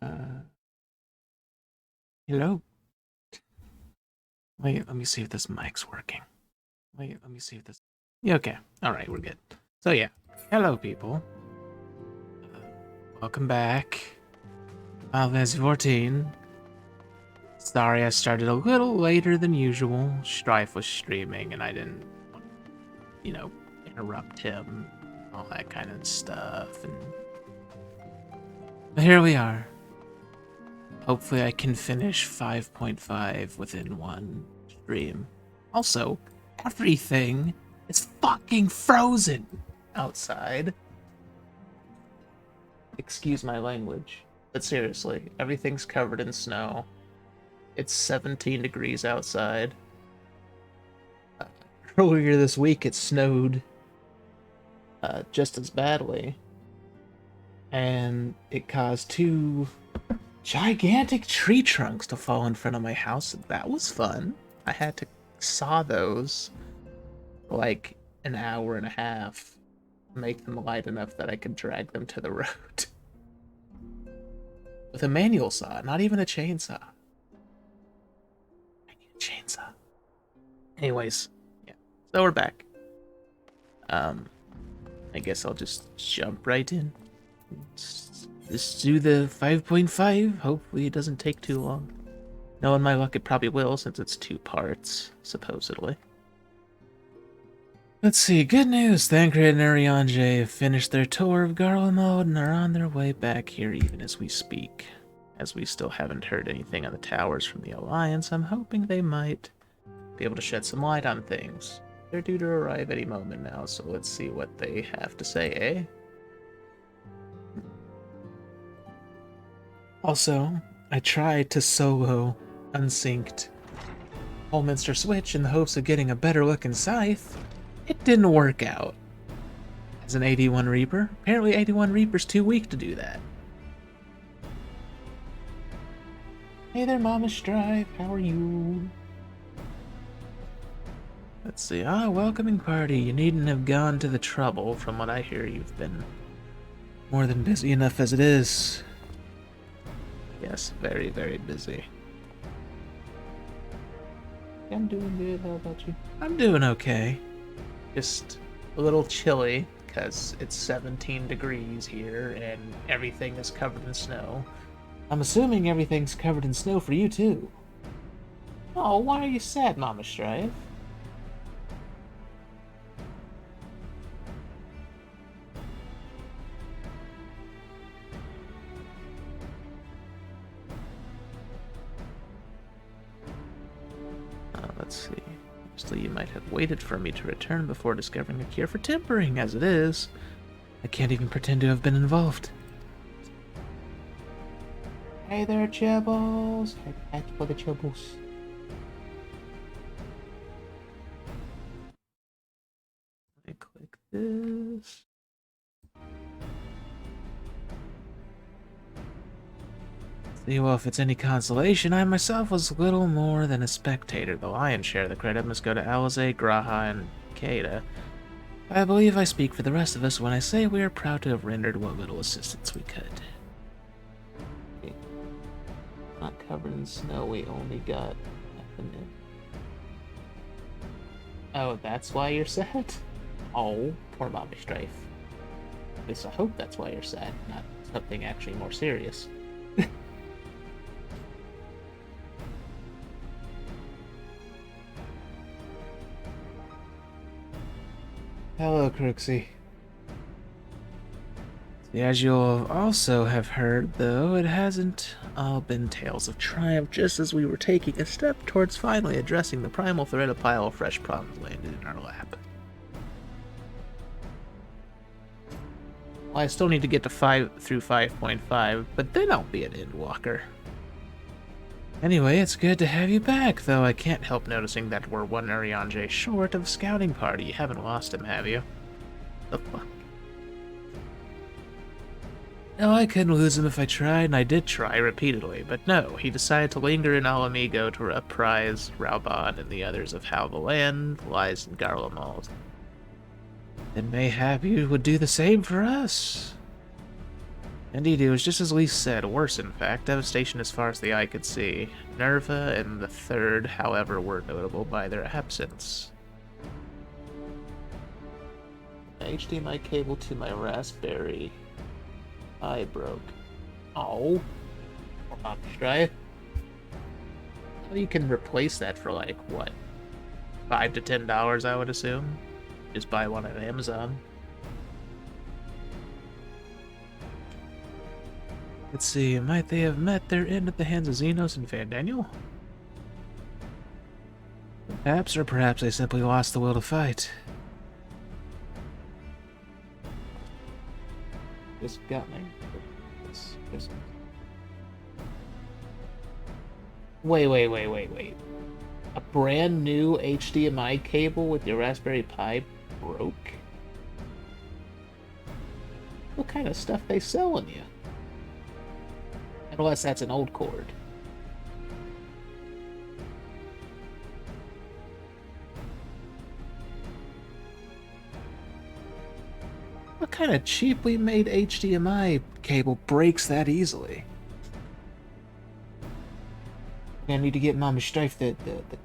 Uh, Hello. Wait, let me see if this mic's working. Wait, let me see if this. Yeah, okay. All right, we're good. So yeah, hello people. Uh, Welcome back. Final Fantasy 14. Sorry, I started a little later than usual. Strife was streaming, and I didn't, you know, interrupt him, all that kind of stuff. And but here we are. Hopefully, I can finish 5.5 within one stream. Also, everything is fucking frozen outside. Excuse my language, but seriously, everything's covered in snow. It's 17 degrees outside. Earlier this week, it snowed just as badly, and it caused two gigantic tree trunks to fall in front of my house. That was fun. I had to saw those for like an hour and a half, make them light enough that I could drag them to the road. With a manual saw, not even a chainsaw. I need a chainsaw. Anyways, yeah. So we're back. I guess I'll just jump right in. Just do the 5.5. Hopefully it doesn't take too long. Knowing my luck, it probably will, since it's 2 parts, supposedly. Let's see, good news! Thancred and Arianje have finished their tour of Garlemald and are on their way back here even as we speak. As we still haven't heard anything on the towers from the Alliance, I'm hoping they might be able to shed some light on things. They're due to arrive any moment now, so let's see what they have to say, eh? Also, I tried to solo unsynced Holminster Switch in the hopes of getting a better looking scythe. It didn't work out. As an 81 Reaper, apparently 81 Reaper's too weak to do that. Hey there, Mama Strife, how are you? Let's see, welcoming party. You needn't have gone to the trouble. From what I hear, you've been more than busy enough as it is. Yes, very, very busy. I'm doing good, how about you? I'm doing okay. Just a little chilly, because it's 17 degrees here, and everything is covered in snow. I'm assuming everything's covered in snow for you, too. Oh, why are you sad, Mama Strife? Let's see. Mostly you might have waited for me to return before discovering a cure for tempering. As it is, I can't even pretend to have been involved. Hey there, Chibbles. Hey for the Chibbles. Let me click this. See, well, if it's any consolation, I myself was little more than a spectator. The lion's share of the credit must go to Alize, Graha, and Kata. I believe I speak for the rest of us when I say we are proud to have rendered what little assistance we could. Okay. Not covered in snow, we only got nothing. Oh, that's why you're sad? Oh, poor Bobby Strife. At least I hope that's why you're sad, not something actually more serious. Hello, Crooksy. As you'll also have heard, though, it hasn't all been tales of triumph. Just as we were taking a step towards finally addressing the primal threat, a pile of fresh problems landed in our lap. Well, I still need to get to 5 through 5.5, but then I'll be an Endwalker. Anyway, it's good to have you back, though I can't help noticing that we're one Arianje short of scouting party. You haven't lost him, have you? The fuck? No, I couldn't lose him if I tried, and I did try repeatedly, but no, he decided to linger in Alamigo to apprise Raubon and the others of how the land lies in Garlemald. And mayhap you would do the same for us. Indeed, it was just as Lee said, worse in fact, devastation as far as the eye could see. Nerva and the third, however, were notable by their absence. HDMI cable to my Raspberry Pi broke. Oh. Right? Well, you can replace that for like, what? $5 to $10, I would assume? Just buy one at Amazon. Let's see, might they have met their end at the hands of Xenos and Van Daniel? Perhaps, or perhaps they simply lost the will to fight. Just got me. Wait. A brand new HDMI cable with your Raspberry Pi broke? What kind of stuff they selling you? Unless that's an old cord. What kind of cheaply made HDMI cable breaks that easily? I need to get Mama Strife the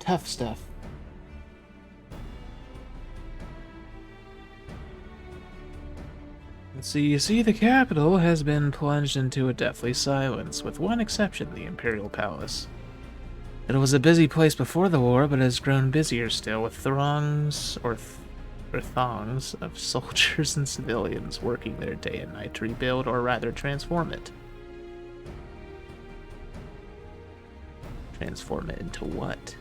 tough stuff. Let's see, you see, the capital has been plunged into a deathly silence, with one exception, the Imperial Palace. It was a busy place before the war, but has grown busier still, with throngs, or thongs, of soldiers and civilians working there day and night to rebuild, or rather transform it. Transform it into what?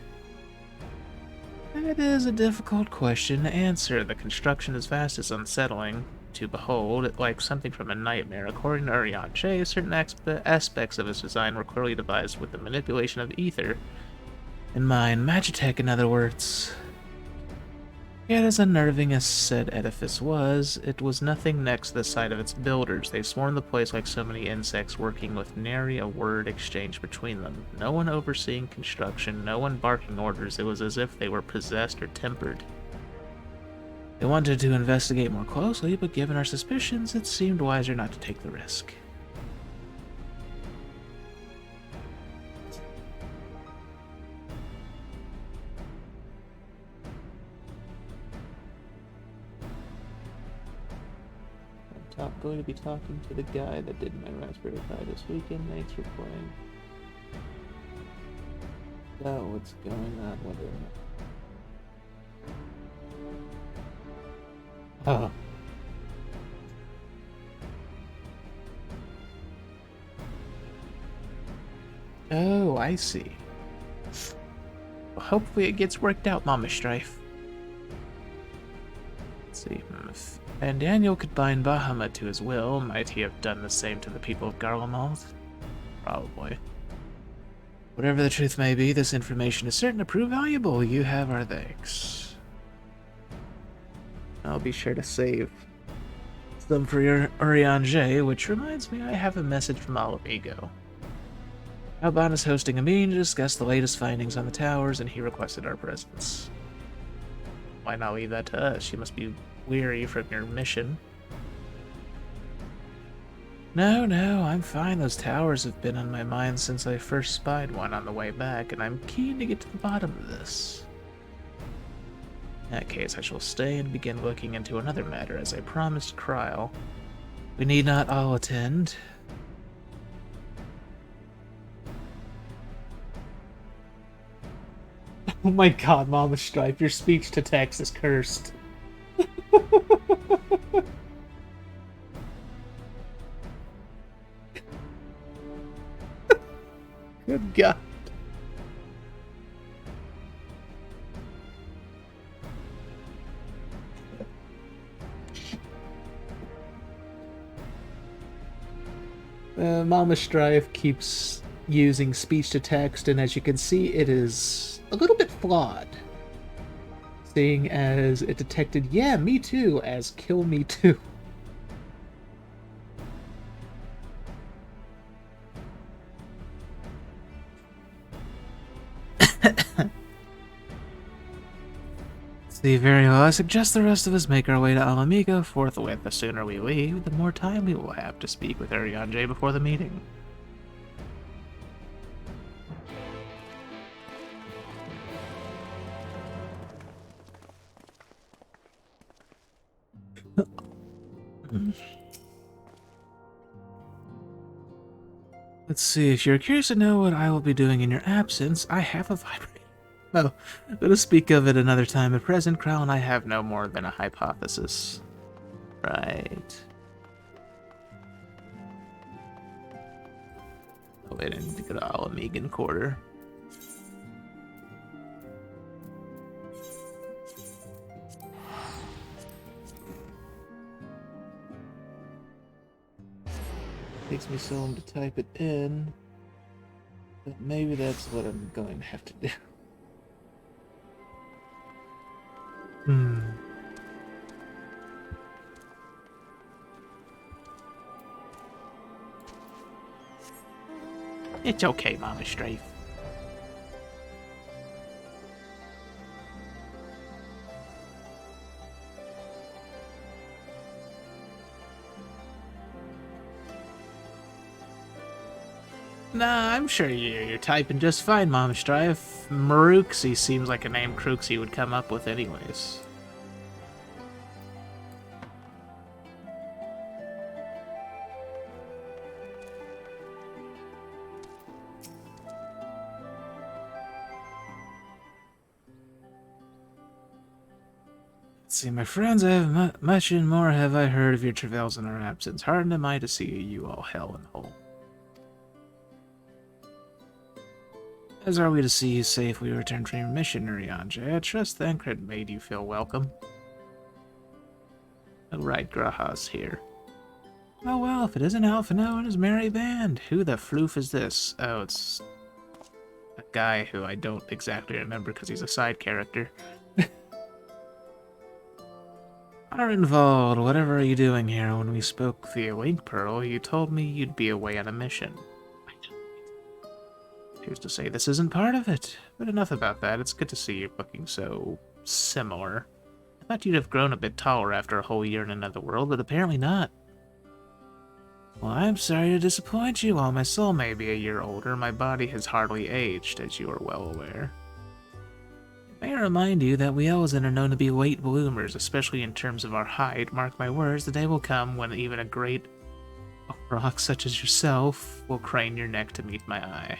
That is a difficult question to answer. The construction is vast as unsettling to behold, like something from a nightmare. According to Urian J, certain aspects of its design were clearly devised with the manipulation of ether in mind. Magitech, in other words. Yet as unnerving as said edifice was, it was nothing next to the sight of its builders. They swarmed the place like so many insects, working with nary a word exchanged between them. No one overseeing construction, no one barking orders. It was as if they were possessed or tempered. They wanted to investigate more closely, but given our suspicions, it seemed wiser not to take the risk. I'm going to be talking to the guy that did my Raspberry Pi this weekend. Thanks for playing. Oh, what's going on with it? Oh. Oh, I see. Well, hopefully it gets worked out, Mama Strife. Let's see. And Daniel could bind Bahamut to his will. Might he have done the same to the people of Garlemald? Probably. Whatever the truth may be, this information is certain to prove valuable. You have our thanks. I'll be sure to save some for your Urian J, which reminds me I have a message from Alamigo. Alban is hosting a meeting to discuss the latest findings on the towers, and he requested our presence. Why not leave that to us? You must be weary from your mission. No, I'm fine. Those towers have been on my mind since I first spied one on the way back, and I'm keen to get to the bottom of this. In that case, I shall stay and begin looking into another matter, as I promised Kryl. We need not all attend. Oh my god, Mama Stripe, your speech to text is cursed. Good God. Mama Strife keeps using speech to text, and as you can see, it is a little bit flawed. Seeing as it detected, yeah, me too, as kill me too. See, very well. I suggest the rest of us make our way to Alamigo forthwith. The sooner we leave, the more time we will have to speak with Urianger before the meeting. Let's see, if you're curious to know what I will be doing in your absence, I have a vibrator. No, let us speak of it another time. At present, Crow and I have no more than a hypothesis. Right. Oh wait, I need to go to Alamegan Quarter. Takes me so long to type it in, but maybe that's what I'm going to have to do. It's okay, Mama Strafe. Nah, I'm sure you're typing just fine, Mama Strife. Maruxi seems like a name Cruxy would come up with anyways. Let's see, my friends, I have much and more have I heard of your travails in our absence. Heartened am I to see you all hell and whole. As are we to see you safely return from your mission, Urianger. I trust Thancred made you feel welcome. Oh, right, Graha's here. Oh well, if it isn't Alphino and his merry band. Who the floof is this? Oh, it's a guy who I don't exactly remember because he's a side character. Arenvald, whatever are you doing here? When we spoke via Link Pearl, you told me you'd be away on a mission. Who's to say this isn't part of it? But enough about that. It's good to see you looking so similar. I thought you'd have grown a bit taller after a whole year in another world, but apparently not. Well, I'm sorry to disappoint you. While my soul may be a year older, my body has hardly aged, as you are well aware. May I remind you that we Elzen are known to be late bloomers, especially in terms of our height. Mark my words, the day will come when even a great rock such as yourself will crane your neck to meet my eye.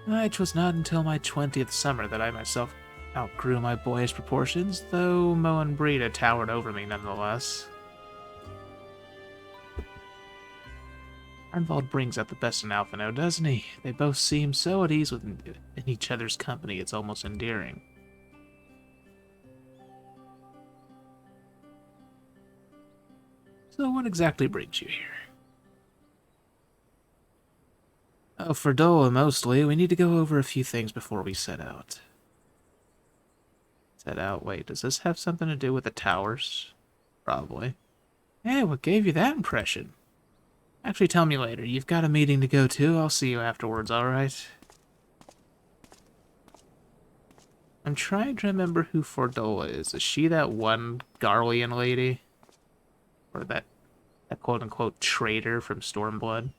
It was not until my 20th summer that I myself outgrew my boyish proportions, though Mo and Brita towered over me nonetheless. Arnvald brings out the best in Alphino, doesn't he? They both seem so at ease in each other's company, it's almost endearing. So what exactly brings you here? Oh, for Dola mostly. We need to go over a few things before we set out. Set out? Wait, does this have something to do with the towers? Probably. Hey, what gave you that impression? Actually, tell me later. You've got a meeting to go to. I'll see you afterwards, alright? I'm trying to remember who Fordola is. Is she that one Garlean lady? Or that quote-unquote traitor from Stormblood?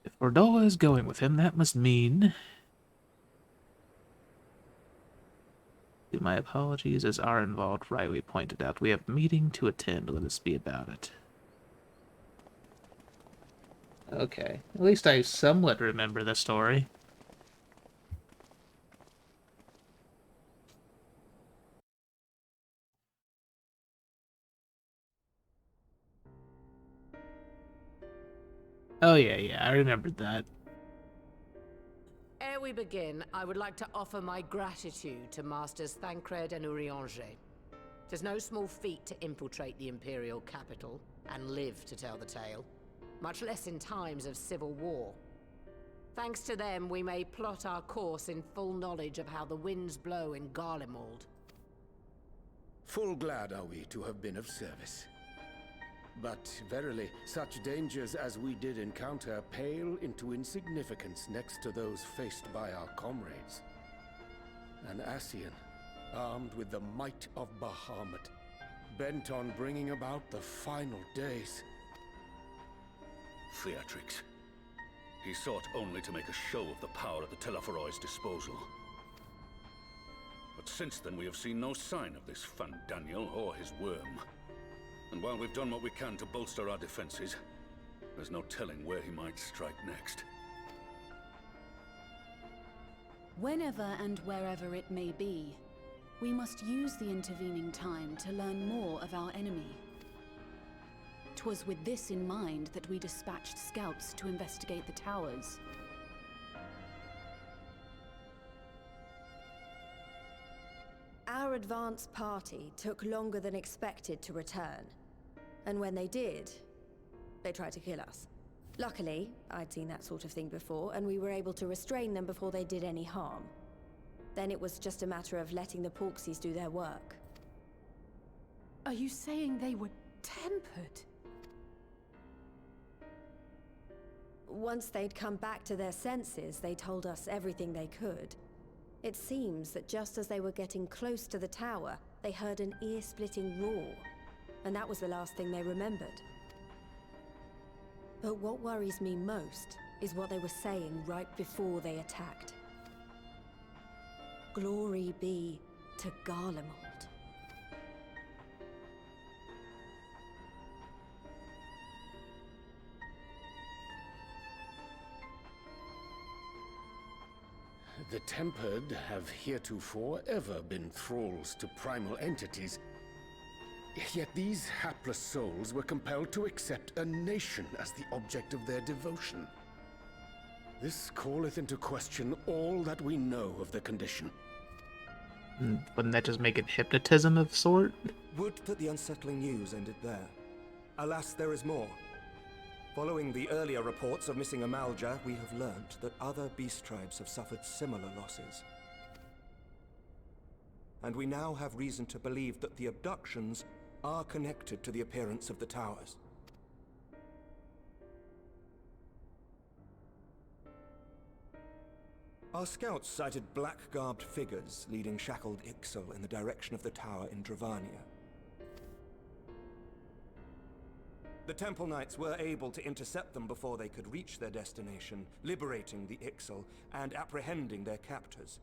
If Fordola is going with him, that must mean... My apologies, as Arenvald rightly pointed out. We have a meeting to attend. Let us be about it. Okay. At least I somewhat remember the story. Oh, yeah, I remembered that. Ere we begin, I would like to offer my gratitude to Masters Thancred and Urianger. It is no small feat to infiltrate the Imperial capital and live to tell the tale, much less in times of civil war. Thanks to them, we may plot our course in full knowledge of how the winds blow in Garlemald. Full glad are we to have been of service. But verily, such dangers as we did encounter pale into insignificance next to those faced by our comrades. An Ascian, armed with the might of Bahamut, bent on bringing about the final days. Theatrics. He sought only to make a show of the power at the Teleforoi's disposal. But since then we have seen no sign of this Fandaniel or his worm. And while we've done what we can to bolster our defenses, there's no telling where he might strike next. Whenever and wherever it may be, we must use the intervening time to learn more of our enemy. 'Twas with this in mind that we dispatched scouts to investigate the towers. Our advance party took longer than expected to return. And when they did, they tried to kill us. Luckily, I'd seen that sort of thing before, and we were able to restrain them before they did any harm. Then it was just a matter of letting the Porksies do their work. Are you saying they were tempered? Once they'd come back to their senses, they told us everything they could. It seems that just as they were getting close to the tower, they heard an ear-splitting roar. And that was the last thing they remembered. But what worries me most is what they were saying right before they attacked. Glory be to Garlemald. The Tempered have heretofore ever been thralls to primal entities. Yet these hapless souls were compelled to accept a nation as the object of their devotion. This calleth into question all that we know of the condition. Wouldn't that just make it hypnotism of sort? Would that the unsettling news ended there. Alas, there is more. Following the earlier reports of missing Amalja, we have learnt that other beast tribes have suffered similar losses. And we now have reason to believe that the abductions are connected to the appearance of the towers. Our scouts sighted black-garbed figures leading shackled Ixal in the direction of the tower in Dravania. The Temple Knights were able to intercept them before they could reach their destination, liberating the Ixal and apprehending their captors,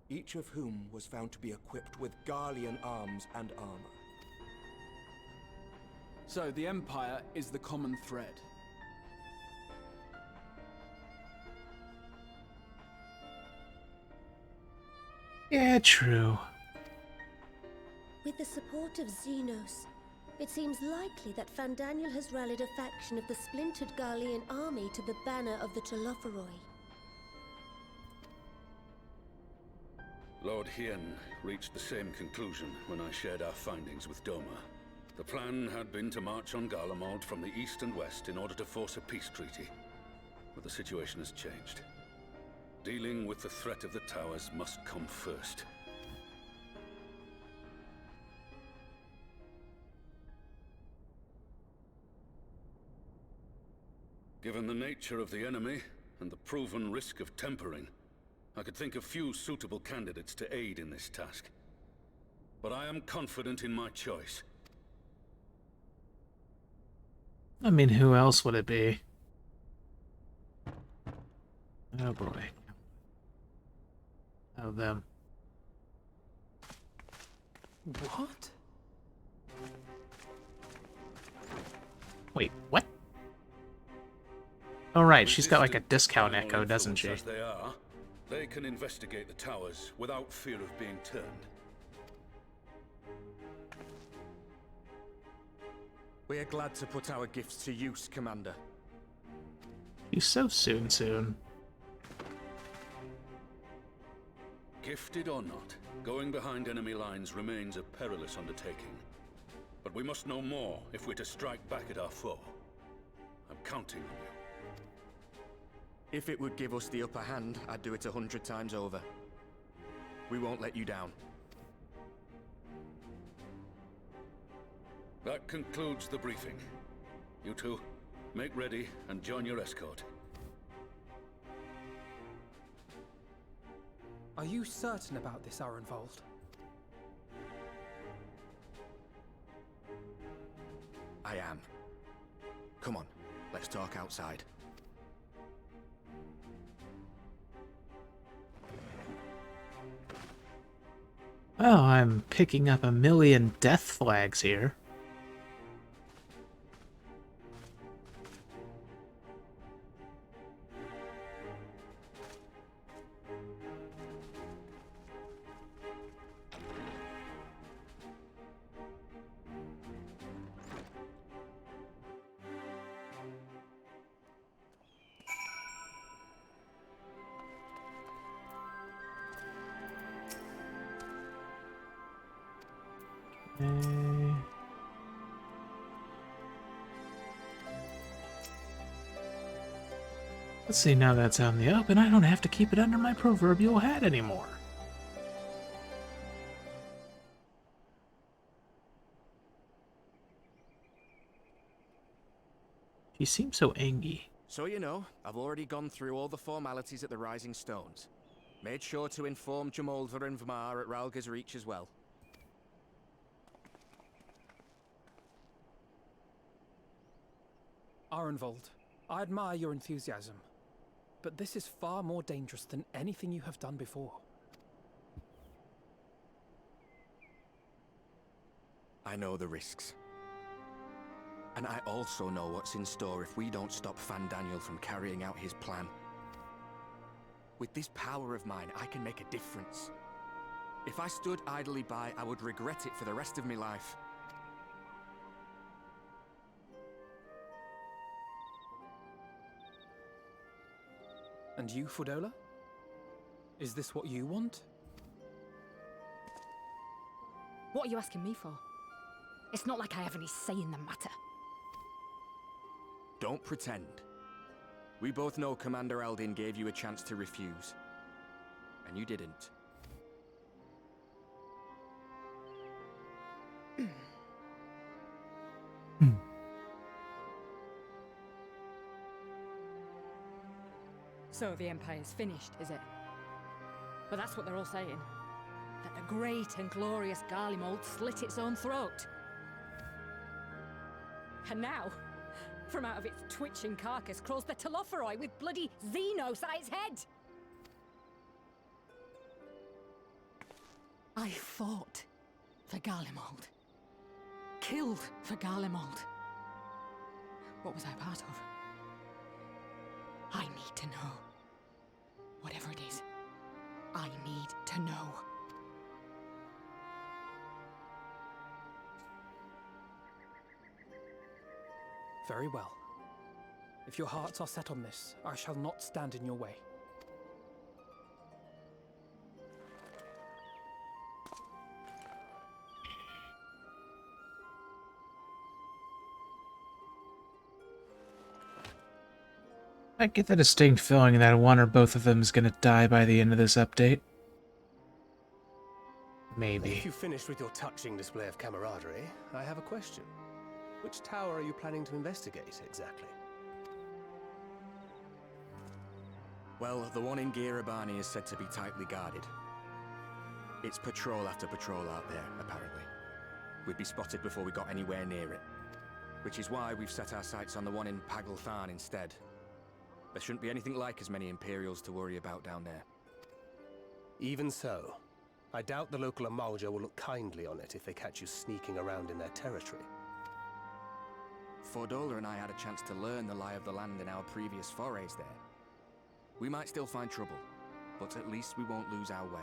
each of whom was found to be equipped with Garlean arms and armor. So the Empire is the common thread. Yeah, true. With the support of Xenos, it seems likely that Fandaniel has rallied a faction of the splintered Garlean army to the banner of the Telefforoi. Lord Hien reached the same conclusion when I shared our findings with Doma. The plan had been to march on Garlemald from the east and west in order to force a peace treaty. But the situation has changed. Dealing with the threat of the towers must come first. Given the nature of the enemy and the proven risk of tempering, I could think of few suitable candidates to aid in this task. But I am confident in my choice. I mean, who else would it be? Oh boy. Oh, them. What? Wait, what? Oh right, she's got like a discount echo, doesn't she? As they are, they can investigate the towers without fear of being turned. We are glad to put our gifts to use, Commander. You so soon. Gifted or not, going behind enemy lines remains a perilous undertaking. But we must know more if we're to strike back at our foe. I'm counting on you. If it would give us the upper hand, I'd do it 100 times over. We won't let you down. That concludes the briefing. You two, make ready and join your escort. Are you certain about this, Arenvold? I am. Come on, let's talk outside. Oh, I'm picking up a million death flags here. Okay. Let's see, now that's out in the open, I don't have to keep it under my proverbial hat anymore. She seems so angry. So you know, I've already gone through all the formalities at the Rising Stones. Made sure to inform Jamolver and Vmar at Ralga's Reach as well. Arenvold, I admire your enthusiasm, but this is far more dangerous than anything you have done before. I know the risks. And I also know what's in store if we don't stop Fandaniel from carrying out his plan. With this power of mine, I can make a difference. If I stood idly by, I would regret it for the rest of my life. And you, Fudola? Is this what you want? What are you asking me for? It's not like I have any say in the matter. Don't pretend. We both know Commander Eldin gave you a chance to refuse. And you didn't. So the Empire's finished, is it? But that's what they're all saying. That the great and glorious Garlemald slit its own throat. And now, from out of its twitching carcass crawls the Telophoroi with bloody Xenos at its head! I fought for Garlemald. Killed for Garlemald. What was I part of? I need to know. Whatever it is, I need to know. Very well. If your hearts are set on this, I shall not stand in your way. I get the distinct feeling that one or both of them is gonna die by the end of this update. Maybe. If you've finished with your touching display of camaraderie, I have a question. Which tower are you planning to investigate, exactly? Well, the one in Girabani is said to be tightly guarded. It's patrol after patrol out there, apparently. We'd be spotted before we got anywhere near it. Which is why we've set our sights on the one in Paglthan instead. There shouldn't be anything like as many Imperials to worry about down there. Even so, I doubt the local Amalja will look kindly on it if they catch you sneaking around in their territory. Fordola and I had a chance to learn the lie of the land in our previous forays there. We might still find trouble, but at least we won't lose our way.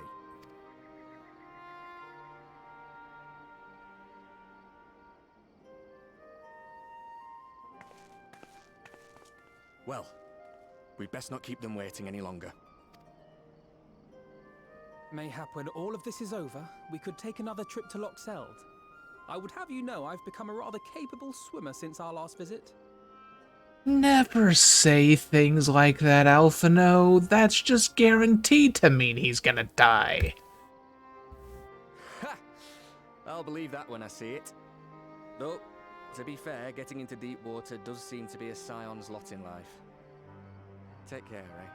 Well, we'd best not keep them waiting any longer. Mayhap when all of this is over, we could take another trip to Loxeld. I would have you know I've become a rather capable swimmer since our last visit. Never say things like that, Alphino. That's just guaranteed to mean he's gonna die. Ha! I'll believe that when I see it. Though, To be fair, getting into deep water does seem to be a scion's lot in life. Take care, Ray.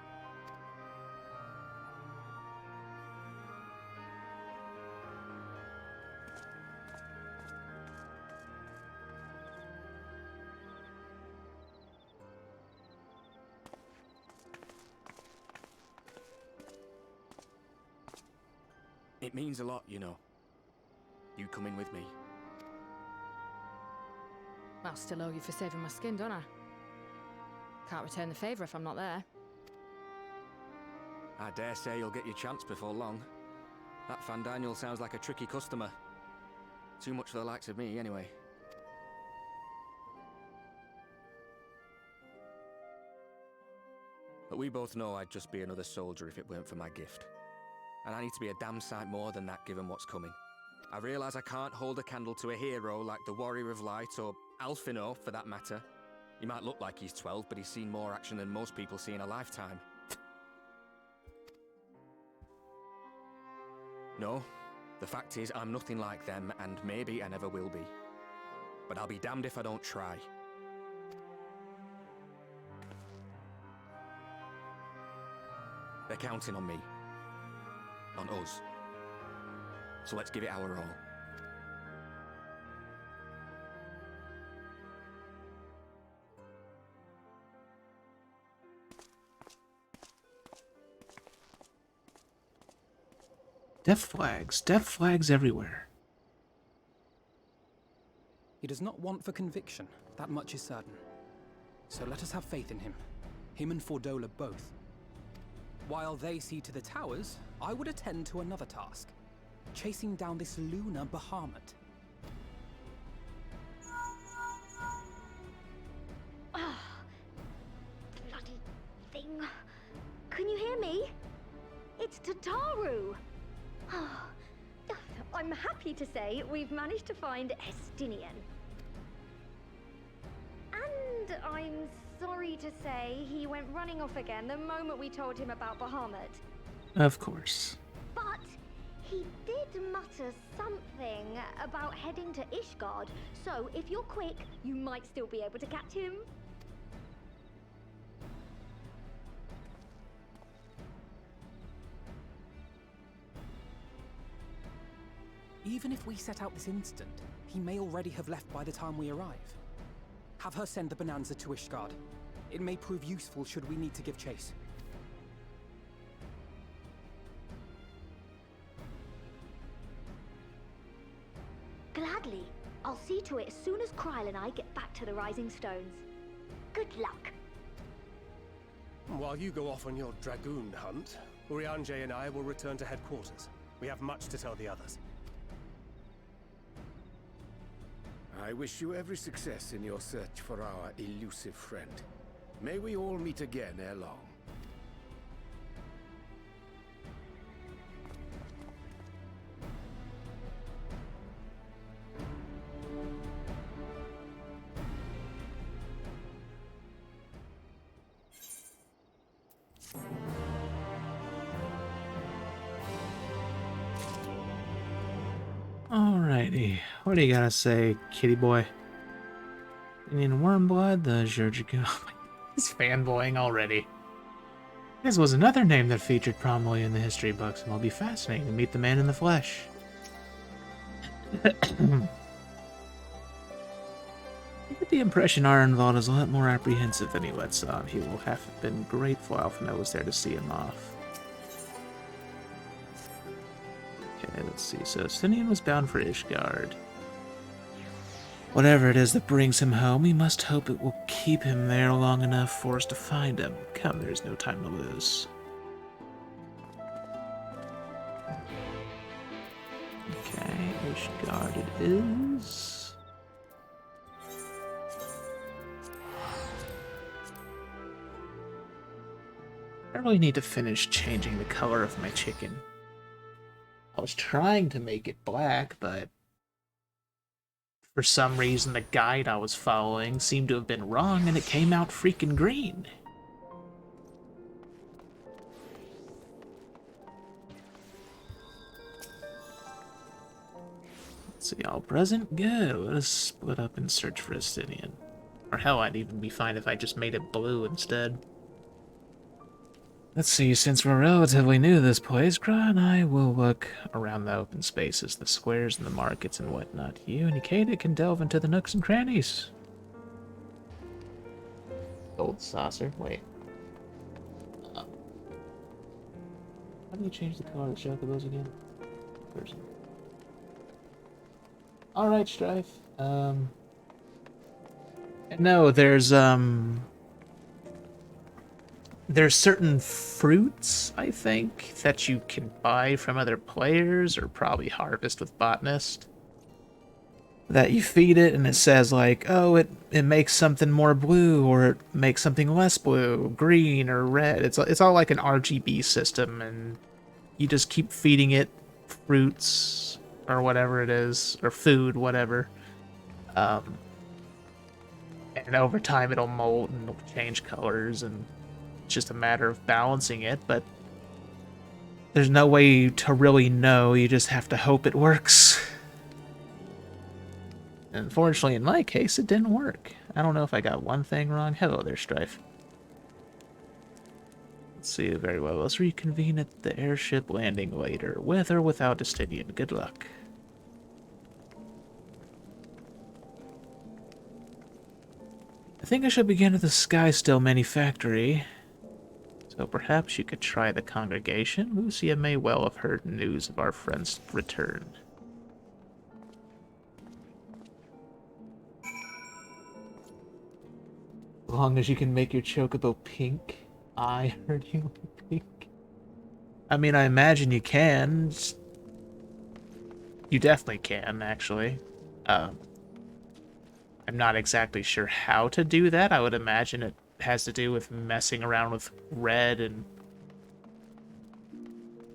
It means a lot, you know. You coming with me. I'll still owe you for saving my skin, don't I? Can't return the favour if I'm not there. I dare say you'll get your chance before long. That Fandaniel sounds like a tricky customer. Too much for the likes of me, anyway. But we both know I'd just be another soldier if it weren't for my gift. And I need to be a damn sight more than that given what's coming. I realise I can't hold a candle to a hero like the Warrior of Light, or Alphino for that matter. He might look like he's 12, but he's seen more action than most people see in a lifetime. No, the fact is I'm nothing like them, and maybe I never will be. But I'll be damned if I don't try. They're counting on me. On us. So let's give it our all. Death flags everywhere. He does not want for conviction, that much is certain. So let us have faith in him. Him and Fordola both. While they see to the towers, I would attend to another task. Chasing down this lunar Bahamut. Ah, bloody thing. Can you hear me? It's Tataru. I'm happy to say we've managed to find Estinian. And I'm sorry to say he went running off again the moment we told him about Bahamut. Of course. But he did mutter something about heading to Ishgard, so if you're quick, you might still be able to catch him. Even if we set out this instant, he may already have left by the time we arrive. Have her send the Bonanza to Ishgard. It may prove useful should we need to give chase. Gladly. I'll see to it as soon as Kryl and I get back to the Rising Stones. Good luck. While you go off on your dragoon hunt, Urianger and I will return to headquarters. We have much to tell the others. I wish you every success in your search for our elusive friend. May we all meet again ere long. Alrighty, what do you gotta say, kitty boy? Indian Wormblood, the Zhurgigo. He's fanboying already. This was another name that featured prominently in the history books, and it'll be fascinating to meet the man in the flesh. I get the impression Arenvald is a lot more apprehensive than he lets on. He will have been grateful Alphino was there to see him off. Okay, let's see. So Estinian was bound for Ishgard. Whatever it is that brings him home, we must hope it will keep him there long enough for us to find him. Come, there's no time to lose. Okay, Ishgard it is. I really need to finish changing the color of my chicken. I was trying to make it black, but for some reason the guide I was following seemed to have been wrong and it came out freaking green. Let's see, all present? Good. Let us split up and search for Estinian. Or hell, I'd even be fine if I just made it blue instead. Let's see, since we're relatively new to this place, Gra and I will look around the open spaces, the squares and the markets and whatnot. You and Ikeda can delve into the nooks and crannies. Gold saucer? Wait. How do you change the color of the chocobos again? Person. Alright, Strife. No, there's certain fruits, I think, that you can buy from other players or probably harvest with Botanist. That you feed it and it says like, oh, it makes something more blue or it makes something less blue, green or red. It's all like an RGB system, and you just keep feeding it fruits or whatever it is, or food, whatever. And over time it'll molt and it'll change colors, and it's just a matter of balancing it, but there's no way to really know. You just have to hope it works. Unfortunately, in my case, it didn't work. I don't know if I got one thing wrong. Hello there, Strife. Let's see, very well. Let's reconvene at the airship landing later, with or without Justinian. Good luck. I think I should begin at the Skystill Manufactory. So perhaps you could try the congregation. Lucia may well have heard news of our friend's return. As long as you can make your chocobo pink. I heard you like pink. I mean, I imagine you can. You definitely can, actually. I'm not exactly sure how to do that. I would imagine it has to do with messing around with red and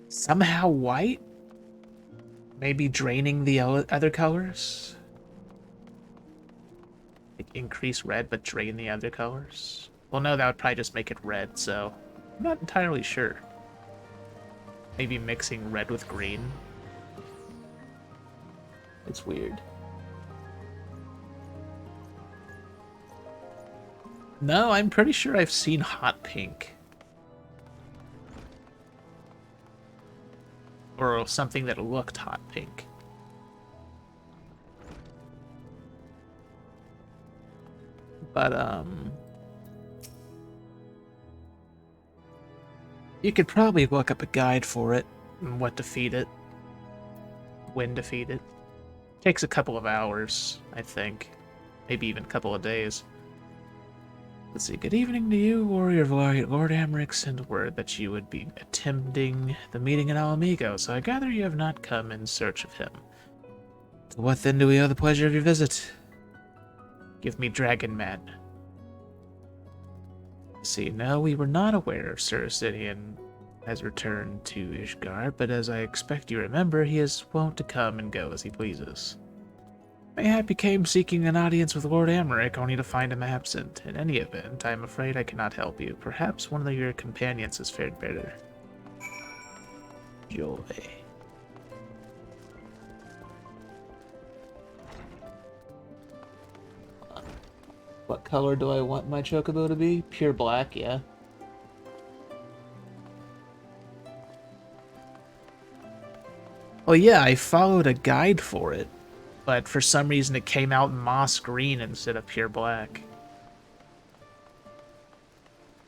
somehow white? Maybe draining the other colors? Like increase red but drain the other colors? Well, no, that would probably just make it red, so I'm not entirely sure. Maybe mixing red with green? It's weird. No, I'm pretty sure I've seen hot pink. Or something that looked hot pink. But, you could probably look up a guide for it, and what to feed it, when to feed it. Takes a couple of hours, I think. Maybe even a couple of days. Let's see, good evening to you, warrior of light. Lord Amric sent word that you would be attending the meeting in Alamigo, so I gather you have not come in search of him. To what then do we owe the pleasure of your visit? Give me Dragon Man. See, no, we were not aware Sir Sidian has returned to Ishgard, but as I expect you remember, he is wont to come and go as he pleases. Mayhap he came seeking an audience with Lord Amric, only to find him absent. In any event, I am afraid I cannot help you. Perhaps one of your companions has fared better. Joy. What color do I want my chocobo to be? Pure black, yeah. Well, yeah, I followed a guide for it, but for some reason it came out moss green instead of pure black.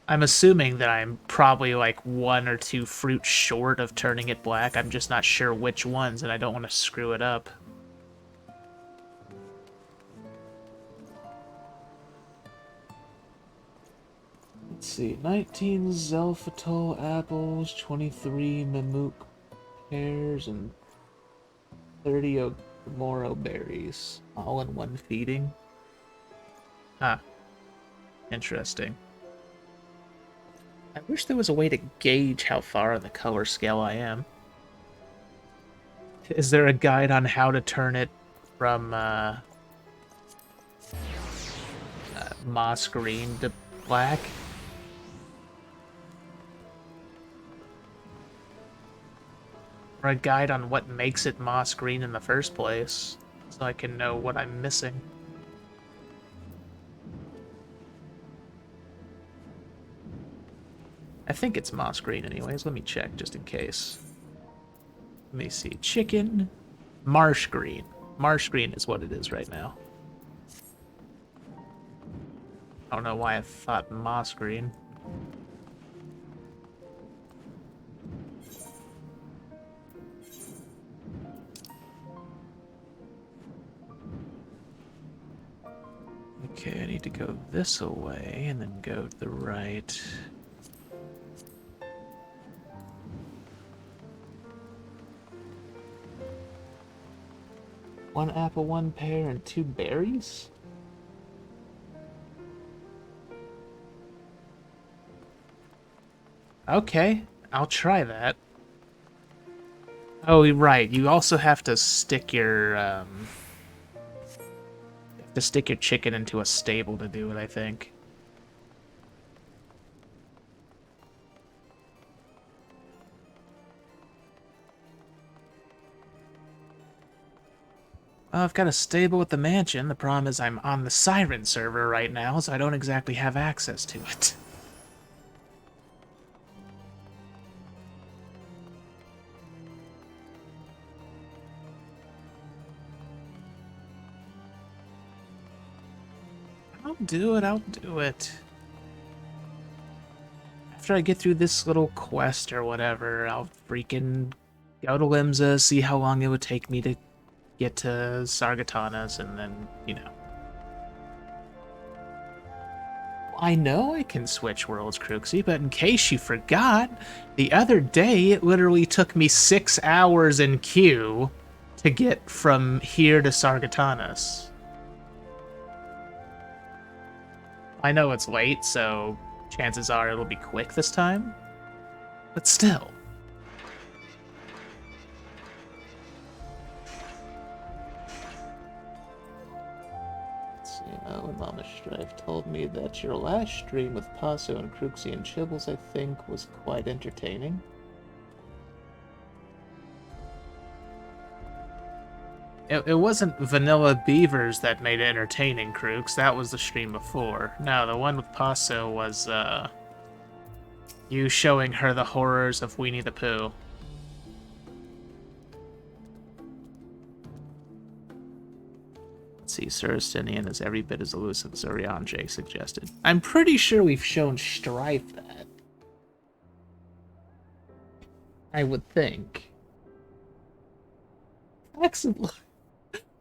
I'm assuming that I'm probably like 1 or 2 fruits short of turning it black. I'm just not sure which ones, and I don't want to screw it up. Let's see, 19 Zelfatol apples, 23 Mamook pears, and 30 Moro berries, all in one feeding. Ah, interesting. I wish there was a way to gauge how far on the color scale I am. Is there a guide on how to turn it from moss green to black? Or a guide on what makes it moss green in the first place? so I can know what I'm missing. I think it's moss green anyways. Let me check just in case. Let me see. Chicken. Marsh green. Marsh green is what it is right now. I don't know why I thought moss green. Okay, I need to go this away and then go to the right. One apple, one pear, and 2 berries? Okay, I'll try that. Oh, right, you also have to stick your, chicken into a stable to do it, I think. Well, I've got a stable at the mansion. The problem is I'm on the Siren server right now, so I don't exactly have access to it. I'll do it. After I get through this little quest or whatever, I'll freaking go to Limsa, see how long it would take me to get to Sargatanas, and then, you know. I know I can switch worlds, Crooksy, but in case you forgot, the other day it literally took me 6 hours in queue to get from here to Sargatanas. I know it's late, so chances are it'll be quick this time, but still. When Mama Strife told me that your last stream with Paso and Crooksy and Chibbles, I think, was quite entertaining. It wasn't Vanilla Beavers that made it entertaining, Crooks. That was the stream before. No, the one with Paso was, you showing her the horrors of Winnie the Pooh. See, Suristinian is every bit as elusive as Oriange suggested. I'm pretty sure we've shown Strife that. I would think. Excellent.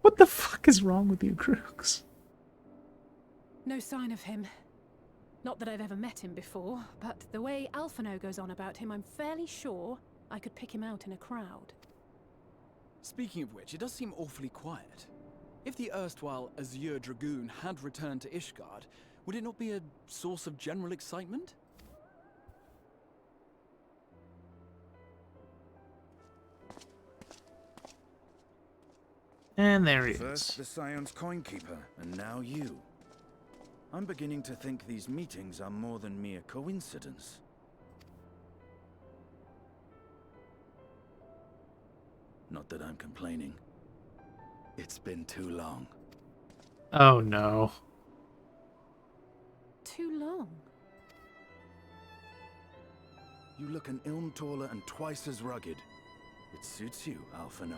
What the fuck is wrong with you, Crooks? No sign of him. Not that I've ever met him before, but the way Alphino goes on about him, I'm fairly sure I could pick him out in a crowd. Speaking of which, it does seem awfully quiet. If the erstwhile Azure Dragoon had returned to Ishgard, would it not be a source of general excitement? And there he is. First the Scion's Coinkeeper, and now you. I'm beginning to think these meetings are more than mere coincidence. Not that I'm complaining. It's been too long. Oh no. Too long? You look an ilm taller and twice as rugged. It suits you, Alphino.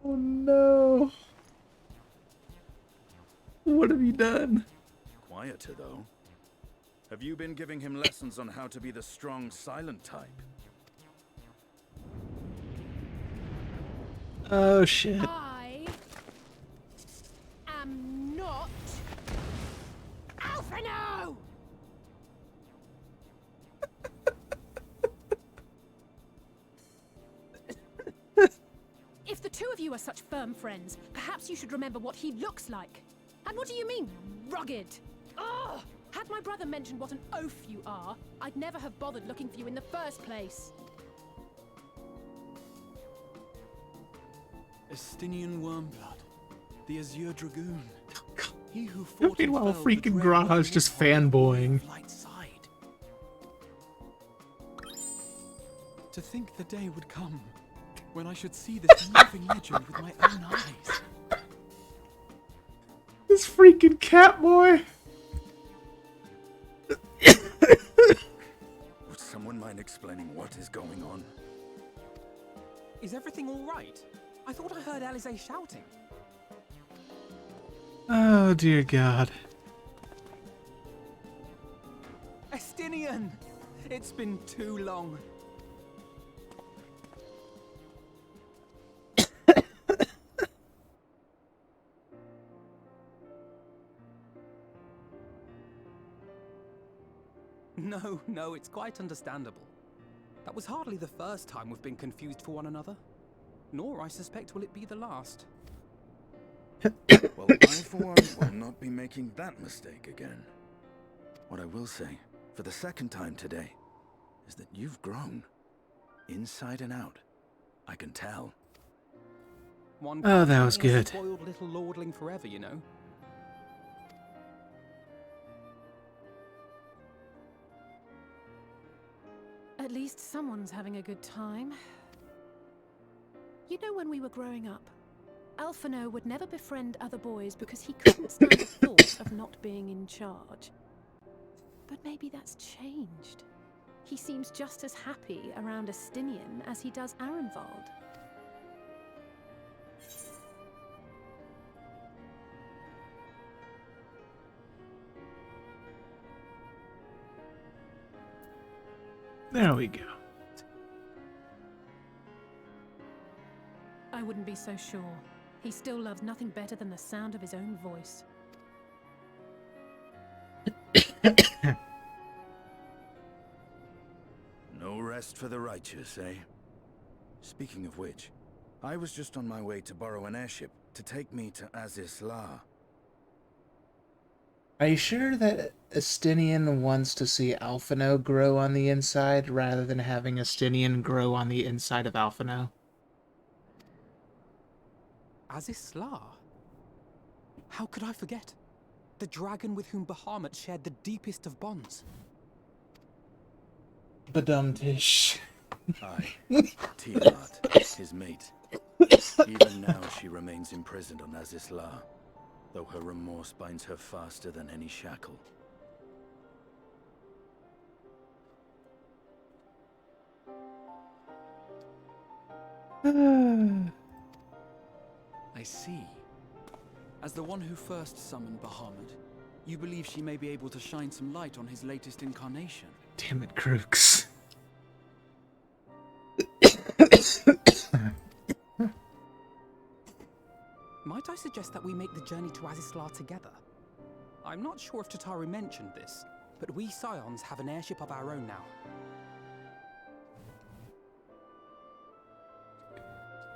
Oh no. What have you done? Quieter, though. Have you been giving him lessons on how to be the strong, silent type? Oh shit. I am not Alphino! If the two of you are such firm friends, perhaps you should remember what he looks like. And what do you mean, rugged? Ugh! Had my brother mentioned what an oaf you are, I'd never have bothered looking for you in the first place. Estinian Wormblood, the Azure Dragoon. He who fought Meanwhile, freaking Graha's just fanboying. To think the day would come when I should see this living legend with my own eyes. This freaking cat boy. Would someone mind explaining what is going on? Is everything all right? I thought I heard Alize shouting. Oh dear God. Estinian! It's been too long. No, it's quite understandable. That was hardly the first time we've been confused for one another. Nor, I suspect, will it be the last. Well, I, for one, will not be making that mistake again. What I will say, for the second time today, is that you've grown. Inside and out. I can tell. Oh, that was good. Spoiled little lordling forever, you know. At least someone's having a good time. You know, when we were growing up, Alphino would never befriend other boys because he couldn't stand the thought of not being in charge. But maybe that's changed. He seems just as happy around Estinian as he does Arenvald. There we go. I wouldn't be so sure. He still loves nothing better than the sound of his own voice. No rest for the righteous, eh? Speaking of which, I was just on my way to borrow an airship to take me to Aziz La. Are you sure that Estinian wants to see Alphino grow on the inside rather than having Estinian grow on the inside of Alphino? Azisla? How could I forget? The dragon with whom Bahamut shared the deepest of bonds. Badumtish. Aye, Tiamat, his mate. Even now she remains imprisoned on Aziz La, though her remorse binds her faster than any shackle. I see. As the one who first summoned Bahamut, you believe she may be able to shine some light on his latest incarnation. Damn it, Crooks. Might I suggest that we make the journey to Azisla together? I'm not sure if Tataru mentioned this, but we Scions have an airship of our own now.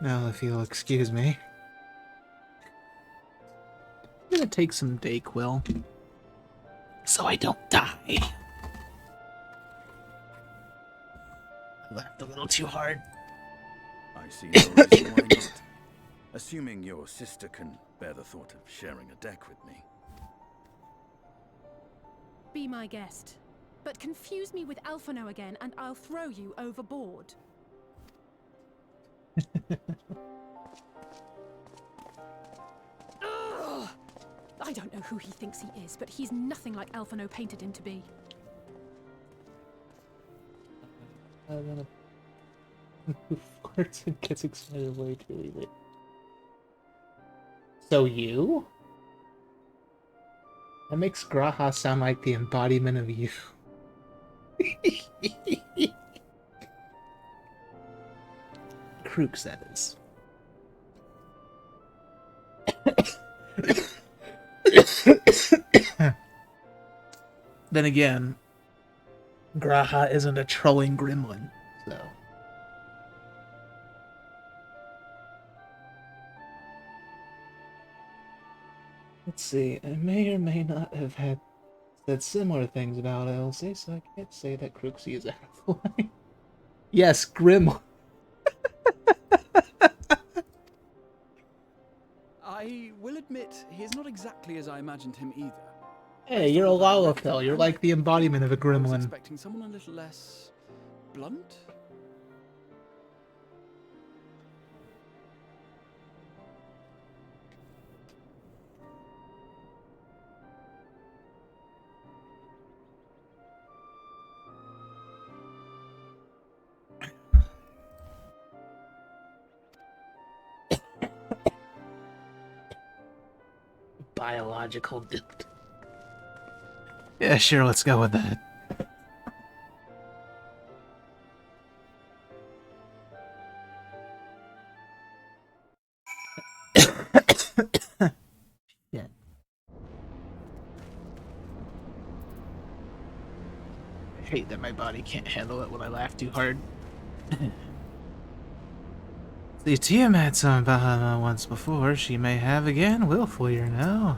Now, if you'll excuse me. I'm gonna take some Dayquil, so I don't die. I laughed a little too hard. I see no reason why not. Assuming your sister can bear the thought of sharing a deck with me. Be my guest. But confuse me with Alphino again and I'll throw you overboard. I don't know who he thinks he is, but he's nothing like Alphino painted him to be. Of course it gets excited way too easy. So you? That makes Graha sound like the embodiment of you. Crooks, that is. Then again, Graha isn't a trolling gremlin, so... Let's see, I may or may not have said similar things about Elsie, so I can't say that Crooksy is out of the line. Yes, Gremlin. I will admit, he is not exactly as I imagined him either. Hey, you're a Lalafell. You're like the embodiment of a I was gremlin. expecting someone a little less blunt. biological. Yeah, sure. Let's go with that. Yeah. I hate that my body can't handle it when I laugh too hard. The Tiamat saw Bahamut once before. She may have again, willfully or no.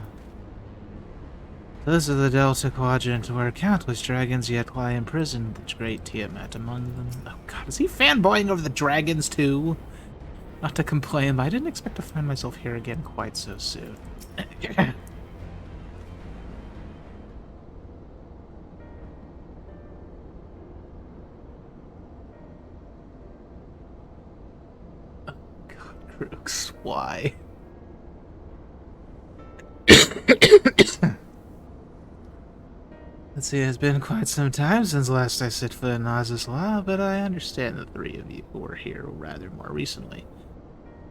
This is the Delta Quadrant, where countless dragons yet lie imprisoned, the great Tiamat among them. Oh god, is he fanboying over the dragons too? Not to complain, but I didn't expect to find myself here again quite so soon. Oh god, Crooks, why? Let's see, it's been quite some time since last I set foot in Oz's Law, but I understand the three of you who were here rather more recently.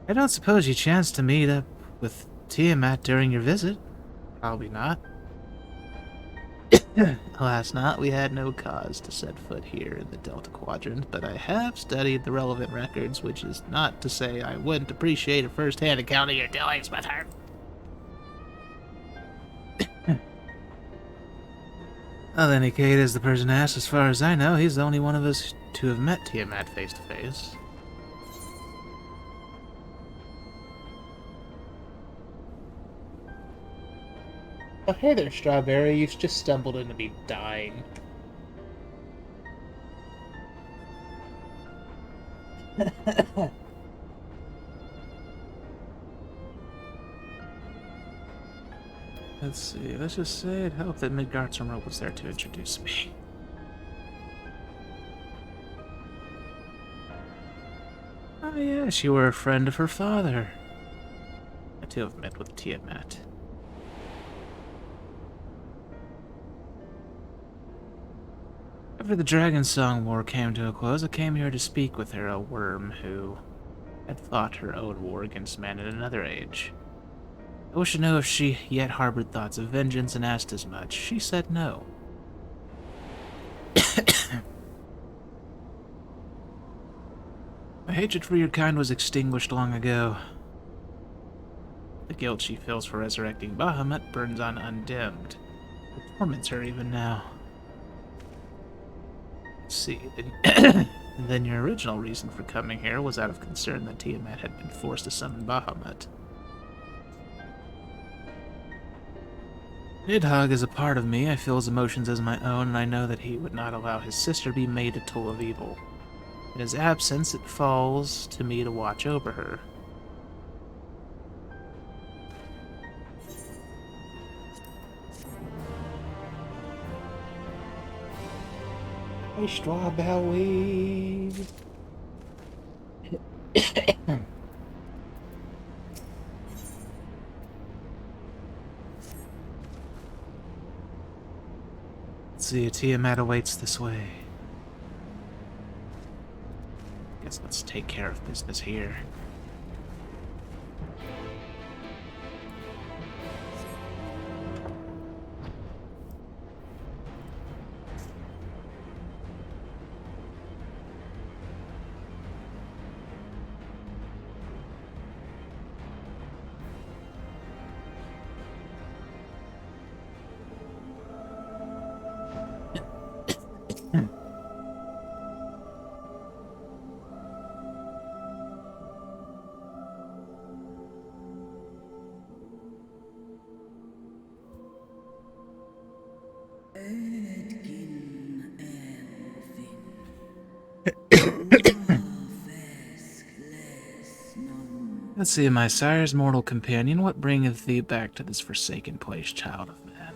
I don't suppose you chanced to meet up with Tiamat during your visit? Probably not. Alas not, we had no cause to set foot here in the Delta Quadrant, but I have studied the relevant records, which is not to say I wouldn't appreciate a first-hand account of your dealings with her. Authenticate is the person asked. As far as I know, he's the only one of us to have met Tiamat face to face. Oh, hey there, Strawberry. You've just stumbled into me dying. Let's see, let's just say it helped that Midgard's remote was there to introduce me. Oh yes, you were a friend of her father. I too have met with Tiamat. After the Dragon Song War came to a close, I came here to speak with her, a worm who had fought her own war against man in another age. I wish to know if she yet harbored thoughts of vengeance and asked as much. She said no. My hatred for your kind was extinguished long ago. The guilt she feels for resurrecting Bahamut burns on undimmed. It torments her even now. Let's see, then your original reason for coming here was out of concern that Tiamat had been forced to summon Bahamut. Nidhogg is a part of me. I feel his emotions as my own, and I know that he would not allow his sister to be made a tool of evil. In his absence, it falls to me to watch over her. Hey, Strawberry. See, Tiamat awaits this way. Guess let's take care of business here. Let's see, my sire's mortal companion, what bringeth thee back to this forsaken place, child of man?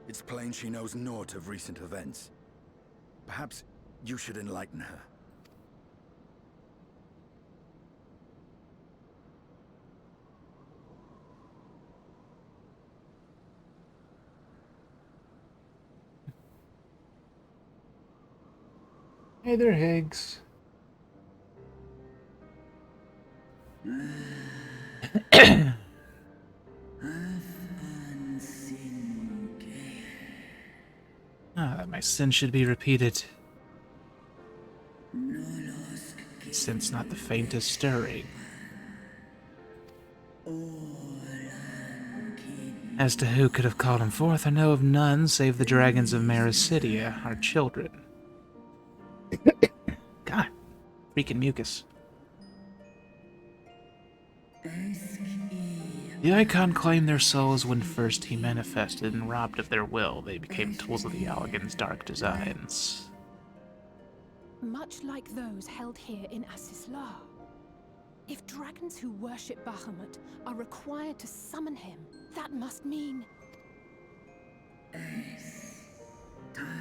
It's plain she knows naught of recent events. Perhaps you should enlighten her. Hey there, Higgs. My sin should be repeated. Since not the faintest stirring. As to who could have called him forth, I know of none save the dragons of Marasidia, our children. God, freaking mucus. The Icon claimed their souls when first he manifested, and robbed of their will, they became tools of the Allagan's dark designs. Much like those held here in Asisla. If dragons who worship Bahamut are required to summon him, that must mean...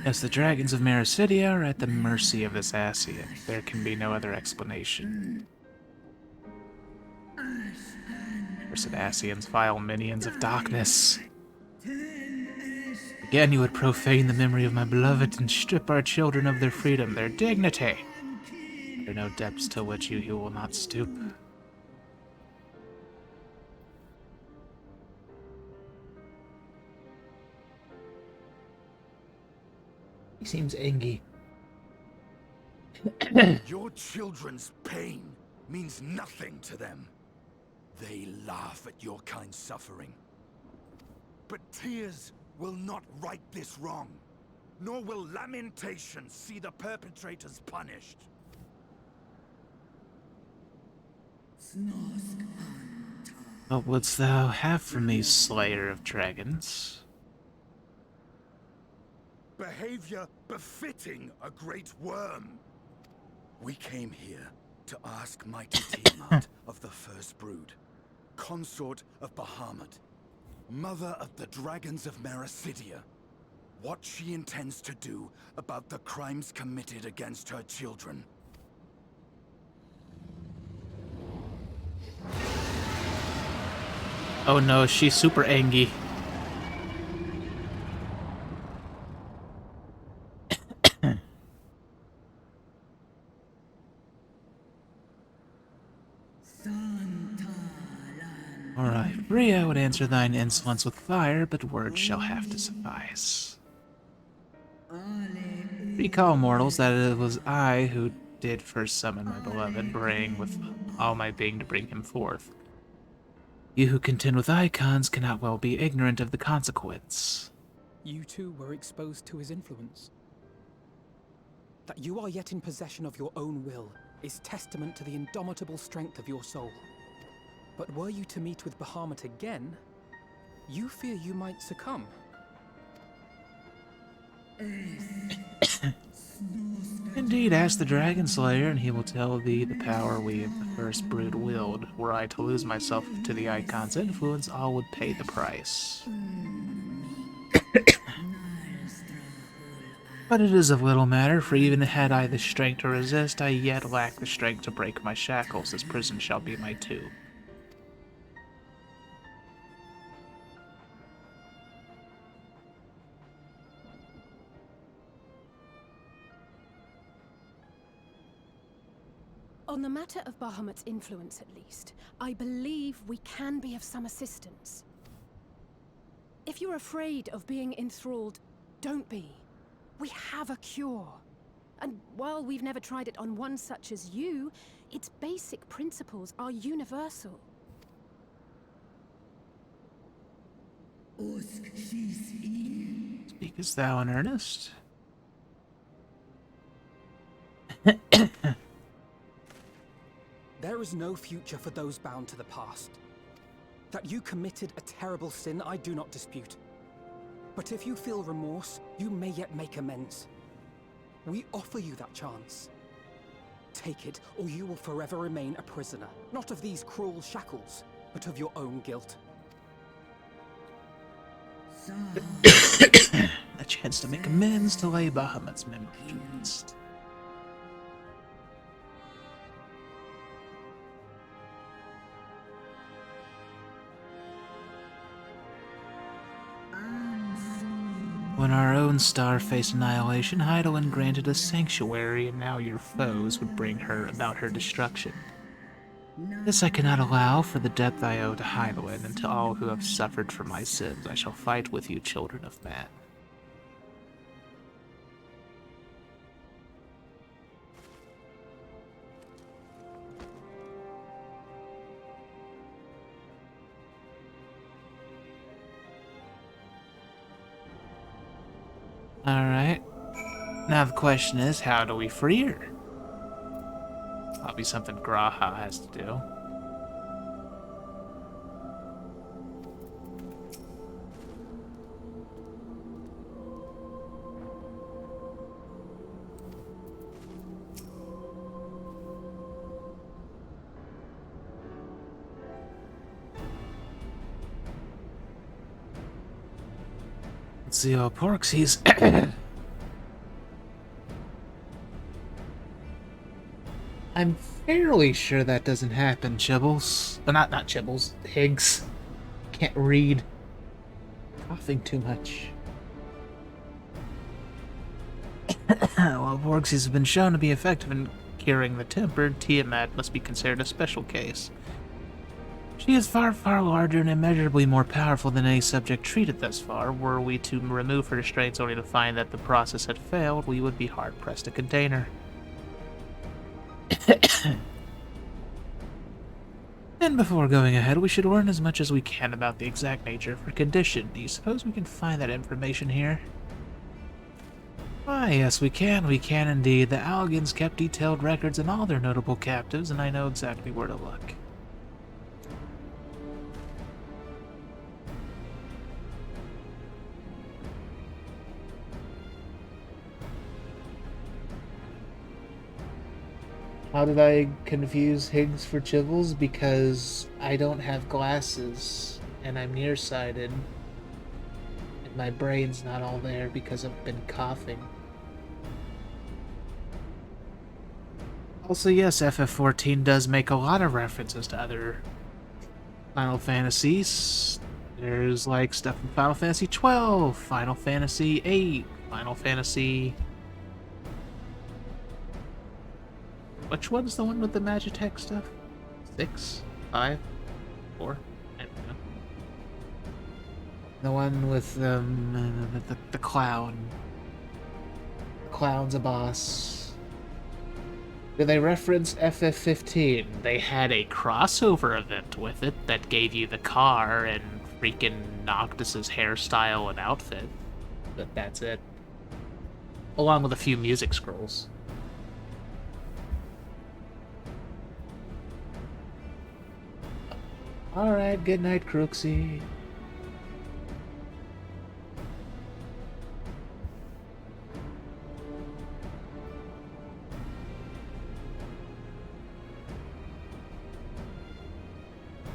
As the dragons of Marasidia are at the mercy of this Ascian, there can be no other explanation. Cursed Ascians, vile minions of darkness. Again you would profane the memory of my beloved and strip our children of their freedom, their dignity. There are no depths to which you will not stoop. He seems angry. Your children's pain means nothing to them. They laugh at your kind suffering. But tears will not right this wrong, nor will lamentation see the perpetrators punished. What wouldst thou have from me, Slayer of Dragons? Behavior befitting a great worm. We came here to ask mighty Tiamat of the First Brood, consort of Bahamut, mother of the dragons of Marasidia, what she intends to do about the crimes committed against her children. Oh no, she's super angry. Alright, Bria would answer thine insolence with fire, but words shall have to suffice. Recall, mortals, that it was I who did first summon my beloved, praying with all my being to bring him forth. You who contend with icons cannot well be ignorant of the consequence. You too were exposed to his influence. That you are yet in possession of your own will is testament to the indomitable strength of your soul. But were you to meet with Bahamut again, you fear you might succumb. Indeed, ask the Dragon Slayer, and he will tell thee the power we of the First Brood wield. Were I to lose myself to the Icon's influence, all would pay the price. But it is of little matter, for even had I the strength to resist, I yet lack the strength to break my shackles. This prison shall be my tomb. On the matter of Bahamut's influence, at least, I believe we can be of some assistance. If you're afraid of being enthralled, don't be. We have a cure. And while we've never tried it on one such as you, its basic principles are universal. Speakest thou in earnest? There is no future for those bound to the past. That you committed a terrible sin, I do not dispute. But if you feel remorse, you may yet make amends. We offer you that chance. Take it, or you will forever remain a prisoner, not of these cruel shackles, but of your own guilt. A chance to make amends, to lay Bahamut's memory to rest. When our own star faced annihilation, Heidelin granted us sanctuary, and now your foes would bring her about her destruction. This I cannot allow, for the debt I owe to Heidelin, and to all who have suffered for my sins. I shall fight with you, children of man. Alright. Now the question is, how do we free her? Probably something Graha has to do. Let's see, Porxies. I'm fairly sure that doesn't happen, Chibbles. Not Chibbles, Higgs. Can't read. Coughing too much. While Porxies have been shown to be effective in curing the tempered, Tiamat must be considered a special case. She is far, far larger and immeasurably more powerful than any subject treated thus far. Were we to remove her restraints only to find that the process had failed, we would be hard-pressed to contain her. And before going ahead, we should learn as much as we can about the exact nature of her condition. Do you suppose we can find that information here? Why, yes, we can indeed. The Algans kept detailed records on all their notable captives, and I know exactly where to look. How did I confuse Higgs for Chibbles? Because I don't have glasses, and I'm nearsighted, and my brain's not all there because I've been coughing. Also, yes, FF14 does make a lot of references to other Final Fantasies. There's, like, stuff from Final Fantasy 12, Final Fantasy 8, Final Fantasy... Which one's the one with the Magitech stuff? 6? 5? 4? I don't know. The one with the clown. The clown's a boss. Did they reference FF15? They had a crossover event with it that gave you the car and freaking Noctis's hairstyle and outfit. But that's it. Along with a few music scrolls. Alright, good night, Crooksy.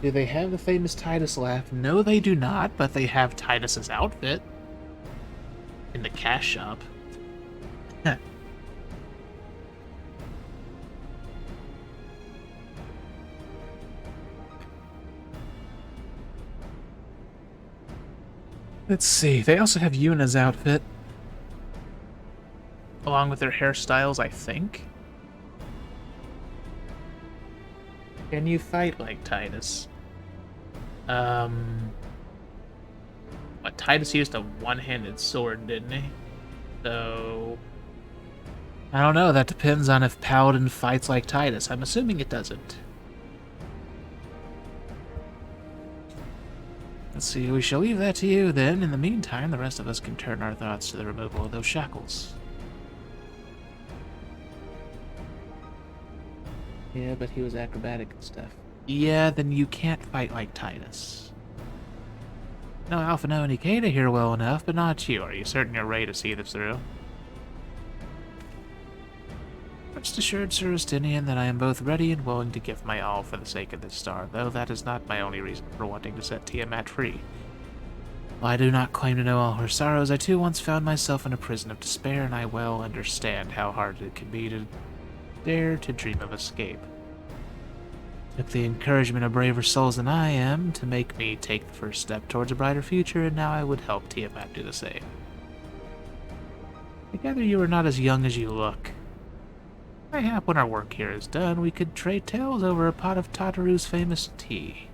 Do they have the famous Titus laugh? No, they do not, but they have Titus's outfit. In the cash shop. Let's see, they also have Yuna's outfit. Along with their hairstyles, I think. Can you fight like Titus? But Titus used a one-handed sword, didn't he? So... I don't know, that depends on if Paladin fights like Titus. I'm assuming it doesn't. Let's see, we shall leave that to you then. In the meantime, the rest of us can turn our thoughts to the removal of those shackles. Yeah, but he was acrobatic and stuff. Yeah, then you can't fight like Titus. No, Alphino and Ikeda here well enough, but not you. Are you certain you're ready to see this through? Rest assured, Sir Justinian, that I am both ready and willing to give my all for the sake of this star, though that is not my only reason for wanting to set Tiamat free. While I do not claim to know all her sorrows, I too once found myself in a prison of despair, and I well understand how hard it can be to dare to dream of escape. It took the encouragement of braver souls than I am to make me take the first step towards a brighter future, and now I would help Tiamat do the same. I gather you are not as young as you look. Mayhap when our work here is done, we could trade tales over a pot of Tataru's famous tea.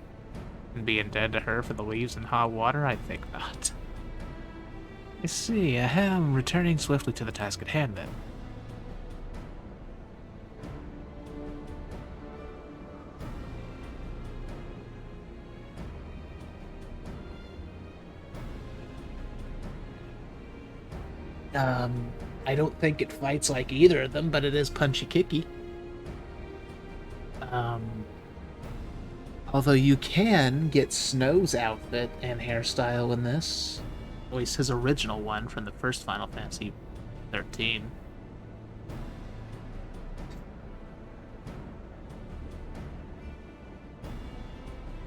And be indebted to her for the leaves and hot water? I think not. I see, ahem, returning swiftly to the task at hand then. I don't think it fights like either of them, but it is punchy-kicky. Although you can get Snow's outfit and hairstyle in this. At least his original one from the first Final Fantasy 13.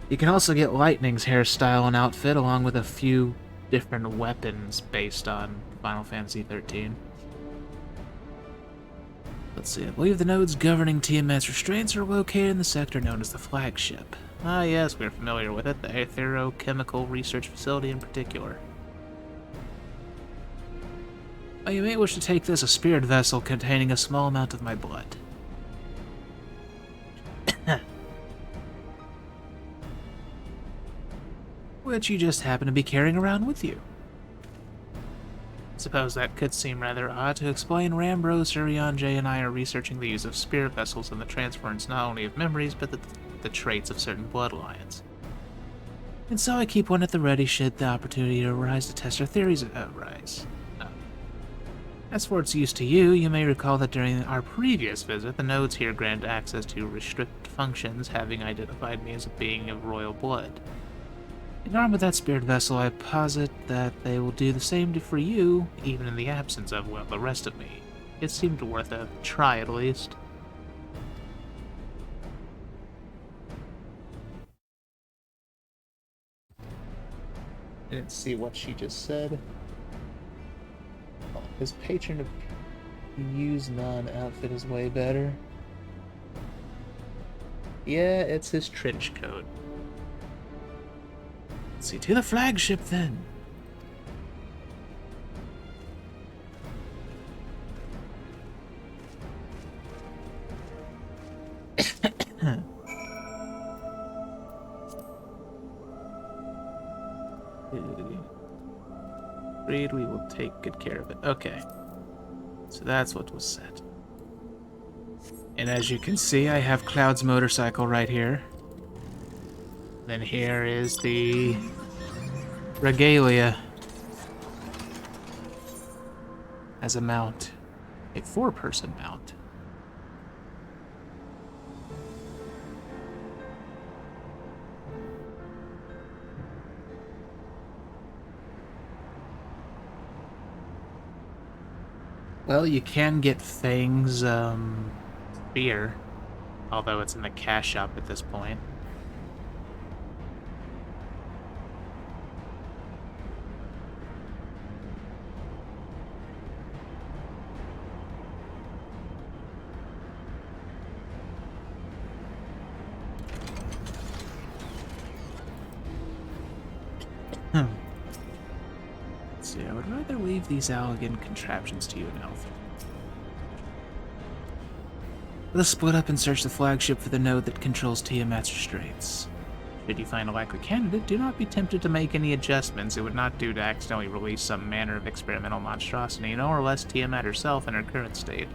You can also get Lightning's hairstyle and outfit along with a few different weapons based on Final Fantasy 13. Let's see, I believe the nodes governing Tiamat's restraints are located in the sector known as the Flagship. Ah yes, we're familiar with it, the Aetherochemical Research Facility in particular. Well, you may wish to take this, a spirit vessel containing a small amount of my blood. Which you just happen to be carrying around with you. Suppose that could seem rather odd. To explain, Rambros, Urianger, and I are researching the use of spirit vessels and the transference not only of memories, but the traits of certain bloodlines. And so I keep one at the ready should the opportunity arise to test our theories arise. As for its use to you, you may recall that during our previous visit, the nodes here grant access to restrict functions, having identified me as a being of royal blood. Armed with that spirit vessel, I posit that they will do the same for you, even in the absence of, well, the rest of me. It seemed worth a try, at least. I didn't see what she just said. Oh, his patron of use non-outfit is way better. Yeah, it's his trench coat. See, to the flagship then. Agreed, we will take good care of it. Okay. So that's what was said. And as you can see, I have Cloud's motorcycle right here. Then here is the regalia as a mount, a 4-person mount. Well, you can get Fang's spear, although it's in the cash shop at this point. Let's see, I would rather leave these elegant contraptions to you now. Let's split up and search the flagship for the node that controls Tiamat's restraints. Should you find a likely candidate, do not be tempted to make any adjustments. It would not do to accidentally release some manner of experimental monstrosity, nor less Tiamat herself in her current state.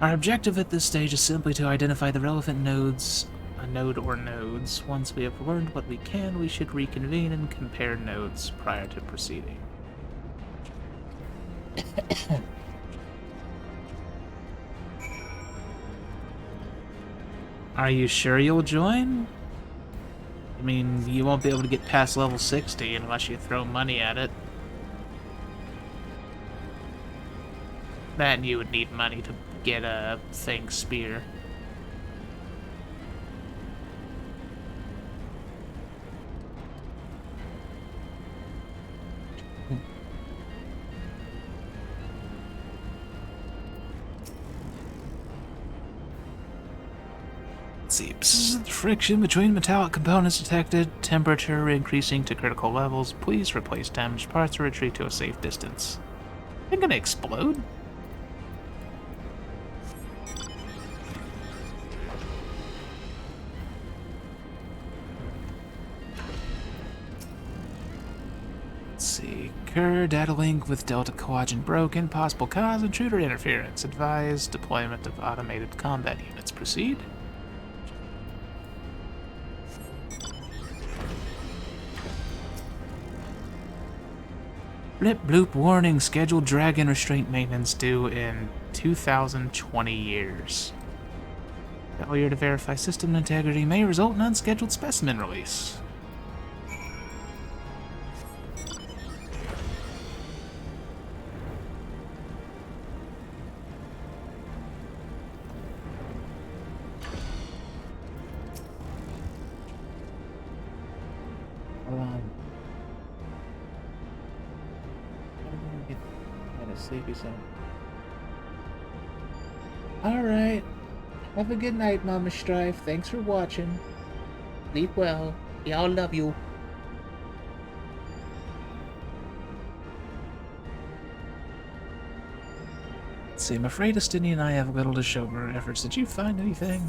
Our objective at this stage is simply to identify the relevant nodes, a node or nodes. Once we have learned what we can, we should reconvene and compare nodes prior to proceeding. Are you sure you'll join? I mean, you won't be able to get past level 60 unless you throw money at it. Then you would need money to get a Thing spear. See, friction between metallic components detected, temperature increasing to critical levels. Please replace damaged parts or retreat to a safe distance. They're gonna explode? Let's see. Cur, data link with Delta Quadrant broken. Possible cause, intruder interference. Advise deployment of automated combat units. Proceed. Blip bloop warning. Scheduled dragon restraint maintenance due in 2,020 years. Failure to verify system integrity may result in unscheduled specimen release. Hold on. I'm gonna get kind of sleepy soon. Alright. Have a good night, Mama Strife. Thanks for watching. Sleep well. Y'all love you. Let's see, I'm afraid Estini and I have little to show for our efforts. Did you find anything?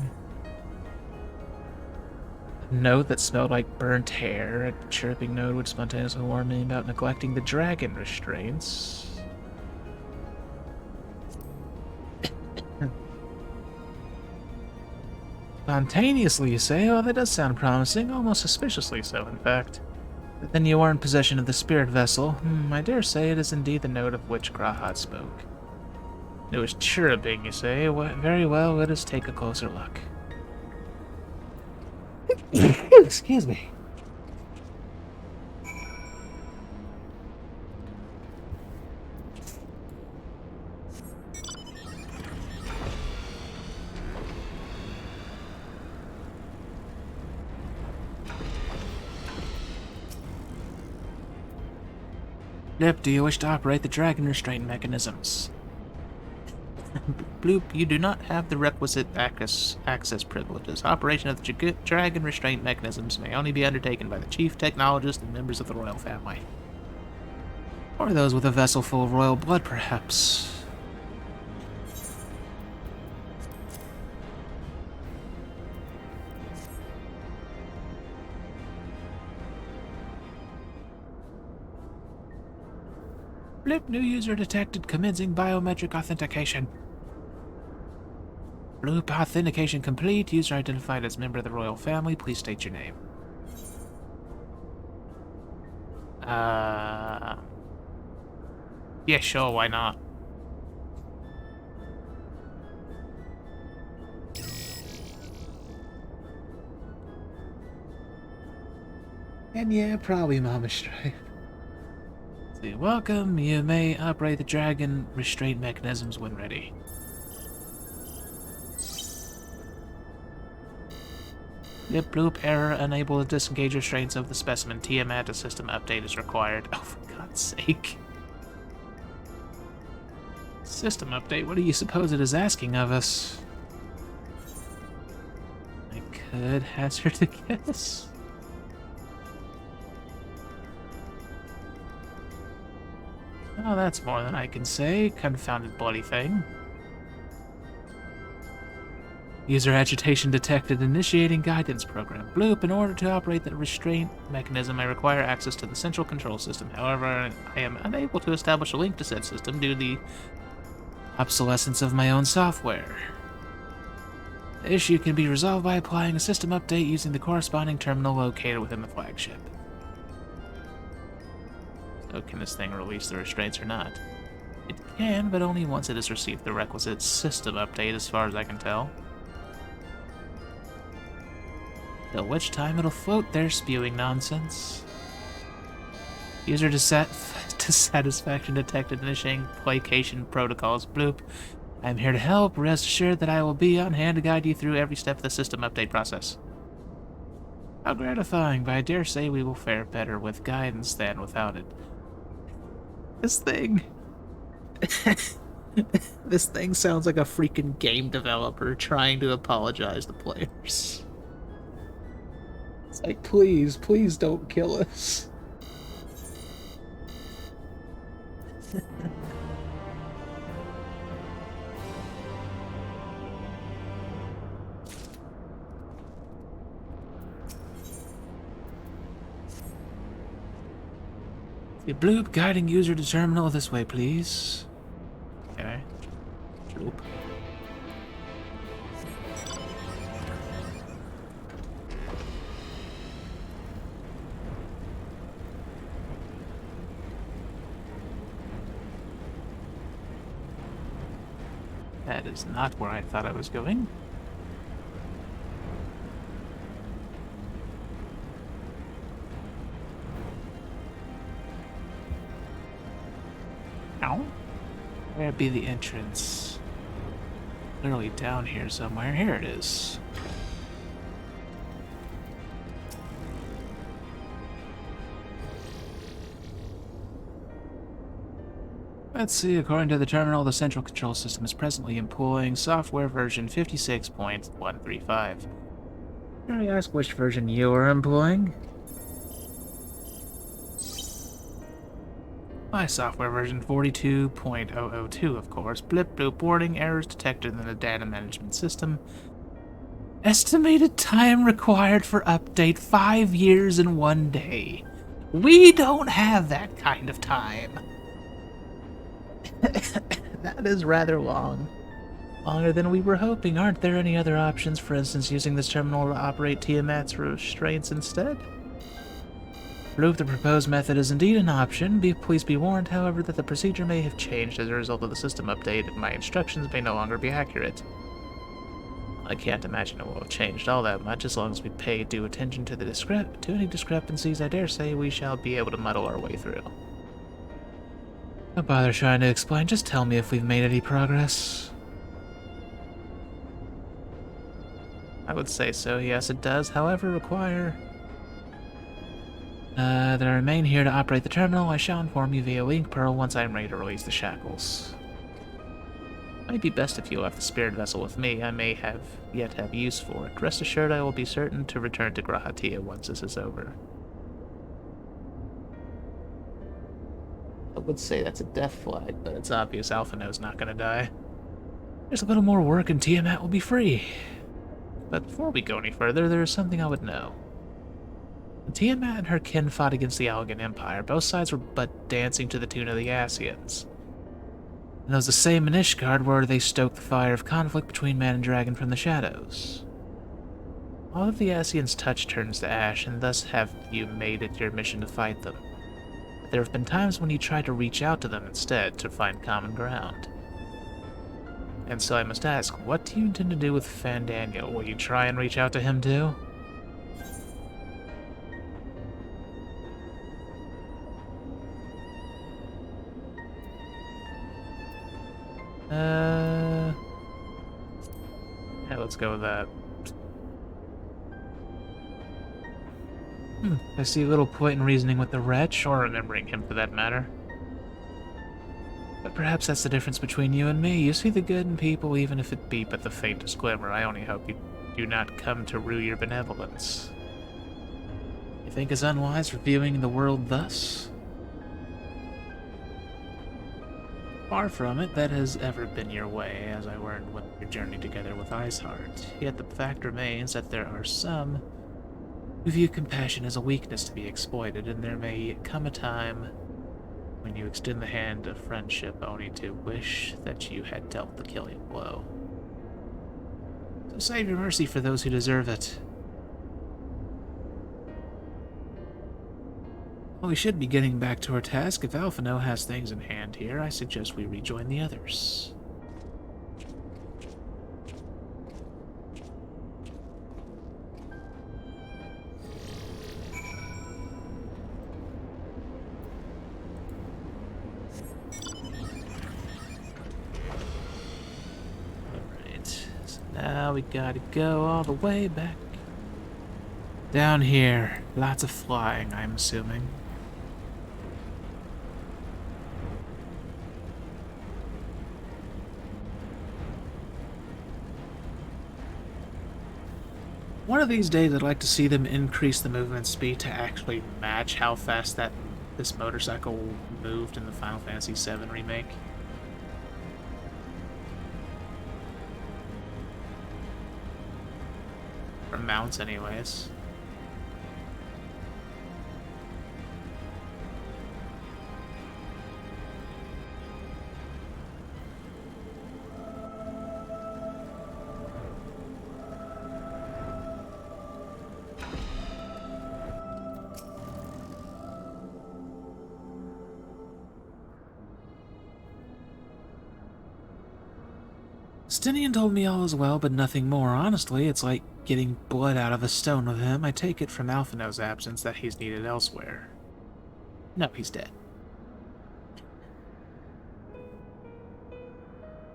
A note that smelled like burnt hair. A chirping note would spontaneously warn me about neglecting the dragon restraints. Spontaneously, you say? Oh, that does sound promising. Almost suspiciously so, in fact. But then you are in possession of the spirit vessel. I dare say it is indeed the note of which Grahat spoke. It was chirruping, you say? Very well, let us take a closer look. Excuse me. Blip, do you wish to operate the dragon restraint mechanisms? Bloop, you do not have the requisite access privileges. Operation of the dragon restraint mechanisms may only be undertaken by the chief technologist and members of the royal family. Or those with a vessel full of royal blood, perhaps. Blip, new user detected commencing biometric authentication. Bloop, authentication complete. User identified as member of the royal family. Please state your name. Yeah, sure, why not? And yeah, probably Mama Strife. Welcome, you may operate the dragon restraint mechanisms when ready. Blip bloop, error, unable to disengage restraints of the specimen. Tiamat, a system update is required. Oh, for God's sake. System update? What do you suppose it is asking of us? I could hazard a guess. Oh, that's more than I can say. Confounded bloody thing. User agitation detected. Initiating guidance program. Bloop, in order to operate the restraint mechanism, I require access to the central control system. However, I am unable to establish a link to said system due to the obsolescence of my own software. The issue can be resolved by applying a system update using the corresponding terminal located within the flagship. So can this thing release the restraints or not? It can, but only once it has received the requisite system update, as far as I can tell. Till which time it'll float there spewing nonsense. User dissatisfaction detected. Initiating placation protocols. Bloop. I am here to help. Rest assured that I will be on hand to guide you through every step of the system update process. How gratifying, but I dare say we will fare better with guidance than without it. This thing... this thing sounds like a freaking game developer trying to apologize to players. It's like, please don't kill us. The bloop, guiding user to terminal this way, please. Okay. Bloop. That is not where I thought I was going. Ow. Where'd be the entrance? Literally down here somewhere. Here it is. Let's see, according to the terminal, the central control system is presently employing software version 56.135. Can I ask which version you are employing? My software version 42.002, of course. Blip bloop warning, errors detected in the data management system. Estimated time required for update 5 years and 1 day. We don't have that kind of time. That is rather long. Longer than we were hoping. Aren't there any other options, for instance using this terminal to operate Tiamat's restraints instead? Bloop, the proposed method is indeed an option. Please be warned, however, that the procedure may have changed as a result of the system update, and my instructions may no longer be accurate. I can't imagine it will have changed all that much. As long as we pay due attention to any discrepancies, I dare say we shall be able to muddle our way through. Don't bother trying to explain, just tell me if we've made any progress. I would say so, yes it does, however require... that I remain here to operate the terminal. I shall inform you via Wink Pearl once I am ready to release the shackles. Might be best if you left the spirit vessel with me. I may yet have use for it. Rest assured I will be certain to return to Grahatia once this is over. I would say that's a death flag, but it's obvious Alphino's not gonna die. There's a little more work and Tiamat will be free. But before we go any further, there is something I would know. When Tiamat and her kin fought against the Allegan Empire, both sides were but dancing to the tune of the Ascians. And it was the same in Ishgard where they stoked the fire of conflict between man and dragon from the shadows. All of the Ascians' touch turns to ash, and thus have you made it your mission to fight them. But there have been times when you tried to reach out to them instead to find common ground. And so I must ask, what do you intend to do with Fandaniel? Will you try and reach out to him too? Yeah, let's go with that. I see little point in reasoning with the wretch, or remembering him for that matter. But perhaps that's the difference between you and me. You see the good in people even if it be but the faintest glimmer. I only hope you do not come to rue your benevolence. You think it's unwise for viewing the world thus? Far from it, that has ever been your way, as I learned when we journeyed together with Iceheart. Yet the fact remains that there are some who view compassion as a weakness to be exploited, and there may come a time when you extend the hand of friendship only to wish that you had dealt the killing blow. So save your mercy for those who deserve it. Well, we should be getting back to our task. If Alphino has things in hand here, I suggest we rejoin the others. Alright, so now we gotta go all the way back down here. Lots of flying, I'm assuming. One of these days I'd like to see them increase the movement speed to actually match how fast this motorcycle moved in the Final Fantasy VII Remake. Or mounts anyways. Stinian told me all is well, but nothing more. Honestly, it's like getting blood out of a stone with him. I take it from Alphino's absence that he's needed elsewhere. No, he's dead.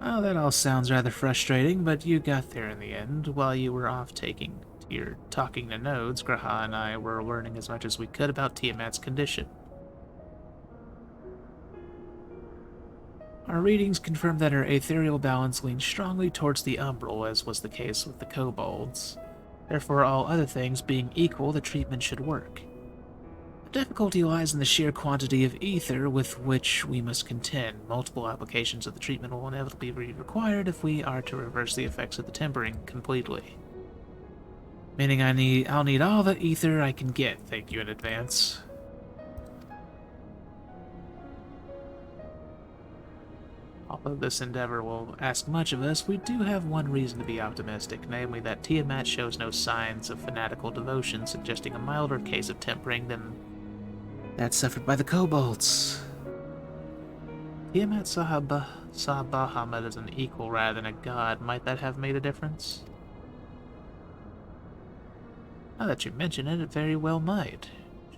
Well, that all sounds rather frustrating, but you got there in the end. While you were off talking to nodes, Graha and I were learning as much as we could about Tiamat's condition. Our readings confirmed that her ethereal balance leaned strongly towards the umbral, as was the case with the kobolds. Therefore, all other things being equal, the treatment should work. The difficulty lies in the sheer quantity of ether with which we must contend. Multiple applications of the treatment will inevitably be required if we are to reverse the effects of the tempering completely. Meaning I'll need all the ether I can get, thank you in advance. Although this endeavor will ask much of us, we do have one reason to be optimistic, namely that Tiamat shows no signs of fanatical devotion, suggesting a milder case of tempering than that suffered by the kobolds. Tiamat saw Bahamut as an equal rather than a god. Might that have made a difference? Now that you mention it, it very well might.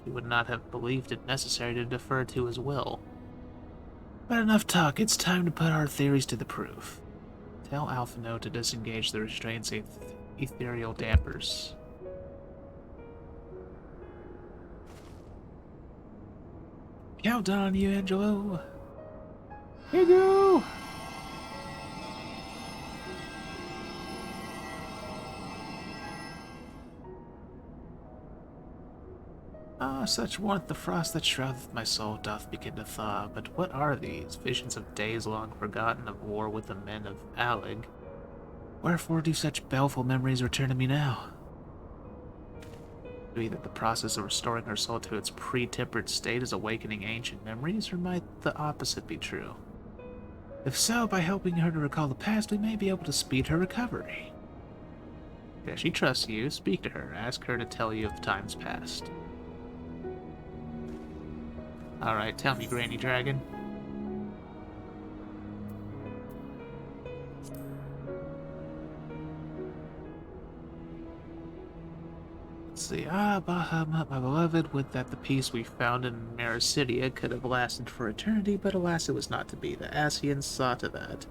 She would not have believed it necessary to defer to his will. But enough talk, it's time to put our theories to the proof. Tell Alphino to disengage the restraints of ethereal dampers. Count on you, Angelo. Here you go! Ah, such warmth the frost that shroudeth my soul doth begin to thaw. But what are these? Visions of days long forgotten, of war with the men of Allig. Wherefore do such baleful memories return to me now? Either the process of restoring her soul to its pre-tempered state is awakening ancient memories, or might the opposite be true? If so, by helping her to recall the past, we may be able to speed her recovery. If she trusts you, speak to her. Ask her to tell you of times past. Alright, tell me, Granny Dragon. Let's see. Bahamut, my beloved, would that the peace we found in Mericidia could have lasted for eternity, but alas, it was not to be. The Asians saw to that.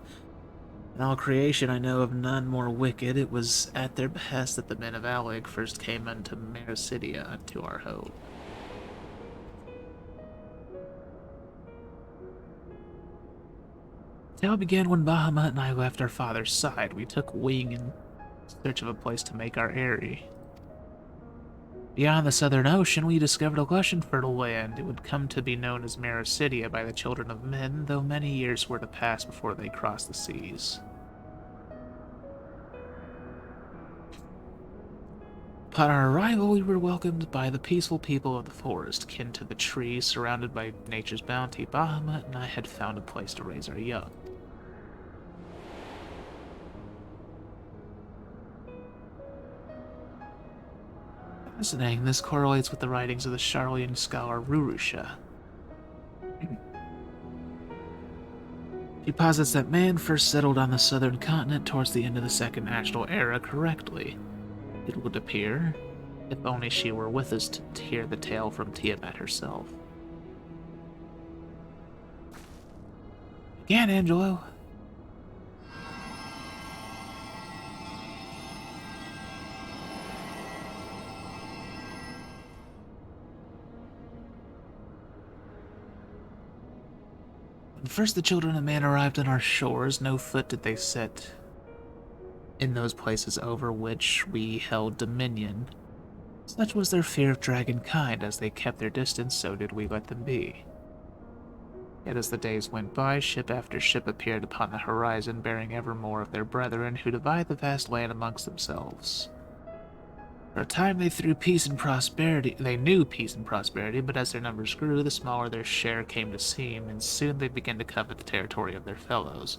In all creation, I know of none more wicked. It was at their behest that the men of Allig first came unto Mericidia, unto our hope. The tale began when Bahamut and I left our father's side. We took wing in search of a place to make our eyrie. Beyond the southern ocean, we discovered a lush and fertile land. It would come to be known as Mericidia by the children of men, though many years were to pass before they crossed the seas. Upon our arrival, we were welcomed by the peaceful people of the forest, kin to the tree, surrounded by nature's bounty. Bahamut and I had found a place to raise our young. Fascinating, this correlates with the writings of the Charlian scholar Rurusha. He posits that man first settled on the southern continent towards the end of the Second Astral Era correctly. It would appear, if only she were with us to hear the tale from Tiamat herself. Again, Angelo. When first the children of man arrived on our shores, no foot did they set in those places over which we held dominion. Such was their fear of dragonkind. As they kept their distance, so did we let them be. Yet as the days went by, ship after ship appeared upon the horizon, bearing ever more of their brethren, who divide the vast land amongst themselves. For a time they knew peace and prosperity, but as their numbers grew, the smaller their share came to seem, and soon they began to covet the territory of their fellows.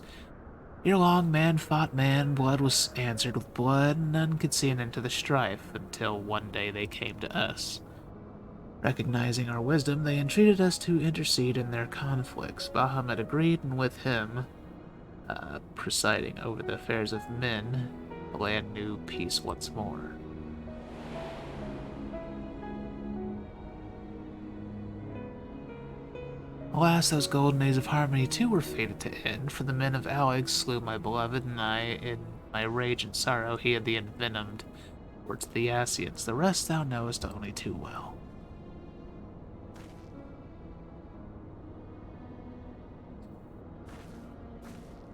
Ere long, man fought man, blood was answered with blood, and none could see an end to the strife, until one day they came to us. Recognizing our wisdom, they entreated us to intercede in their conflicts. Bahamut agreed, and with him, presiding over the affairs of men, the land knew peace once more. Alas, those golden days of harmony too were fated to end, for the men of Aleg slew my beloved, and I, in my rage and sorrow, heeded the envenomed words of the Ascians. The rest thou knowest only too well.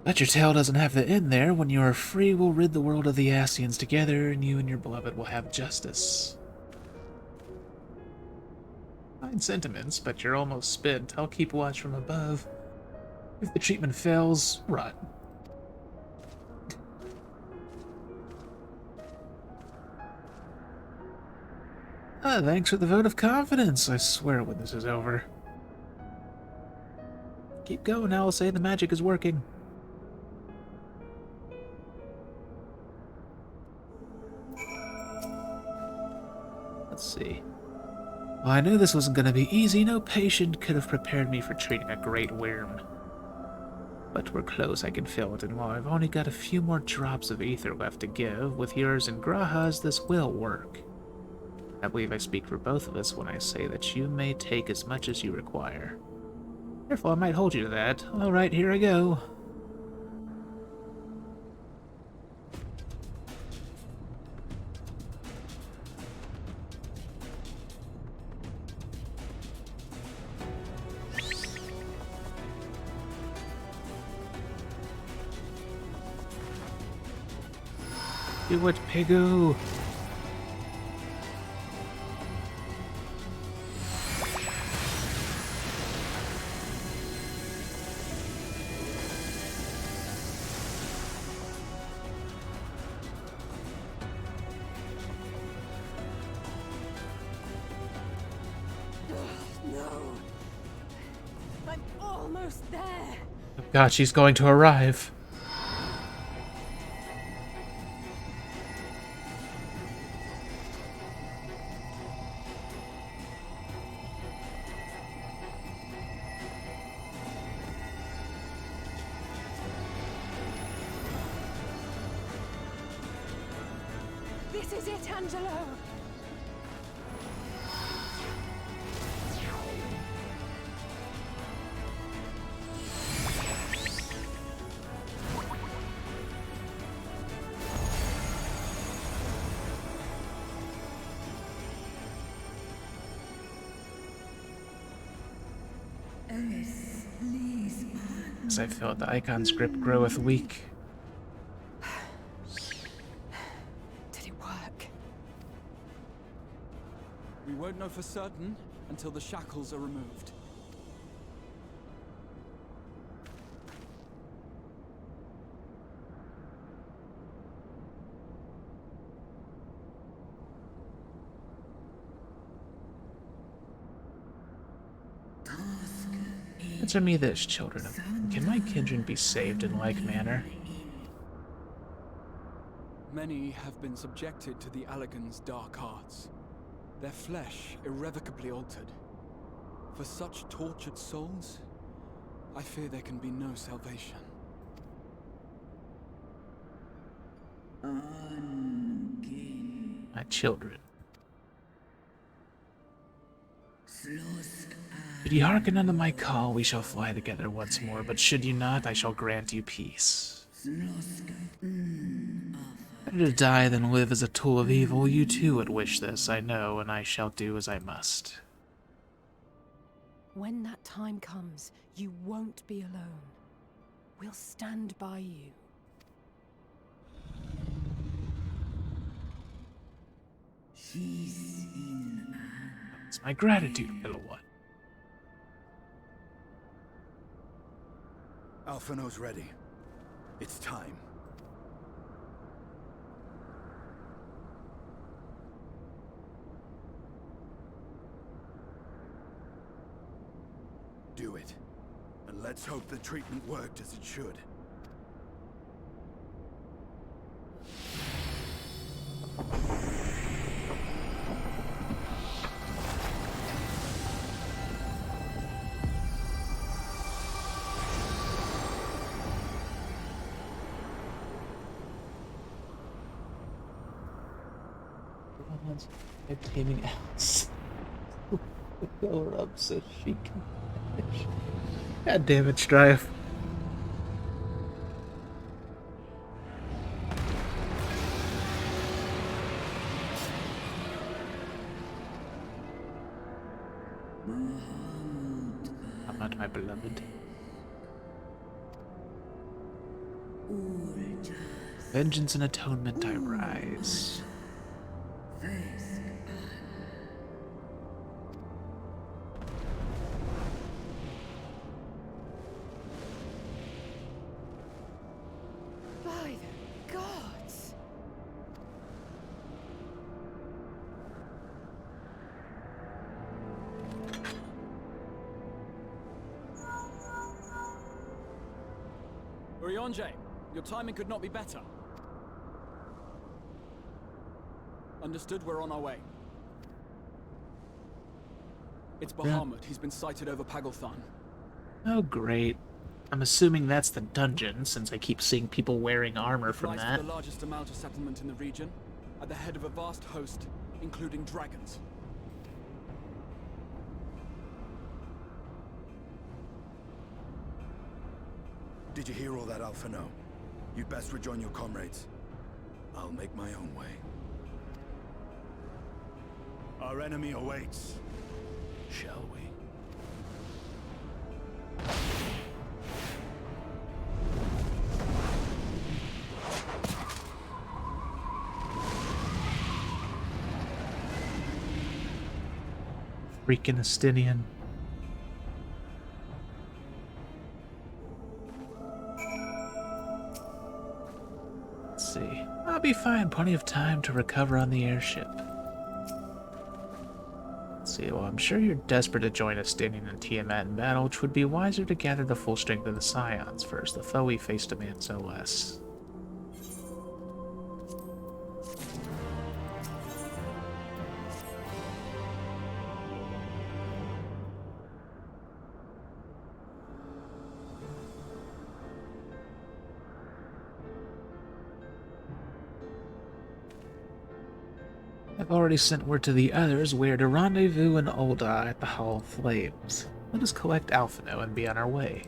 But your tale doesn't have to end there. When you are free, we'll rid the world of the Ascians together, and you and your beloved will have justice. Fine sentiments, but you're almost spent. I'll keep watch from above. If the treatment fails, run. Thanks for the vote of confidence. I swear when this is over. Keep going, I'll say the magic is working. Let's see. Well, I knew this wasn't going to be easy. No patient could have prepared me for treating a great worm. But we're close, I can feel it, and while I've only got a few more drops of ether left to give, with yours and Graha's, this will work. I believe I speak for both of us when I say that you may take as much as you require. Therefore, I might hold you to that. Alright, here I go. Do it, Pegu! No. I'm almost there. Oh god, she's going to arrive. This is it, Angelo. As I felt the icon's grip groweth weak. Did it work? We won't know for certain until the shackles are removed. Answer me this, children of men. Can my kindred be saved in like manner? Many have been subjected to the Allegan's dark arts, their flesh irrevocably altered. For such tortured souls, I fear there can be no salvation. My children. Should ye hearken unto my call, we shall fly together once more, but should you not, I shall grant you peace. Better to die than live as a tool of evil. You too would wish this, I know, and I shall do as I must. When that time comes, you won't be alone. We'll stand by you. It's my gratitude, little one. Alphino's ready. It's time. Do it. And let's hope the treatment worked as it should. wants a taming Alice. Fill her up so she can finish. God damn it, Strife. Come out, my beloved. Vengeance and atonement I rise. By the gods! Urianger, your timing could not be better. Understood, we're on our way. It's Bahamut. He's been sighted over Pagalthan. Oh, great. I'm assuming that's the dungeon, since I keep seeing people wearing armor from Lies that. the largest amount of settlement in the region, at the head of a vast host, including dragons. Did you hear all that, Alphino? You'd best rejoin your comrades. I'll make my own way. Our enemy awaits. Shall we? Freaking Estinian. Let's see. I'll be fine. Plenty of time to recover on the airship. Let's see. Well, I'm sure you're desperate to join Estinian and Tiamat in battle, which would be wiser to gather the full strength of the Scions first. The foe we face demands no less. I've already sent word to the others where to rendezvous in Ul'dah at the Hall of Flames. Let us collect Alphino and be on our way.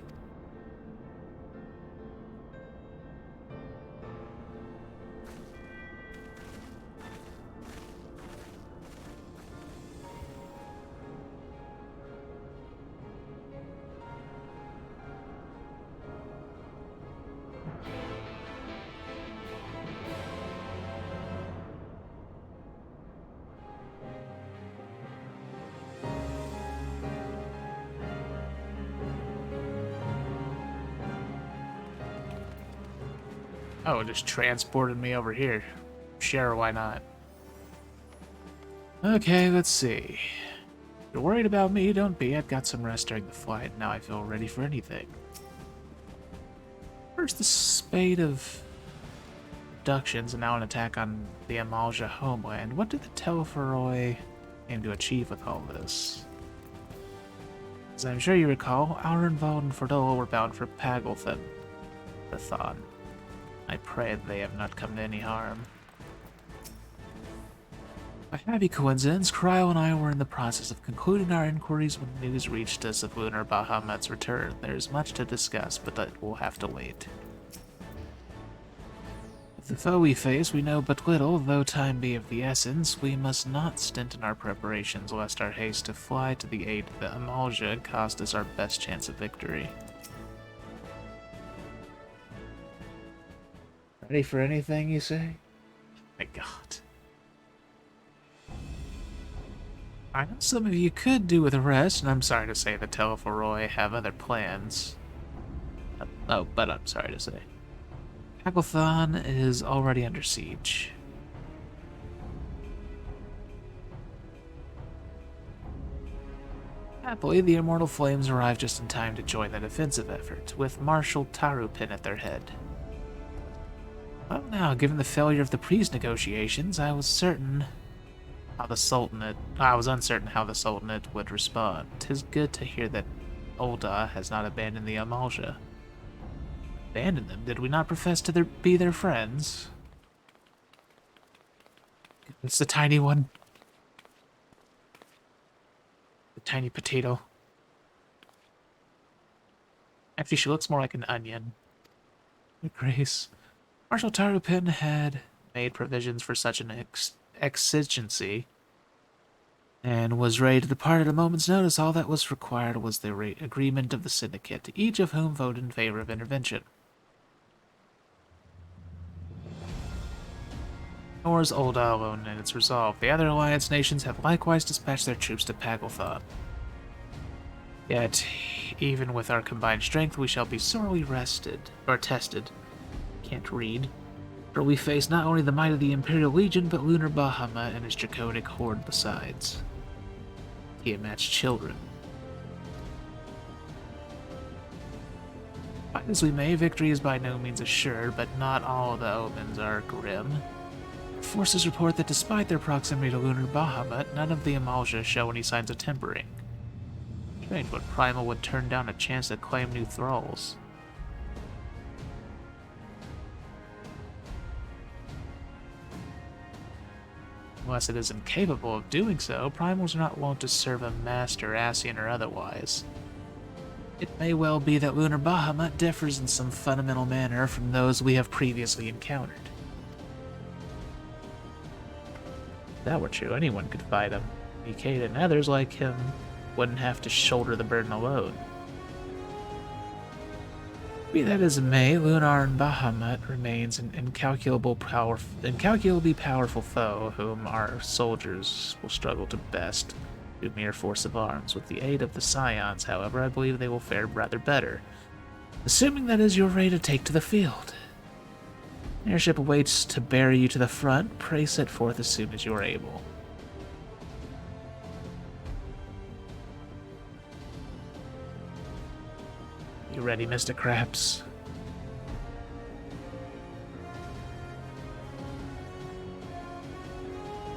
Oh, it just transported me over here. Sure, why not? Okay, let's see. If you're worried about me, don't be. I've got some rest during the flight. Now I feel ready for anything. First, the spate of abductions and now an attack on the Amalja homeland. What did the Telephoroi aim to achieve with all this? As I'm sure you recall, Aurenvald and Fordola were bound for Pagalthan, the Thon. I pray that they have not come to any harm. By happy coincidence, Cryo and I were in the process of concluding our inquiries when news reached us of Lunar Bahamut's return. There is much to discuss, but that will have to wait. Of the foe we face, we know but little, though time be of the essence. We must not stint in our preparations, lest our haste to fly to the aid of the Amalja cost us our best chance of victory. Ready for anything, you say? My God. I know some of you could do with a rest, and I'm sorry to say the Telephoroi have other plans. But I'm sorry to say. Pagalthan is already under siege. Happily, the Immortal Flames arrived just in time to join the defensive effort, with Marshal Tarupin at their head. Well now, given the failure of the peace negotiations, I was uncertain how the Sultanate would respond. 'Tis good to hear that Ul'dah has not abandoned the Amalja. Abandoned them? Did we not profess to be their friends? It's the tiny one. The tiny potato. Actually, she looks more like an onion. Good grace. Marshal Tarupin had made provisions for such an exigency and was ready to depart at a moment's notice. All that was required was the agreement of the syndicate, each of whom voted in favor of intervention. Nor is Ul'dah alone in its resolve. The other alliance nations have likewise dispatched their troops to Paglethon. Yet, even with our combined strength, we shall be sorely tested. Can't read. For we face not only the might of the Imperial Legion, but Lunar Bahamut and his draconic horde besides. Tiamat's children. Fight as we may, victory is by no means assured, but not all the omens are grim. Forces report that despite their proximity to Lunar Bahamut, none of the Amalja show any signs of tempering. Strange what Primal would turn down a chance to claim new thralls. Unless it is incapable of doing so, Primals are not wont to serve a master, Ascian or otherwise. It may well be that Lunar Bahamut differs in some fundamental manner from those we have previously encountered. If that were true, anyone could fight him. Mikade and others like him wouldn't have to shoulder the burden alone. Be that as it may, Lunar and Bahamut remains an incalculably powerful foe whom our soldiers will struggle to best through mere force of arms. With the aid of the Scions, however, I believe they will fare rather better. Assuming that is you're ready to take to the field. An airship awaits to bear you to the front. Pray set forth as soon as you are able. You ready, Mr. Krabs?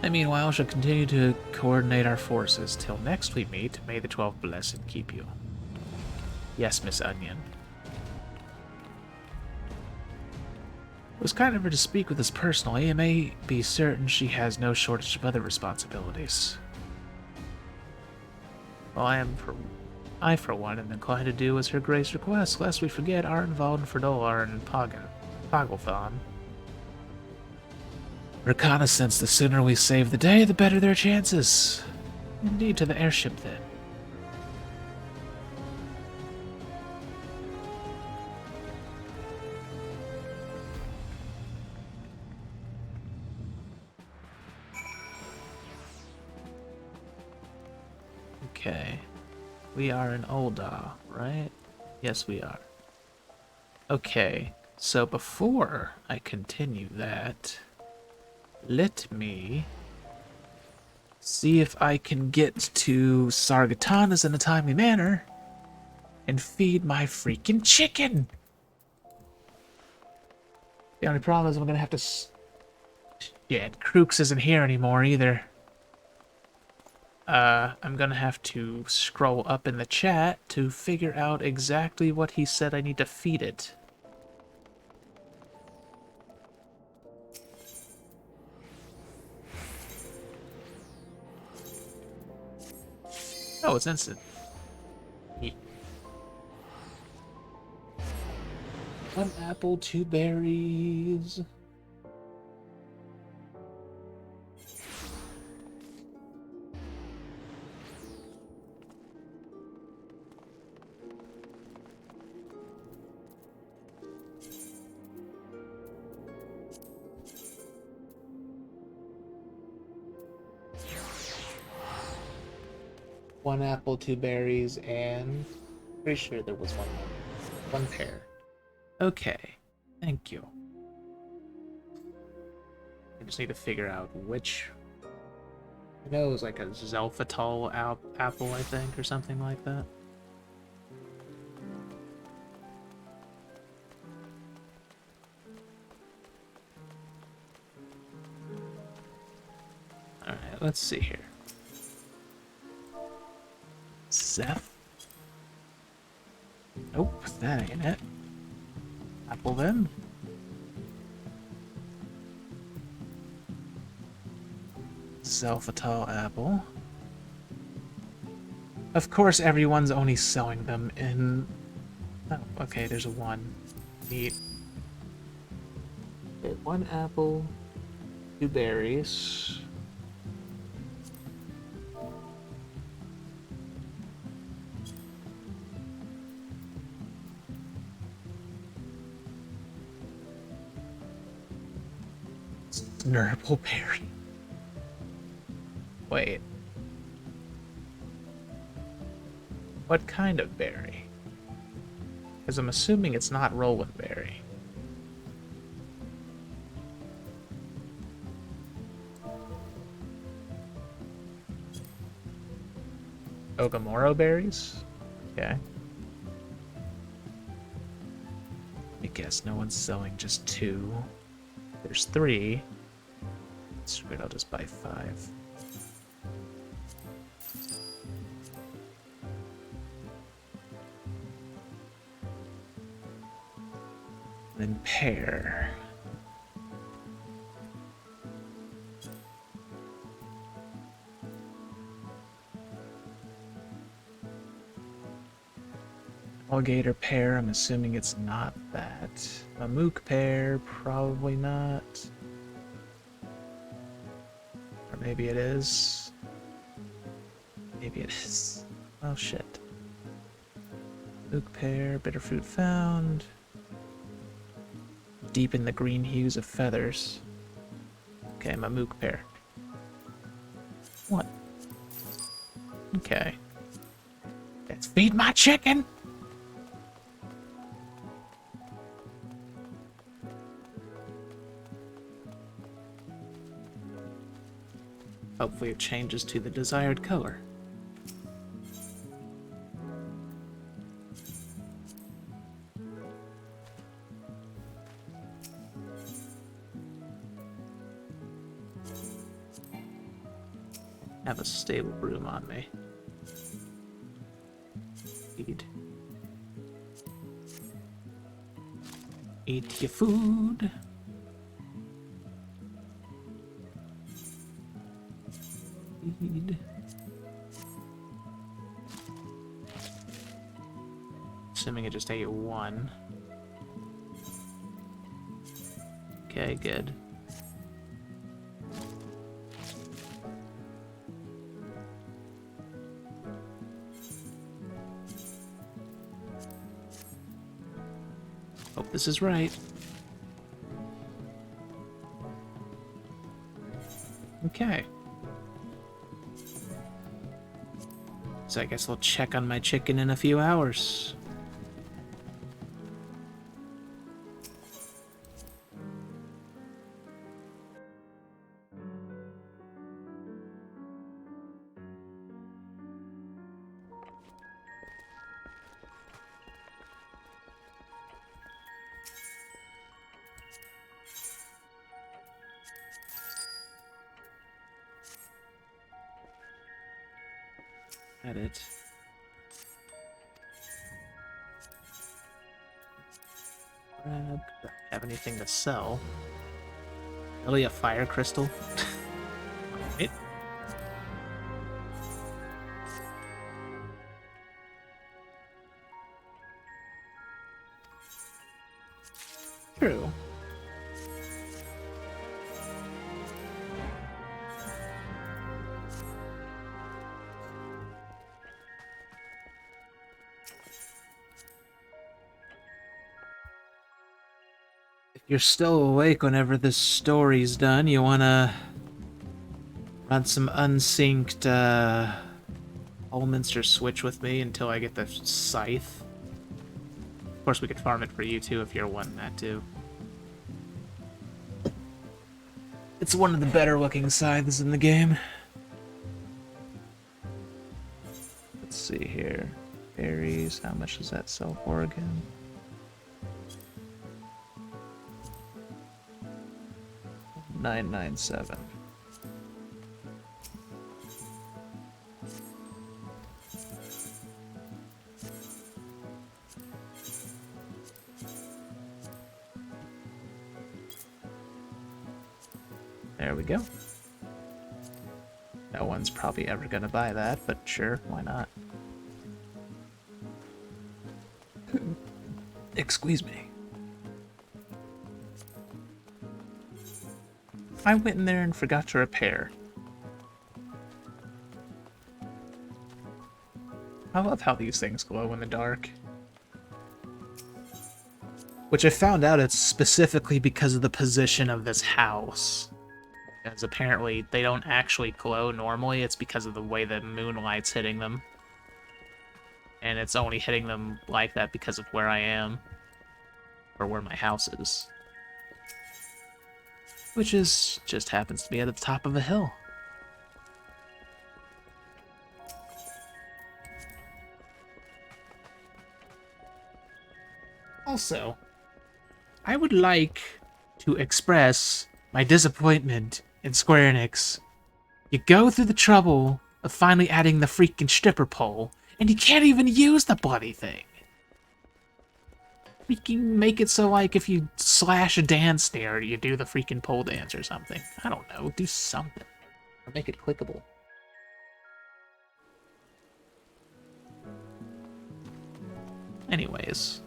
I meanwhile shall continue to coordinate our forces. Till next we meet, may the 12 bless and keep you. Yes, Miss Onion. It was kind of her to speak with us personally. You may be certain she has no shortage of other responsibilities. Well, I, for one, am inclined to do as her grace requests, lest we forget Artenvald and Ferdolar and Paglethon. Reconnaissance, the sooner we save the day, the better their chances. Indeed, to the airship, then. Okay. We are in Ul'dah, right? Yes, we are. Okay, so before I continue that, let me see if I can get to Sargatanas in a timely manner and feed my freaking chicken. The only problem is I'm gonna have to... Shit, Crooks isn't here anymore either. I'm gonna have to scroll up in the chat to figure out exactly what he said I need to feed it. Oh, it's instant. Neat. 1 apple, 2 berries. One apple, 2 berries, and pretty sure there was one pear. Okay, thank you. I just need to figure out which. I know it was like a Zelfatol apple, I think, or something like that. All right, let's see here. Zeph? Nope, that ain't it. Apple then. Zelfatal apple. Of course, everyone's only selling them in... Oh, okay, there's a 1. Neat. Okay, 1 apple, 2 berries. Nurple berry. Wait. What kind of berry? Because I'm assuming it's not Roland berry. Ogamoro berries? Okay. I guess no one's selling just 2. There's 3. Screw it, I'll just buy 5. Then pear. Alligator pear, I'm assuming it's not that. A mook pear, probably not. Or maybe it is. Maybe it is. Oh shit. Mook pear, bitter fruit found. Deep in the green hues of feathers. Okay, my mook pear. What? Okay. Let's feed my chicken! Hopefully it changes to the desired color. Have a stable broom on me. Eat your food. Feed. Assuming it just ate 1. Okay, good. Hope this is right. Okay. So I guess I'll check on my chicken in a few hours. Edit. Grab. Don't have anything to sell. Really, a fire crystal? Right. True. If you're still awake whenever this story's done, you wanna run some unsynced Allminster Switch with me until I get the scythe. Of course, we could farm it for you too if you're wanting that too. It's one of the better looking scythes in the game. Let's see here. Berries, how much does that sell for again? $997. There we go. No one's probably ever gonna buy that, but sure, why not? Excuse me. I went in there and forgot to repair. I love how these things glow in the dark. Which I found out it's specifically because of the position of this house. Because apparently they don't actually glow normally, it's because of the way the moonlight's hitting them. And it's only hitting them like that because of where I am. Or where my house is. Which is just happens to be at the top of a hill. Also, I would like to express my disappointment in Square Enix. You go through the trouble of finally adding the freaking stripper pole, and you can't even use the bloody thing. Freaking make it so, like, if you slash a dance there, you do the freaking pole dance or something. I don't know, do something. Or make it clickable. Anyways.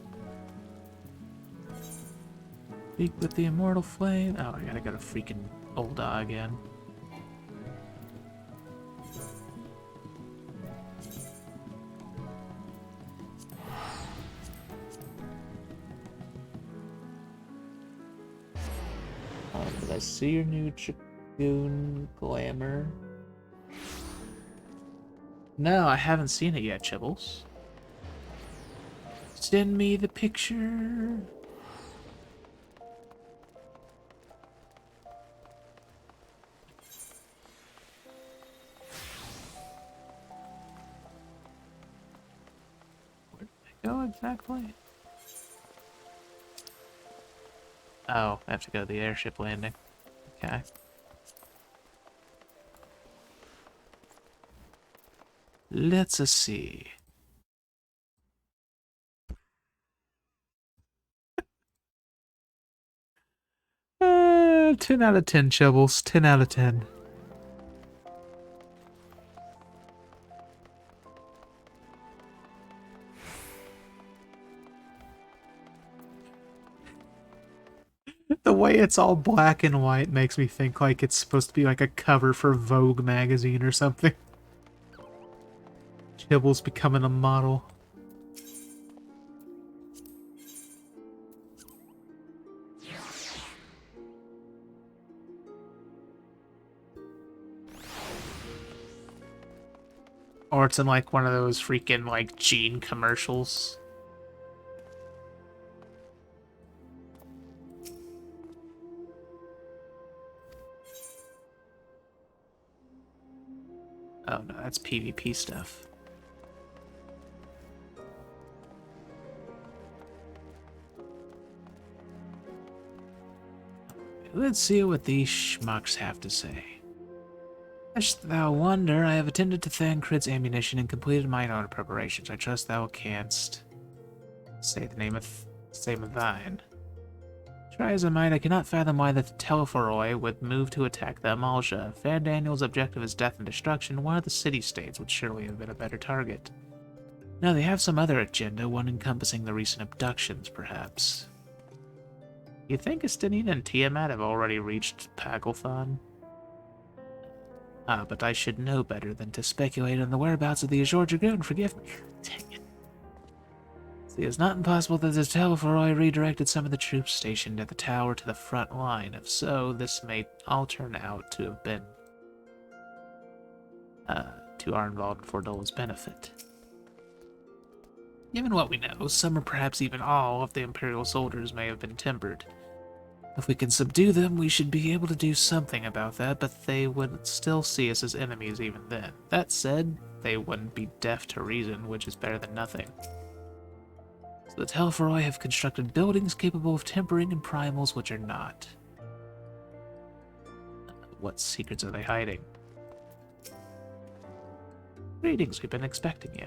Speak with the immortal flame. Oh, I gotta go to freaking Ul'dah again. Did I see your new Dragoon glamour? No, I haven't seen it yet, Chibbles. Send me the picture. Where did I go exactly? Oh, I have to go to the airship landing. Okay. Let's see. Uh, 10 out of 10, Chibbles. 10 out of 10. The way it's all black and white makes me think like it's supposed to be like a cover for Vogue magazine or something. Chibbles becoming a model. Or it's in like one of those freaking like Gene commercials. Oh no, that's PvP stuff. Let's see what these schmucks have to say. Lest thou wonder, I have attended to Thancred's ammunition and completed mine own preparations. I trust thou canst say the name of thine. Try as I might, I cannot fathom why the Telephoroi would move to attack the Amalja. If Van Daniel's objective is death and destruction, one of the city-states would surely have been a better target. No, they have some other agenda, one encompassing the recent abductions, perhaps. You think Estinian and Tiamat have already reached Paglthon? Ah, but I should know better than to speculate on the whereabouts of the Azure Dragoon, forgive me. Dang it. See, it's not impossible that the Telephoroi redirected some of the troops stationed at the tower to the front line. If so, this may all turn out to have been to Arnvald Fordola's benefit. Given what we know, some or perhaps even all of the Imperial soldiers may have been tempered. If we can subdue them, we should be able to do something about that, but they would still see us as enemies even then. That said, they wouldn't be deaf to reason, which is better than nothing. So the Telephoroi have constructed buildings capable of tempering and primals which are not. What secrets are they hiding? Greetings, we've been expecting you.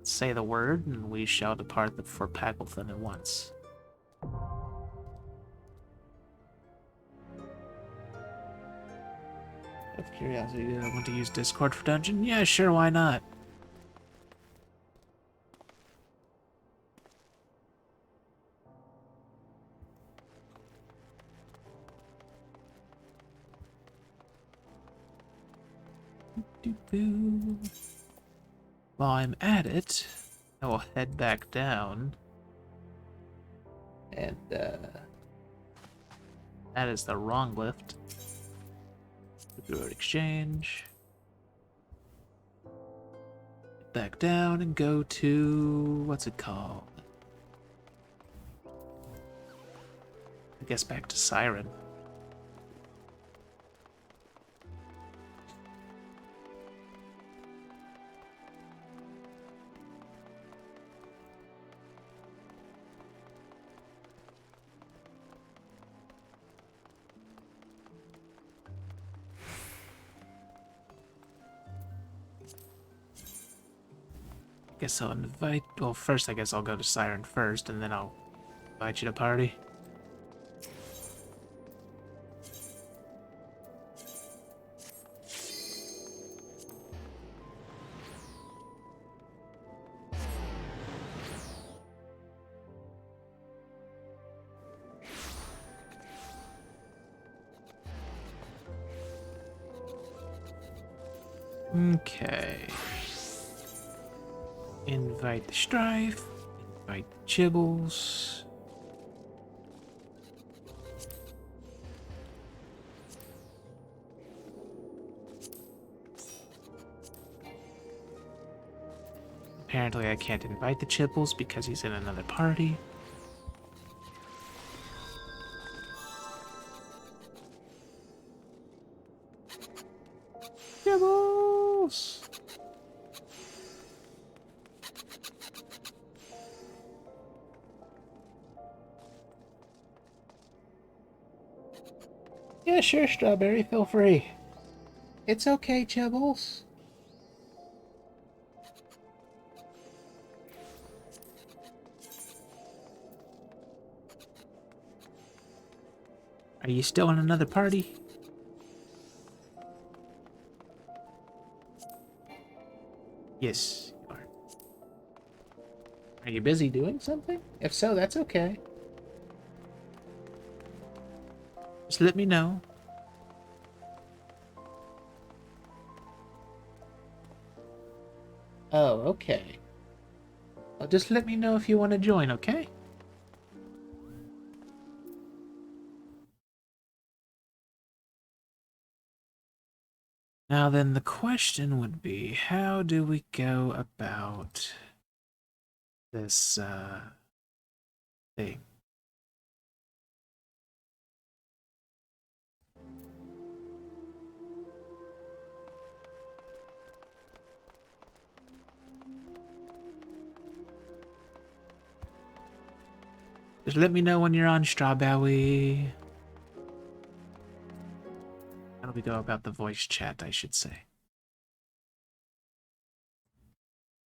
Say the word, and we shall depart for Paglthon at once. Of curiosity, do I want to use Discord for dungeon? Yeah, sure, why not? While I'm at it, I will head back down. And, that is the wrong lift. Do an exchange. Back down and go to... what's it called? I guess back to Siren. Guess I'll invite... well, first I guess I'll go to Siren first, and then I'll invite you to party. Okay. Invite the Strife. Invite the Chibbles. Apparently I can't invite the Chibbles because he's in another party. Chibbles! Yeah, sure, Strawberry, feel free. It's okay, Chibbles. Are you still in another party? Yes, you are. Are you busy doing something? If so, that's okay. Just let me know. Oh, okay. Well, just let me know if you want to join, okay? Now then, the question would be, how do we go about this, thing? Just let me know when you're on, Strawberry. How do we go about the voice chat, I should say?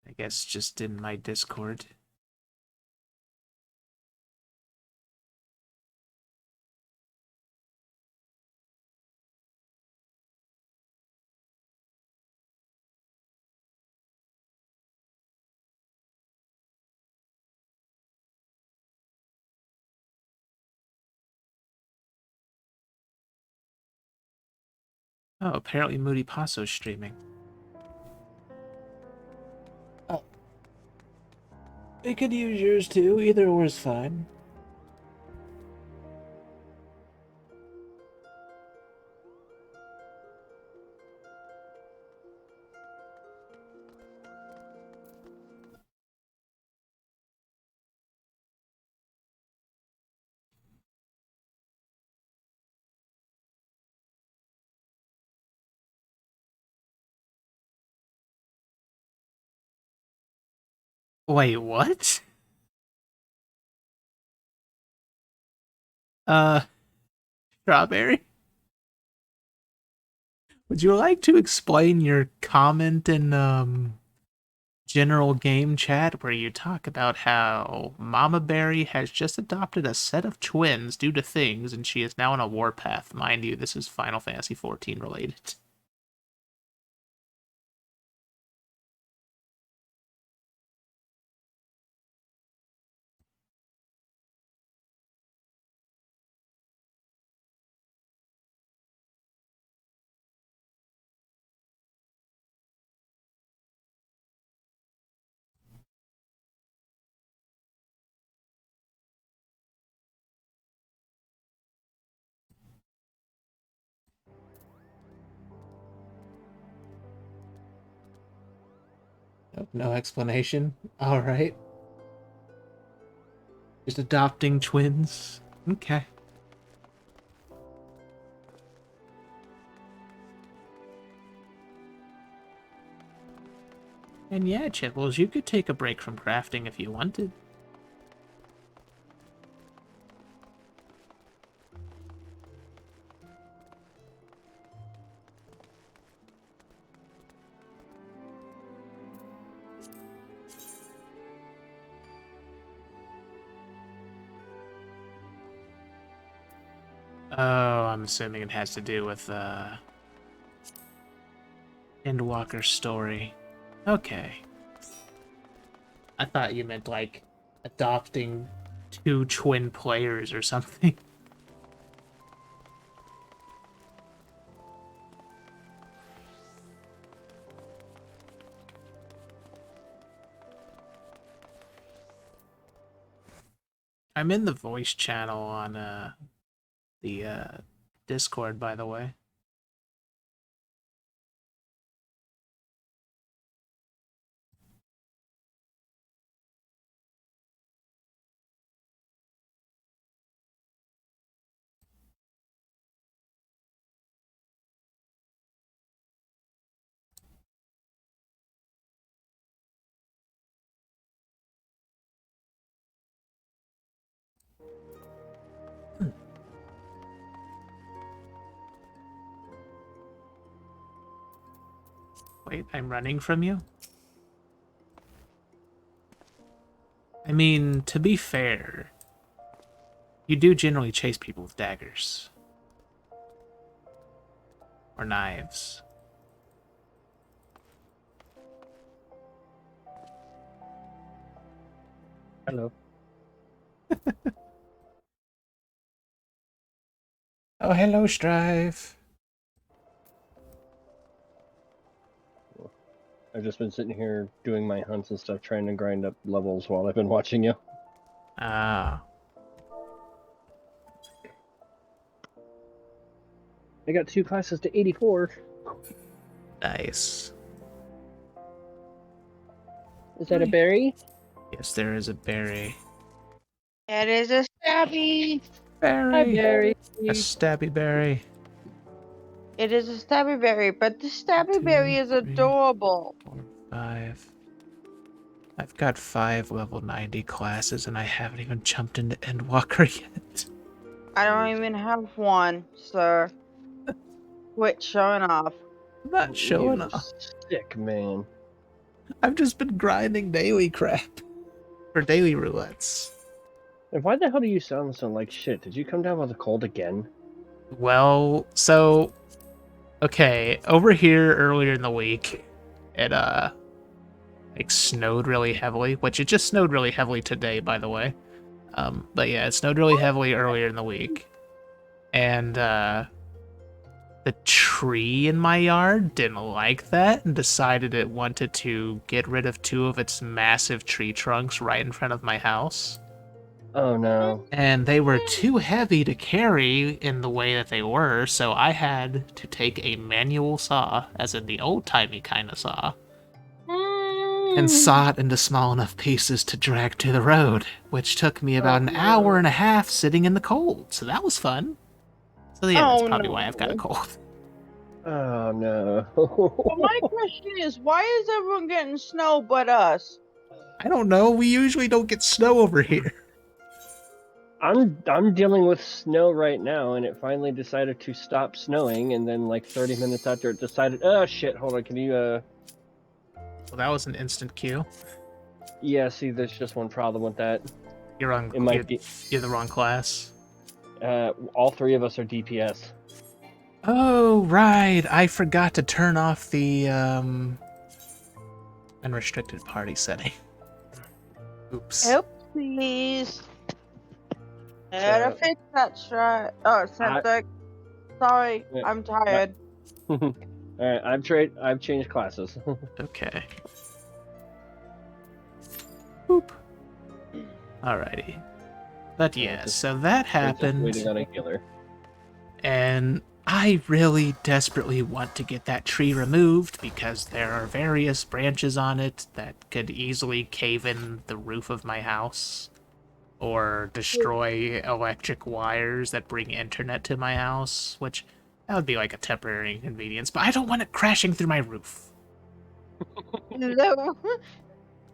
I guess just in my Discord. Oh, apparently Moody Passo's streaming. Oh. We could use yours too, either or is fine. Wait, what? Strawberry? Would you like to explain your comment in, general game chat where you talk about how Mama Berry has just adopted a set of twins due to things and she is now on a warpath? Mind you, this is Final Fantasy XIV related. No explanation. All right. Just adopting twins. Okay. And yeah, Chibbles, you could take a break from crafting if you wanted. Oh, I'm assuming it has to do with, Endwalker's story. Okay. I thought you meant, like, adopting 2 twin players or something. I'm in the voice channel on, the, Discord, by the way. Wait, I'm running from you? I mean, to be fair, you do generally chase people with daggers. Or knives. Hello. Oh, hello, Strive. I've just been sitting here doing my hunts and stuff, trying to grind up levels while I've been watching you. Ah. I got 2 classes to 84. Nice. Is that a berry? Yes, there is a berry. It is a stabby. Berry. Hi, berry. A stabby berry. It is a stabby berry, but the stabby berry is adorable. 5. I've got 5 level 90 classes, and I haven't even jumped into Endwalker yet. I don't even have one, sir. Quit showing off. I'm not showing off. Sick, man. I've just been grinding daily crap. For daily roulettes. And why the hell do you sound so like shit? Did you come down with a cold again? Well, so... Okay, over here earlier in the week, it, like, snowed really heavily, which it just snowed really heavily today, by the way. But yeah, it snowed really heavily earlier in the week. And, the tree in my yard didn't like that and decided it wanted to get rid of 2 of its massive tree trunks right in front of my house. Oh no. And they were too heavy to carry in the way that they were, so I had to take a manual saw, as in the old-timey kind of saw, and saw it into small enough pieces to drag to the road, which took me about an hour and a half sitting in the cold, so that was fun. So yeah, that's probably why I've got a cold. Oh no. Well, my question is, why is everyone getting snow but us? I don't know, we usually don't get snow over here. I'm dealing with snow right now, and it finally decided to stop snowing, and then like 30 minutes after it decided, oh shit, hold on, can you Well, that was an instant queue. Yeah, see, there's just one problem with that. You're on. It might be. You're the wrong class. All 3 of us are DPS. Oh right, I forgot to turn off the unrestricted party setting. Oops. Help, please. I gotta fix that strike. Oh, Septic. Sorry, I'm tired. Alright, I've changed classes. Okay. Boop. Alrighty. But yeah, so that happened. Waiting on a healer. And I really desperately want to get that tree removed because there are various branches on it that could easily cave in the roof of my house or destroy electric wires that bring internet to my house, which that would be like a temporary inconvenience, but I don't want it crashing through my roof. No.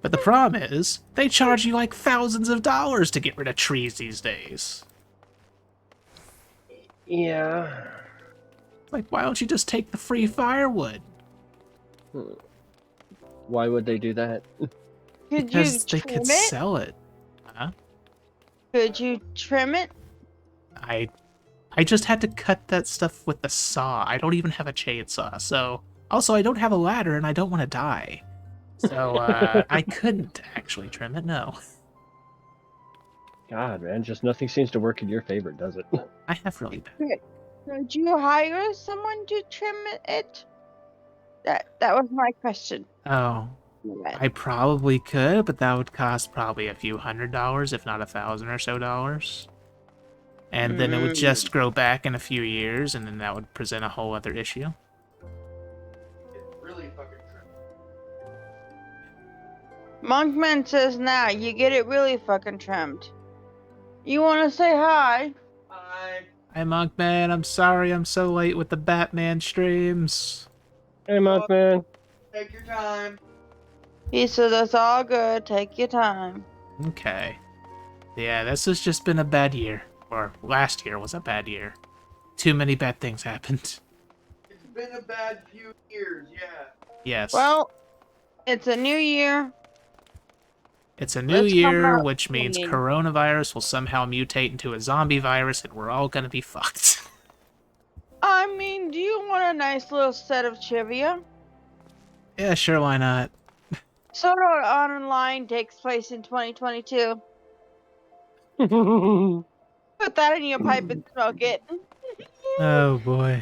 But the problem is, they charge you like thousands of dollars to get rid of trees these days. Yeah. Like, why don't you just take the free firewood? Why would they do that? Because they could sell it. Huh? Could you trim it? I just had to cut that stuff with the saw. I don't even have a chainsaw, so... Also, I don't have a ladder and I don't want to die. So, I couldn't actually trim it, no. God, man, just nothing seems to work in your favor, does it? I have really bad. Could you hire someone to trim it? That was my question. Oh. I probably could, but that would cost probably a few $100, if not $1,000 or so dollars. And then it would just grow back in a few years, and then that would present a whole other issue. Really fucking trim. Monkman says now, you get it really fucking trimmed. You wanna say hi? Hi. Hi, Monkman. I'm sorry I'm so late with the Batman streams. Hey, Monkman. Take your time. He said that's all good. Take your time. Okay. Yeah, this has just been a bad year. Or last year was a bad year. Too many bad things happened. It's been a bad few years, yeah. Yes. Well, it's a new year. It's a new year, which means coronavirus will somehow mutate into a zombie virus, and we're all gonna be fucked. I mean, do you want a nice little set of trivia? Yeah, sure, why not? Sword Art Online takes place in 2022. Put that in your pipe and smoke it. Oh boy.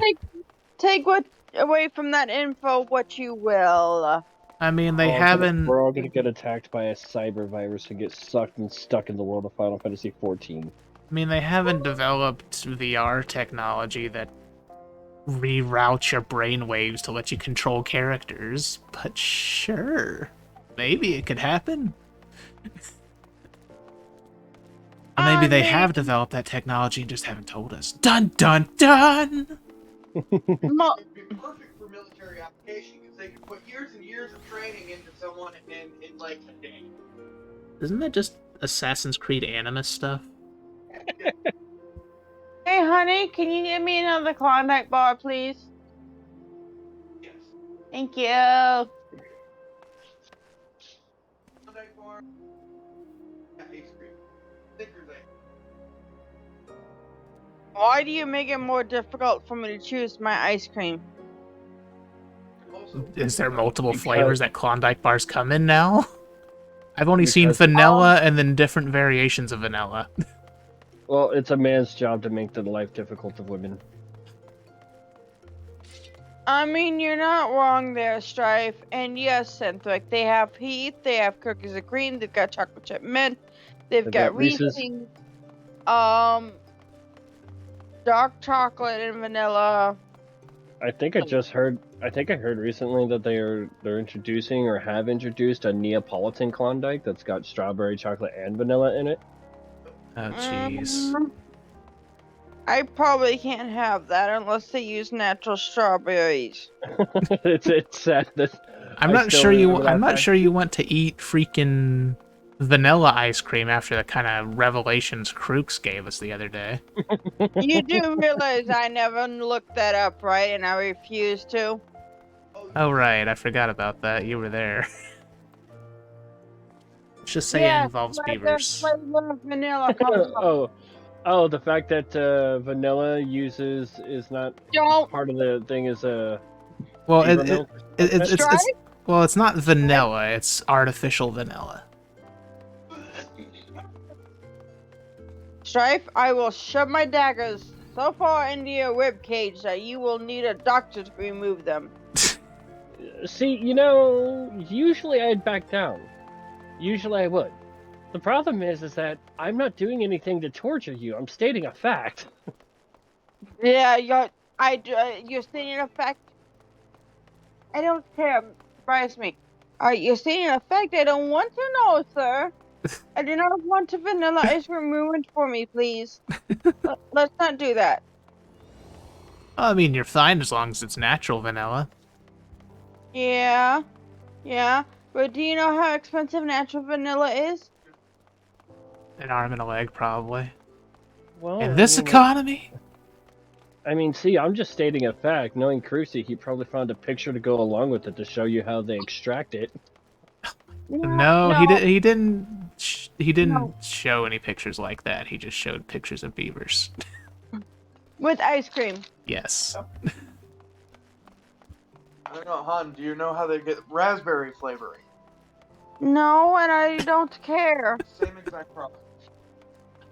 Take what away from that info what you will. I mean, they haven't... We're all gonna get attacked by a cyber virus and get sucked and stuck in the world of Final Fantasy XIV. I mean, they haven't developed VR technology that reroutes your brainwaves to let you control characters, but sure. Maybe it could happen. Or maybe they have developed that technology and just haven't told us. Dun dun dun! It would be perfect for military application because they could put years and years of training into someone in like a day. Isn't that just Assassin's Creed Animus stuff? Hey, honey, can you give me another Klondike bar, please? Yes. Thank you. Klondike bar. Yeah, ice cream. Snickers ice. Why do you make it more difficult for me to choose my ice cream? Is there multiple flavors that Klondike bars come in now? I've only seen vanilla and then different variations of vanilla. Well, it's a man's job to make the life difficult of women. I mean, you're not wrong there, Strife. And yes, Centric, they have Heath, they have cookies and cream, they've got chocolate chip mint, they've got Reese's, dark chocolate and vanilla. I think I just heard. I think I heard recently that they're introducing or have introduced a Neapolitan Klondike that's got strawberry, chocolate, and vanilla in it. Oh jeez. I probably can't have that unless they use natural strawberries. It's sad that I'm not sure you want to eat freaking vanilla ice cream after the kind of revelations Crooks gave us the other day. You do realize I never looked that up, right? And I refuse to. Oh right, I forgot about that. You were there. Let's just say it involves beavers. Vanilla comes Oh, the fact that vanilla is not part of the thing is well, it's not vanilla. It's artificial vanilla. Strife, I will shove my daggers so far into your ribcage that you will need a doctor to remove them. See, you know, usually I'd back down. Usually I would. The problem is that I'm not doing anything to torture you. I'm stating a fact. Yeah, You're stating a fact. I don't care. Surprise me. You're stating a fact I don't want to know, sir. I do not want vanilla ice cream ruined for me, please. Let's not do that. I mean, you're fine as long as it's natural vanilla. Yeah. Yeah. But do you know how expensive natural vanilla is? An arm and a leg, probably. Well, in this I mean, economy? I mean, see, I'm just stating a fact. Knowing Cruci, he probably found a picture to go along with it to show you how they extract it. No, he did. He didn't. He didn't No. show any pictures like that. He just showed pictures of beavers. With ice cream. Yes. I don't know, Han, do you know how they get raspberry flavoring? No, and I don't care. Same exact process.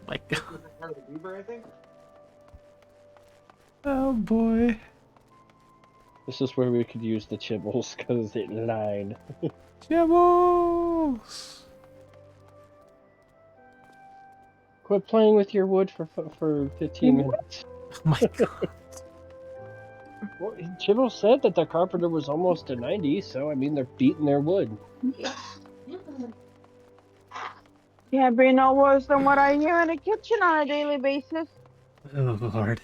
Like. Part of the beaver, I think. Oh boy. This is where we could use the chibbles because it lied. Chibbles. Quit playing with your wood for 15 minutes. Oh my god. Well, Chibble said that the carpenter was almost to 90, so I mean they're beating their wood. Can't be no worse than what I hear in the kitchen on a daily basis. Oh lord.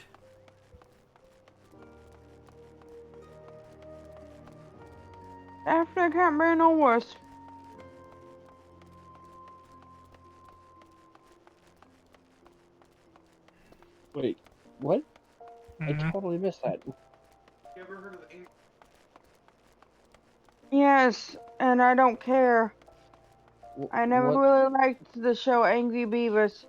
After can't be no worse. Wait, what? Mm-hmm. I totally missed that. You ever heard of the Yes, and I don't care. I never what? really liked the show Angry Beavers.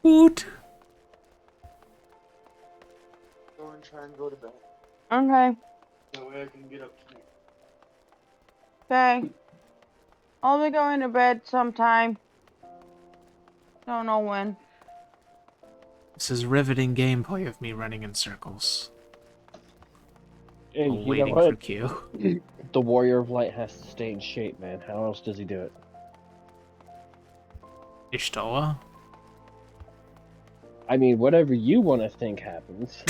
Woot. Go and try and go to bed. Okay. That way I can get up tonight. Okay. I'll be going to bed sometime. Don't know when. This is riveting gameplay of me running in circles. And you know Waiting what? for Q. The Warrior of Light has to stay in shape, man. How else does he do it? Ishtoa? I mean, whatever you want to think happens.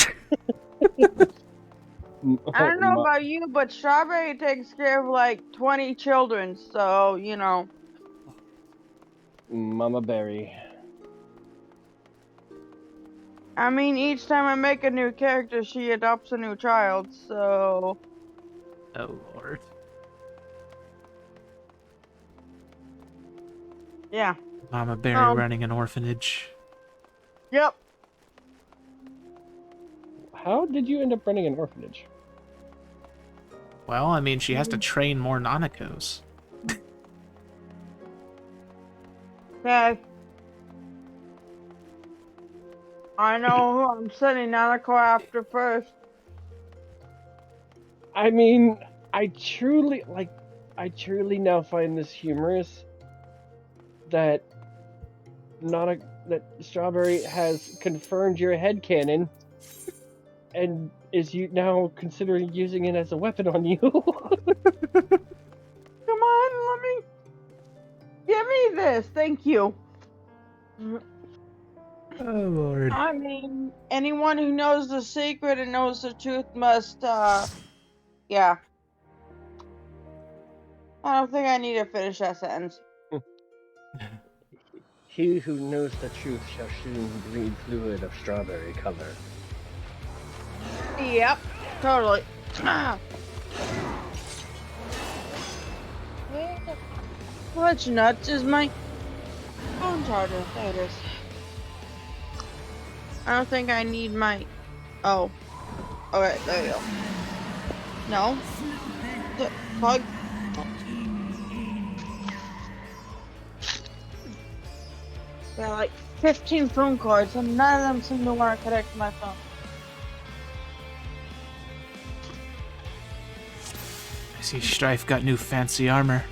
I don't know about you, but Strawberry takes care of like 20 children, so, you know. Mama Berry. I mean, each time I make a new character, she adopts a new child, so... Oh lord. Yeah. Mama Berry running an orphanage. Yep. How did you end up running an orphanage? Well, I mean, she has to train more Nanakos. Okay. I know who I'm sending Nanako after first. I mean, I truly now find this humorous that that Strawberry has confirmed your headcanon and is you now considering using it as a weapon on you. Come on, let me... Give me this, thank you. Oh lord. I mean, anyone who knows the secret and knows the truth must, yeah. I don't think I need to finish that sentence. He who knows the truth shall soon breathe fluid of strawberry color. Yep, totally. Which nuts is my phone charger? There it is. I don't think I need my... Oh. Okay, there you go. No. The plug. There are like 15 phone cords and none of them seem to want to connect to my phone. I see Strife got new fancy armor.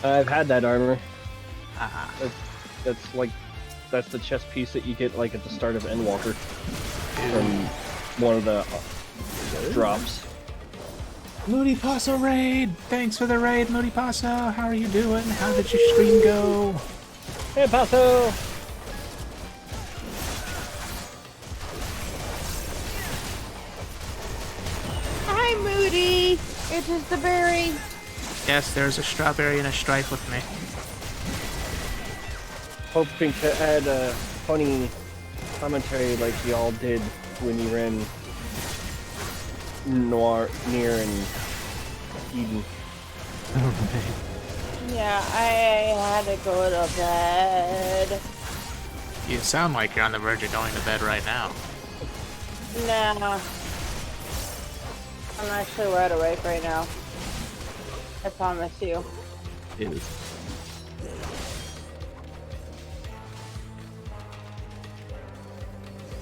I've had that armor. Ah. That's the chest piece that you get like at the start of Endwalker from one of the drops. Moody Paso raid! Thanks for the raid, Moody Paso. How are you doing? How did your stream go? Hey, Paso! It is the berry. Yes, there's a strawberry and a stripe with me. Hoping to add a funny commentary like y'all did when you ran near and Eden. Yeah, I had to go to bed. You sound like you're on the verge of going to bed right now. Nah. I'm actually wide awake right now. I promise you. Ew.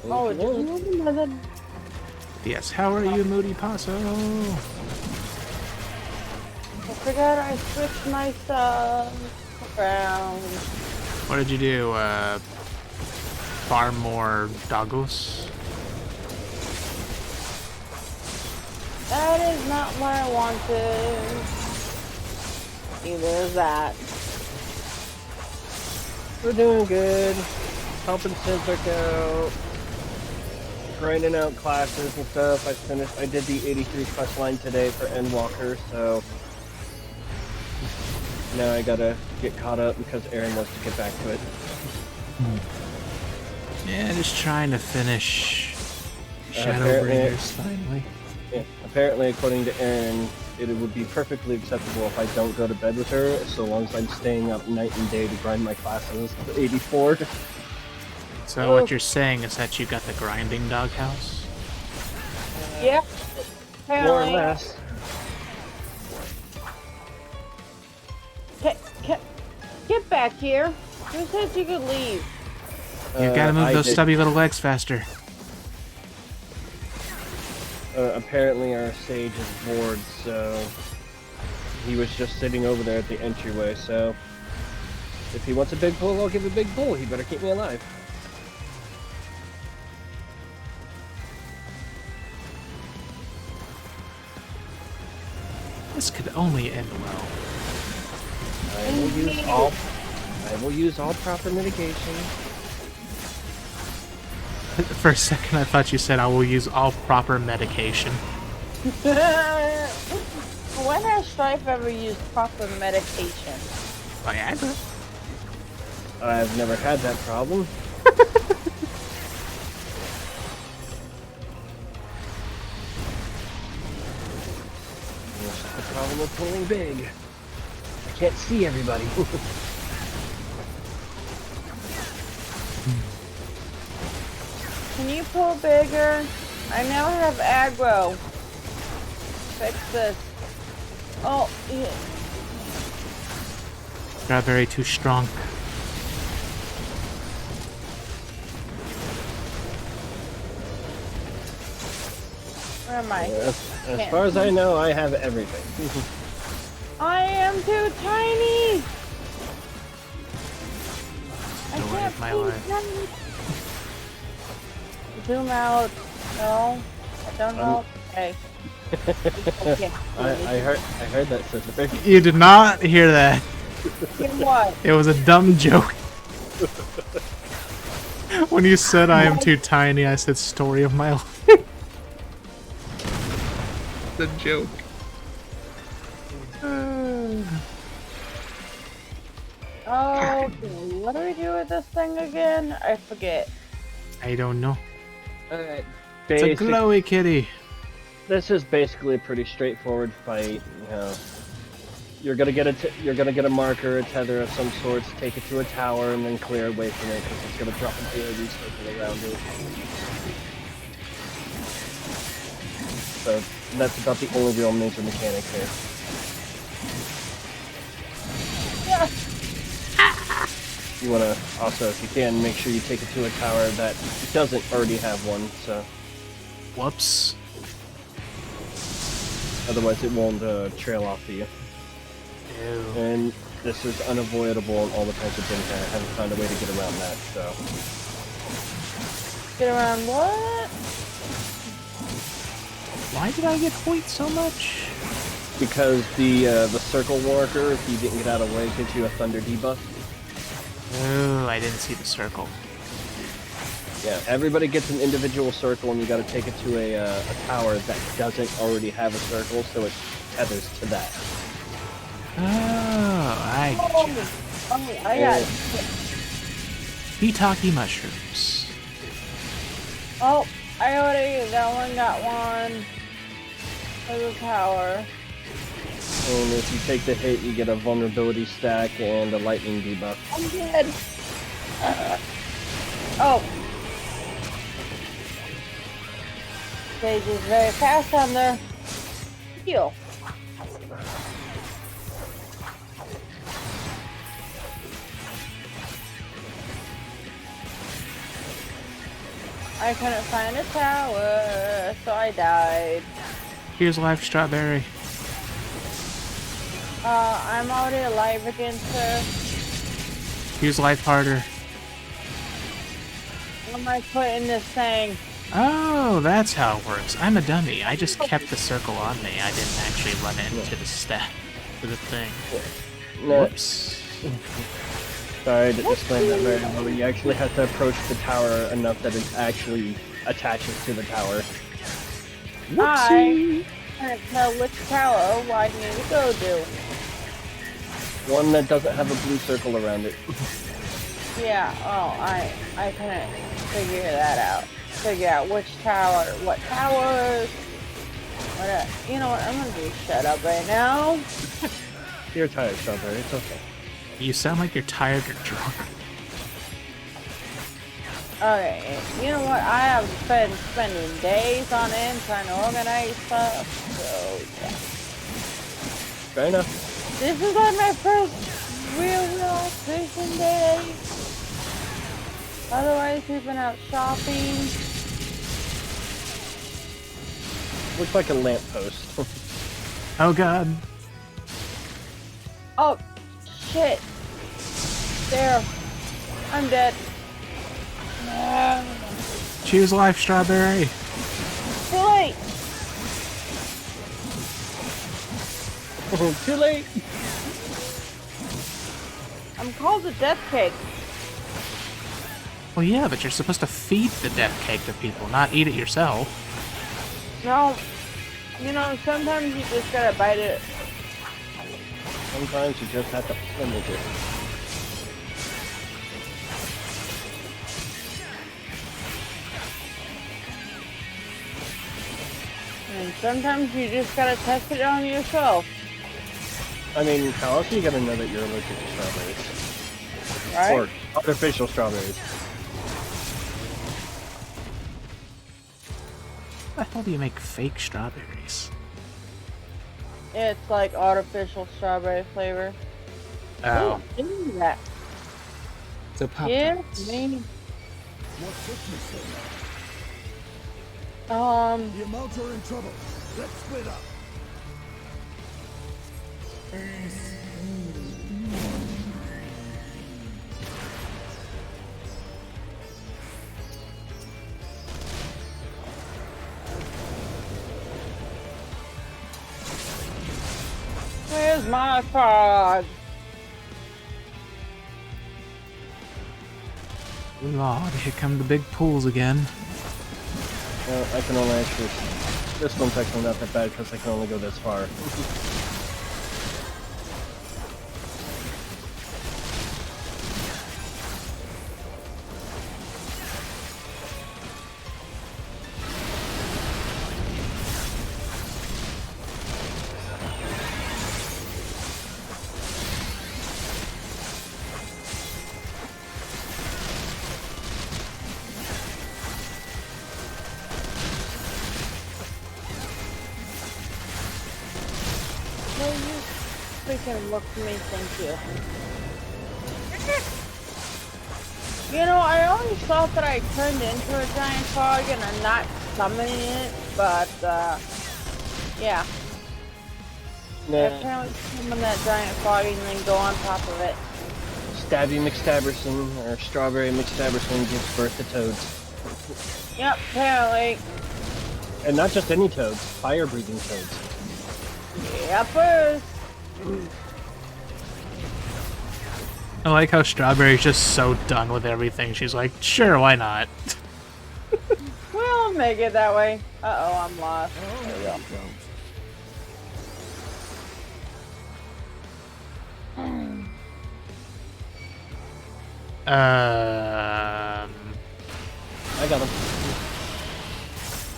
Oh, just another. Yes, how are you, Moody Paso? I forgot I switched my stuff around. What did you do? Farm more doggos? That is not what I wanted. Either is that. We're doing good. Helping Cintric out. Grinding out classes and stuff. I did the 83 quest line today for Endwalker, so now I gotta get caught up because Aaron wants to get back to it. Yeah, just trying to finish Shadowbringers finally. Yeah, apparently, according to Aaron, it would be perfectly acceptable if I don't go to bed with her, so long as I'm staying up night and day to grind my classes to 84. So what you're saying is that you got the grinding doghouse? Yep. More or less. Get back here. Who said you could leave? You gotta move those stubby little legs faster. Apparently our sage is bored, so he was just sitting over there at the entryway, so if he wants a big pull, I'll give a big pull. He better keep me alive. This could only end well. I will use all proper mitigation. For a second, I thought you said I will use all proper medication. When has Strife ever used proper medication? Viagra. I've never had that problem. What's the problem with pulling big? I can't see everybody. Can you pull bigger? I now have aggro. Fix this. Oh, yeah. Strawberry too strong. Where am I? As far as I know, I have everything. I am too tiny! I can't my see life. nothing. Zoom out. No, I don't know. Okay. I heard that, Sister. You did not hear that. What? It was a dumb joke. When you said I am too tiny, I said story of my life. The joke. Oh, what do we do with this thing again? I forget. I don't know. Alright. It's a glowy kitty. This is basically a pretty straightforward fight. You know, you're gonna get a marker, a tether of some sorts, take it to a tower, and then clear away from it because it's gonna drop an AoE circle around it. So that's about the only real major mechanic here. Yeah. You wanna also, if you can, make sure you take it to a tower that doesn't already have one. So. Whoops. Otherwise, it won't trail off to you. Ew. And this is unavoidable in all the types of things. I haven't found a way to get around that, so. Get around what? Why did I get Hoyt so much? Because the circle marker, if you didn't get out of the way, gives you a thunder debuff. Oh, I didn't see the circle. Yeah, everybody gets an individual circle, and you got to take it to a tower that doesn't already have a circle, so it tethers to that. Oh, I get you. Oh, I got it. Pitaki mushrooms. Oh, I already that one got one. There's a tower. And if you take the hit, you get a vulnerability stack and a lightning debuff. I'm dead. Oh. Sage is very fast on there. Heal. I couldn't find a tower, so I died. Here's life, Strawberry. I'm already alive again, sir. Here's life harder. What am I putting this thing? Oh, that's how it works. I'm a dummy. I just kept the circle on me. I didn't actually run into the to the thing. No. Whoops. Sorry to explain that very well. You actually have to approach the tower enough that it actually attaches to the tower. I can't tell which tower I need to go to. One that doesn't have a blue circle around it. Yeah, oh, I couldn't figure that out. Figure out which tower, what towers. You know what, I'm gonna do shut up right now. You're tired, Strawberry, it's okay. You sound like you're tired or drunk. Okay, you know what, I have been spending days on end trying to organize stuff, so yeah. Fair enough. This is like my first real fishing day. Otherwise, we've been out shopping. Looks like a lamppost. Oh god. Oh, shit. There. I'm dead. Choose life, Strawberry. Too late. Too late. I'm called a death cake. Well, yeah, but you're supposed to feed the death cake to people, not eat it yourself. No. You know, sometimes you just gotta bite it. Sometimes you just have to finish it. And sometimes you just gotta test it on yourself. I mean, how else are you gonna know that you're allergic to strawberries? Right? Or artificial strawberries. How the hell do you make fake strawberries? It's like artificial strawberry flavor. Oh. Ooh, give me that. So pop Yeah, tarts. me. What took you so The amounts are in trouble. Let's split up. Where's my frog? Lord, here come the big pools again. I can only actually... This one's actually not that bad because I can only go this far. No, you freaking look for me, thank you. You know, I always thought that I turned into a giant frog and I'm not summoning it, but, yeah. Nah. I apparently summon that giant frog and then go on top of it. Stabby McStabberson, or Strawberry McStabberson, gives birth to toads. Yep, apparently. And not just any toads, fire-breathing toads. Yuppers. I like how Strawberry's just so done with everything. She's like, sure, why not? We'll make it that way. Uh-oh, I'm lost. There we go. I got him.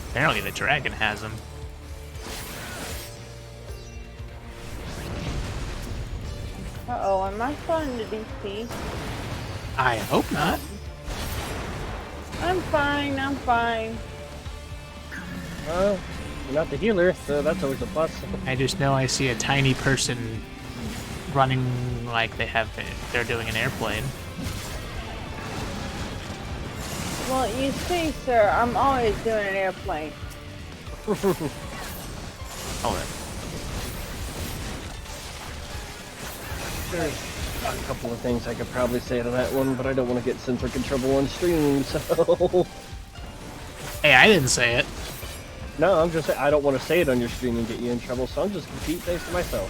Apparently the dragon has him. Uh-oh, am I falling to DC? I hope not. I'm fine, I'm fine. Well, you're not the healer, so that's always a plus. I just know I see a tiny person running like they're doing an airplane. Well, you see, sir, I'm always doing an airplane. Hold on. There's a couple of things I could probably say to that one, but I don't want to get censor trouble on stream, so... Hey, I didn't say it. No, I'm just saying, I don't want to say it on your stream and get you in trouble, so I'm just gonna keep things to myself.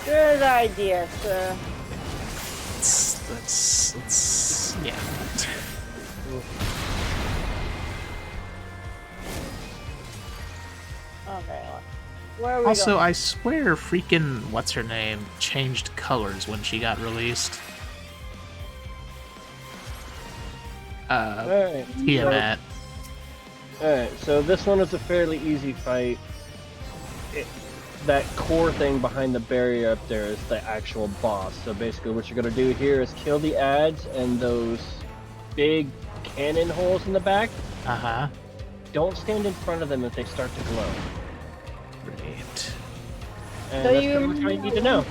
Good idea, sir. Let's yeah. Okay, where are we Also, going? I swear freaking what's her name changed colors when she got released. Alright. Tiamat. Alright, so this one is a fairly easy fight. That core thing behind the barrier up there is the actual boss. So basically what you're going to do here is kill the ads and those big cannon holes in the back. Uh-huh. Don't stand in front of them if they start to glow. Great. And So that's you pretty much all you need to know.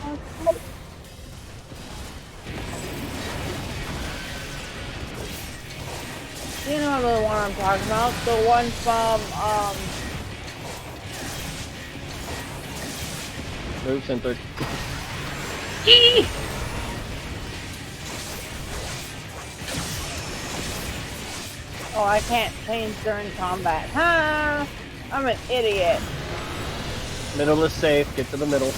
You know the one I'm talking about? The one from, Move center. Oh, I can't change during combat. Huh? I'm an idiot. Middle is safe. Get to the middle.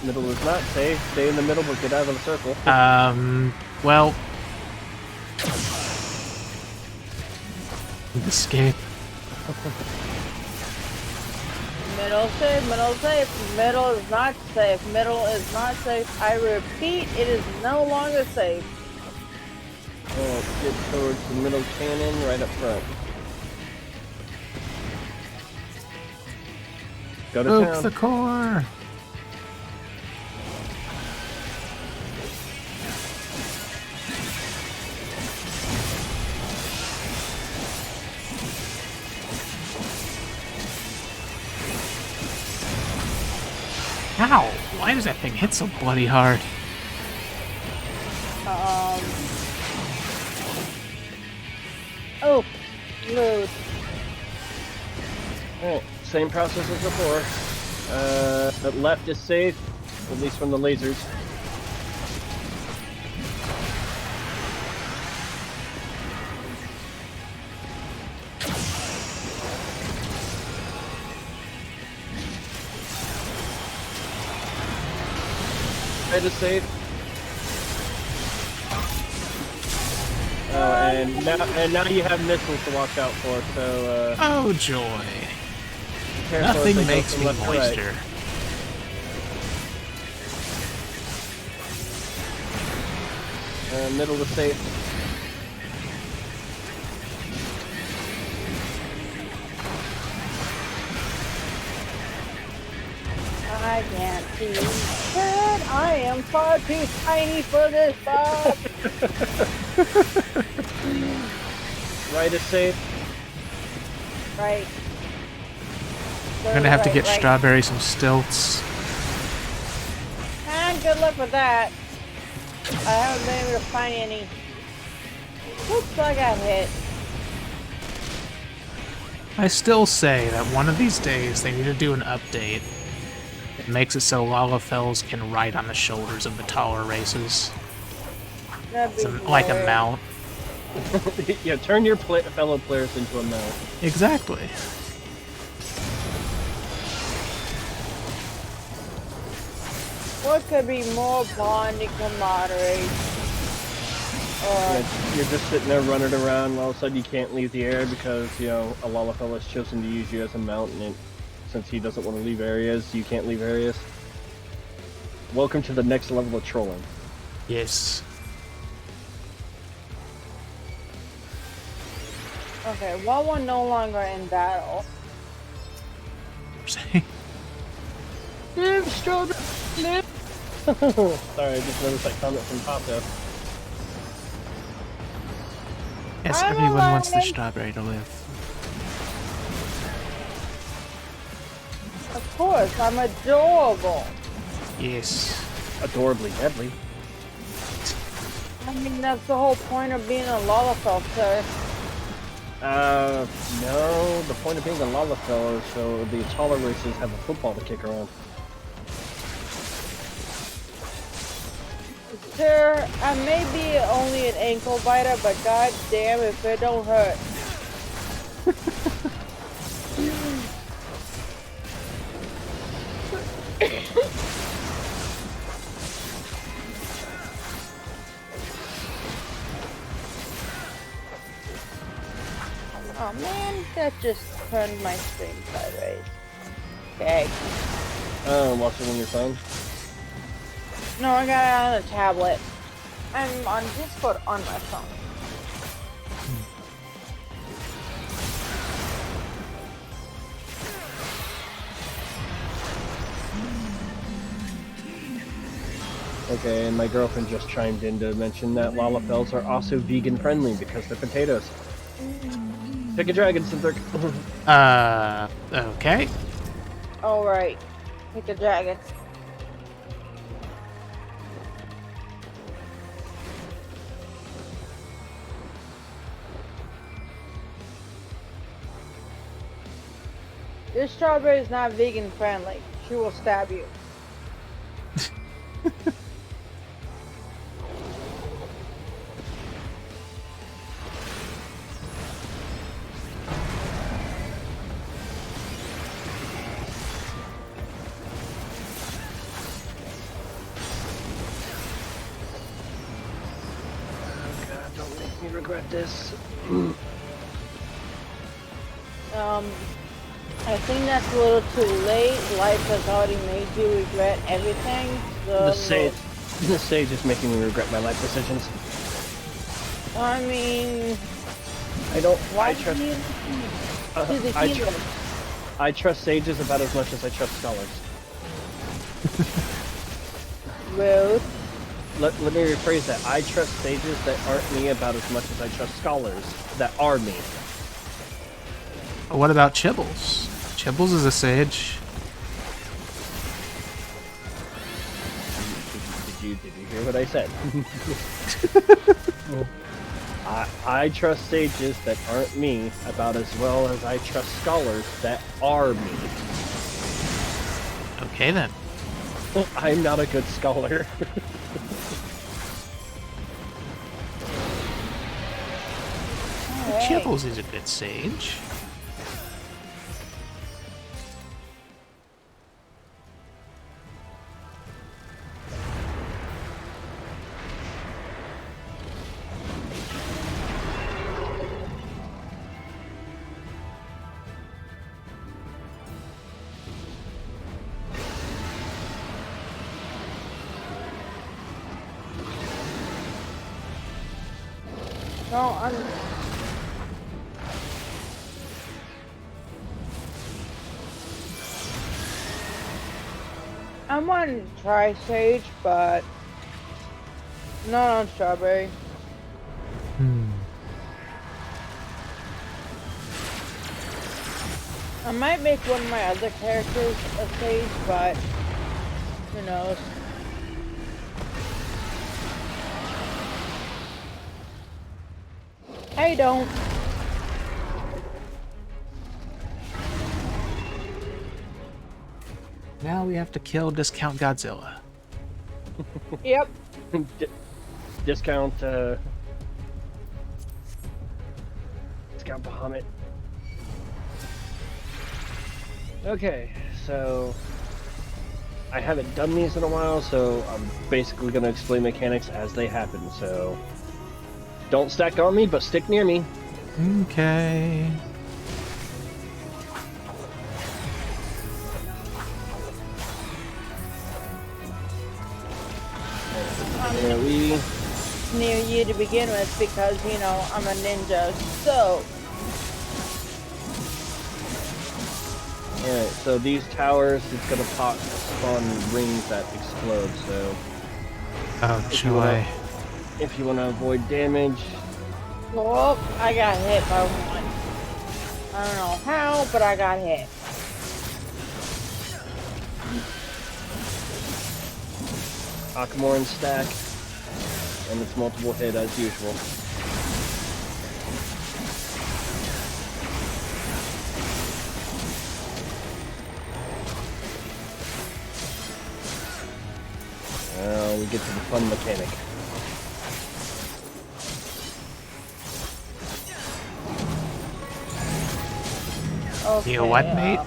Middle is not safe. Stay in the middle, but get out of the circle. Well... Escape. Middle safe, middle safe. Middle is not safe. Middle is not safe. I repeat, it is no longer safe. Oh, get towards the middle cannon right up front. Go to Oop town. the core! Ow! Why does that thing hit so bloody hard? Oh, load. Alright, same process as before. Left is safe, at least from the lasers. Right is safe. Oh, and now you have missiles to watch out for. So. Oh joy! Careful as they Nothing go makes from me left to right. moister. Middle is safe. I can't see. But I am far too tiny for this box. Right is safe. Right. I'm gonna have to get Right. Strawberry some stilts. And good luck with that. I haven't been able to find any. Oops, I got hit. I still say that one of these days they need to do an update that makes it so Lalafels can ride on the shoulders of the taller races. That'd be Like a great. mount. Yeah, turn your fellow players into a mount. Exactly. What could be more bonding camaraderie? You're just sitting there running around, and all of a sudden you can't leave the area because, you know, a Lalafell has chosen to use you as a mount, and since he doesn't want to leave areas, you can't leave areas. Welcome to the next level of trolling. Yes. Okay, while we're no longer in battle. Say. Live, strawberry, live. Sorry, I just noticed that comment from Pato. Yes, I'm everyone wants the alive. strawberry to live. Of course, I'm adorable. Yes. Adorably deadly. I mean, that's the whole point of being a Lalafell, sir. No. The point of being a Lalafell is so the taller races have a football to kick around. Sir, I may be only an ankle biter, but god damn if it don't hurt. Oh man, that just turned my screen sideways. Okay. Watch it on your phone. No, I got it on a tablet. I'm on Discord on my phone. Okay, and my girlfriend just chimed in to mention that Lalafells are also vegan friendly because they're potatoes. Pick a dragon, Cynthric. Okay. Alright. Pick a dragon. This strawberry is not vegan friendly. She will stab you. Don't make me regret this. I think that's a little too late. Life has already made you regret everything. So The sage is making me regret my life decisions. I mean, I don't. why I trust. do you do the I, healer? I trust sages about as much as I trust scholars. Rude. Let me rephrase that. I trust sages that aren't me about as much as I trust scholars that are me. What about Chibbles? Chibbles is a sage. Did you hear what I said? I trust sages that aren't me about as well as I trust scholars that are me. Okay then. I'm not a good scholar. Chibbles is a good sage. No, I'm on Tri-Sage, but not on Strawberry. I might make one of my other characters a Sage, but who knows. I don't. Now we have to kill Discount Godzilla. Yep. Discount Bahamut. Okay, so I haven't done these in a while, so I'm basically going to explain mechanics as they happen. So don't stack on me, but stick near me. Okay. we near you to begin with because, you know, I'm a ninja. So. Alright, so these towers, it's gonna spawn rings that explode, so... Oh, joy. If you wanna avoid damage... Oh, I got hit by one. I don't know how, but I got hit. Akamoran stack, and it's multiple hit as usual. We get to the fun mechanic. Okay, you what, mate?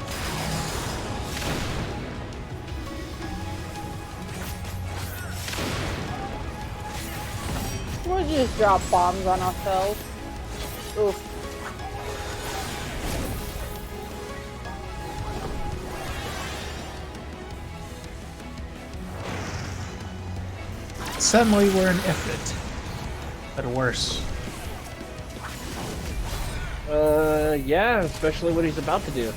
We'll just drop bombs on ourselves. Oof. Suddenly we're an Ifrit. But worse. Yeah, especially what he's about to do.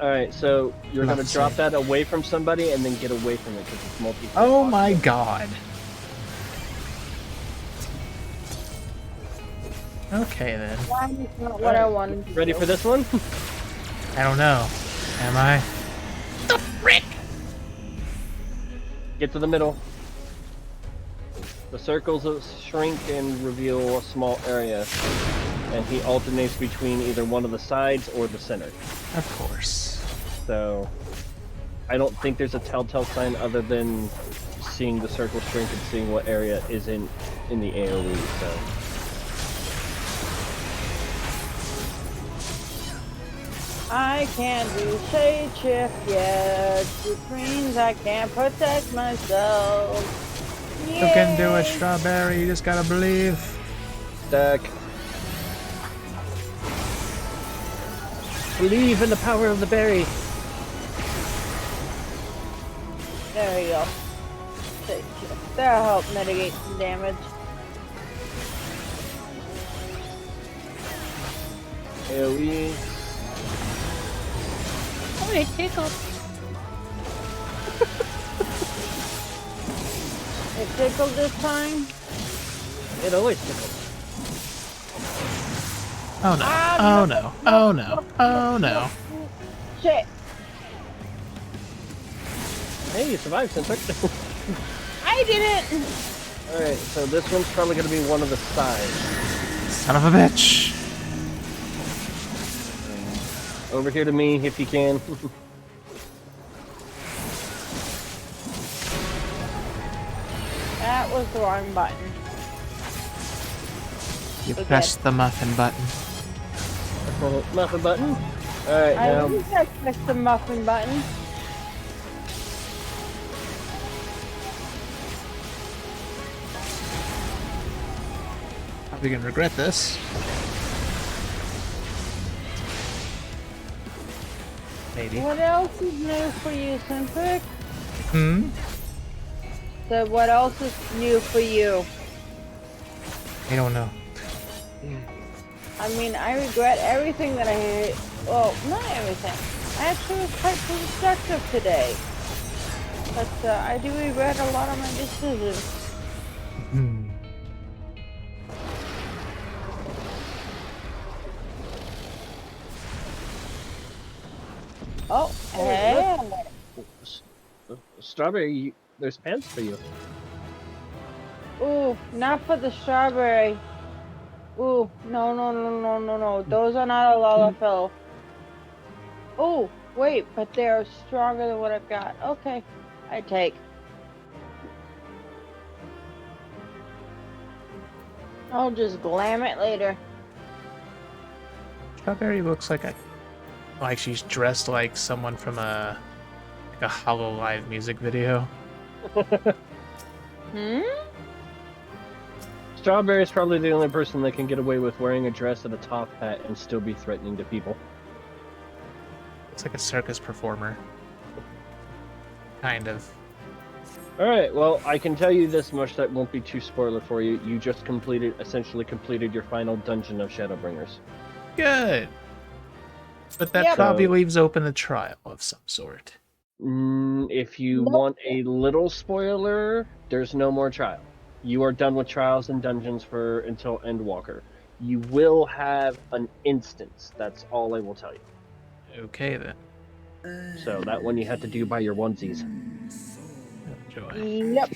Alright, so you're gonna drop that away from somebody and then get away from it because it's multi. Oh my god. Okay then. That's not what I wanted to Ready do. for this one? I don't know. Am I? The frick! Get to the middle. The circles shrink and reveal a small area, and he alternates between either one of the sides or the center. Of course. So, I don't think there's a telltale sign other than seeing the circle shrink and seeing what area isn't in the AoE, so... I can't do shade shift yet, which means I can't protect myself. You can do it, Strawberry. You just gotta believe. Stack. Believe in the power of the berry. There you go. Shade shift. That'll help mitigate some damage. AoE. Oh, it tickled. It tickled this time? It always tickles. Oh no. Oh no. Oh no. Oh no. Shit. Hey, you survived, Center. I didn't! Alright, so this one's probably gonna be one of the sides. Son of a bitch. Over here to me, if you can. That was the wrong button. You pressed the muffin button. Muffin button? Alright, now... I think I pressed the muffin button. Probably gonna regret this. Maybe. What else is new for you, Simpic? Hmm? So what else is new for you? I don't know. I mean, I regret everything that I did. Well, not everything. I actually was quite productive today. But I do regret a lot of my decisions. Hmm. Oh, hey. Strawberry, there's pants for you. Ooh, not for the strawberry. Ooh, no. Those are not a Lalafell. Ooh, wait, but they are stronger than what I've got. Okay, I take. I'll just glam it later. Strawberry looks like she's dressed like someone from a Hololive music video. Hmm? Strawberry's probably the only person that can get away with wearing a dress and a top hat and still be threatening to people. It's like a circus performer. Kind of. Alright, well, I can tell you this much that won't be too spoiler for you. You just essentially completed your final dungeon of Shadowbringers. Good. But that probably leaves open a trial of some sort. If you want a little spoiler, there's no more trial. You are done with trials and dungeons until Endwalker. You will have an instance. That's all I will tell you. Okay then. So that one you have to do by your onesies. Enjoy. Yep.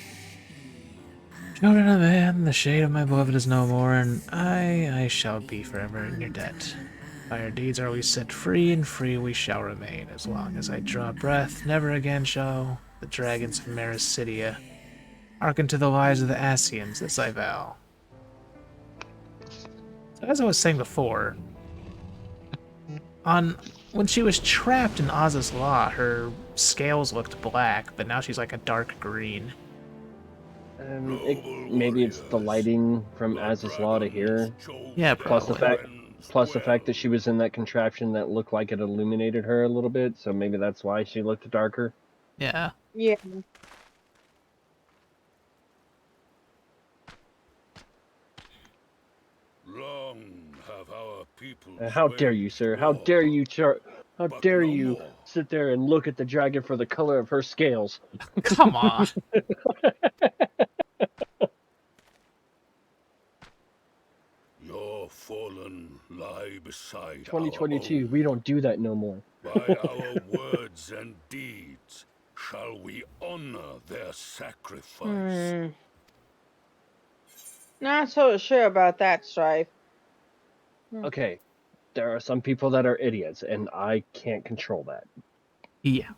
Children of man, the shade of my beloved is no more, and I shall be forever in your debt. By our deeds are we set free, and free we shall remain. As long as I draw breath, never again shall the dragons of Mericidia hearken to the lies of the Asians, this I vow. So as I was saying before, when she was trapped in Oz's Law, her scales looked black, but now she's like a dark green. Maybe it's the lighting from Az's Law to here. Yeah, plus probably. the fact that she was in that contraption that looked like it illuminated her a little bit, so maybe that's why she looked darker. Yeah. Yeah. Long have our people How dare you, sir? How dare you, How dare you sit there and look at the dragon for the color of her scales? Come on. Your fallen lie beside 2022, we don't do that no more. By our words and deeds shall we honor their sacrifice. Not so sure about that, Strife. Okay, there are some people that are idiots, and I can't control that. Yeah.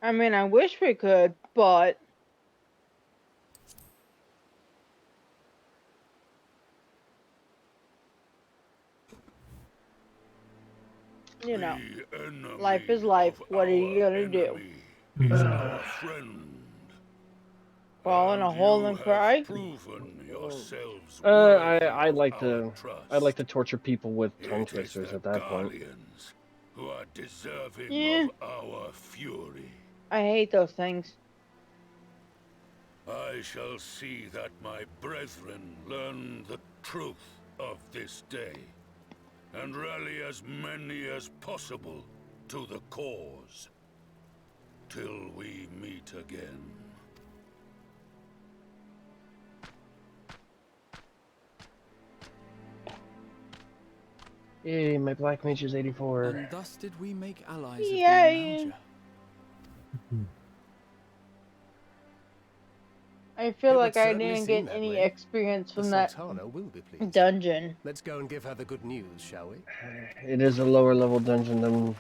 I mean, I wish we could, but... You know, life is life. What are you gonna do? Fall in a hole and cry? I like to torture people with tongue twisters at that point. Who are deserving Yeah. of our fury. I hate those things. I shall see that my brethren learn the truth of this day, and rally as many as possible to the cause, till we meet again. Yay, my black mage is 84. And thus did we make allies of Yay. the I feel It like would I certainly didn't seem get that any way. experience from The that Sultana will be pleased. dungeon. Let's go and give her the good news, shall we? It is a lower level dungeon than...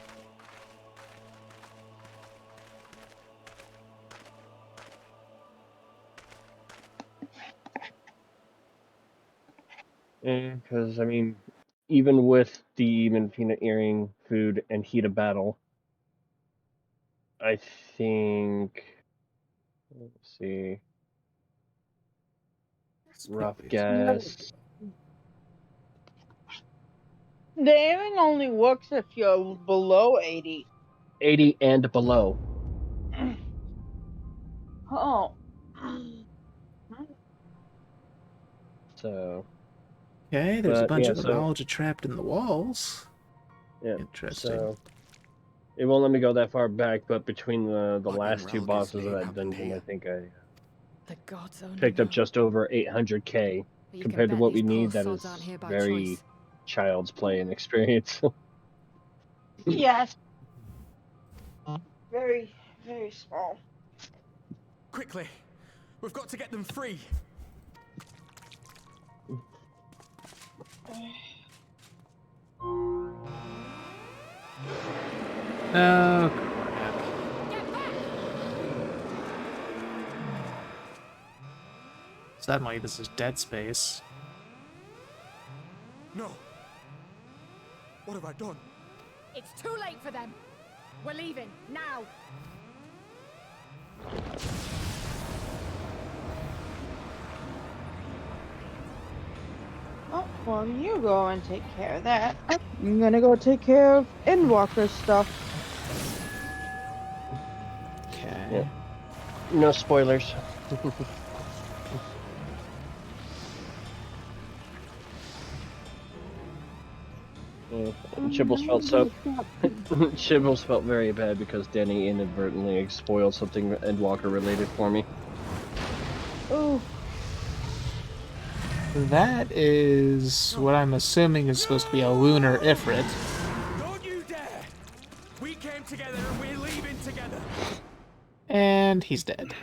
Because, I mean, even with the Minfina earring, food, and heat of battle, I think... Let's see... Rough guess... The aiming only works if you're below 80. 80 and below. Oh. So... Okay, there's a bunch of so- knowledge trapped in the walls. Yeah, Interesting. So... It won't let me go that far back, but between the What last in two Relga's bosses of name that happened dungeon, I here? think I The gods only picked up know. just over 800k. But you can Compared to bet what we these need, poor that sods is aren't here by very choice. child's play and experience. Yes. Very, very small. Quickly! We've got to get them free! Oh, crap. Suddenly, this is Dead Space. No! What have I done? It's too late for them. We're leaving now. Oh, well, you go and take care of that. I'm gonna go take care of Endwalker's stuff. Okay. Yeah. No spoilers. Chibbles felt so. Chibbles felt very bad because Danny inadvertently spoiled something Endwalker related for me. Oh. That is what I'm assuming is supposed to be a lunar Ifrit. Don't you dare! We came together and we're leaving together. And he's dead.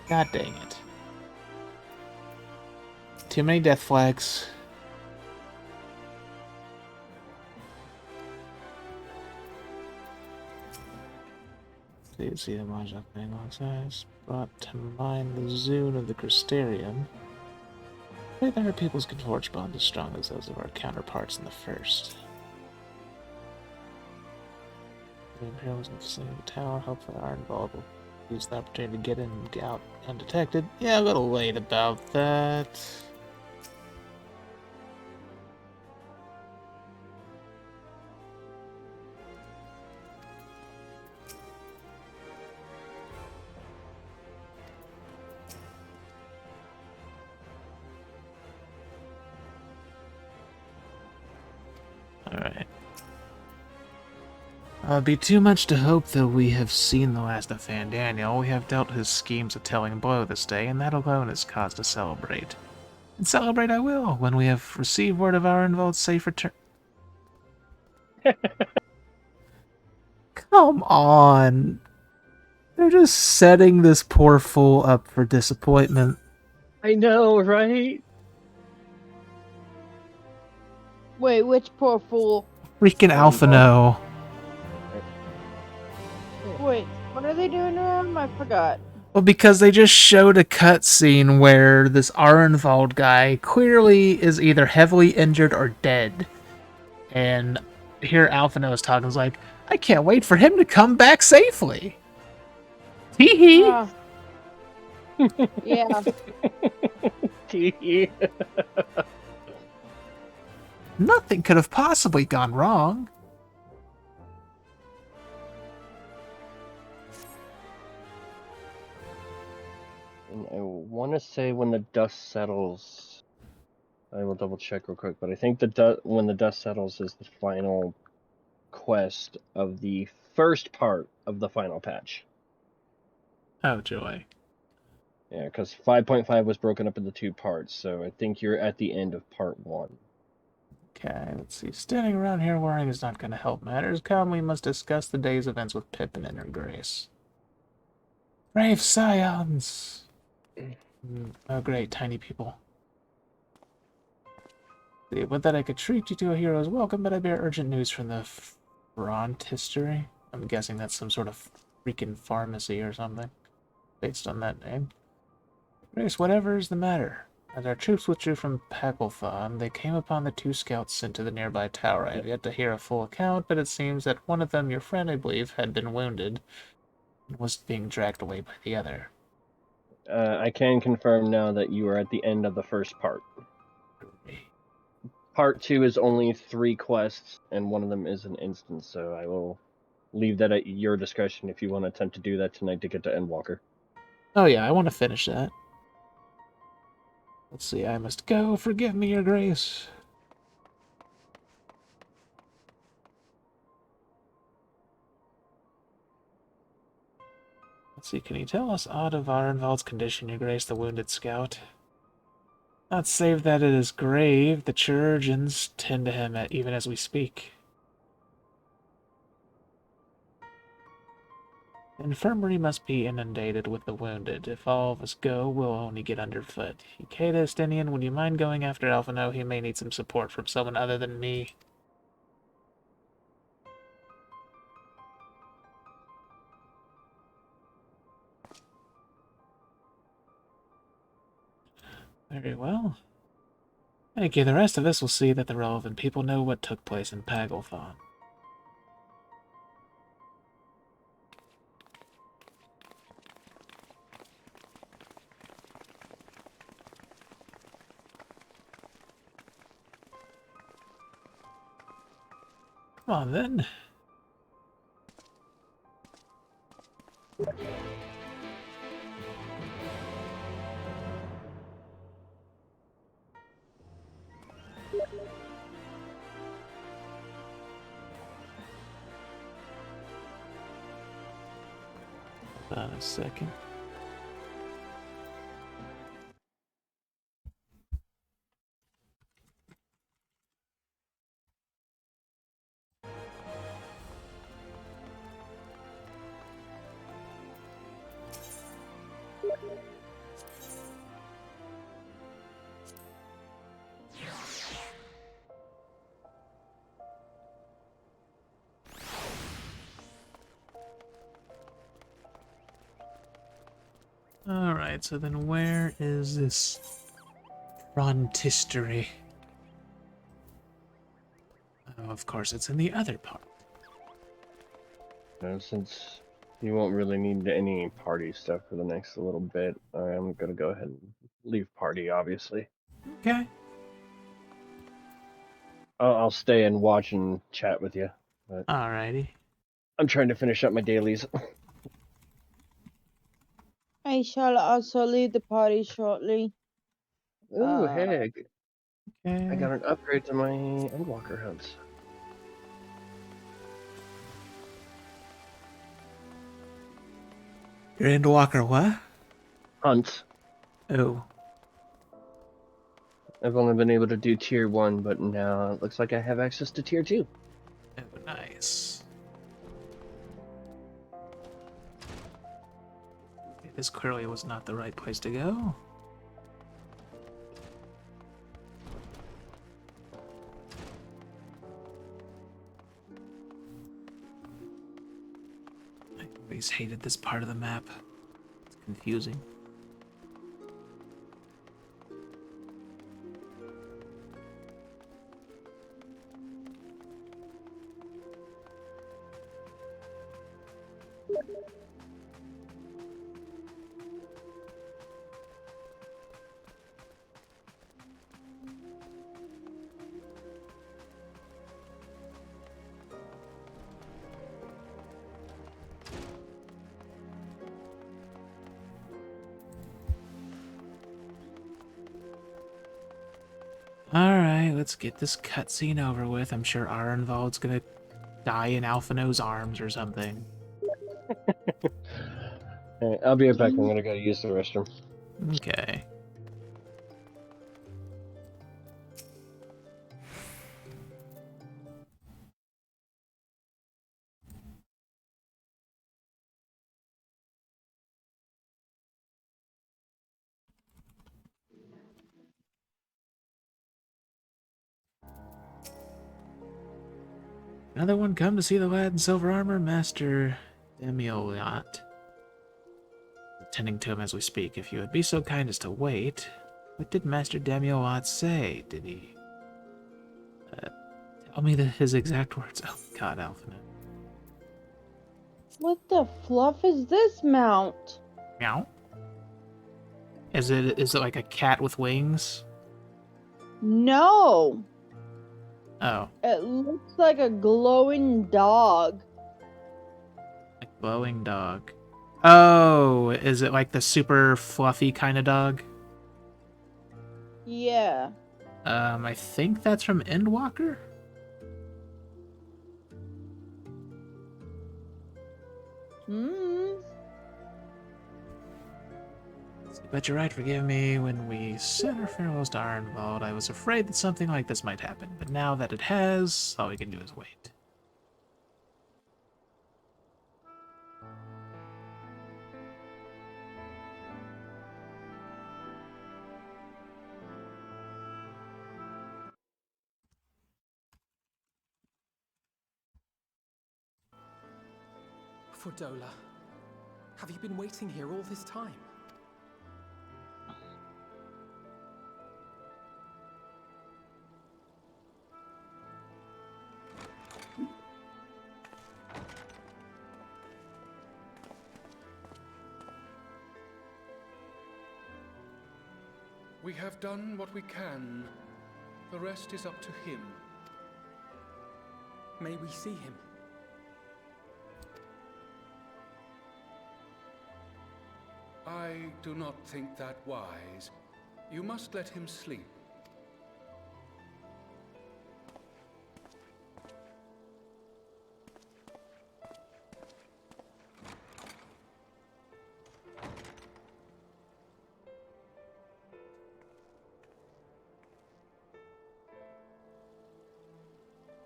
God dang it. Too many death flags. See the Mahjong thing on size. Brought to mind the Zune of the Crystarium. I think our people's Conforge bond as strong as those of our counterparts in the first. The Imperials in the vicinity of the tower, hopefully are involved. Will use the opportunity to get in and get out undetected. Yeah, a little late about that. Alright. It'd be too much to hope that we have seen the last of Fandaniel. We have dealt his schemes a telling blow this day, and that alone is cause to celebrate. And celebrate I will, when we have received word of our involved safe return. Come on! They're just setting this poor fool up for disappointment. I know, right? Wait, which poor fool? Freaking Alphino. Wait, what are they doing to him? I forgot. Well, because they just showed a cutscene where this Arenvald guy clearly is either heavily injured or dead. And here Alphino is talking, is like, I can't wait for him to come back safely. Hee hee. Yeah. Nothing could have possibly gone wrong. And I want to say when the dust settles, I will double check real quick, but I think when the dust settles is the final quest of the first part of the final patch. Oh, joy. Yeah, because 5.5 was broken up into 2 parts, so I think you're at the end of part 1. Okay, let's see. Standing around here worrying is not going to help matters. Come, we must discuss the day's events with Pippin and her grace. Brave scions! Oh, great, tiny people. Would that I could treat you to a hero's welcome, but I bear urgent news from the Frontistery. I'm guessing that's some sort of freaking pharmacy or something, based on that name. Grace, whatever is the matter? As our troops withdrew from Packlethon, they came upon the 2 scouts sent to the nearby tower. I have yet to hear a full account, but it seems that one of them, your friend, I believe, had been wounded and was being dragged away by the other. I can confirm now that you are at the end of the first part. Part 2 is only 3 quests, and one of them is an instance, so I will leave that at your discretion if you want to attempt to do that tonight to get to Endwalker. Oh yeah, I want to finish that. Let's see, I must go. Forgive me, your grace. Let's see, can you tell us aught of Arenvald's condition, your grace, the wounded scout? Not save that it is grave, the chirurgeons tend to him even as we speak. The infirmary must be inundated with the wounded. If all of us go, we'll only get underfoot. Ikeda, Estinian, would you mind going after Alphino? He may need some support from someone other than me. Very well. Thank you. The rest of us will see that the relevant people know what took place in Pagglethon. Come on, then. Hold on a second. Alright, so then where is this frontistery? Oh, of course, it's in the other part. Since you won't really need any party stuff for the next little bit, I'm gonna go ahead and leave party, obviously. Okay. I'll stay and watch and chat with you. But Alrighty. I'm trying to finish up my dailies. I shall also leave the party shortly. Ooh, hey. I Okay. got an upgrade to my Endwalker hunts. Your Endwalker what? Hunts. Oh. I've only been able to do tier 1, but now it looks like I have access to tier 2. Oh, nice. This clearly was not the right place to go. I always hated this part of the map. It's confusing. Alright, let's get this cutscene over with. I'm sure Arenvald's gonna die in Alphino's arms or something. Hey, I'll be right back. I'm gonna go use the restroom. Okay. Another one come to see the lad in silver armor, Master Demioliot. Attending to him as we speak. If you would be so kind as to wait. What did Master Demioliot say? Did he... tell me his exact words. Oh god, Alphino. What the fluff is this mount? Meow? Is it like a cat with wings? No. Oh. It looks like a glowing dog. A glowing dog. Oh, is it like the super fluffy kind of dog? Yeah. I think that's from Endwalker? But you're right, forgive me. When we said our farewells to Ironvald, I was afraid that something like this might happen. But now that it has, all we can do is wait. Fordola, have you been waiting here all this time? We have done what we can. The rest is up to him. May we see him? I do not think that wise. You must let him sleep.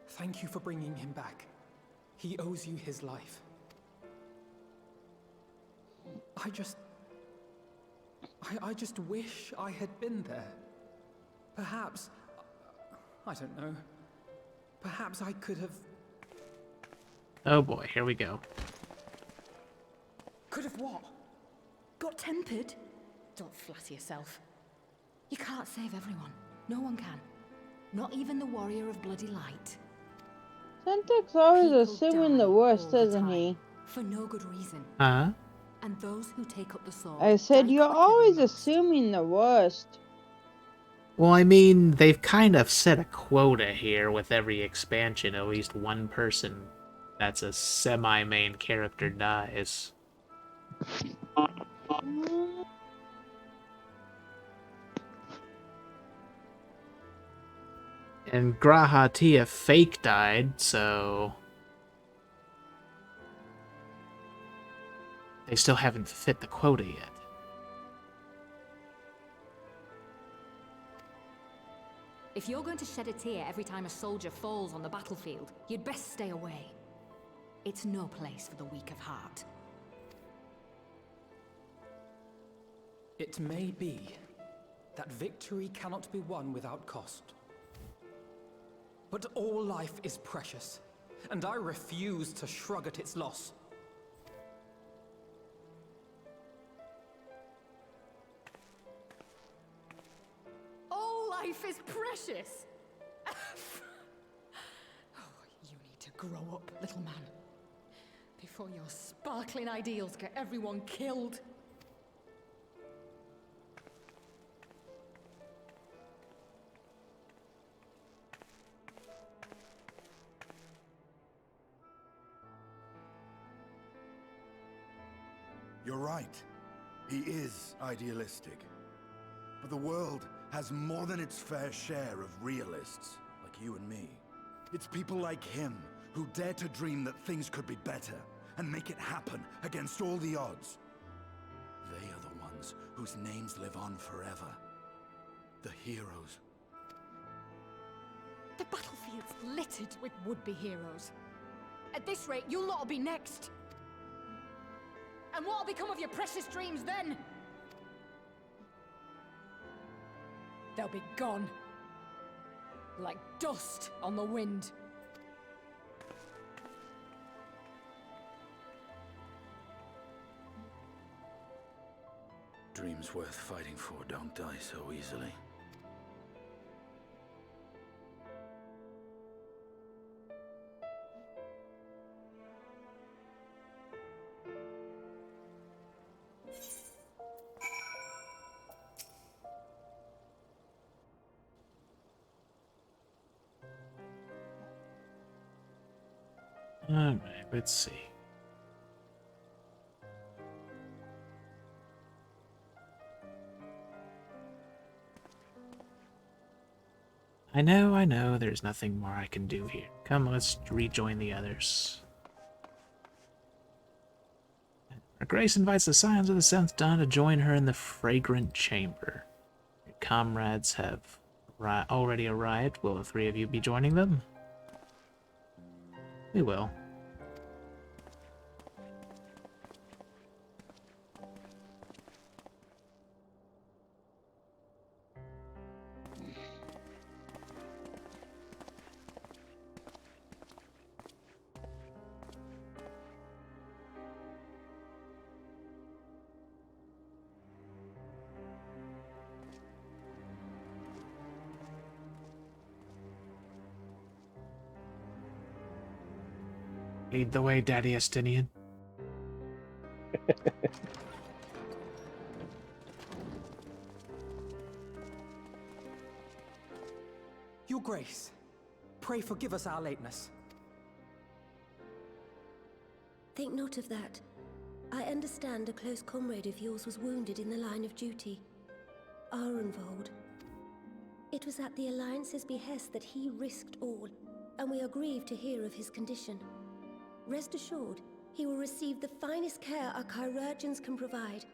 Thank you for bringing him back. He owes you his life. I just wish I had been there. Perhaps, I don't know. Perhaps I could have... Oh boy, here we go. Could have what? Got tempered? Don't flatter yourself. You can't save everyone. No one can. Not even the warrior of bloody light. Centic's always People assuming die the worst, all the doesn't he? For no good reason. Huh? And those who take up the sword I said die you're quicker always than most. assuming the worst. Well, I mean, they've kind of set a quota here with every expansion. At least one person that's a semi-main character dies. And Graha Tia fake died, so... they still haven't fit the quota yet. If you're going to shed a tear every time a soldier falls on the battlefield, you'd best stay away. It's no place for the weak of heart. It may be that victory cannot be won without cost. But all life is precious, and I refuse to shrug at its loss. All life is precious! Oh, you need to grow up, little man. Before your sparkling ideals get everyone killed. You're right. He is idealistic. But the world has more than its fair share of realists, like you and me. It's people like him who dare to dream that things could be better, and make it happen against all the odds. They are the ones whose names live on forever. The heroes. The battlefield's littered with would-be heroes. At this rate, you'll lot will be next. And what'll become of your precious dreams then? They'll be gone. Like dust on the wind. Dreams worth fighting for don't die so easily. Alright, let's see. I know, there's nothing more I can do here. Come, let's rejoin the others. Her Grace invites the Scions of the Seventh Dawn to join her in the Fragrant Chamber. Your comrades have already arrived. Will the three of you be joining them? We will. Lead the way, Daddy Estinian. Your Grace, pray forgive us our lateness. Think not of that. I understand a close comrade of yours was wounded in the line of duty. Arenvold. It was at the Alliance's behest that he risked all, and we are grieved to hear of his condition. Rest assured, he will receive the finest care our chirurgeons can provide.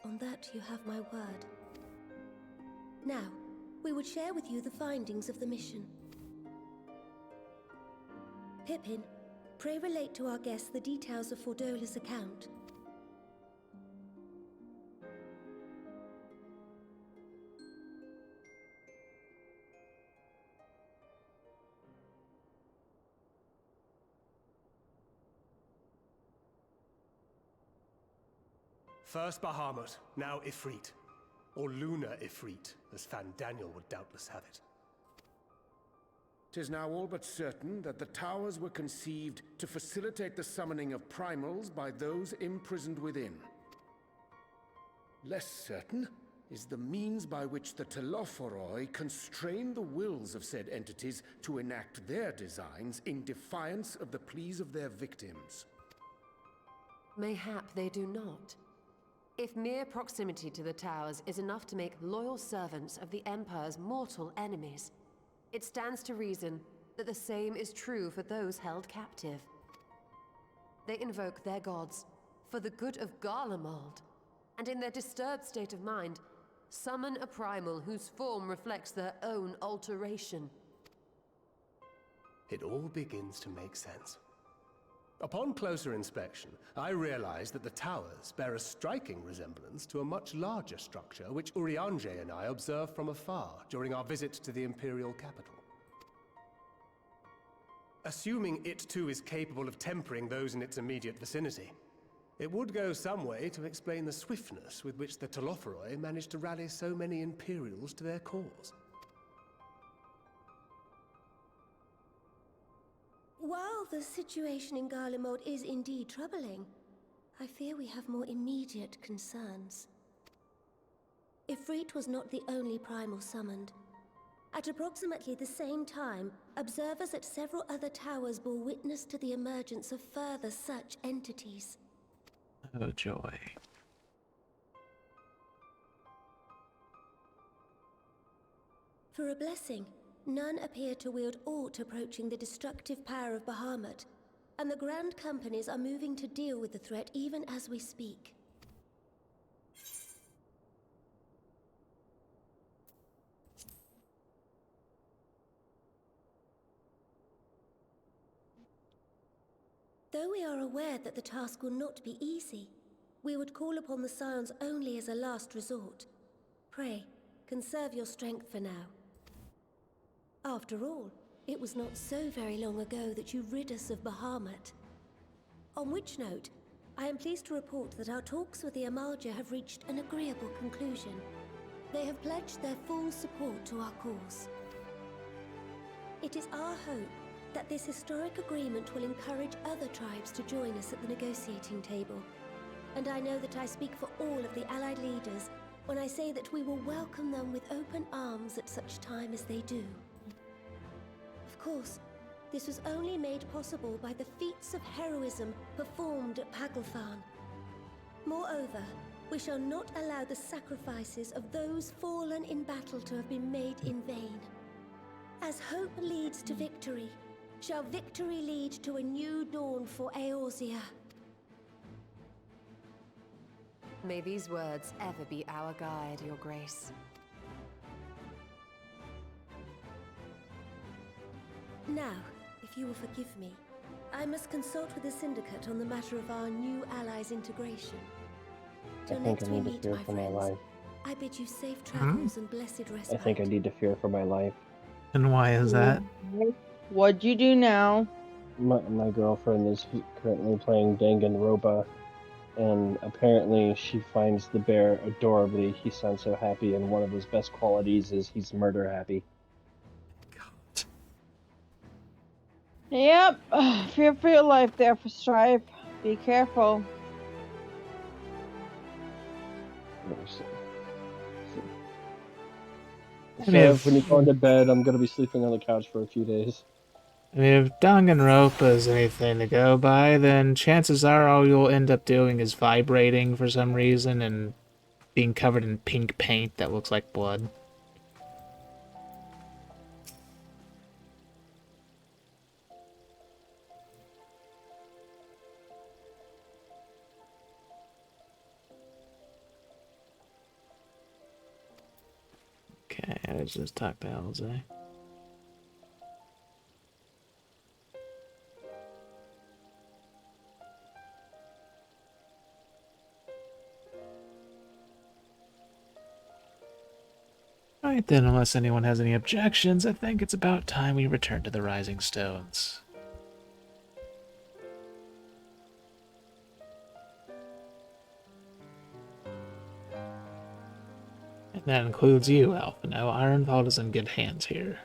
On that you have my word. Now, we would share with you the findings of the mission. Pippin, pray relate to our guests the details of Fordola's account. First Bahamut, now Ifrit. Or Lunar Ifrit, as Fandaniel would doubtless have it. 'Tis now all but certain that the towers were conceived to facilitate the summoning of primals by those imprisoned within. Less certain is the means by which the Telophoroi constrain the wills of said entities to enact their designs in defiance of the pleas of their victims. Mayhap they do not. If mere proximity to the towers is enough to make loyal servants of the Empire's mortal enemies, it stands to reason that the same is true for those held captive. They invoke their gods for the good of Garlemald, and in their disturbed state of mind, summon a primal whose form reflects their own alteration. It all begins to make sense. Upon closer inspection, I realized that the towers bear a striking resemblance to a much larger structure which Urianger and I observed from afar during our visit to the Imperial capital. Assuming it too is capable of tempering those in its immediate vicinity, it would go some way to explain the swiftness with which the Telophoroi managed to rally so many Imperials to their cause. While the situation in Garlemald is indeed troubling, I fear we have more immediate concerns. Ifrit was not the only primal summoned. At approximately the same time, observers at several other towers bore witness to the emergence of further such entities. Oh joy. For a blessing, none appear to wield aught approaching the destructive power of Bahamut, and the Grand Companies are moving to deal with the threat even as we speak. Though we are aware that the task will not be easy, we would call upon the Scions only as a last resort. Pray, conserve your strength for now. After all, it was not so very long ago that you rid us of Bahamut. On which note, I am pleased to report that our talks with the Amalja have reached an agreeable conclusion. They have pledged their full support to our cause. It is our hope that this historic agreement will encourage other tribes to join us at the negotiating table. And I know that I speak for all of the Allied leaders when I say that we will welcome them with open arms at such time as they do. Of course, this was only made possible by the feats of heroism performed at Paglfan. Moreover, we shall not allow the sacrifices of those fallen in battle to have been made in vain. As hope leads to victory, shall victory lead to a new dawn for Eorzea. May these words ever be our guide, Your Grace. Now, if you will forgive me, I must consult with the Syndicate on the matter of our new allies' integration. Till next we meet, my friends, I bid you safe travels and blessed respite. I think I need to fear for my life. And why is that? What'd you do now? My girlfriend is currently playing Danganronpa, and apparently she finds the bear adorably. He sounds so happy, and one of his best qualities is he's murder happy. Yep. Fear for your life there, for Stripe. Be careful. So when you go into bed, I'm gonna be sleeping on the couch for a few days. I mean, if Danganronpa is anything to go by, then chances are all you'll end up doing is vibrating for some reason and being covered in pink paint that looks like blood. Okay, let's just talk to Elze. Alright then, unless anyone has any objections, I think it's about time we return to the Rising Stones. And that includes you, Alpha. Now, Ironfall is in good hands here.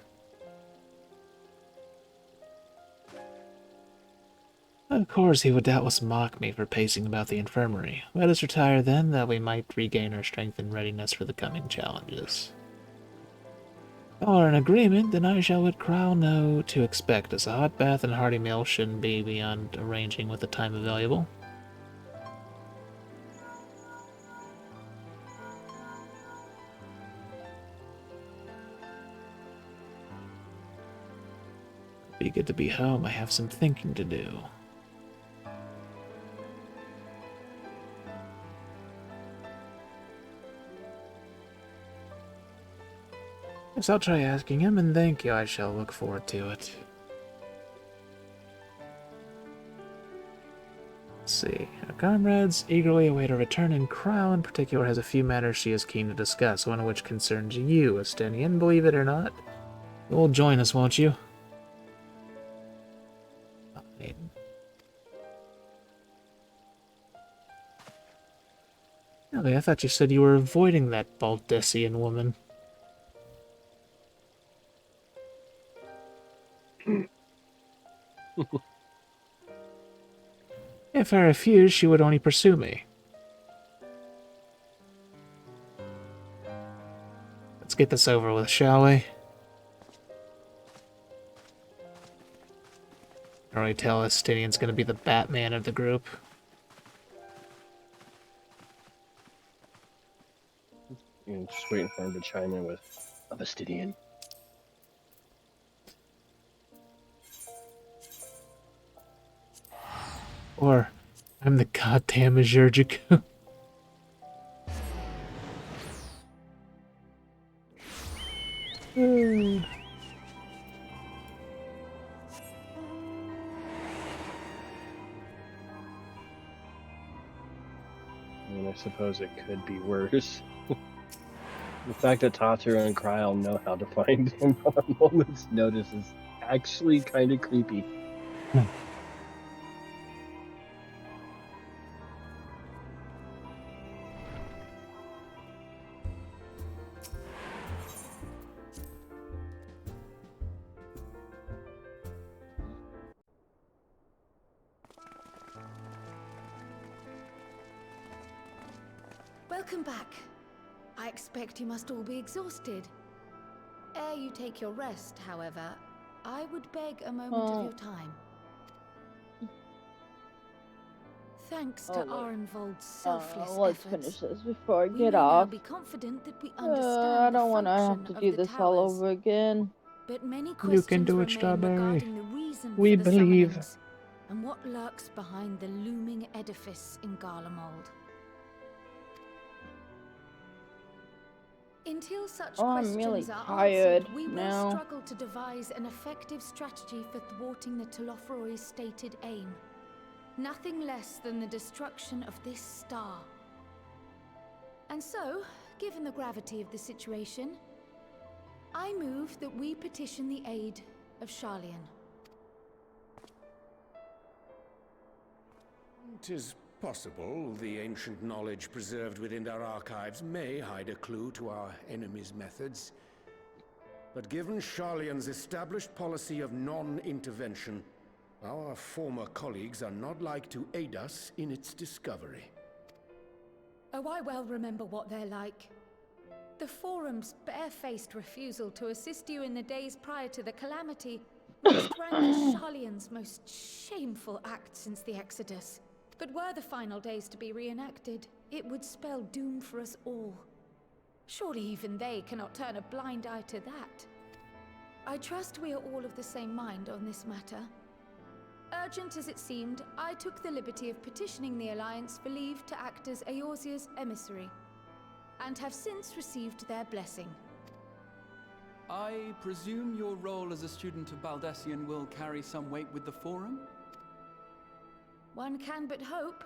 Of course, he would doubtless mock me for pacing about the infirmary. Let us retire then, that we might regain our strength and readiness for the coming challenges. If all are in agreement, then I shall let Crowl know to expect us. A hot bath and hearty meal shouldn't be beyond arranging with the time available. Be good to be home. I have some thinking to do. Yes, I'll try asking him, and thank you. I shall look forward to it. Let's see. Our comrades eagerly await our return, and Crow in particular has a few matters she is keen to discuss, one of which concerns you, Estinian, believe it or not. You'll join us, won't you? Really, I thought you said you were avoiding that Baldessian woman. If I refused, she would only pursue me. Let's get this over with, shall we? I already tell Estinian's gonna be the Batman of the group. Just waiting for him to chime in with a Vestidian. Or, I'm the goddamn Azurgiku. I mean, I suppose it could be worse. The fact that Tatsu and Kryl know how to find him on a moment's notice is actually kind of creepy. Welcome back. I expect you must all be exhausted. Ere you take your rest, however, I would beg a moment of your time. Thanks to Arenvold's selfless let's efforts, finish this before I we get may now off. be confident that we understand I don't want to have function to of do the this all towers. over again. But many You questions can do it, remain Strawberry. regarding the reason We for the believe. summonings and what lurks behind the looming edifice in Garlemald. Until such I'm really questions are tired answered, we now. will struggle to devise an effective strategy for thwarting the Telophoroi's stated aim. Nothing less than the destruction of this star. And so, given the gravity of the situation, I move that we petition the aid of Sharlayan. 'Tis possible the ancient knowledge preserved within our archives may hide a clue to our enemy's methods. But given Sharlayan's established policy of non-intervention, our former colleagues are not like to aid us in its discovery. Oh, I well remember what they're like. The Forum's barefaced refusal to assist you in the days prior to the calamity must rank as Sharlayan's most shameful act since the Exodus. But were the final days to be reenacted, it would spell doom for us all. Surely even they cannot turn a blind eye to that. I trust we are all of the same mind on this matter. Urgent as it seemed, I took the liberty of petitioning the Alliance for leave to act as Eorzea's emissary, and have since received their blessing. I presume your role as a student of Baldessian will carry some weight with the Forum? One can but hope.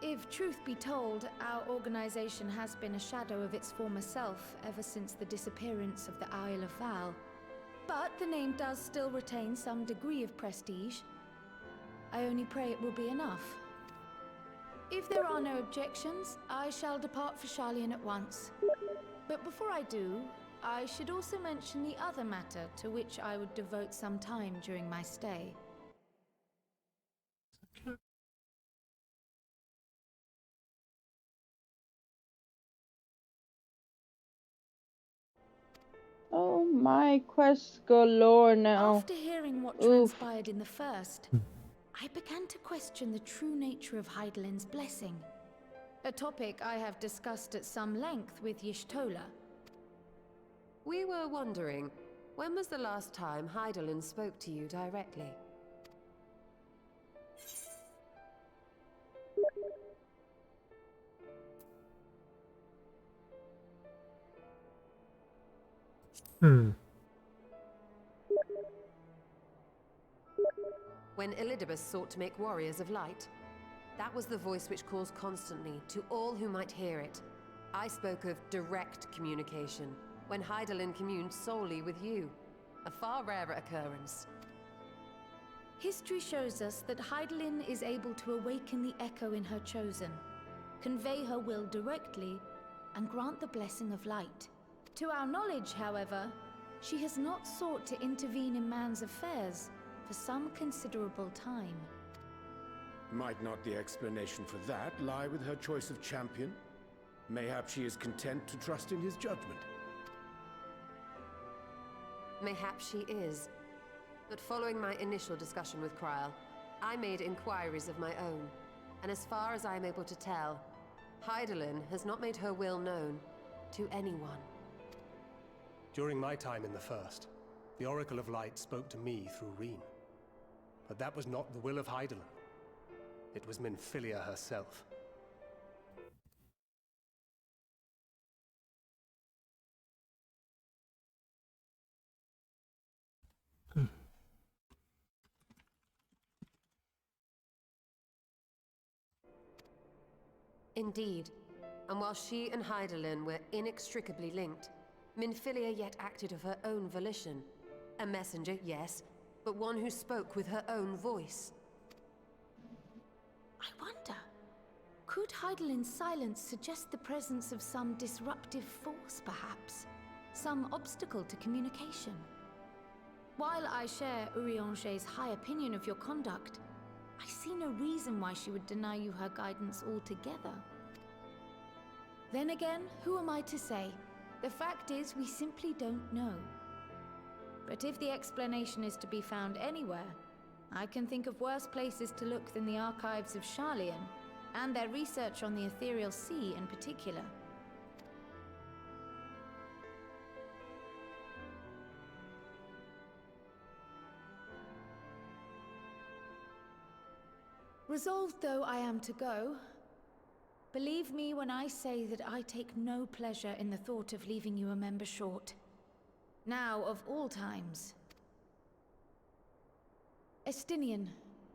If truth be told, our organization has been a shadow of its former self ever since the disappearance of the Isle of Val. But the name does still retain some degree of prestige. I only pray it will be enough. If there are no objections, I shall depart for Sharlayan at once. But before I do, I should also mention the other matter to which I would devote some time during my stay. Oh my, quests galore now. After hearing what transpired in the first, I began to question the true nature of Hydaelyn's blessing. A topic I have discussed at some length with Y'shtola. We were wondering, when was the last time Hydaelyn spoke to you directly? When Elidibus sought to make warriors of light. That was the voice which calls constantly to all who might hear it. I spoke of direct communication, when Hydaelyn communed solely with you. A far rarer occurrence. History shows us that Hydaelyn is able to awaken the echo in her chosen, convey her will directly, and grant the blessing of light. To our knowledge, however, she has not sought to intervene in man's affairs for some considerable time. Might not the explanation for that lie with her choice of champion? Mayhap she is content to trust in his judgment. Mayhap she is. But following my initial discussion with Kryl, I made inquiries of my own. And as far as I am able to tell, Hydaelyn has not made her will known to anyone. During my time in the First, the Oracle of Light spoke to me through Reen. But that was not the will of Hydaelyn. It was Minfilia herself. Indeed. And while she and Hydaelyn were inextricably linked, Minfilia yet acted of her own volition. A messenger, yes, but one who spoke with her own voice. I wonder, could Hydaelyn's silence suggest the presence of some disruptive force, perhaps? Some obstacle to communication? While I share Urianger's high opinion of your conduct, I see no reason why she would deny you her guidance altogether. Then again, who am I to say? The fact is, we simply don't know. But if the explanation is to be found anywhere, I can think of worse places to look than the archives of Sharlayan, and their research on the Ethereal Sea in particular. Resolved though I am to go, believe me when I say that I take no pleasure in the thought of leaving you a member short. Now of all times. Estinian,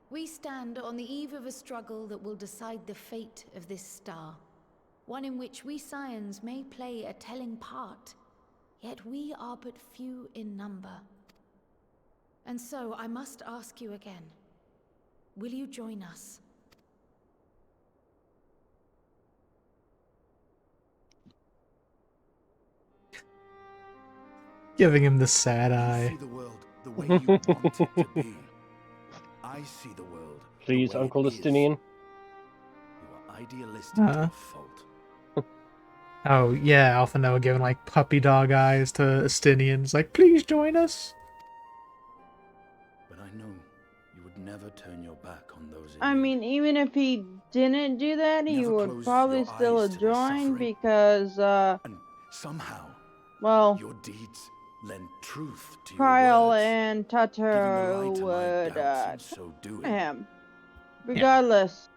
we stand on the eve of a struggle that will decide the fate of this star. One in which we Scions may play a telling part, yet we are but few in number. And so I must ask you again. Will you join us? Giving him the sad I eye. see the world the way you want it to be. I see the world. Please, the way Uncle it is. Estinian. You are idealistic to a fault. Oh, yeah, Alpha Noah giving, like, puppy dog eyes to Estinians. Like, please join us. never turn your back on those in I mean, even if he didn't do that, he Never would close probably your still eyes to their join suffering. because, And somehow, well, your deeds lend truth to your Kyle words, and giving the Tataru lie to my would, doubts in so talk doing. to him. Regardless.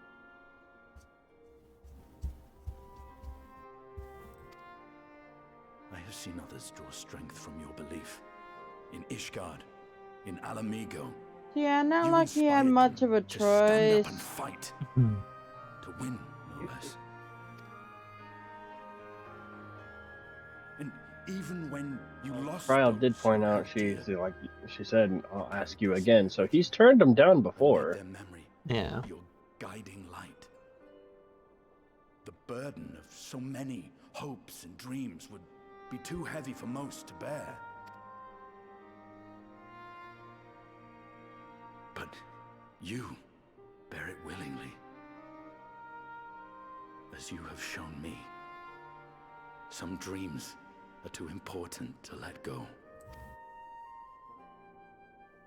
I have seen others draw strength from your belief. In Ishgard, in Alamigo. Yeah, not You like he had inspired much of a to stand up choice. and fight. To win, no less. And even when you lost Trial those did point you out held dear, she said, I'll ask you again. So he's turned him down before. their memory, Yeah. your guiding light. The burden of so many hopes and dreams would be too heavy for most to bear. But you bear it willingly, as you have shown me. Some dreams are too important to let go.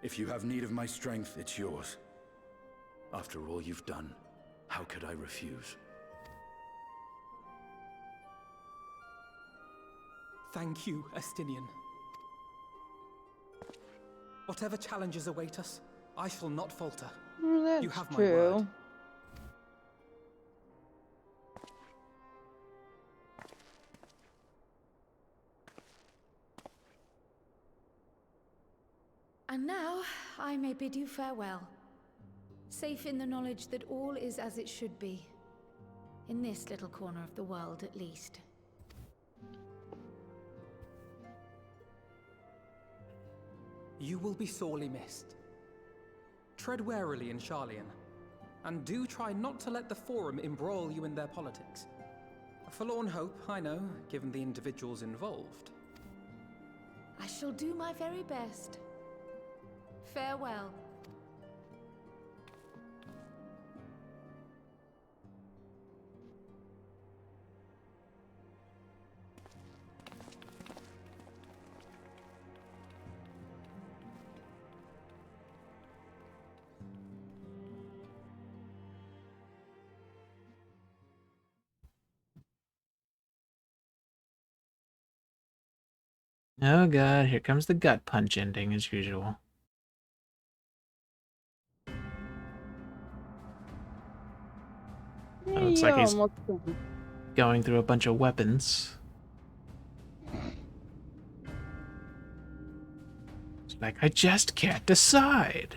If you have need of my strength, it's yours. After all you've done, how could I refuse? Thank you, Estinian. Whatever challenges await us, I shall not falter. Well, that's You have my true. word. And now, I may bid you farewell. Safe in the knowledge that all is as it should be. In this little corner of the world, at least. You will be sorely missed. Tread warily in Charlian, and do try not to let the Forum embroil you in their politics. A forlorn hope, I know, given the individuals involved. I shall do my very best. Farewell. Oh god, here comes the gut punch ending as usual. It looks like he's going through a bunch of weapons. It's like, I just can't decide.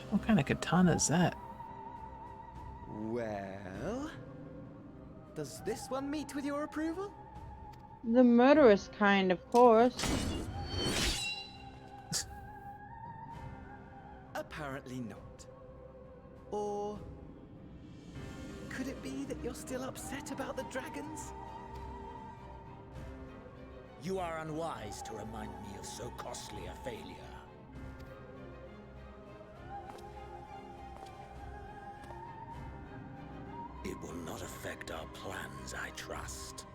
What kind of katana is that? Well, does this one meet with your approval? The murderous kind, of course. Apparently not. Or could it be that you're still upset about the dragons? You are unwise to remind me of so costly a failure. It will not affect our plans, I trust.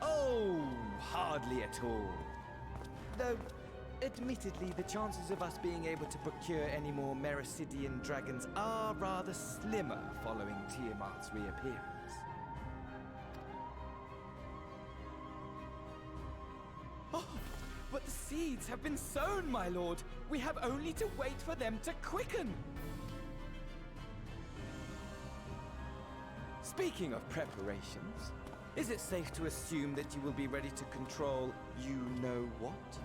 Oh, hardly at all. Though, admittedly, the chances of us being able to procure any more Mericidian dragons are rather slimmer following Tiamat's reappearance. Oh, but the seeds have been sown, my lord. We have only to wait for them to quicken. Speaking of preparations, is it safe to assume that you will be ready to control you-know-what?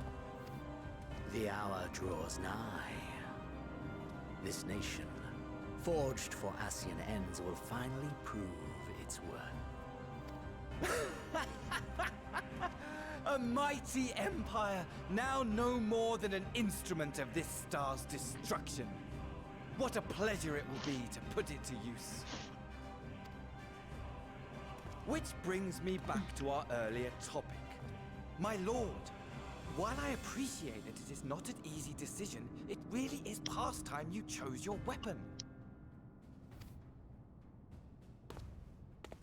The hour draws nigh. This nation, forged for Ascian ends, will finally prove its worth. A mighty empire, now no more than an instrument of this star's destruction. What a pleasure it will be to put it to use. Which brings me back to our earlier topic. My lord, while I appreciate that it is not an easy decision, it really is past time you chose your weapon.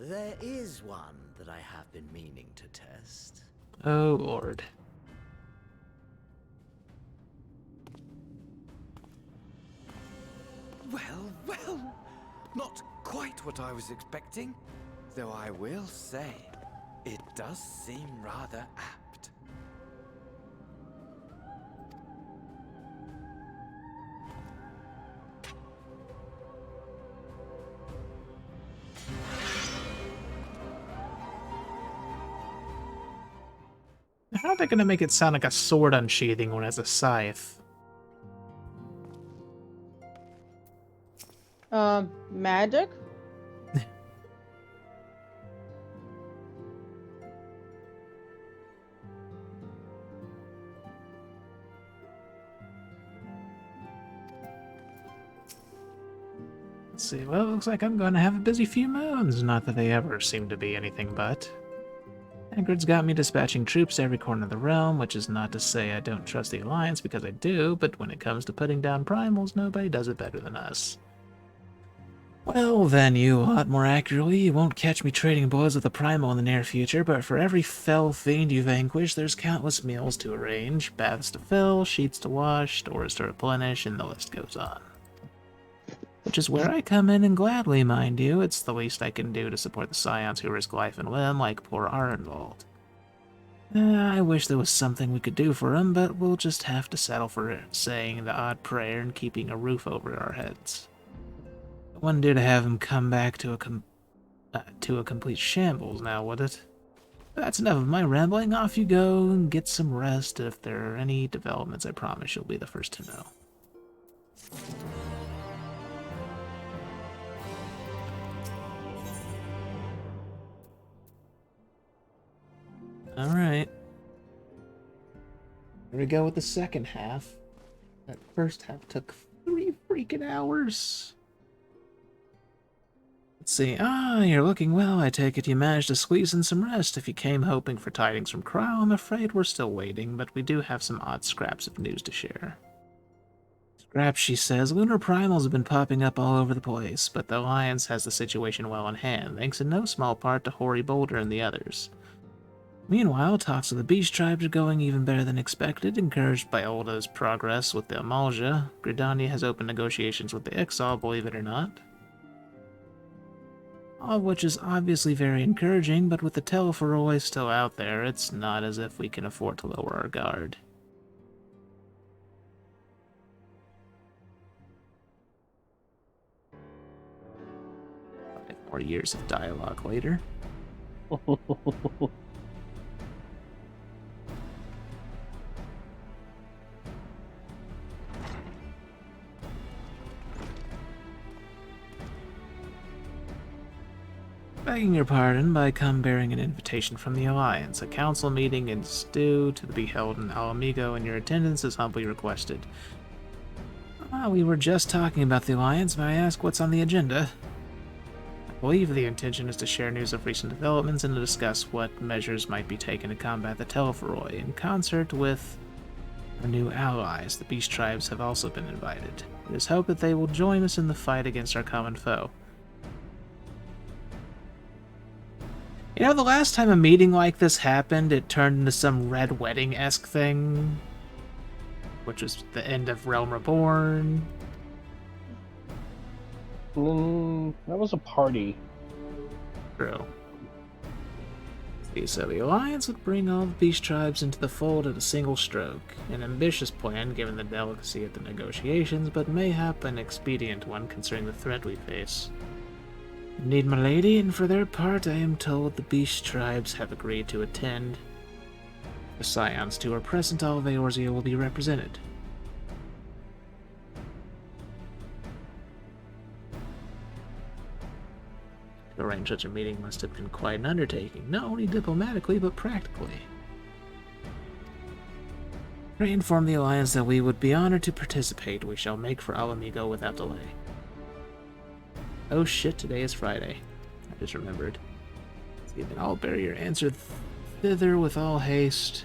There is one that I have been meaning to test. Oh, Lord. Well, well, not quite what I was expecting. Though I will say, it does seem rather apt. How are they gonna make it sound like a sword unsheathing when it has a scythe? Magic? Let's see, well, it looks like I'm going to have a busy few moons. Not that they ever seem to be anything but. Hagrid's got me dispatching troops to every corner of the realm, which is not to say I don't trust the Alliance, because I do, but when it comes to putting down primals, nobody does it better than us. Well, then, you ought more accurately, you won't catch me trading blows with a primal in the near future, but for every fell fiend you vanquish, there's countless meals to arrange, baths to fill, sheets to wash, stores to replenish, and the list goes on. Which is where I come in, and gladly, mind you. It's the least I can do to support the scions who risk life and limb, like poor Arenvald. I wish there was something we could do for him, but we'll just have to settle for saying the odd prayer and keeping a roof over our heads. It wouldn't do to have him come back to a complete shambles now, would it? That's enough of my rambling. Off you go and get some rest, and if there are any developments, I promise you'll be the first to know. Alright. Here we go with the second half. That first half took 3 freaking hours. Let's see. You're looking well. I take it you managed to squeeze in some rest. If you came hoping for tidings from Crow, I'm afraid we're still waiting, but we do have some odd scraps of news to share. Scraps, she says. Lunar primals have been popping up all over the place, but the Alliance has the situation well in hand, thanks in no small part to Hoary Boulder and the others. Meanwhile, talks with the Beast Tribes are going even better than expected. Encouraged by Olda's progress with the Amalja, Gridania has opened negotiations with the XIV, believe it or not. All of which is obviously very encouraging, but with the Telephoroi still out there, it's not as if we can afford to lower our guard. 5 more years of dialogue later. Begging your pardon, but I come bearing an invitation from the Alliance. A council meeting is due to be held in Alamigo, and your attendance is humbly requested. We were just talking about the Alliance. May I ask what's on the agenda? I believe the intention is to share news of recent developments and to discuss what measures might be taken to combat the Telephoroi. In concert with our new allies, the Beast Tribes have also been invited. It is hoped that they will join us in the fight against our common foe. You know, the last time a meeting like this happened, it turned into some Red Wedding-esque thing, which was the end of Realm Reborn. That was a party. True. See, so the Alliance would bring all the Beast Tribes into the fold at a single stroke. An ambitious plan, given the delicacy of the negotiations, but mayhap an expedient one considering the threat we face. Indeed, my lady, and for their part, I am told the Beast Tribes have agreed to attend. The Scions, too, are present. All of Eorzea will be represented. To arrange such a meeting must have been quite an undertaking, not only diplomatically, but practically. Pray inform the Alliance that we would be honored to participate. We shall make for Alamigo without delay. Oh shit, today is Friday. I just remembered. See, then I'll bear your answer thither with all haste.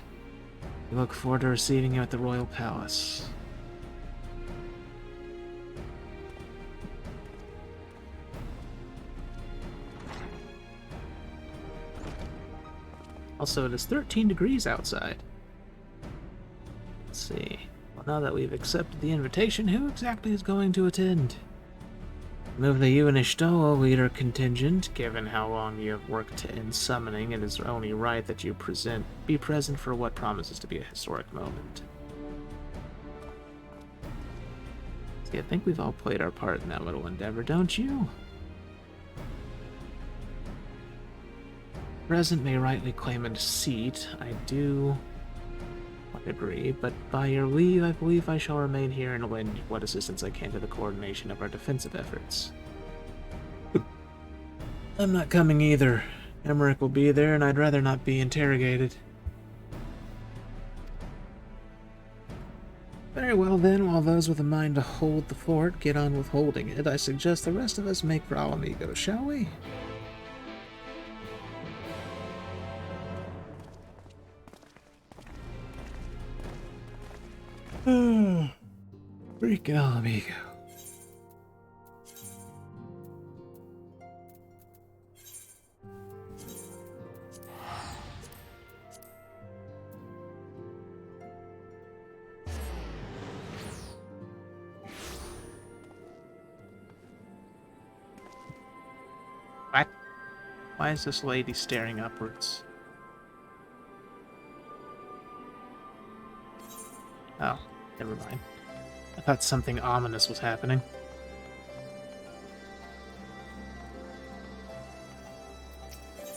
We look forward to receiving you at the Royal Palace. Also, it is 13 degrees outside. Let's see. Well, now that we've accepted the invitation, who exactly is going to attend? Move the you and Ishtoa lead our contingent. Given how long you have worked in summoning, it is only right that you be present for what promises to be a historic moment. See, I think we've all played our part in that little endeavor, don't you? Present may rightly claim a seat. I do agree, but by your leave, I believe I shall remain here and lend what assistance I can to the coordination of our defensive efforts. I'm not coming either. Emmerich will be there, and I'd rather not be interrogated. Very well then, while those with a mind to hold the fort get on with holding it, I suggest the rest of us make for Alamigo, shall we? Freaking Alamigo. What? Why is this lady staring upwards? Oh, never mind. I thought something ominous was happening.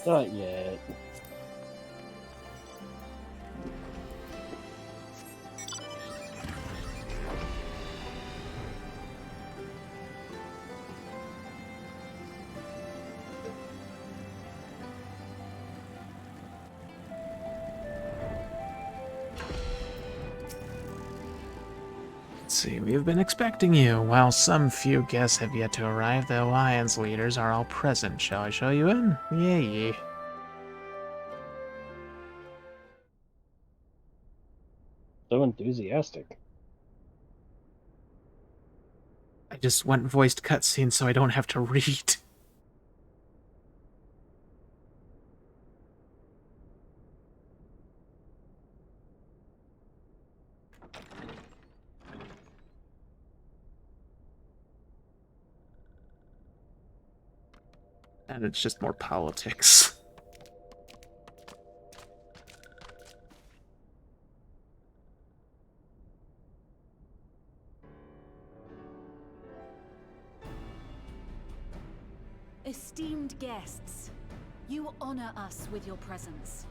Not yet. Let's see, we have been expecting you. While some few guests have yet to arrive, the Alliance leaders are all present. Shall I show you in? Yay. So enthusiastic. I just went voiced cutscene so I don't have to read. And it's just more politics. Esteemed guests, you honor us with your presence.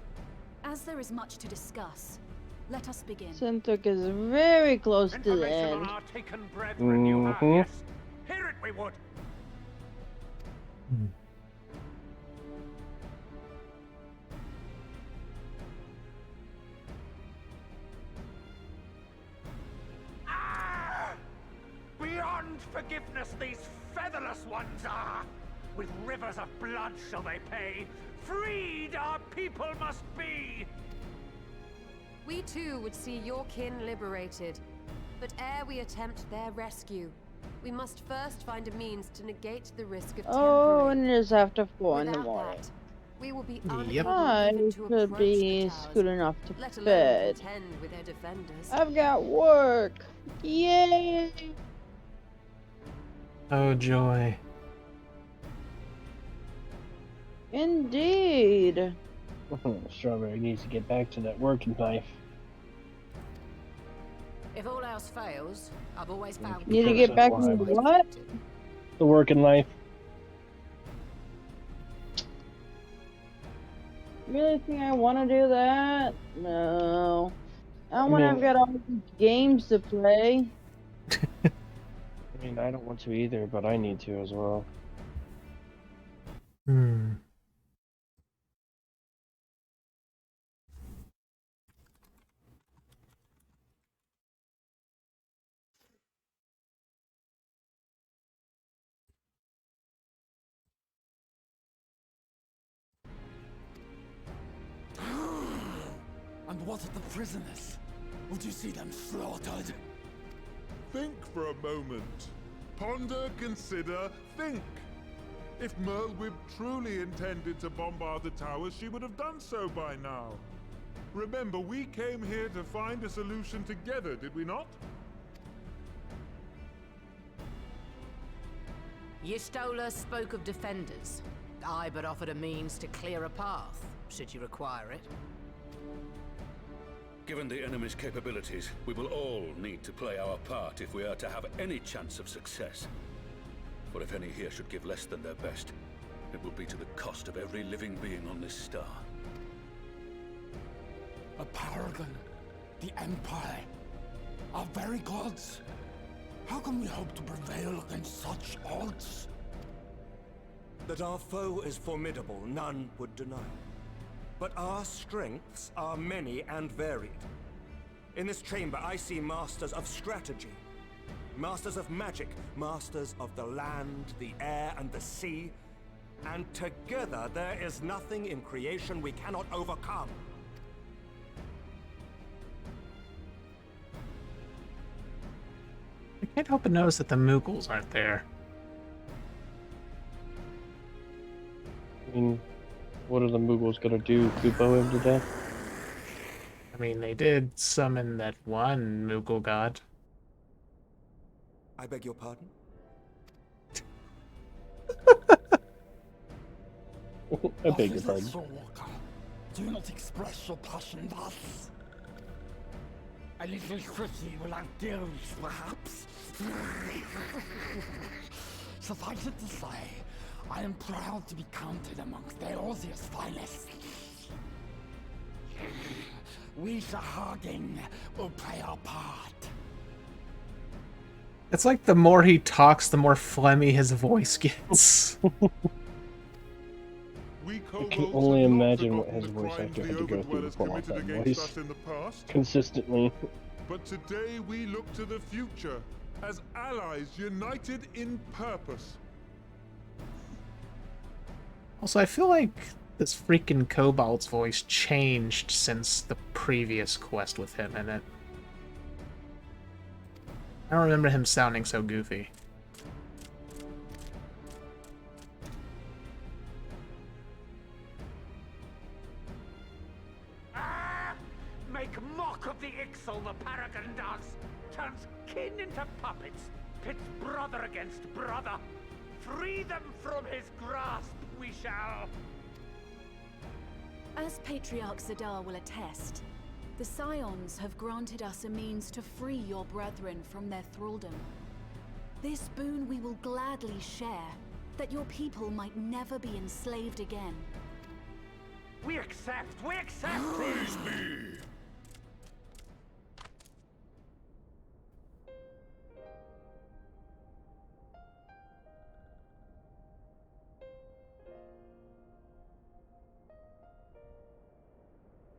As there is much to discuss, let us begin. Centric is very close to the end. On our taken brethren you have, yes. Hear it we would. Beyond forgiveness these featherless ones are. With rivers of blood shall they pay. Freed our people must be. We too would see your kin liberated. But ere we attempt their rescue, we must first find a means to negate the risk of Oh, tampering. and it is after 4 in the Without morning. that, we will be Yep. I unable to could approach be the towers, good enough to let alone bed. contend with their defenders. I've got work. Yay! Oh, joy. Indeed. Strawberry needs to get back to that working knife. If all else fails, I've always found... Need to get back to what? The working life. Really think I want to do that? No. Not when mean- I've got all these games to play. I mean, I don't want to either, but I need to as well. And what of the prisoners? Would you see them slaughtered? Think for a moment. Ponder, consider, think. If Merlwyb truly intended to bombard the towers, she would have done so by now. Remember, we came here to find a solution together, did we not? Y'Stola spoke of defenders. I but offered a means to clear a path, should you require it. Given the enemy's capabilities, we will all need to play our part if we are to have any chance of success. For if any here should give less than their best, it will be to the cost of every living being on this star. A paragon, the Empire, our very gods. How can we hope to prevail against such odds? That our foe is formidable, none would deny. But our strengths are many and varied. In this chamber, I see masters of strategy, masters of magic, masters of the land, the air, and the sea. And together, there is nothing in creation we cannot overcome. I can't help but notice that the Moogles aren't there. I mean, what are the Moogles gonna do? Kupo him to death? I mean, they did summon that one Moogle god. I beg your pardon? I beg your pardon. Soulwalker, do not express your passion thus. A little pretty will outdo us, perhaps. Suffice it to say, I am proud to be counted amongst Eorzea's finest. We Sahagin will play our part. It's like the more he talks, the more phlegmy his voice gets. I can only imagine what his voice actor had to go through to pull off that voice consistently. But today we look to the future as allies united in purpose. Also, I feel like this freaking Kobold's voice changed since the previous quest with him in it. I don't remember him sounding so goofy. Make mock of the Ixal, the Paragon does. Turns kin into puppets. Pits brother against brother. Free them from his grasp, we shall. As Patriarch Zadar will attest, the Scions have granted us a means to free your brethren from their thraldom. This boon we will gladly share, that your people might never be enslaved again. We accept! We accept! Praise me!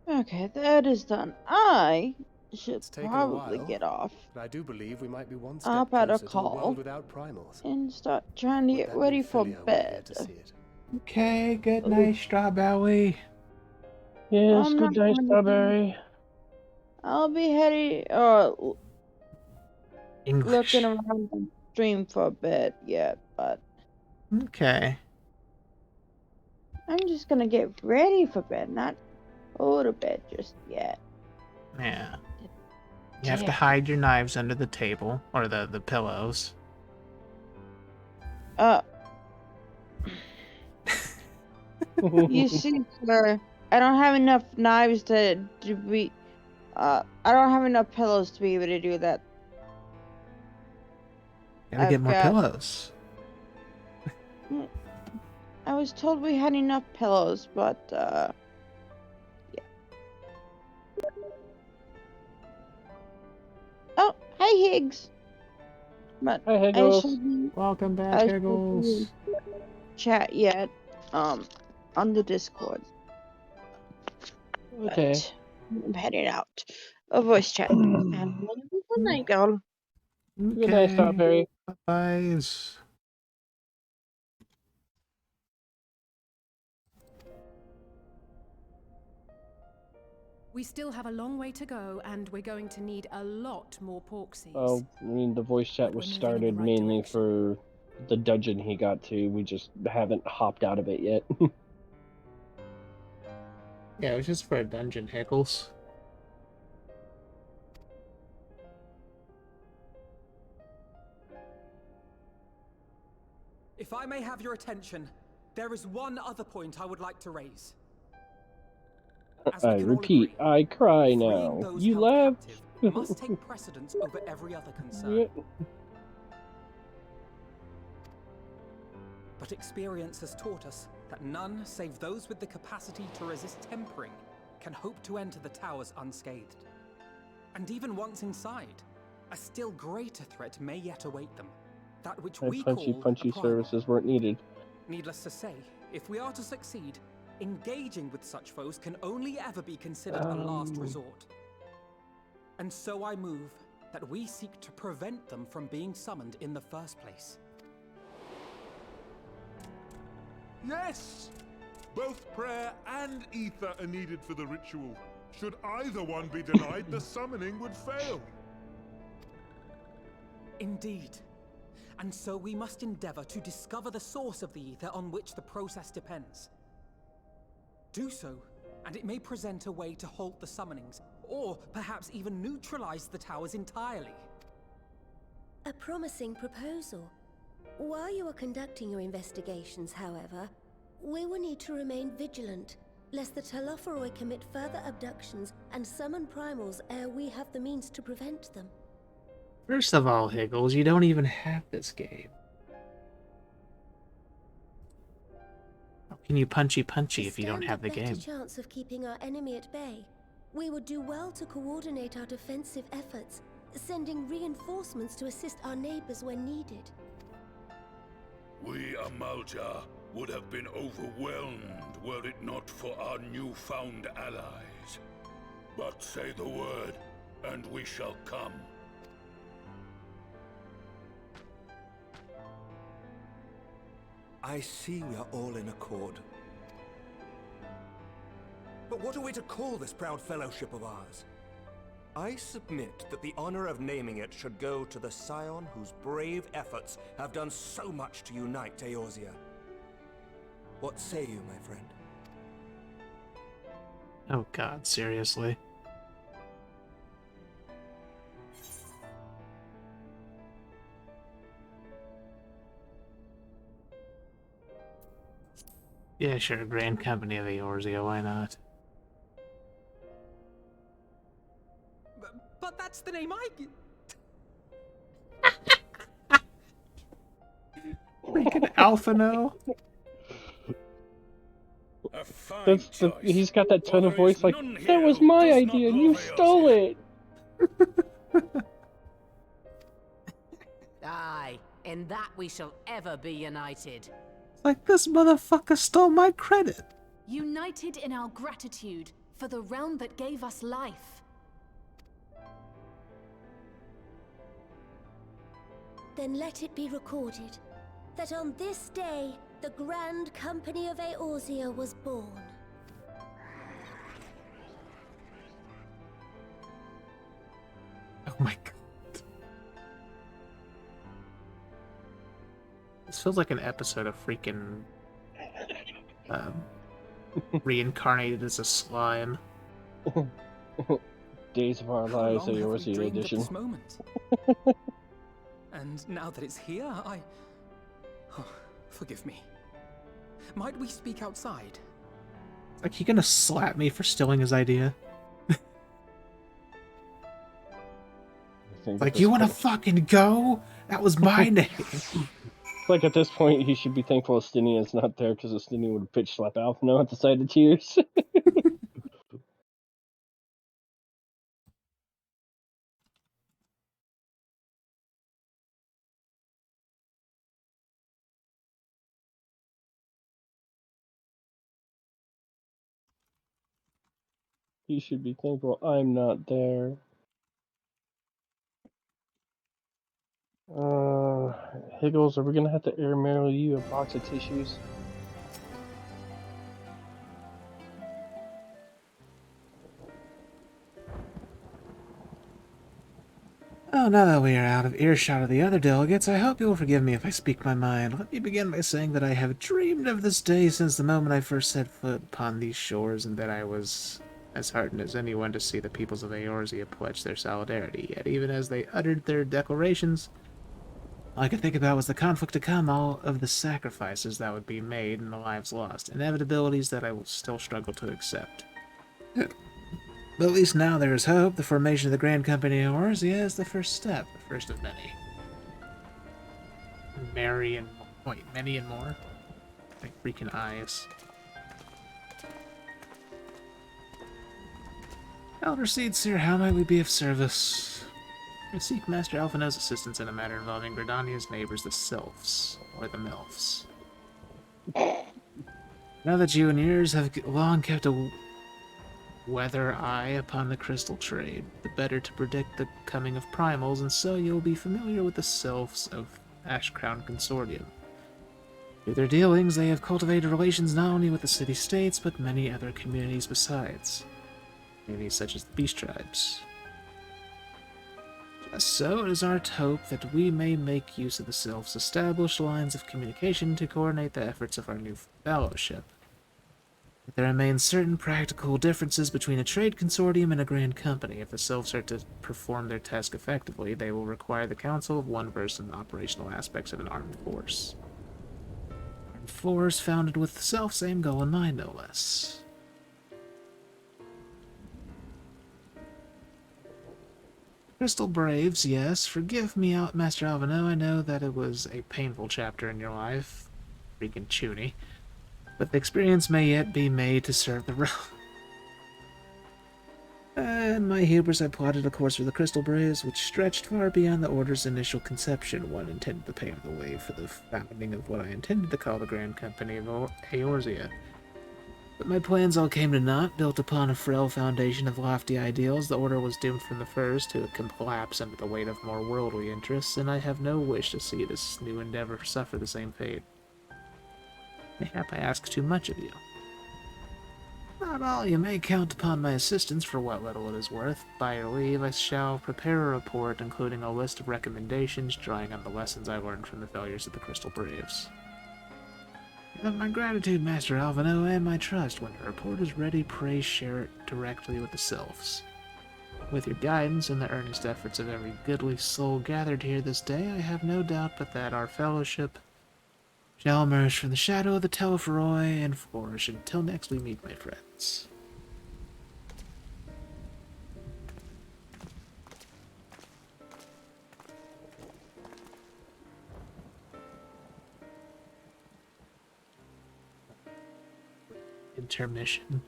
Okay, that is done. I should It's taken probably a while, get off. but I do believe we might be one step Up at a closer to a call world without primals. and start trying to get ready for bed. Okay, good night, Strawberry. Yes, I'm good not night, gonna be- Strawberry. I'll be heading looking around the stream for a bit yet, but Okay. I'm just gonna get ready for bed, not go to bed just yet. Yeah. You have to Yeah. hide your knives under the table, or the pillows. You see, sir, I don't have enough knives to be. I don't have enough pillows to be able to do that. Gotta get I've more got- pillows. I was told we had enough pillows, but yeah. Oh, hi Higgs. But Hi, I Higgles. shouldn't- Welcome back, I shouldn't Higgles. Chat yet, on the Discord. Okay. But I'm heading out. A voice chat. And good night, girl. Good night, Strawberry. Bye-byes. We still have a long way to go, and we're going to need a lot more pork seeds. Oh, I mean, the voice chat was started mainly for the dungeon he got to. We just haven't hopped out of it yet. Yeah, it was just for a dungeon, Hickles. If I may have your attention, there is one other point I would like to raise. I repeat, I cry now. Those You held left. captive must take precedence over every other concern. Yeah. But experience has taught us that none save those with the capacity to resist tempering can hope to enter the towers unscathed. And even once inside, a still greater threat may yet await them. That which we call punchy a primal. services weren't needed. Needless to say, if we are to succeed, engaging with such foes can only ever be considered a last resort. And so I move that we seek to prevent them from being summoned in the first place. Yes! Both prayer and ether are needed for the ritual. Should either one be denied, the summoning would fail. Indeed. And so we must endeavor to discover the source of the ether on which the process depends. Do so, and it may present a way to halt the summonings, or perhaps even neutralize the towers entirely. A promising proposal. While you are conducting your investigations, however, we will need to remain vigilant, lest the Telophoroi commit further abductions and summon primals ere we have the means to prevent them. First of all, Higgles, you don't even have this game. How can you punchy if you don't have the game? To stand a better chance of keeping our enemy at bay, we would do well to coordinate our defensive efforts, sending reinforcements to assist our neighbors when needed. We Amalja would have been overwhelmed were it not for our newfound allies. But say the word, and we shall come. I see we are all in accord. But what are we to call this proud fellowship of ours? I submit that the honor of naming it should go to the scion whose brave efforts have done so much to unite Eorzea. What say you, my friend? Oh god, seriously? Yeah, sure, Grand Company of Eorzea, why not? But that's the name I... Freaking Alphino. He's got that tone of voice like, that was my idea and you stole it! Aye, in that we shall ever be united. Like, this motherfucker stole my credit. United in our gratitude for the realm that gave us life. Then let it be recorded that on this day, the Grand Company of Eorzea was born. Oh my god. This feels like an episode of freaking reincarnated as a slime. Days of Our Lives, Eorzea edition. This moment? And now that it's here, oh, forgive me. Might we speak outside? Like, he gonna slap me for stealing his idea? Like, you wanna fucking go? That was my name. Like, at this point, he should be thankful Estinian's not there, because Estinian would have pitch slap Alphino at the sight of tears. He should be thankful I'm not there. Higgles, are we gonna have to airmail you a box of tissues? Well, now that we are out of earshot of the other delegates, I hope you'll forgive me if I speak my mind. Let me begin by saying that I have dreamed of this day since the moment I first set foot upon these shores, and that I was as heartened as anyone to see the peoples of Eorzea pledge their solidarity. Yet even as they uttered their declarations, all I could think about was the conflict to come, all of the sacrifices that would be made and the lives lost, inevitabilities that I will still struggle to accept. But at least now there is hope. The formation of the Grand Company of Eorzea is the first step, the first of many. Many and more? Like freaking eyes. Elder Seed, sir, how might we be of service? I seek Master Alphinaud's assistance in a matter involving Gridania's neighbors, the Sylphs, or the Milfs. Now that you and yours have long kept a weather eye upon the crystal trade, the better to predict the coming of primals, and so you'll be familiar with the Sylphs of Ashcrown Consortium. Through their dealings, they have cultivated relations not only with the city-states, but many other communities besides. Communities such as the Beast Tribes. Just so, it is our hope that we may make use of the Sylphs' established lines of communication to coordinate the efforts of our new fellowship. There remain certain practical differences between a trade consortium and a grand company. If the Sylphs are to perform their task effectively, they will require the council of one verse in the operational aspects of an armed force. Armed force founded with the self-same goal in mind, no less. Crystal Braves, yes. Forgive me, Master Alphinaud. I know that it was a painful chapter in your life. Freaking chuny. But the experience may yet be made to serve the role. In my hubris, I plotted a course for the Crystal Braves, which stretched far beyond the Order's initial conception. One intended to pave the way for the founding of what I intended to call the Grand Company of Eorzea. But my plans all came to naught. Built upon a frail foundation of lofty ideals, the Order was doomed from the first to collapse under the weight of more worldly interests, and I have no wish to see this new endeavor suffer the same fate. Mayhap I ask too much of you. Not all. You may count upon my assistance for what little it is worth. By your leave, I shall prepare a report including a list of recommendations drawing on the lessons I learned from the failures of the Crystal Braves. You have my gratitude, Master Alphinaud, and my trust. When the report is ready, pray share it directly with the Sylphs. With your guidance and the earnest efforts of every goodly soul gathered here this day, I have no doubt but that our fellowship shall emerge from the shadow of the Telophoroi and flourish until next we meet, my friends. Intermission.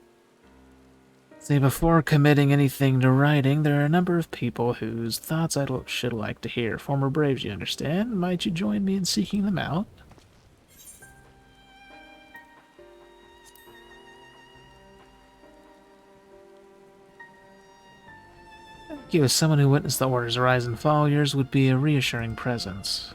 See, before committing anything to writing, there are a number of people whose thoughts I should like to hear. Former Braves, you understand? Might you join me in seeking them out? You, as someone who witnessed the Order's rise and fall, yours would be a reassuring presence.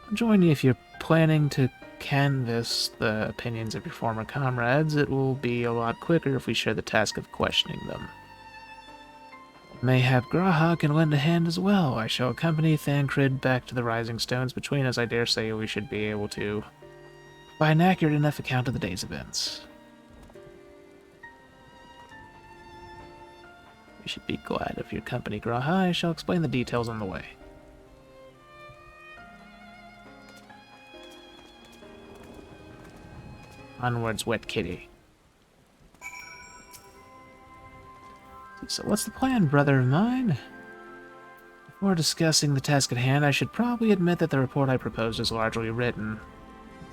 I'll join you if you're planning to canvass the opinions of your former comrades. It will be a lot quicker if we share the task of questioning them. Mayhap Graha can lend a hand as well. I shall accompany Thancred back to the Rising Stones. Between us, I dare say we should be able to find an accurate enough account of the day's events. We should be glad of your company, Graha. I shall explain the details on the way. Onwards, wet kitty. So what's the plan, brother of mine? Before discussing the task at hand, I should probably admit that the report I proposed is largely written.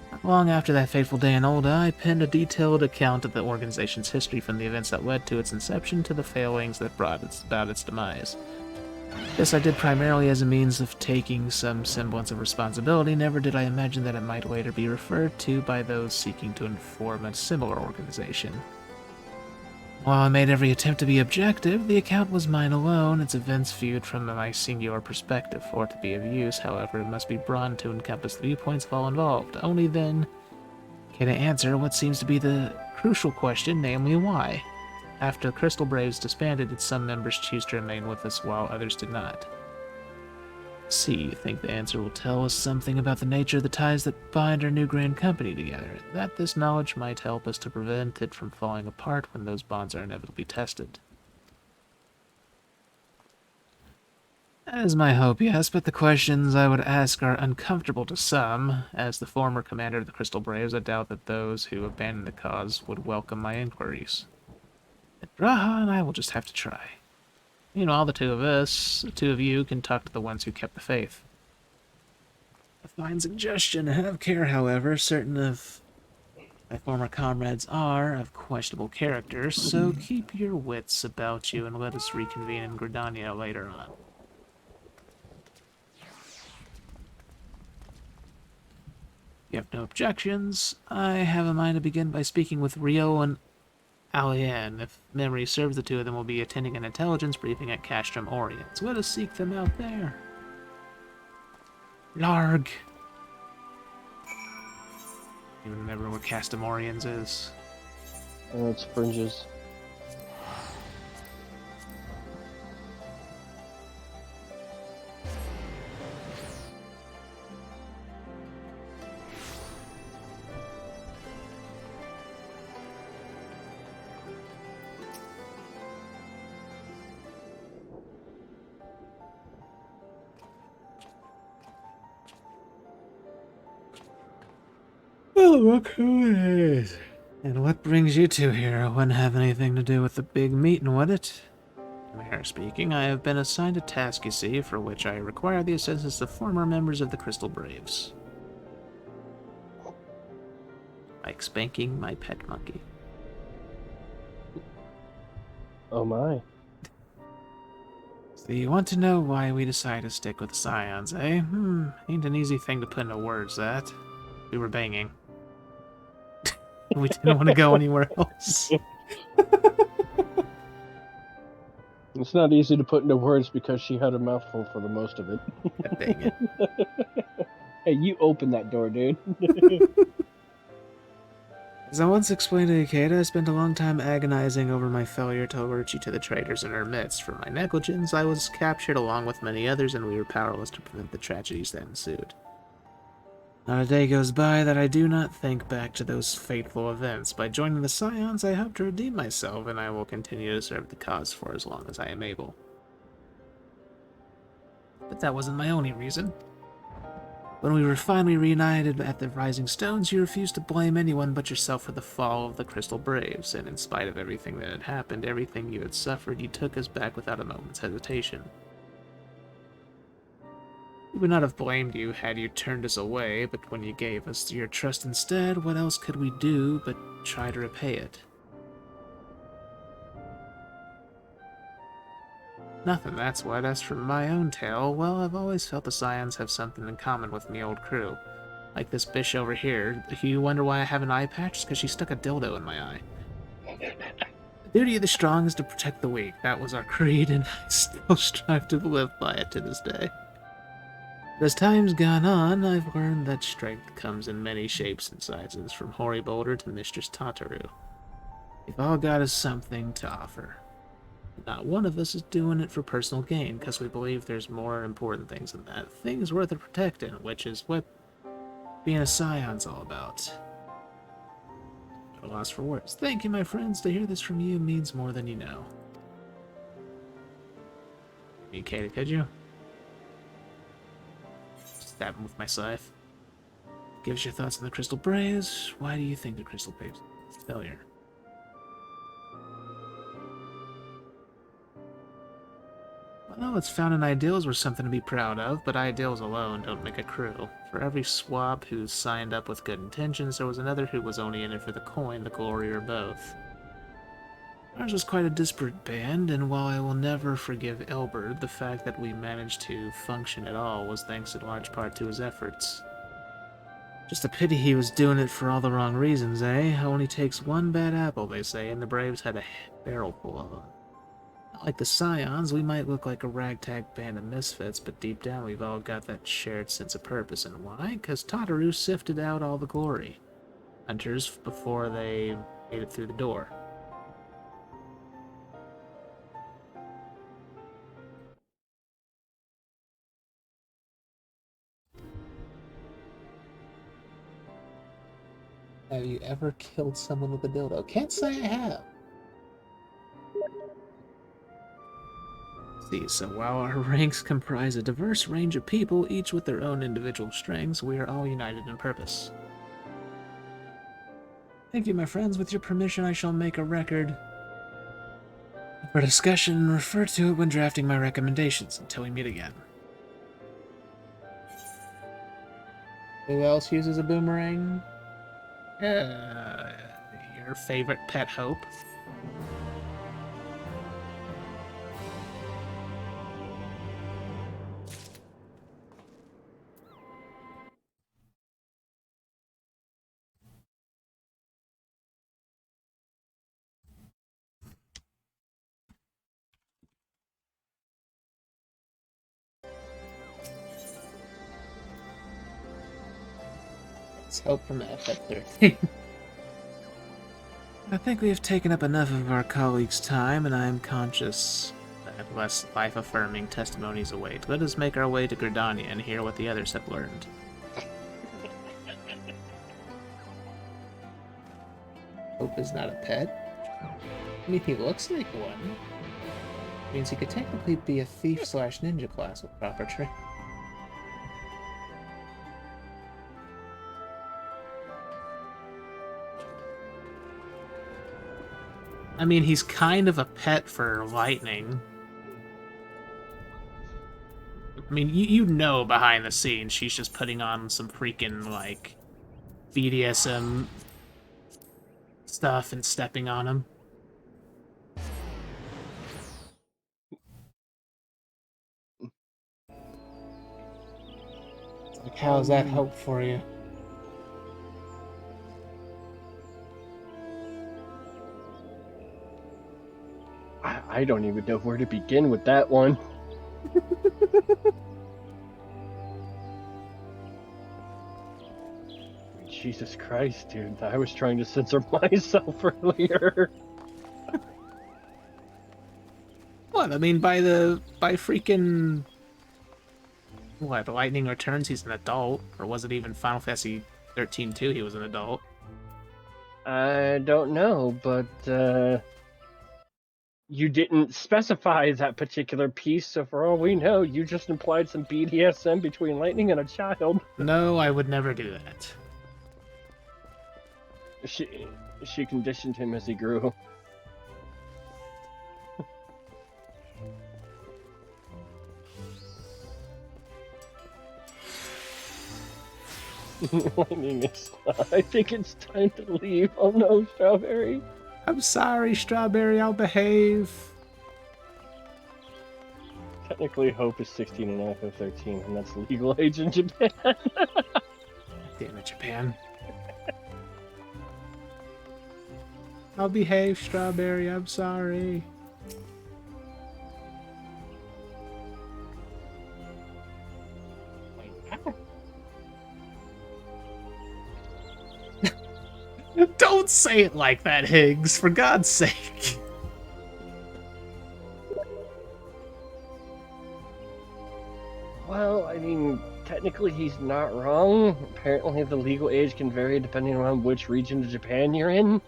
Not long after that fateful day in Olda, I penned a detailed account of the organization's history from the events that led to its inception to the failings that brought about its demise. This I did primarily as a means of taking some semblance of responsibility. Never did I imagine that it might later be referred to by those seeking to inform a similar organization. While I made every attempt to be objective, the account was mine alone, its events viewed from my singular perspective. For it to be of use, however, it must be broadened to encompass the viewpoints of all involved. Only then can I answer what seems to be the crucial question, namely why. After the Crystal Braves disbanded, did some members choose to remain with us while others did not? See, you think the answer will tell us something about the nature of the ties that bind our new grand company together, and that this knowledge might help us to prevent it from falling apart when those bonds are inevitably tested. That is my hope, yes, but the questions I would ask are uncomfortable to some. As the former commander of the Crystal Braves, I doubt that those who abandon the cause would welcome my inquiries. And Raha and I will just have to try. Meanwhile, the two of you, can talk to the ones who kept the faith. A fine suggestion. Have care, however. Certain of my former comrades are of questionable character, so keep your wits about you and let us reconvene in Gridania later on. You have no objections. I have a mind to begin by speaking with Rio and Alien. If memory serves, the two of them will be attending an intelligence briefing at Castrum Orient. So let us seek them out there. Larg. You remember where Castrum Orient is? Oh, it's fringes. Oh, look who it is. And what brings you two here? It wouldn't have anything to do with the big meeting, would it? Mayor speaking, I have been assigned a task, you see, for which I require the assistance of former members of the Crystal Braves. Like spanking my pet monkey. Oh my. So you want to know why we decided to stick with the Scions, eh? Ain't an easy thing to put into words, that. We were banging. We didn't want to go anywhere else. It's not easy to put into words because she had a mouthful for the most of it. God dang it. Hey, you open that door, dude. As I once explained to Ikeda, I spent a long time agonizing over my failure to alert you to the traitors in our midst. For my negligence, I was captured along with many others, and we were powerless to prevent the tragedies that ensued. Not a day goes by that I do not think back to those fateful events. By joining the Scions, I hope to redeem myself, and I will continue to serve the cause for as long as I am able. But that wasn't my only reason. When we were finally reunited at the Rising Stones, you refused to blame anyone but yourself for the fall of the Crystal Braves, and in spite of everything that had happened, everything you had suffered, you took us back without a moment's hesitation. We would not have blamed you had you turned us away, but when you gave us your trust instead, what else could we do but try to repay it? Nothing, that's what. As for my own tale, well, I've always felt the Scions have something in common with me old crew. Like this bitch over here. You wonder why I have an eye patch? It's because she stuck a dildo in my eye. The duty of the strong is to protect the weak. That was our creed, and I still strive to live by it to this day. But as time's gone on, I've learned that strength comes in many shapes and sizes, from Hoary Boulder to Mistress Tataru. We've all got us something to offer. Not one of us is doing it for personal gain, because we believe there's more important things than that. Things worth protecting, which is what being a Scion's all about. No loss for words. Thank you, my friends. To hear this from you means more than you know. You Katie, could you? Stab him with my scythe. Give us your thoughts on the Crystal Braves. Why do you think the Crystal Braves is a failure? Well, its founding ideals were something to be proud of, but ideals alone don't make a crew. For every swab who signed up with good intentions, there was another who was only in it for the coin, the glory, or both. Ours was quite a disparate band, and while I will never forgive Elbert, the fact that we managed to function at all was thanks in large part to his efforts. Just a pity he was doing it for all the wrong reasons, eh? Only takes one bad apple, they say, and the Braves had a barrel full of them. Like the Scions, we might look like a ragtag band of misfits, but deep down we've all got that shared sense of purpose. And why? Because Tataru sifted out all the glory hunters before they made it through the door. Have you ever killed someone with a dildo? Can't say I have. See, so while our ranks comprise a diverse range of people, each with their own individual strengths, we are all united in purpose. Thank you, my friends. With your permission, I shall make a record for discussion and refer to it when drafting my recommendations until we meet again. Who else uses a boomerang? Your favorite pet, Hope. It's Hope from FF13. I think we have taken up enough of our colleagues' time, and I am conscious that less life-affirming testimonies await. Let us make our way to Gridania and hear what the others have learned. Hope is not a pet? I mean, he looks like one. Means he could technically be a thief/ninja class with proper training. I mean, he's kind of a pet for Lightning. I mean, you know behind the scenes she's just putting on some freaking, like, BDSM stuff and stepping on him. Like, how's that Hope for you? I don't even know where to begin with that one. Jesus Christ, dude. I was trying to censor myself earlier. What? I mean, by freaking... What, the Lightning Returns, he's an adult? Or was it even Final Fantasy 13 2 he was an adult? I don't know, but, you didn't specify that particular piece, so for all we know, you just implied some BDSM between Lightning and a child. No, I would never do that. She conditioned him as he grew. Lightning is... I think it's time to leave. Oh no, Strawberry. I'm sorry, Strawberry, I'll behave. Technically, Hope is 16 and FF 13, and that's legal age in Japan. Damn it, Japan. I'll behave, Strawberry, I'm sorry. Don't say it like that, Higgs, for God's sake. Well, I mean, technically he's not wrong. Apparently the legal age can vary depending on which region of Japan you're in.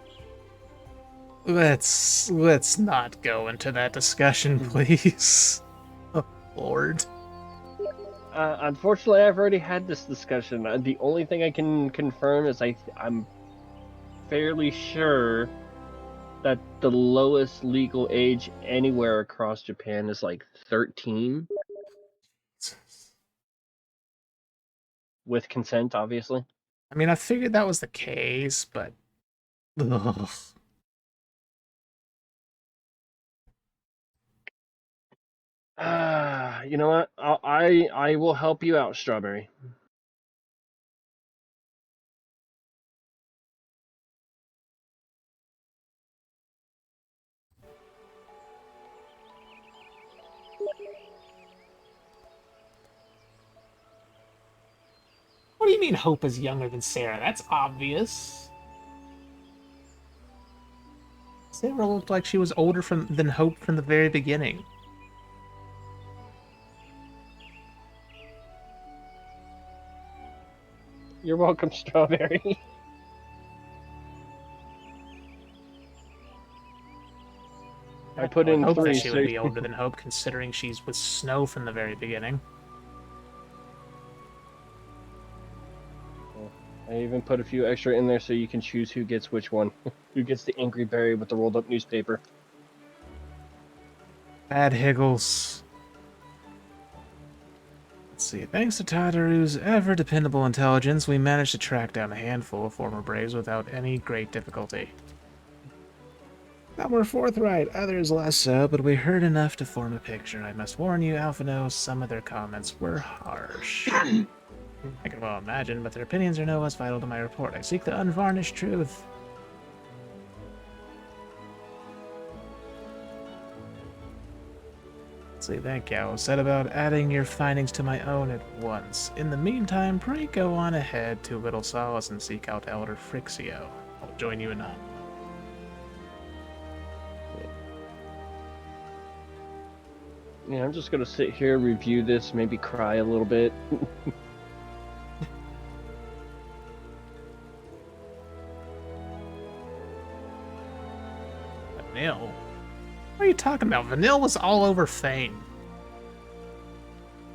Let's not go into that discussion, please. Oh, Lord. Unfortunately, I've already had this discussion. The only thing I can confirm is I'm fairly sure that the lowest legal age anywhere across Japan is like 13. With consent, obviously. I mean, I figured that was the case, but... Ugh. You know what? I will help you out, Strawberry. What do you mean Hope is younger than Sarah? That's obvious. Sarah looked like she was older than Hope from the very beginning. You're welcome, Strawberry. I put would in hope 3, that she so would be older than Hope, considering she's with Snow from the very beginning. I even put a few extra in there so you can choose who gets which one. Who gets the angry berry with the rolled up newspaper. Bad Higgles. Let's see. Thanks to Tataru's ever dependable intelligence, we managed to track down a handful of former Braves without any great difficulty. Some were forthright, others less so, but we heard enough to form a picture. I must warn you, Alphino, some of their comments were harsh. I can well imagine, but their opinions are no less vital to my report. I seek the unvarnished truth. Let's see, thank you. Said about adding your findings to my own at once. In the meantime, pray go on ahead to Little Solace and seek out Elder Frixio. I'll join you in a... Yeah, I'm just gonna sit here, review this, maybe cry a little bit. Vanille? What are you talking about? Vanille was all over Fane.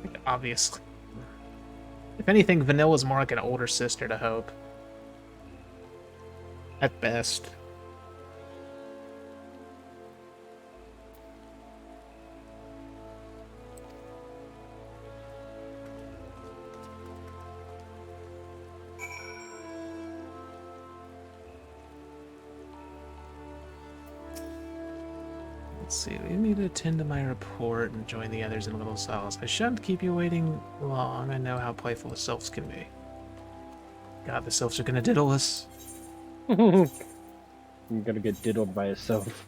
Like, obviously. If anything, Vanille was more like an older sister to Hope. At best. Let's see, leave me to attend to my report and join the others in Little Solace. I shan't keep you waiting long. I know how playful the sylphs can be. God, the sylphs are gonna diddle us. I'm gonna get diddled by a sylph.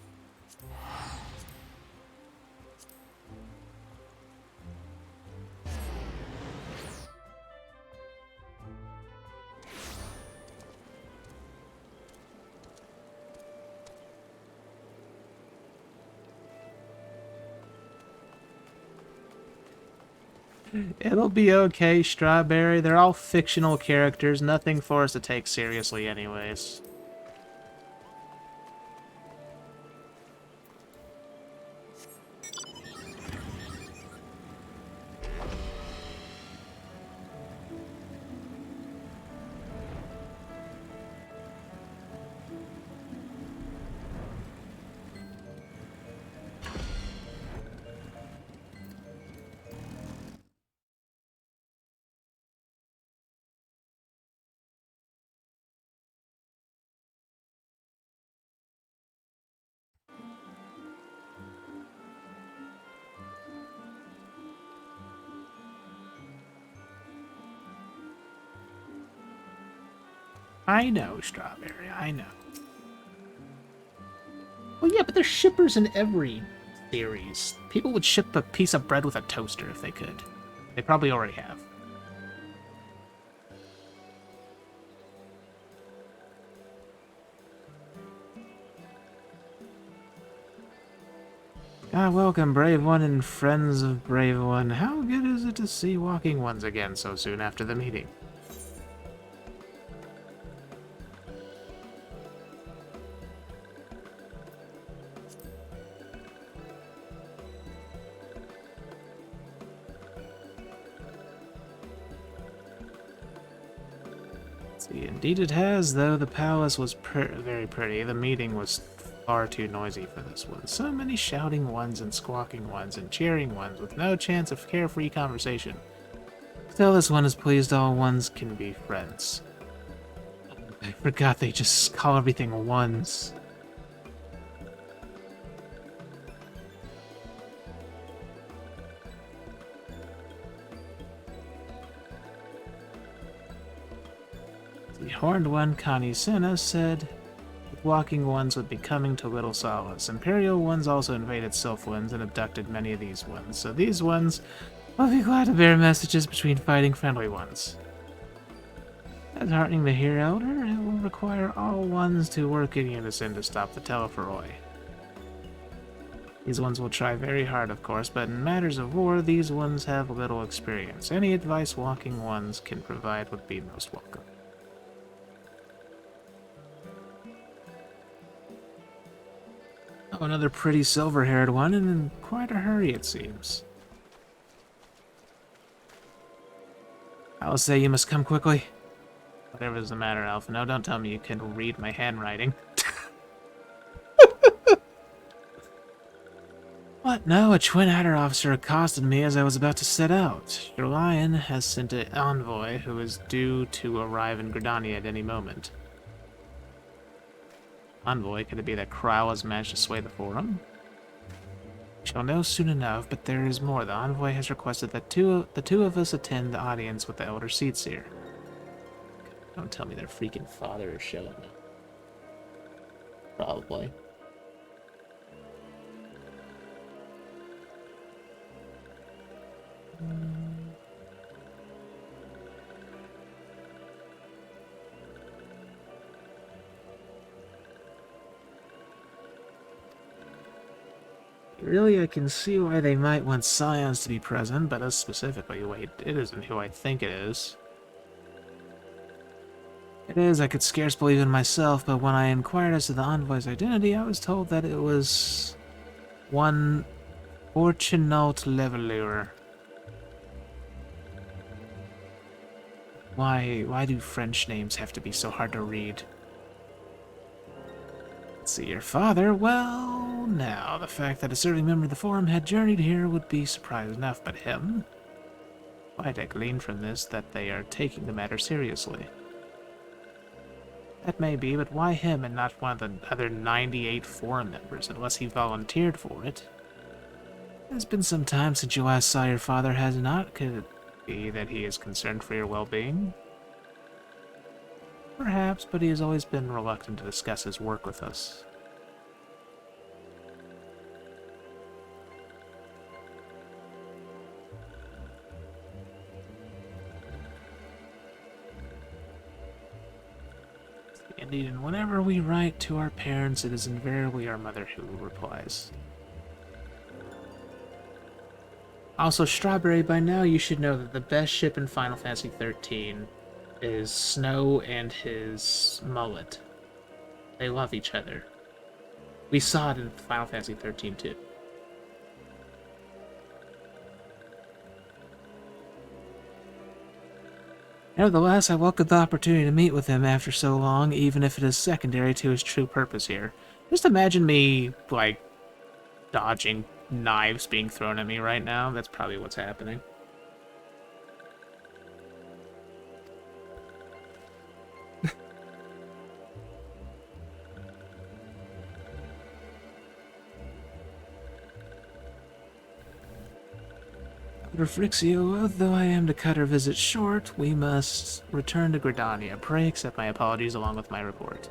It'll be okay, Strawberry. They're all fictional characters, nothing for us to take seriously anyways. I know, Strawberry, I know. Well, yeah, but there's shippers in every series. People would ship a piece of bread with a toaster if they could. They probably already have. Ah, welcome, Brave One and friends of Brave One. How good is it to see walking ones again so soon after the meeting? See, indeed it has, though the palace was very pretty. The meeting was far too noisy for this one. So many shouting ones and squawking ones and cheering ones with no chance of carefree conversation. Still, this one is pleased all ones can be friends. I forgot they just call everything ones. The horned one, Connie Senna, said walking ones would be coming to Little Solace. Imperial ones also invaded Sylph ones and abducted many of these ones, so these ones will be glad to bear messages between fighting friendly ones. That's heartening to hear, Elder. It will require all ones to work in unison to stop the Telephoroi. These ones will try very hard, of course, but in matters of war, these ones have little experience. Any advice walking ones can provide would be most welcome. Oh, another pretty silver-haired one, and in quite a hurry, it seems. I will say you must come quickly. Whatever is the matter, Alpha. No, don't tell me you can read my handwriting. What? No, a Twin Adder officer accosted me as I was about to set out. Your Lion has sent an envoy who is due to arrive in Gridania at any moment. Envoy? Could it be that Kryle has managed to sway the Forum? We shall know soon enough, but there is more. The envoy has requested that the two of us attend the audience with the Elder Seatseer. Don't tell me their freaking father is showing up. Probably. Really, I can see why they might want Scions to be present, but us specifically, wait, it isn't who I think it is. It is, I could scarce believe it myself, but when I inquired as to the envoy's identity, I was told that it was one Fortunaut Leveler. Why do French names have to be so hard to read? Let's see, your father? Well, now, the fact that a serving member of the Forum had journeyed here would be surprise enough, but him? Quite, I glean from this that they are taking the matter seriously. That may be, but why him and not one of the other 98 Forum members, unless he volunteered for it? It's been some time since you last saw your father, has it not? Could it be that he is concerned for your well-being? Perhaps, but he has always been reluctant to discuss his work with us. Indeed, and whenever we write to our parents, it is invariably our mother who replies. Also, Strawberry, by now you should know that the best ship in Final Fantasy XIII is Snow and his mullet. They love each other. We saw it in Final Fantasy XIII too. Nevertheless, I welcome the opportunity to meet with him after so long, even if it is secondary to his true purpose here. Just imagine me, like, dodging knives being thrown at me right now. That's probably what's happening. Refrixio, though I am to cut our visit short, we must return to Gridania. Pray accept my apologies along with my report.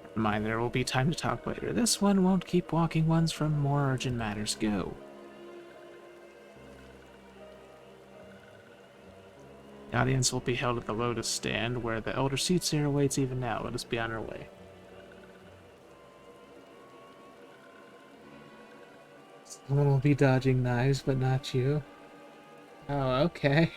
Never mind, there will be time to talk later. This one won't keep walking ones from more urgent matters. Go. The audience will be held at the Lotus Stand, where the Elder Seatseer awaits even now. Let us be on our way. Someone will be dodging knives, but not you. Oh, okay.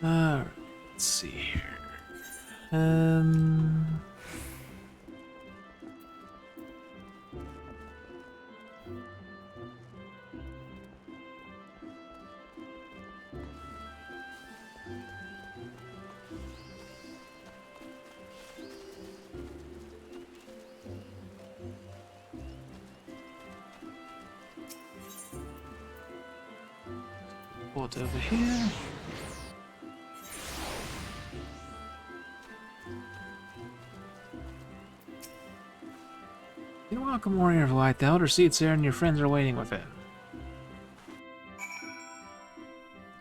Alright, let's see here. teleport over here. You're welcome, Warrior of Light. The Elder Seat's there and your friends are waiting within.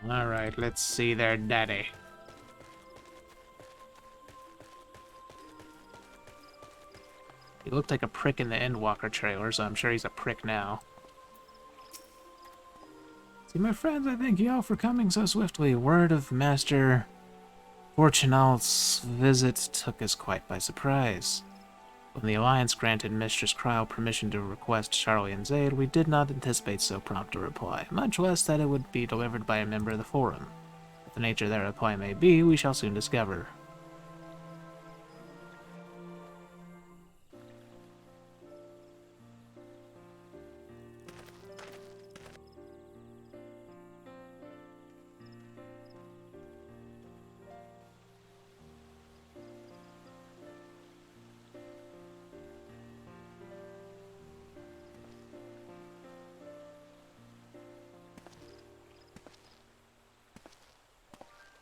Alright, let's see their daddy. He looked like a prick in the Endwalker trailer, so I'm sure he's a prick now. See, my friends, I thank you all for coming so swiftly. Word of Master Fortunal's visit took us quite by surprise. When the Alliance granted Mistress Cryle permission to request Charlian's aid, we did not anticipate so prompt a reply, much less that it would be delivered by a member of the Forum. What the nature of that reply may be, we shall soon discover.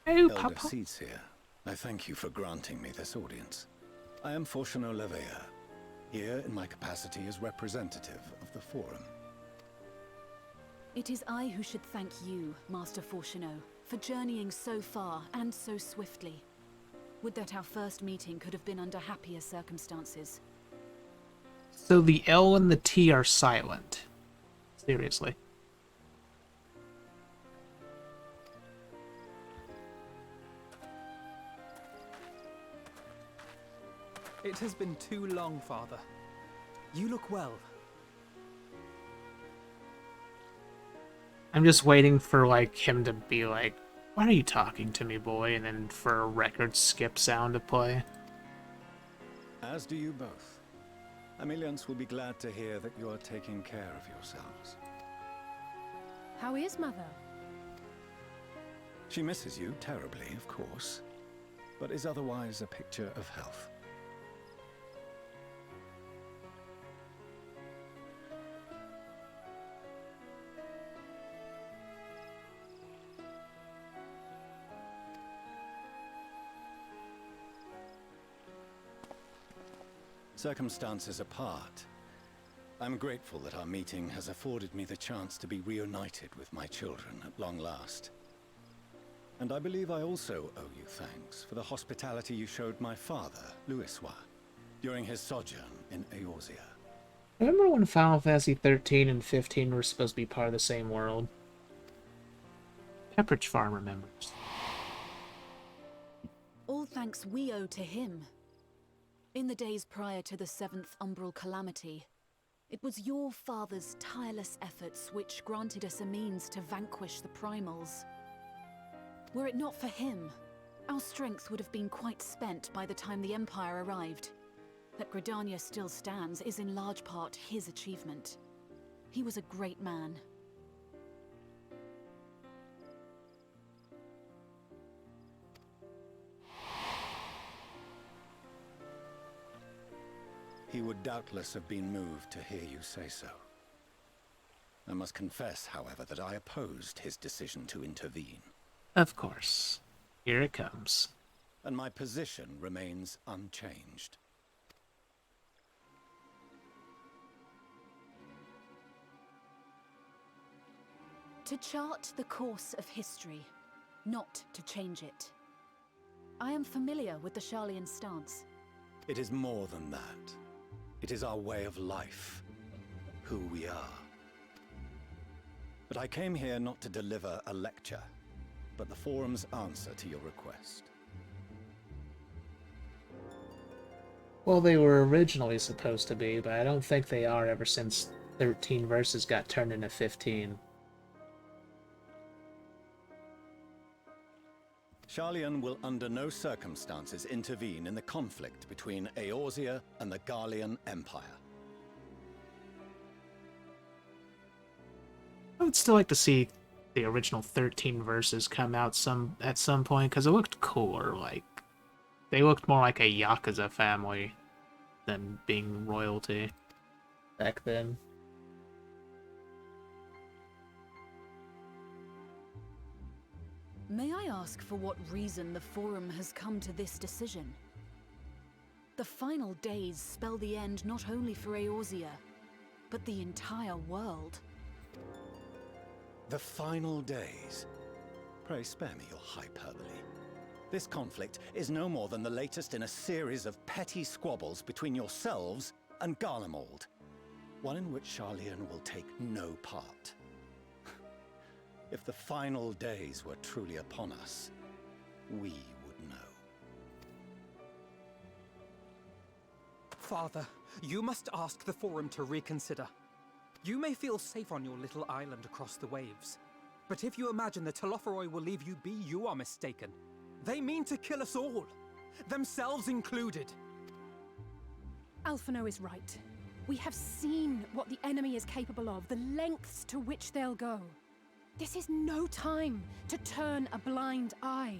Elder Seats here. I thank you for granting me this audience. I am Fortuno Levea, here in my capacity as representative of the Forum. It is I who should thank you, Master Fortuno, for journeying so far and so swiftly. Would that our first meeting could have been under happier circumstances. So the L and the T are silent. Seriously. It has been too long, Father. You look well. I'm just waiting for, like, him to be like, "Why are you talking to me, boy?" And then for a record skip sound to play. As do you both. Ameliance will be glad to hear that you are taking care of yourselves. How is Mother? She misses you terribly, of course, but is otherwise a picture of health. Circumstances apart, I'm grateful that our meeting has afforded me the chance to be reunited with my children at long last. And I believe I also owe you thanks for the hospitality you showed my father, Louisoix, during his sojourn in Eorzea. Remember when Final Fantasy 13 and 15 were supposed to be part of the same world? Pepperidge Farm remembers. All thanks we owe to him. In the days prior to the 7th Umbral Calamity, it was your father's tireless efforts which granted us a means to vanquish the Primals. Were it not for him, our strength would have been quite spent by the time the Empire arrived. That Gridania still stands is in large part his achievement. He was a great man. He would doubtless have been moved to hear you say so. I must confess, however, that I opposed his decision to intervene. Of course. Here it comes. And my position remains unchanged. To chart the course of history, not to change it. I am familiar with the Charlian stance. It is more than that. It is our way of life, who we are. But I came here not to deliver a lecture, but the Forum's answer to your request. Well, they were originally supposed to be, but I don't think they are ever since 13 verses got turned into 15. Charlian will under no circumstances intervene in the conflict between Eorzea and the Garlean Empire. I would still like to see the original 13 verses come out at some point, because it looked cooler. Like, they looked more like a Yakuza family than being royalty back then. May I ask for what reason the Forum has come to this decision? The final days spell the end not only for Eorzea, but the entire world. The final days? Pray spare me your hyperbole. This conflict is no more than the latest in a series of petty squabbles between yourselves and Garlemald. One in which Sharlayan will take no part. If the final days were truly upon us, we would know. Father, you must ask the Forum to reconsider. You may feel safe on your little island across the waves, but if you imagine the Telophoroi will leave you be, you are mistaken. They mean to kill us all, themselves included. Alphino is right. We have seen what the enemy is capable of, the lengths to which they'll go. This is no time to turn a blind eye.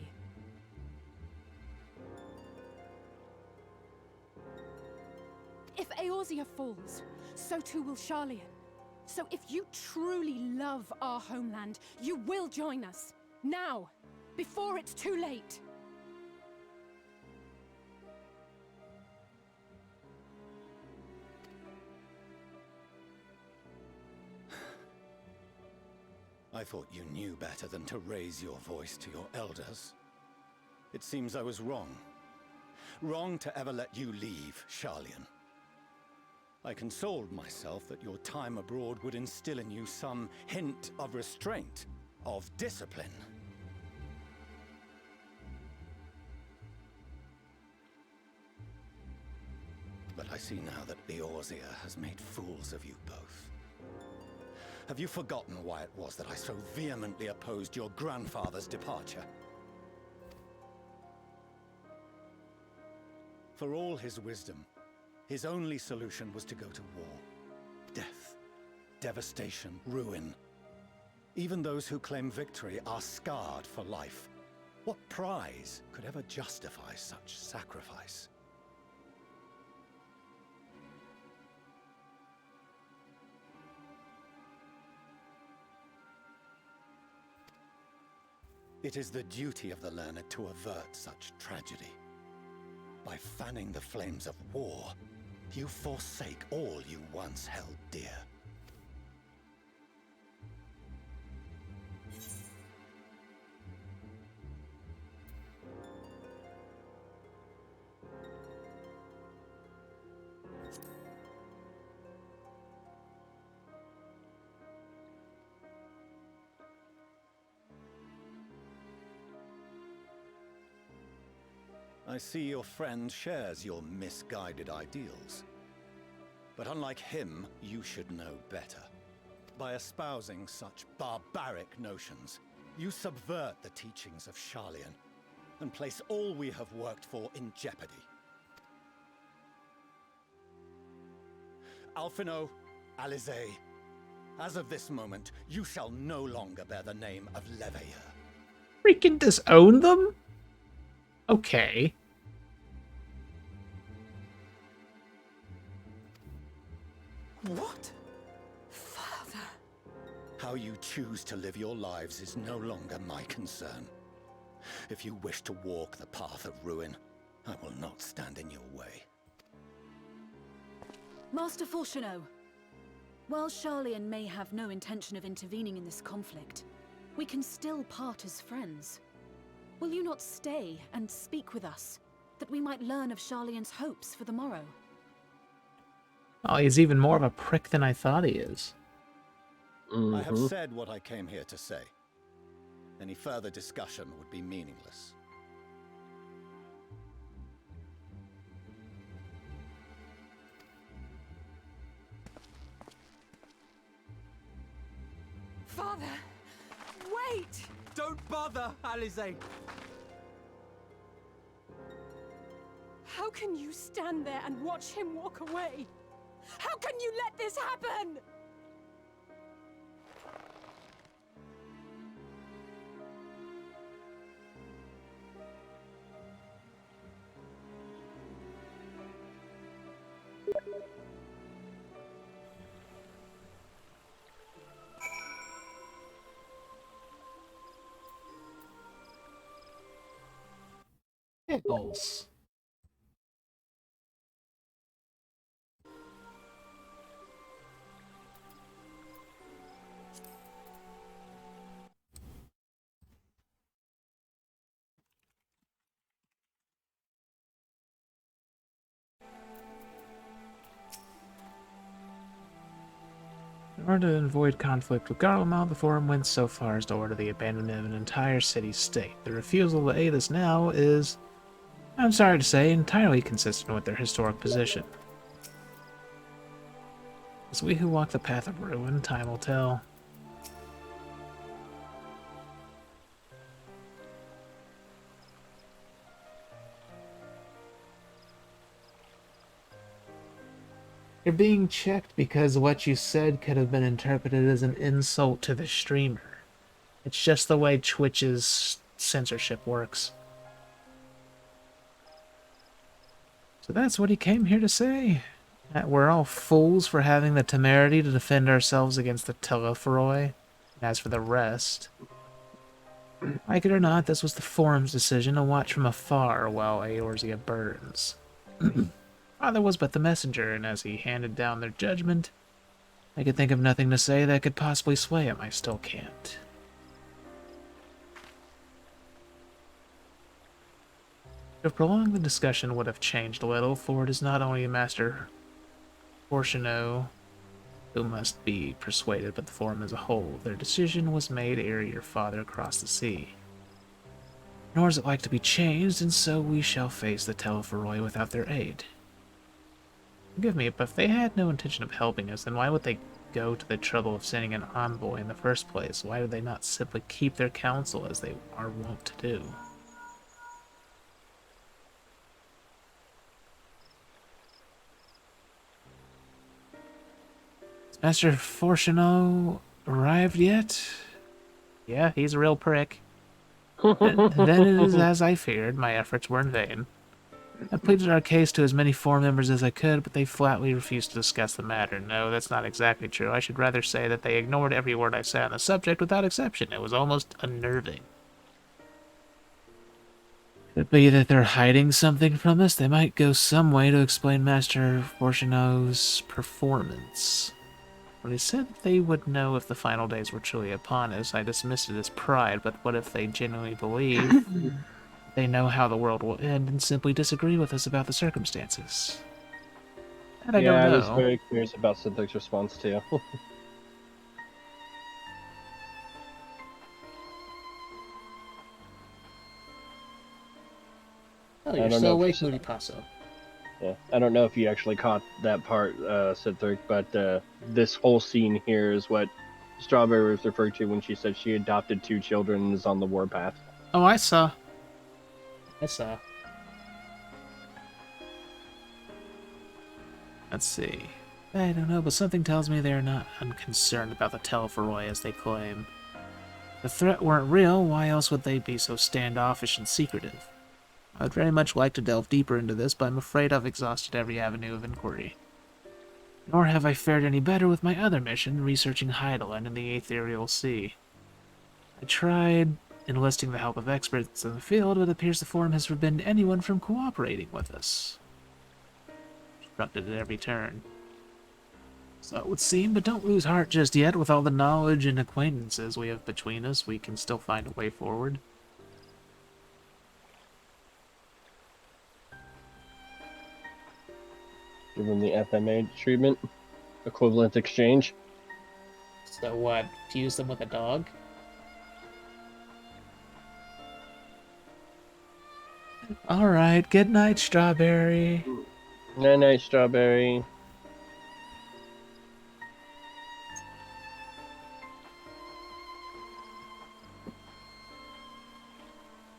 If Eorzea falls, so too will Sharlayan. So if you truly love our homeland, you will join us. Now, before it's too late. I thought you knew better than to raise your voice to your elders. It seems I was wrong. Wrong to ever let you leave, Sharlayan. I consoled myself that your time abroad would instill in you some hint of restraint, of discipline. But I see now that Eorzea has made fools of you both. Have you forgotten why it was that I so vehemently opposed your grandfather's departure? For all his wisdom, his only solution was to go to war. Death, devastation, ruin. Even those who claim victory are scarred for life. What prize could ever justify such sacrifice? It is the duty of the learned to avert such tragedy. By fanning the flames of war, you forsake all you once held dear. I see your friend shares your misguided ideals. But unlike him, you should know better. By espousing such barbaric notions, you subvert the teachings of Sharlayan and place all we have worked for in jeopardy. Alphino, Alisaie, as of this moment, you shall no longer bear the name of Leveilleur. Freaking disown them? Okay. What? Father? How you choose to live your lives is no longer my concern. If you wish to walk the path of ruin, I will not stand in your way. Master Fourcheneau, while Sharlayan may have no intention of intervening in this conflict, we can still part as friends. Will you not stay and speak with us, that we might learn of Sharlayan's hopes for the morrow? Oh, he's even more of a prick than I thought he is. I have said what I came here to say. Any further discussion would be meaningless. Father, wait! Don't bother, Alisaie! How can you stand there and watch him walk away? How can you let this happen? Pickles. In order to avoid conflict with Garlemald, the Forum went so far as to order the abandonment of an entire city-state. The refusal to aid us now is, I'm sorry to say, entirely consistent with their historic position. As we who walk the path of ruin, time will tell. You're being checked because what you said could have been interpreted as an insult to the streamer. It's just the way Twitch's censorship works. So that's what he came here to say? That we're all fools for having the temerity to defend ourselves against the Telophoroi? And as for the rest... Like it or not, this was the Forum's decision to watch from afar while Eorzea burns. Father was but the messenger, and as he handed down their judgment, I could think of nothing to say that could possibly sway him. I still can't. To prolong the discussion would have changed a little, for it is not only Master Portiono who must be persuaded, but the Forum as a whole. Their decision was made ere your father crossed the sea. Nor is it like to be changed, and so we shall face the Telophoroi without their aid. Forgive me, but if they had no intention of helping us, then why would they go to the trouble of sending an envoy in the first place? Why would they not simply keep their counsel as they are wont to do? Has Master Fortuno arrived yet? Yeah, he's a real prick. Then it is as I feared. My efforts were in vain. I pleaded our case to as many Forum members as I could, but they flatly refused to discuss the matter. No, that's not exactly true. I should rather say that they ignored every word I said on the subject without exception. It was almost unnerving. Could it be that they're hiding something from us? They might go some way to explain Master Fortuno's performance. When he said that they would know if the final days were truly upon us, I dismissed it as pride, but what if they genuinely believe they know how the world will end and simply disagree with us about the circumstances? And I don't know. I was very curious about Synthic's response too. Oh, you're still awake, Moody Paso. Yeah, I don't know if you actually caught that part, Synthric, but this whole scene here is what Strawberry was referred to when she said she adopted 2 children and is on the warpath. Oh, I saw. Let's see. I don't know, but something tells me they are not unconcerned about the Telophoroi as they claim. If the threat weren't real, why else would they be so standoffish and secretive? I would very much like to delve deeper into this, but I'm afraid I've exhausted every avenue of inquiry. Nor have I fared any better with my other mission, researching Heideland in the Ethereal Sea. I tried enlisting the help of experts in the field, but it appears the Forum has forbidden anyone from cooperating with us. Obstructed at every turn. So it would seem, but don't lose heart just yet. With all the knowledge and acquaintances we have between us, we can still find a way forward. Give them the FMA treatment. Equivalent exchange. So what? Fuse them with a dog? Alright, good night, Strawberry. Night night, Strawberry.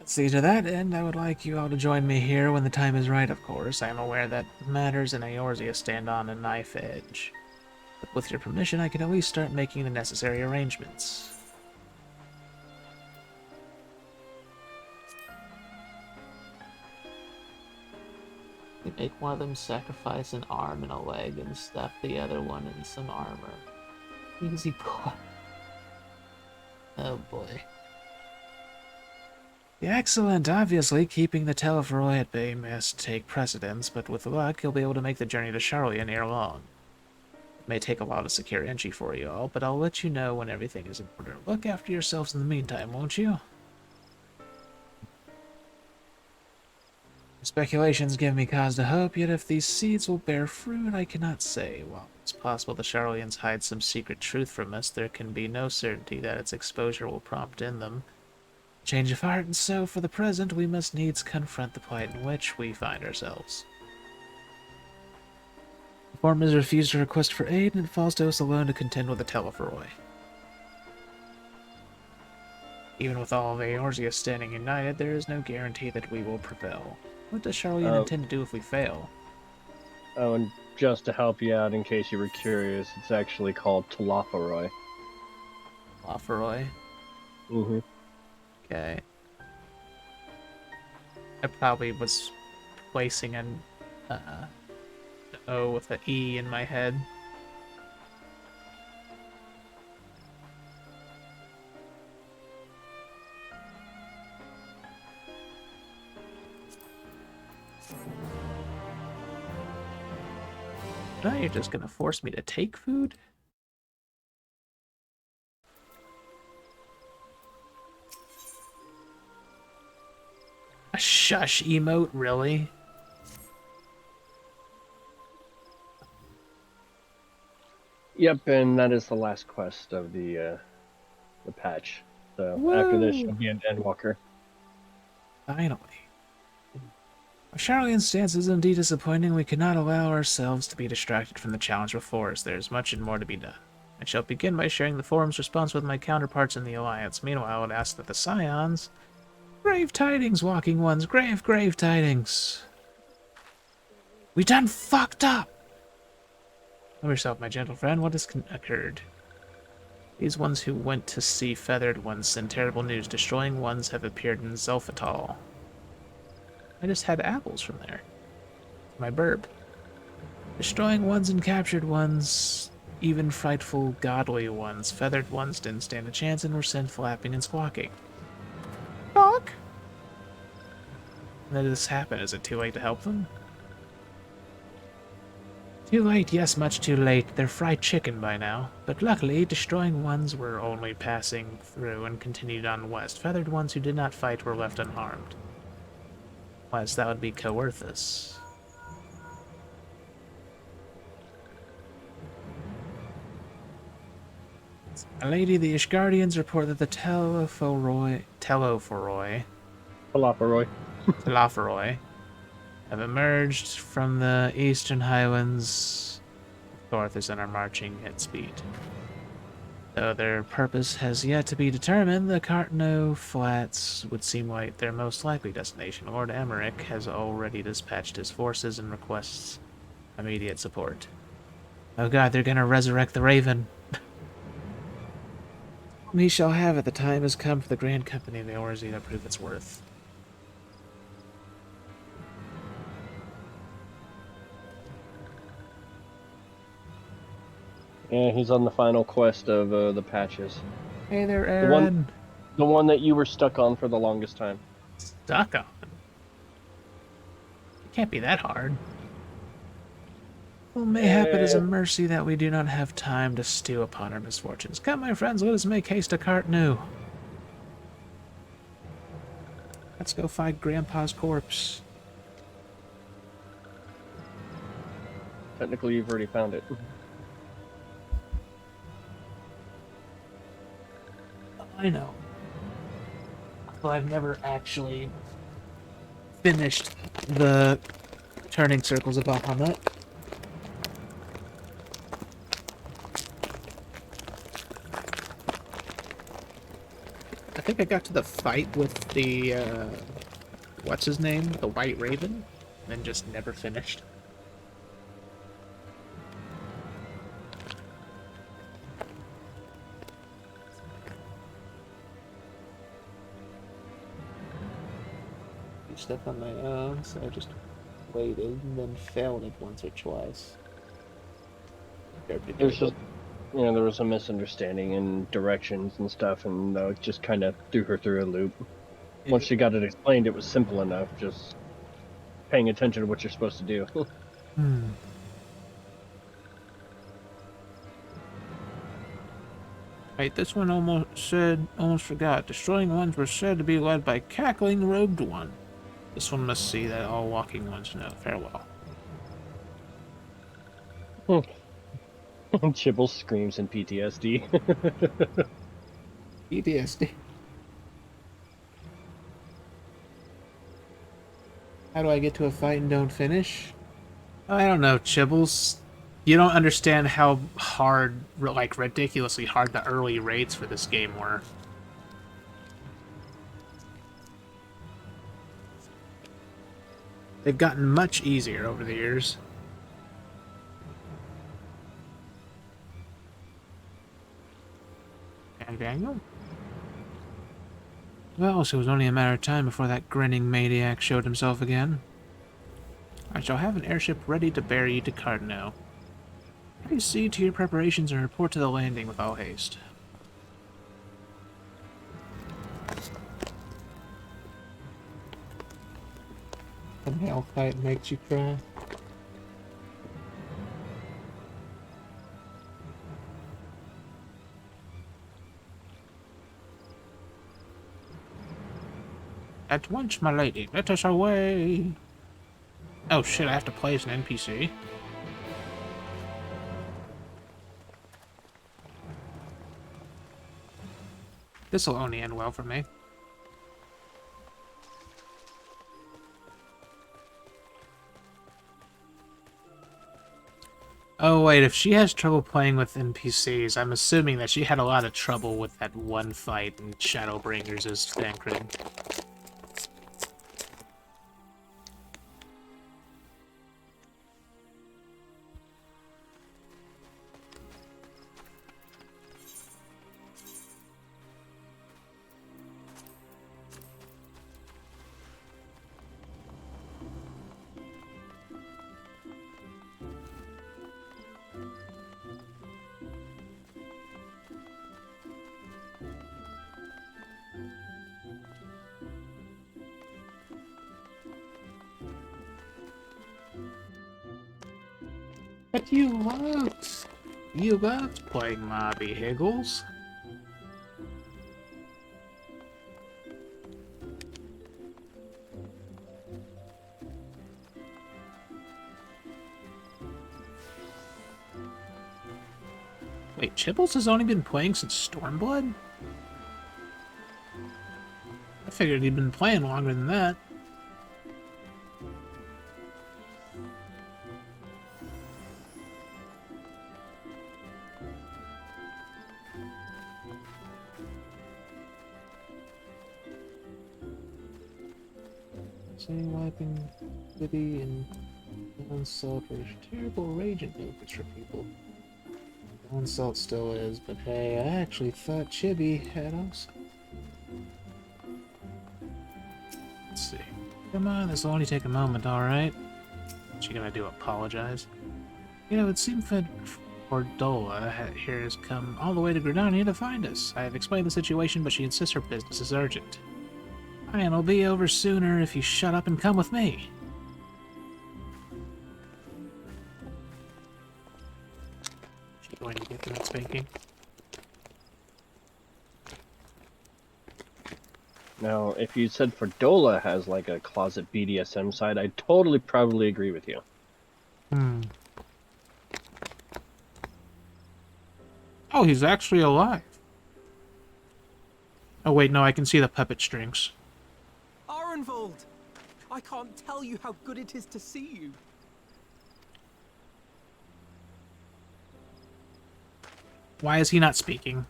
See, to that end, I would like you all to join me here when the time is right, of course. I am aware that matters in Eorzea stand on a knife edge. But with your permission, I can at least start making the necessary arrangements. You make one of them sacrifice an arm and a leg and stuff the other one in some armor. Easy play. Oh boy. Yeah, excellent. Obviously, keeping the Telephoroi at bay must take precedence, but with luck, you'll be able to make the journey to Charlian ere long. It may take a while to secure entry for you all, but I'll let you know when everything is in order. Look after yourselves in the meantime, won't you? Speculations give me cause to hope, yet if these seeds will bear fruit, I cannot say. While it's possible the Charlians hide some secret truth from us, there can be no certainty that its exposure will prompt in them change of heart, and so, for the present, we must needs confront the plight in which we find ourselves. The form has refused a request for aid, and it falls to us alone to contend with the Telephoroi. Even with all of Eorzea standing united, there is no guarantee that we will prevail. What does Charlian intend to do if we fail? Oh, and just to help you out, in case you were curious, it's actually called Telephoroi. Telephoroi? Mm-hmm. Okay. I probably was placing an O with an E in my head. Now you're just gonna force me to take food? A shush emote, really? Yep, and that is the last quest of the patch. So after this, you'll be an Endwalker. Finally. Our Charlian's stance is indeed disappointing. We cannot allow ourselves to be distracted from the challenge before us. There is much and more to be done. I shall begin by sharing the forum's response with my counterparts in the Alliance. Meanwhile, I would ask that the Scions... Grave tidings, Walking Ones! Grave tidings! We done fucked up! Tell yourself, my gentle friend, what has occurred? These ones who went to see Feathered Ones send terrible news. Destroying Ones have appeared in Zelphatal. I just had apples from there. My burb. Destroying Ones and captured Ones, even frightful, godly Ones. Feathered Ones didn't stand a chance and were sent flapping and squawking. Fuck! When did this happen? Is it too late to help them? Too late, yes, much too late. They're fried chicken by now. But luckily, destroying Ones were only passing through and continued on west. Feathered Ones who did not fight were left unharmed. Unless that would be Coerthus. My lady, the Ishgardians report that the Telephoroi have emerged from the eastern highlands north and are marching at speed. Though their purpose has yet to be determined, the Cartno Flats would seem like their most likely destination. Lord Emmerich has already dispatched his forces and requests immediate support. Oh god, they're gonna resurrect the Raven. We shall have it. The time has come for the Grand Company of Eorzea to prove its worth. Yeah, he's on the final quest of the patches. Hey there, Aaron. The one that you were stuck on for the longest time. Stuck on? It can't be that hard. Well, mayhap it is a mercy that we do not have time to stew upon our misfortunes. Come, my friends, let us make haste to Cartnu. Let's go find Grandpa's corpse. Technically, you've already found it. I know. But I've never actually finished the turning circles of Bahamut. I think I got to the fight with the, what's his name? The White Raven, and just never finished. Stuff on my own, so I just waited and then failed it once or twice. There's just, there was a misunderstanding in directions and stuff, and it just kind of threw her through a loop. Once you got it explained, it was simple enough. Just paying attention to what you're supposed to do. Right, this one almost forgot. Destroying ones were said to be led by cackling robed one. This one must see that all walking ones know. Farewell. Chibble screams in PTSD. PTSD. How do I get to a fight and don't finish? I don't know, Chibbles. You don't understand how hard, like ridiculously hard, the early raids for this game were. They've gotten much easier over the years. And Daniel? Well, so it was only a matter of time before that grinning maniac showed himself again. I shall have an airship ready to bear you to Cardno. Please see to your preparations and report to the landing with all haste. A nail fight makes you cry. At once, my lady, let us away. Oh shit, I have to play as an NPC. This'll only end well for me. Oh wait, if she has trouble playing with NPCs, I'm assuming that she had a lot of trouble with that one fight in Shadowbringers as Thancred. But you loved playing Mobby Higgles. Wait, Chibbles has only been playing since Stormblood? I figured he'd been playing longer than that. Wiping city and Unsalt for terrible raging benefits for people. Unsalt still is, but hey, I actually thought Chibi had also. Let's see. Come on, this'll only take a moment, alright? What's she gonna do, apologize? You know, it seems that Fordola here has come all the way to Gridania to find us. I have explained the situation, but she insists her business is urgent. And it'll be over sooner if you shut up and come with me. She going to get that spanking? Now, if you said Fordola has like a closet BDSM side, I'd totally probably agree with you. Oh, he's actually alive. Oh wait, no, I can see the puppet strings. Arenvold! I can't tell you how good it is to see you. Why is he not speaking?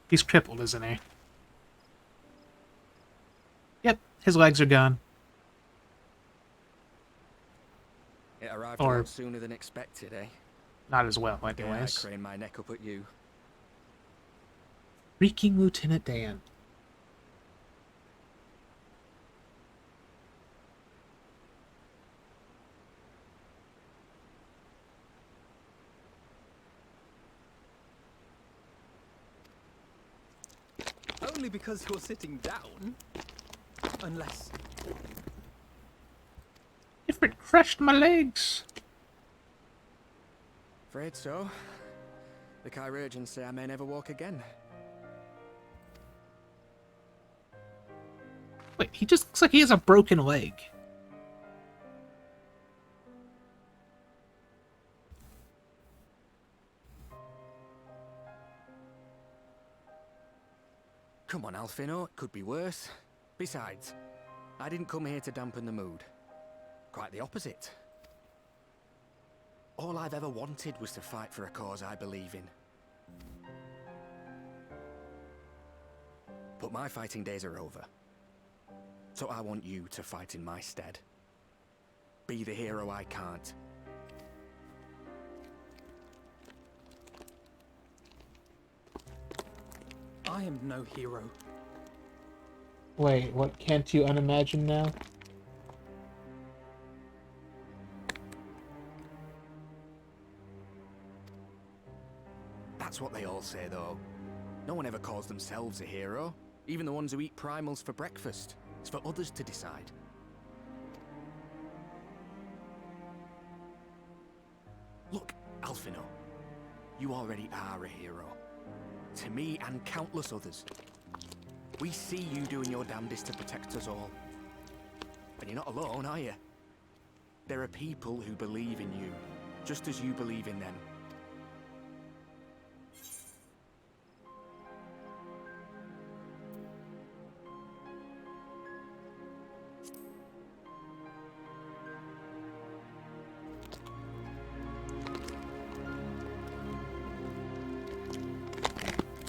He's crippled, isn't he? Yep, his legs are gone. It arrived a lot sooner than expected, eh? Not as well, anyways. Yeah, I craned my neck up at you. Freaking Lieutenant Dan. only because you're sitting down. Unless... If it crushed my legs. Afraid so. The chirurgeons say I may never walk again. Wait, he just looks like he has a broken leg. Come on, Alfino, it could be worse. Besides, I didn't come here to dampen the mood. Quite the opposite. All I've ever wanted was to fight for a cause I believe in. But my fighting days are over. So I want you to fight in my stead. Be the hero I can't. I am no hero. Wait, what can't you unimagine now? That's what they all say, though. No one ever calls themselves a hero. Even the ones who eat primals for breakfast. It's for others to decide. Look, Alfino. You already are a hero. To me and countless others. We see you doing your damnedest to protect us all. And you're not alone, are you? There are people who believe in you, just as you believe in them.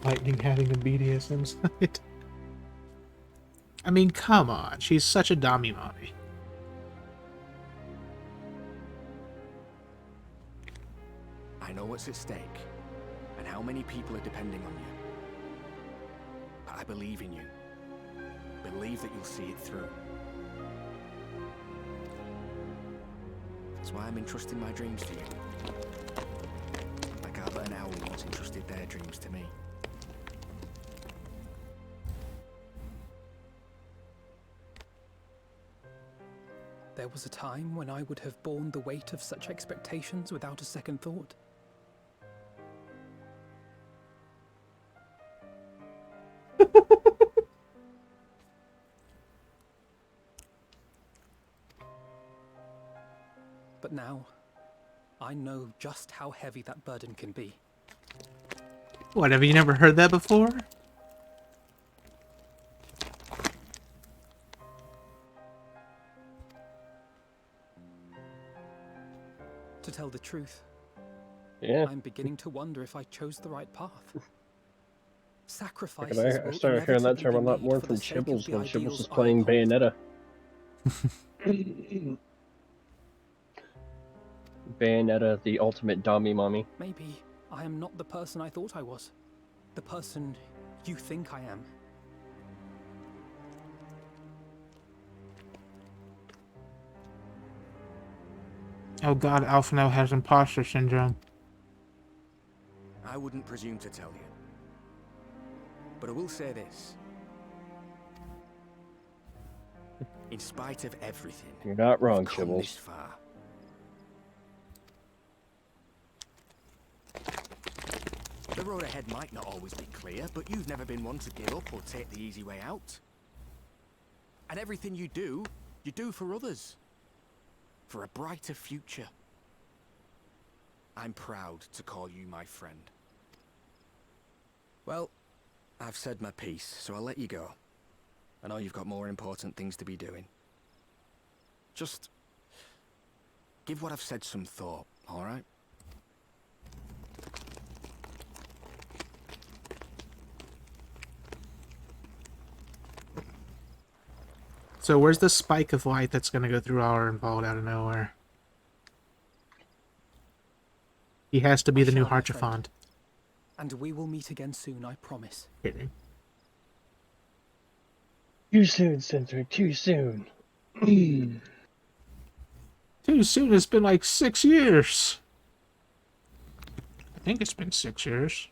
Lightning having a BDSM side. I mean, come on. She's such a dummy mommy. I know what's at stake, and how many people are depending on you. But I believe in you. Believe that you'll see it through. That's why I'm entrusting my dreams to you. Like Arbor and Owl once entrusted their dreams to me. There was a time when I would have borne the weight of such expectations without a second thought. But now, I know just how heavy that burden can be. What, have you never heard that before? To tell the truth, yeah, I'm beginning to wonder if I chose the right path. I started hearing that term a lot more from Chibbles when Chibbles was playing Bayonetta. Bayonetta, the ultimate dummy mommy. Maybe I am not the person I thought I was. The person you think I am. Oh god, Alfino has imposter syndrome. I wouldn't presume to tell you. But I will say this. In spite of everything, You're not wrong, we've come this Chibbles. far. The road ahead might not always be clear, but you've never been one to give up or take the easy way out. And everything you do for others. For a brighter future. I'm proud to call you my friend. Well, I've said my piece, so I'll let you go. I know you've got more important things to be doing. Just give what I've said some thought, all right? So where's the spike of light that's gonna go through our vault out of nowhere? He has to be the new Harchifond. And we will meet again soon, I promise. Kidding. Too soon, Sensor, too soon. Too soon, it's been like 6 years. I think it's been 6 years.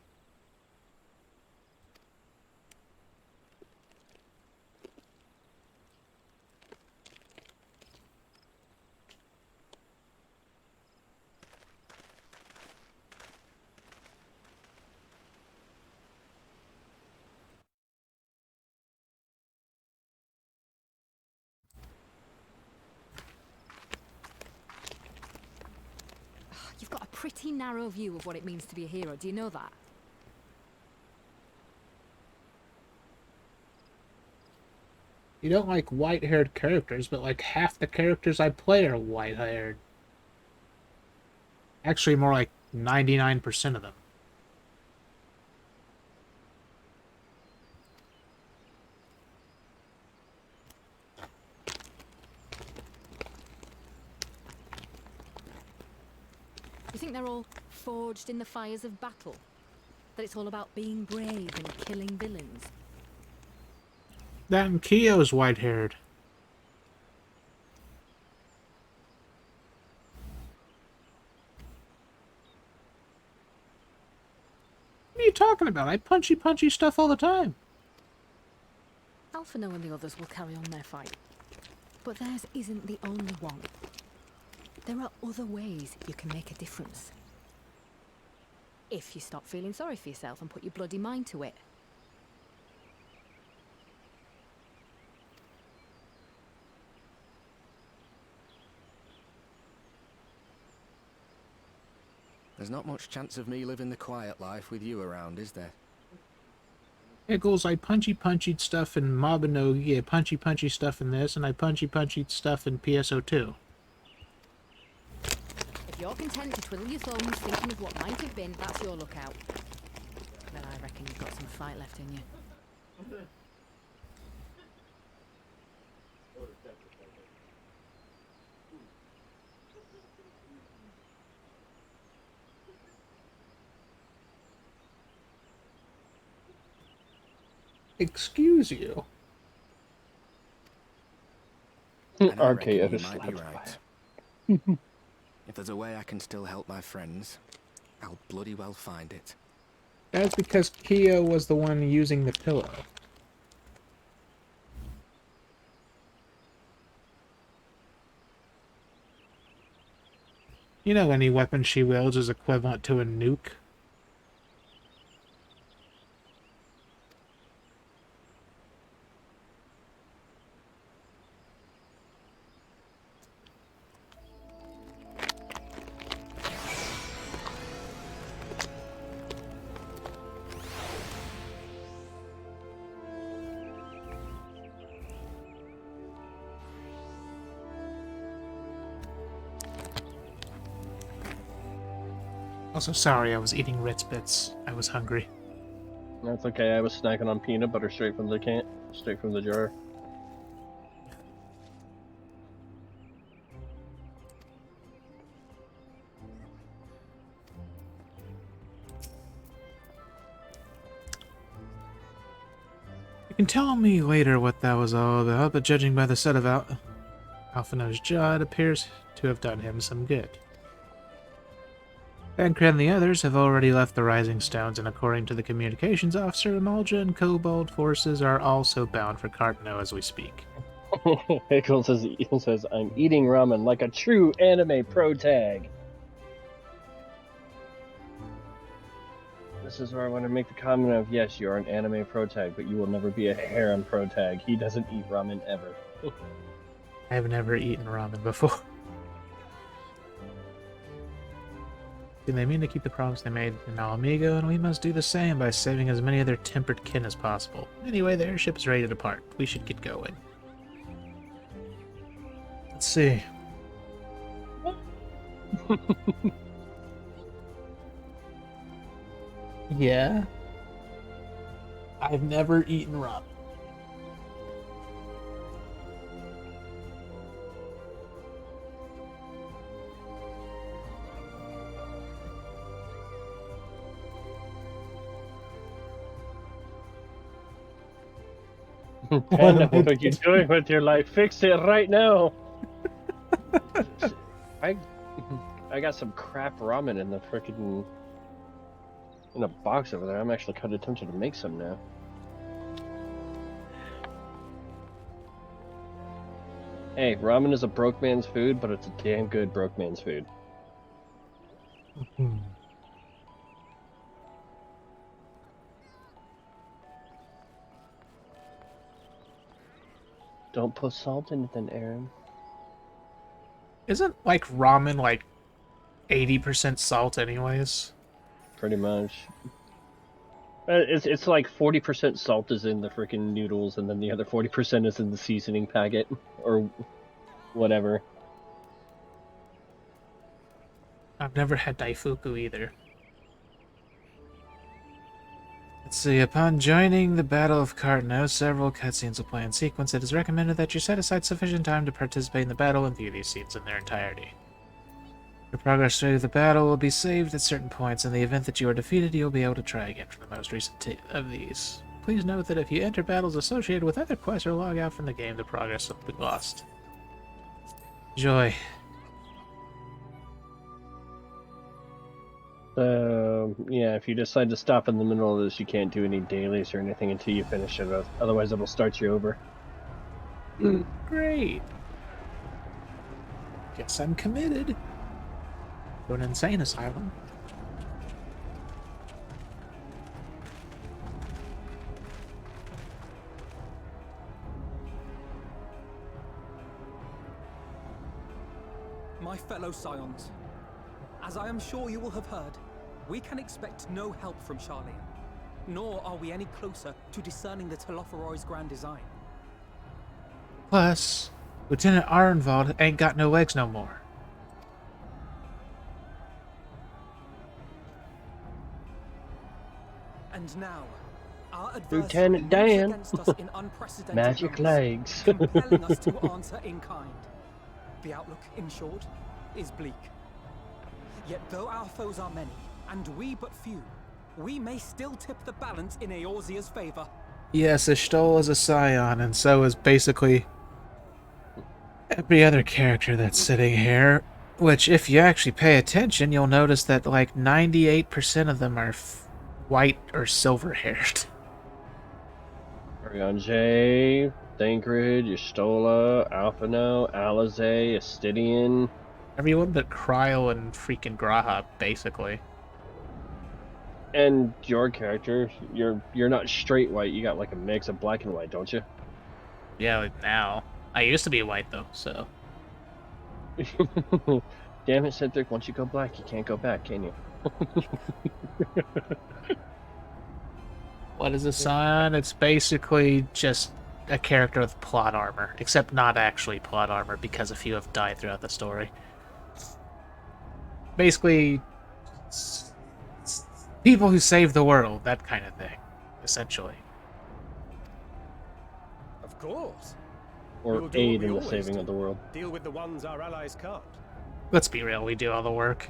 pretty narrow view of what it means to be a hero. Do you know that? You don't like white-haired characters, but like half the characters I play are white-haired. Actually, more like 99% of them. You think they're all forged in the fires of battle? That it's all about being brave and killing villains? That and Kyo's white-haired. What are you talking about? I punchy stuff all the time. Alphinaud and the others will carry on their fight. But theirs isn't the only one. There are other ways you can make a difference. If you stop feeling sorry for yourself and put your bloody mind to it. There's not much chance of me living the quiet life with you around, is there? Pickles, I punchy stuff in Mobino, yeah, punchy stuff in this, and I punchy stuff in PSO2. If you're content to twiddle your thumbs thinking of what might have been, that's your lookout. Then I reckon you've got some fight left in you. Excuse you. And I RKO reckon you is might be slapped right. If there's a way I can still help my friends, I'll bloody well find it. That's because Kyo was the one using the pillow. You know, any weapon she wields is equivalent to a nuke. Also, sorry, I was eating Ritz Bits. I was hungry. That's okay. I was snacking on peanut butter straight from the jar. You can tell me later what that was all about, but judging by the set of Alphinaud's jaw, it appears to have done him some good. Bancred and the others have already left the Rising Stones, and according to the communications officer, Amalja and Kobold forces are also bound for Cartno as we speak. Pickle says, I'm eating ramen like a true anime pro tag. This is where I want to make the comment of, yes, you are an anime pro tag, but you will never be a harem pro tag. He doesn't eat ramen ever. I have never eaten ramen before. They mean to keep the promise they made in Alamigo, and we must do the same by saving as many of their tempered kin as possible. Anyway, the airship is ready to depart. We should get going. Let's see. Yeah. I've never eaten ramen. Panda, what are you doing with your life? Fix it right now! I got some crap ramen in the frickin' in a box over there. I'm actually kind of tempted to make some now. Hey, ramen is a broke man's food, but it's a damn good broke man's food. Don't put salt in it then, Aaron. Isn't, like, ramen, like, 80% salt anyways. Pretty much. It's like 40% salt is in the freaking noodles, and then the other 40% is in the seasoning packet, or whatever. I've never had daifuku either. Let's see, upon joining the Battle of Cartno, several cutscenes will play in sequence. It is recommended that you set aside sufficient time to participate in the battle and view these scenes in their entirety. Your progress through the battle will be saved at certain points. In the event that you are defeated, you'll be able to try again from the most recent of these. Please note that if you enter battles associated with other quests or log out from the game, the progress will be lost. Enjoy. So, yeah, if you decide to stop in the middle of this, you can't do any dailies or anything until you finish it, otherwise it'll start you over. Great. Guess I'm committed to an insane asylum. My fellow Scions, as I am sure you will have heard, we can expect no help from Charlian, nor are we any closer to discerning the Telophoroi's grand design. Plus, Lieutenant Arnvald ain't got no legs no more. And now, our Lieutenant adversary Dan, against us in unprecedented magic numbers, legs. compelling us to answer in kind. The outlook, in short, is bleak. Yet though our foes are many, and we but few, we may still tip the balance in Eorzea's favor. Yes, Ishtal is a Scion, and so is basically every other character that's sitting here. Which, if you actually pay attention, you'll notice that like 98% of them are white or silver-haired. Urianger, Thancred, Y'shtola, Alphino, Alize, Astidian. Everyone but Cryo and freaking Graha, basically. And your character, you're not straight white, you got like a mix of black and white, don't you? Yeah, like now. I used to be white, though, so... Damn it, Cedric, once you go black, you can't go back, can you? What is a Scion? It's basically just a character with plot armor, except not actually plot armor, because a few have died throughout the story. Basically, people who save the world, that kind of thing, essentially. Of course. Or aid in the saving of the world. Deal with the ones our allies can't. Let's be real, we do all the work.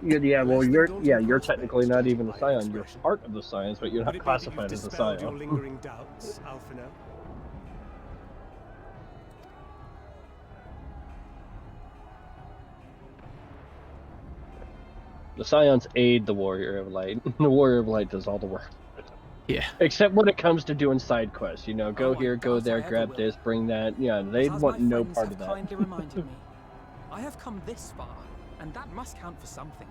Yeah, well, you're technically not even a Scion. You're part of the Scions, but you're not classified as a Scion. Your lingering doubts, Alphino? The Scions aid the Warrior of Light. The Warrior of Light does all the work. Yeah. Except when it comes to doing side quests, you know, go here, go there, grab this, bring that. Yeah, they want no part of that. Kindly reminded me, I have come this far, and that must count for something.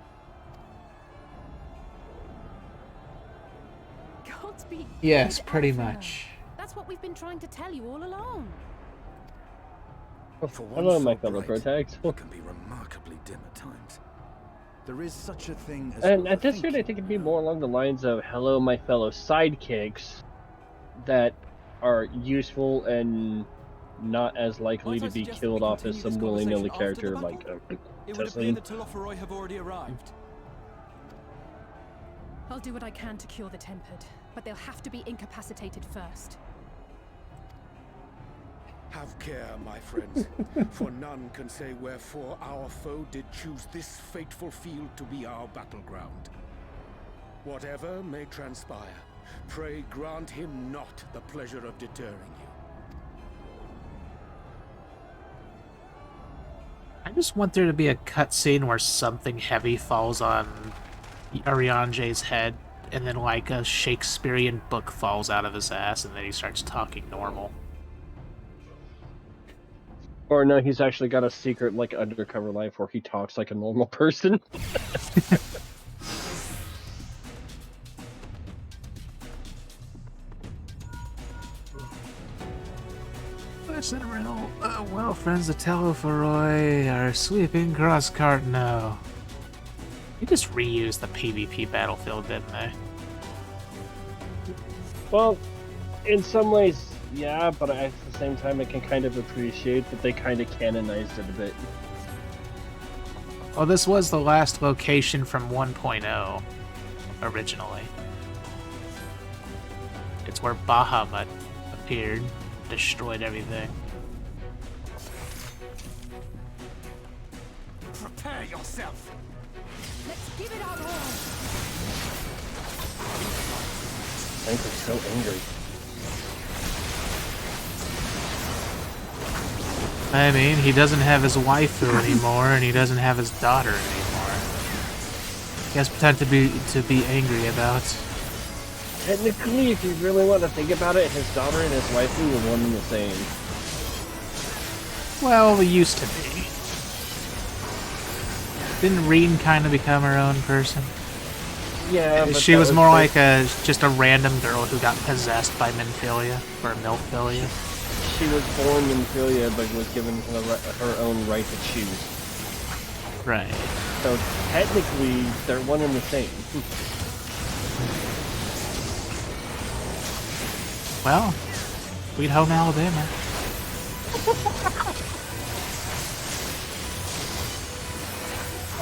Godspeed. Yes, pretty much. That's what we've been trying to tell you all along. Hello, my fellow protects. It can be remarkably dim at times. There is such a thing as... And at this rate, I think it'd be more along the lines of, hello, my fellow sidekicks that are useful and not as likely to be killed off as some willy-nilly character like It would appear the Telophoroi have already arrived. I'll do what I can to cure the Tempered, but they'll have to be incapacitated first. Have care, my friends, for none can say wherefore our foe did choose this fateful field to be our battleground. Whatever may transpire, pray grant him not the pleasure of deterring you. I just want there to be a cutscene where something heavy falls on Urianger's head, and then like a Shakespearean book falls out of his ass, and then he starts talking normal. Or no, he's actually got a secret, like, undercover life where he talks like a normal person. Cinderella. Well, friends, the Telephoroi are sweeping across Cartno. They just reused the PvP battlefield, didn't they? Well, in some ways, yeah, but at the same time, I can kind of appreciate that they kind of canonized it a bit. Well, this was the last location from 1.0, originally. It's where Bahamut appeared, destroyed everything. Prepare yourself! Let's give it our all! Hank is so angry. I mean, he doesn't have his waifu anymore, and he doesn't have his daughter anymore. He has pretend to be angry about. Technically, if you really want to think about it, his daughter and his waifu were one and the same. Well, they used to be. Didn't Reen kind of become her own person? Yeah, but she was more like just a random girl who got possessed by Minfilia, or Milfilia. She was born in Philia, but was given her own right to choose. Right. So technically, they're one and the same. Well, Sweet Home Alabama.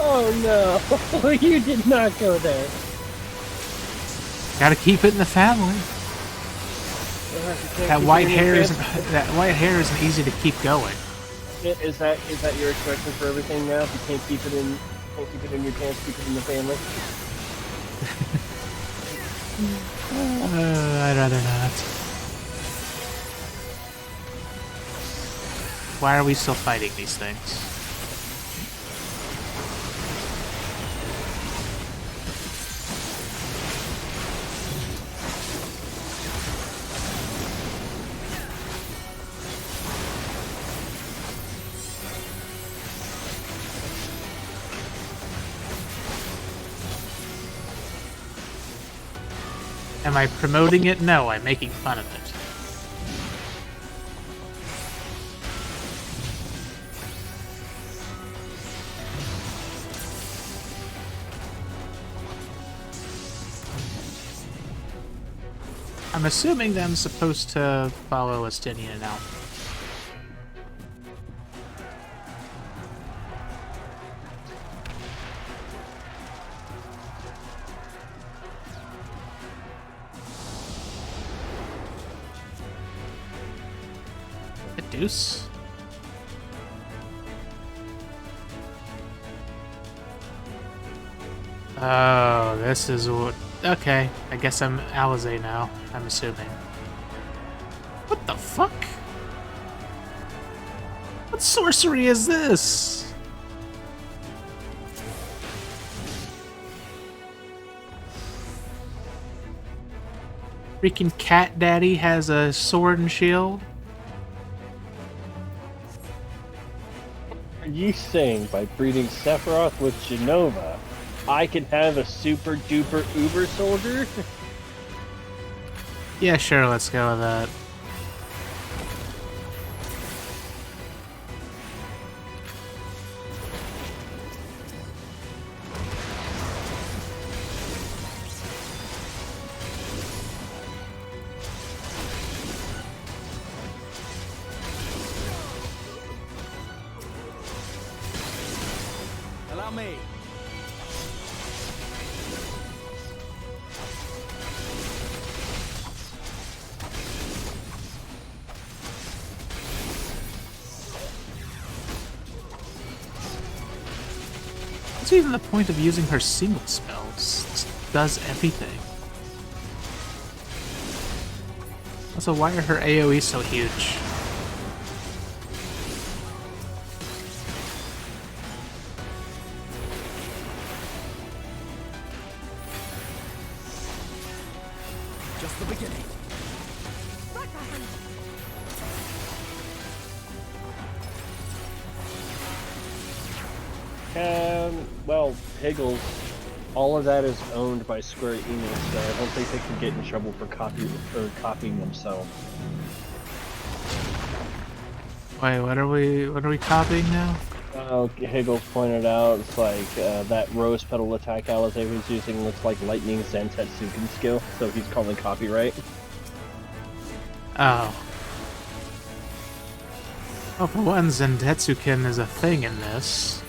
Oh no, you did not go there. Gotta keep it in the family. That white hair isn't easy to keep going. Is that your expression for everything now? If you can't keep it in your pants, keep it in the family. I'd rather not. Why are we still fighting these things? Am I promoting it? No, I'm making fun of it. I'm assuming that I'm supposed to follow Estinian now. Deuce. Oh, this is what. Okay, I guess I'm Alizé now, I'm assuming. What the fuck? What sorcery is this? Freaking Cat Daddy has a sword and shield? Are you saying by breeding Sephiroth with Genova, I can have a super duper uber soldier? Yeah, sure, let's go with that. Allow me. What's even the point of using her single spells? This does everything. Also, why are her AoE so huge? Just the beginning. Well, Higgles, all of that is owned by Square Enix, so I don't think they can get in trouble for copying themselves. Wait, what are we copying now? Higgle pointed out, it's like, that rose petal attack Alizé was using looks like Lightning Zantetsuken skill, so he's calling copyright. Oh. Well, for one, Zantetsuken is a thing in this.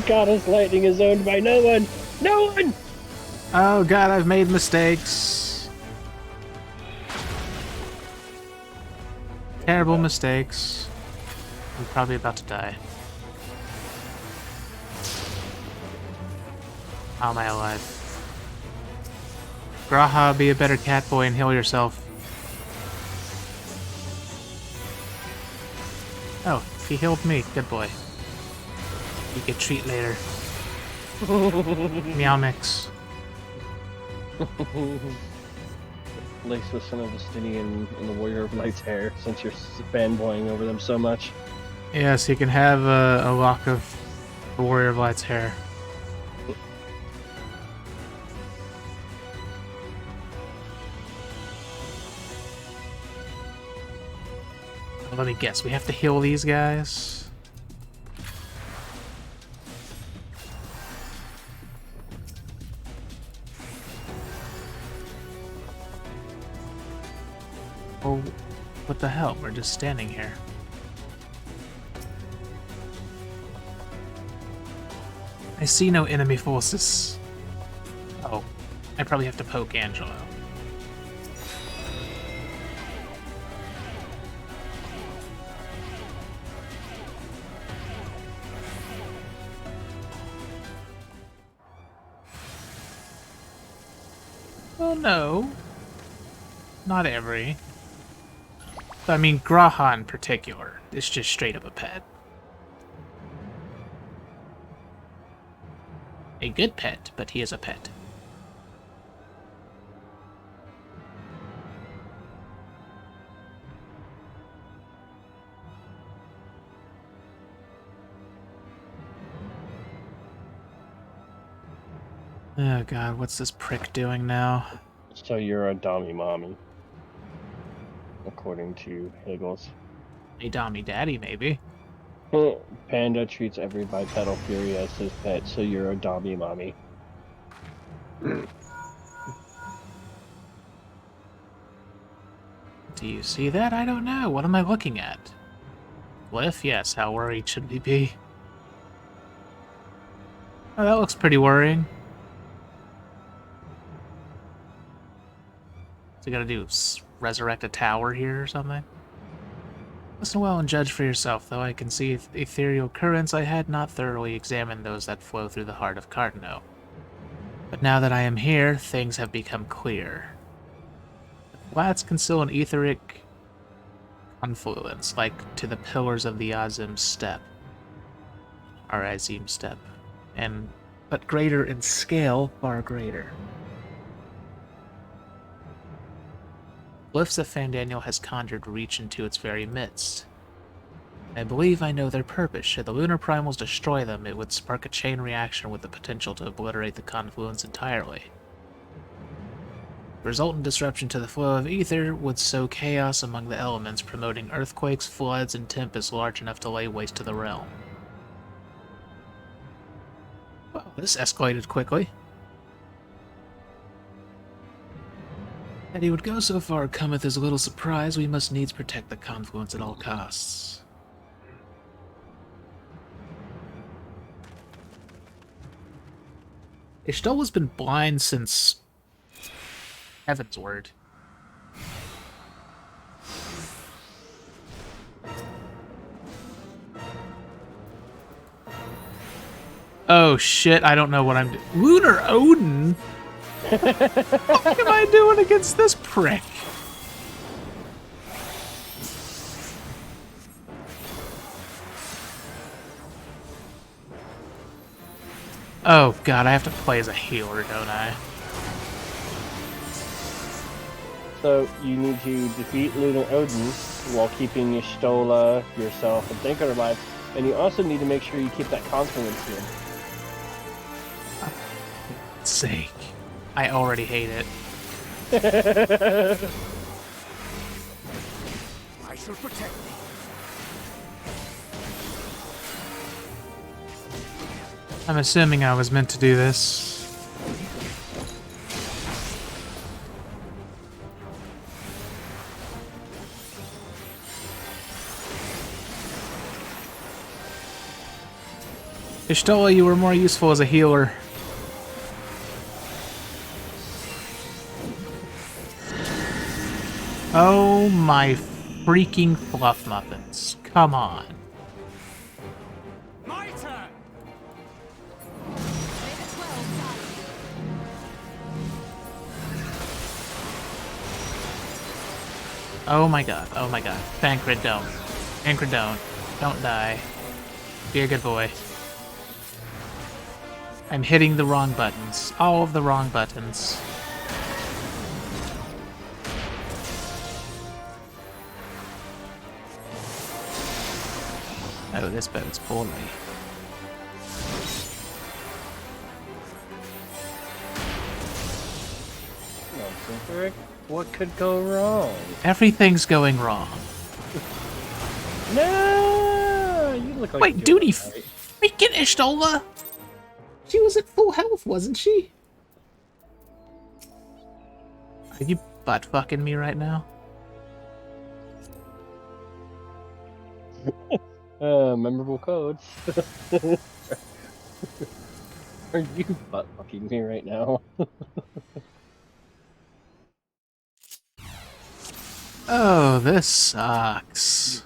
Goddess Lightning is owned by no one! No one! Oh god, I've made mistakes. Terrible mistakes. I'm probably about to die. How am I alive? Graha, be a better cat boy and heal yourself. Oh, he healed me. Good boy. You get treat later. Meow mix. Lace with some of the Justinian and the Warrior of Light's hair, since you're fanboying over them so much. Yes, he can have a lock of the Warrior of Light's hair. Let me guess, we have to heal these guys? Oh, what the hell? We're just standing here. I see no enemy forces. Oh, I probably have to poke Angelo. Well, no. Not every. I mean, Graha in particular is just straight up a pet. A good pet, but he is a pet. Oh god, what's this prick doing now? So you're a Dami Mommy. According to Higgles. A Dami Daddy, maybe. Panda treats every bipedal fury as his pet, so you're a Dami Mommy. Do you see that? I don't know. What am I looking at? Glyph? Yes, how worried should we be? Oh, that looks pretty worrying. So you gotta do resurrect a tower here or something? Listen well and judge for yourself, though I can see ethereal currents. I had not thoroughly examined those that flow through the heart of Cardno. But now that I am here, things have become clear. The flats conceal an etheric confluence, like to the pillars of the Azim Steppe. Or Azim Steppe. But greater in scale, far greater. Glyphs that Fandaniel has conjured reach into its very midst. I believe I know their purpose. Should the lunar primals destroy them, it would spark a chain reaction with the potential to obliterate the confluence entirely. The resultant disruption to the flow of ether would sow chaos among the elements, promoting earthquakes, floods, and tempests large enough to lay waste to the realm. Well, this escalated quickly. That he would go so far cometh as little surprise. We must needs protect the confluence at all costs. Ishtal has been blind since Heaven's Word. Oh shit, I don't know what I'm doing. Lunar Odin? What am I doing against this prick? Oh god, I have to play as a healer, don't I? So you need to defeat Lunar Odin while keeping Y'shtola, yourself, and Thinker alive, and you also need to make sure you keep that confluence here. For God's sake. I already hate it. I shall protect thee. I'm assuming I was meant to do this. Ishtola, you were more useful as a healer. Oh my freaking fluff muffins. Come on. My turn! Oh my god, oh my god. Tancred, don't. Tancred, don't. Don't die. Be a good boy. I'm hitting the wrong buttons. All of the wrong buttons. Oh, this boat's poorly. Nonsense, Rick. What could go wrong? Everything's going wrong. No, you look like wait, duty freaking Ishtola? She was at full health, wasn't she? Are you butt fucking me right now? Memorable codes. Are you butt fucking me right now? Oh, this sucks.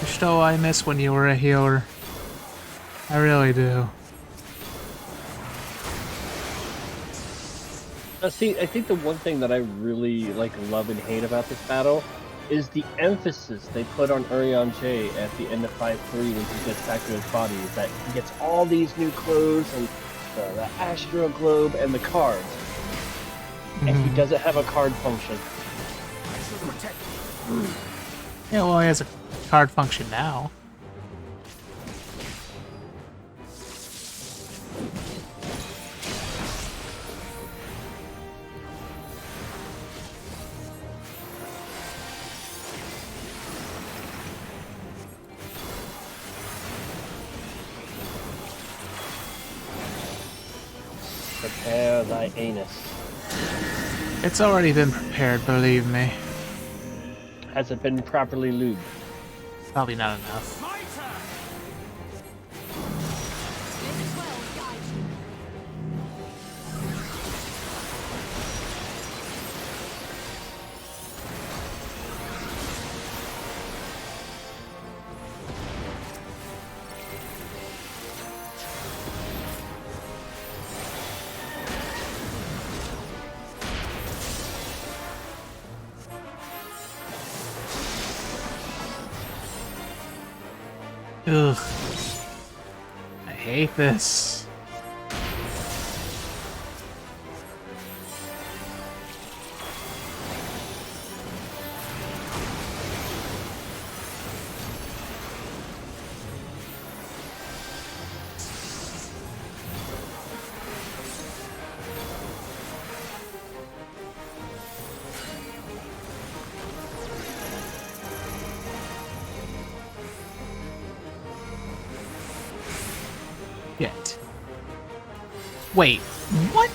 Ishtola, I miss when you were a healer. I really do. See, I think the one thing that I really love and hate about this battle is the emphasis they put on Urianger at the end of 5-3 when he gets back to his body. Is that he gets all these new clothes and the Astro Globe and the cards, and he doesn't have a card function. I shall protect thee. Yeah, well, he has a card function now. Prepare thy anus. It's already been prepared, believe me. Has it been properly lubed? Probably not enough. Ugh. I hate this. Yet. Wait, what?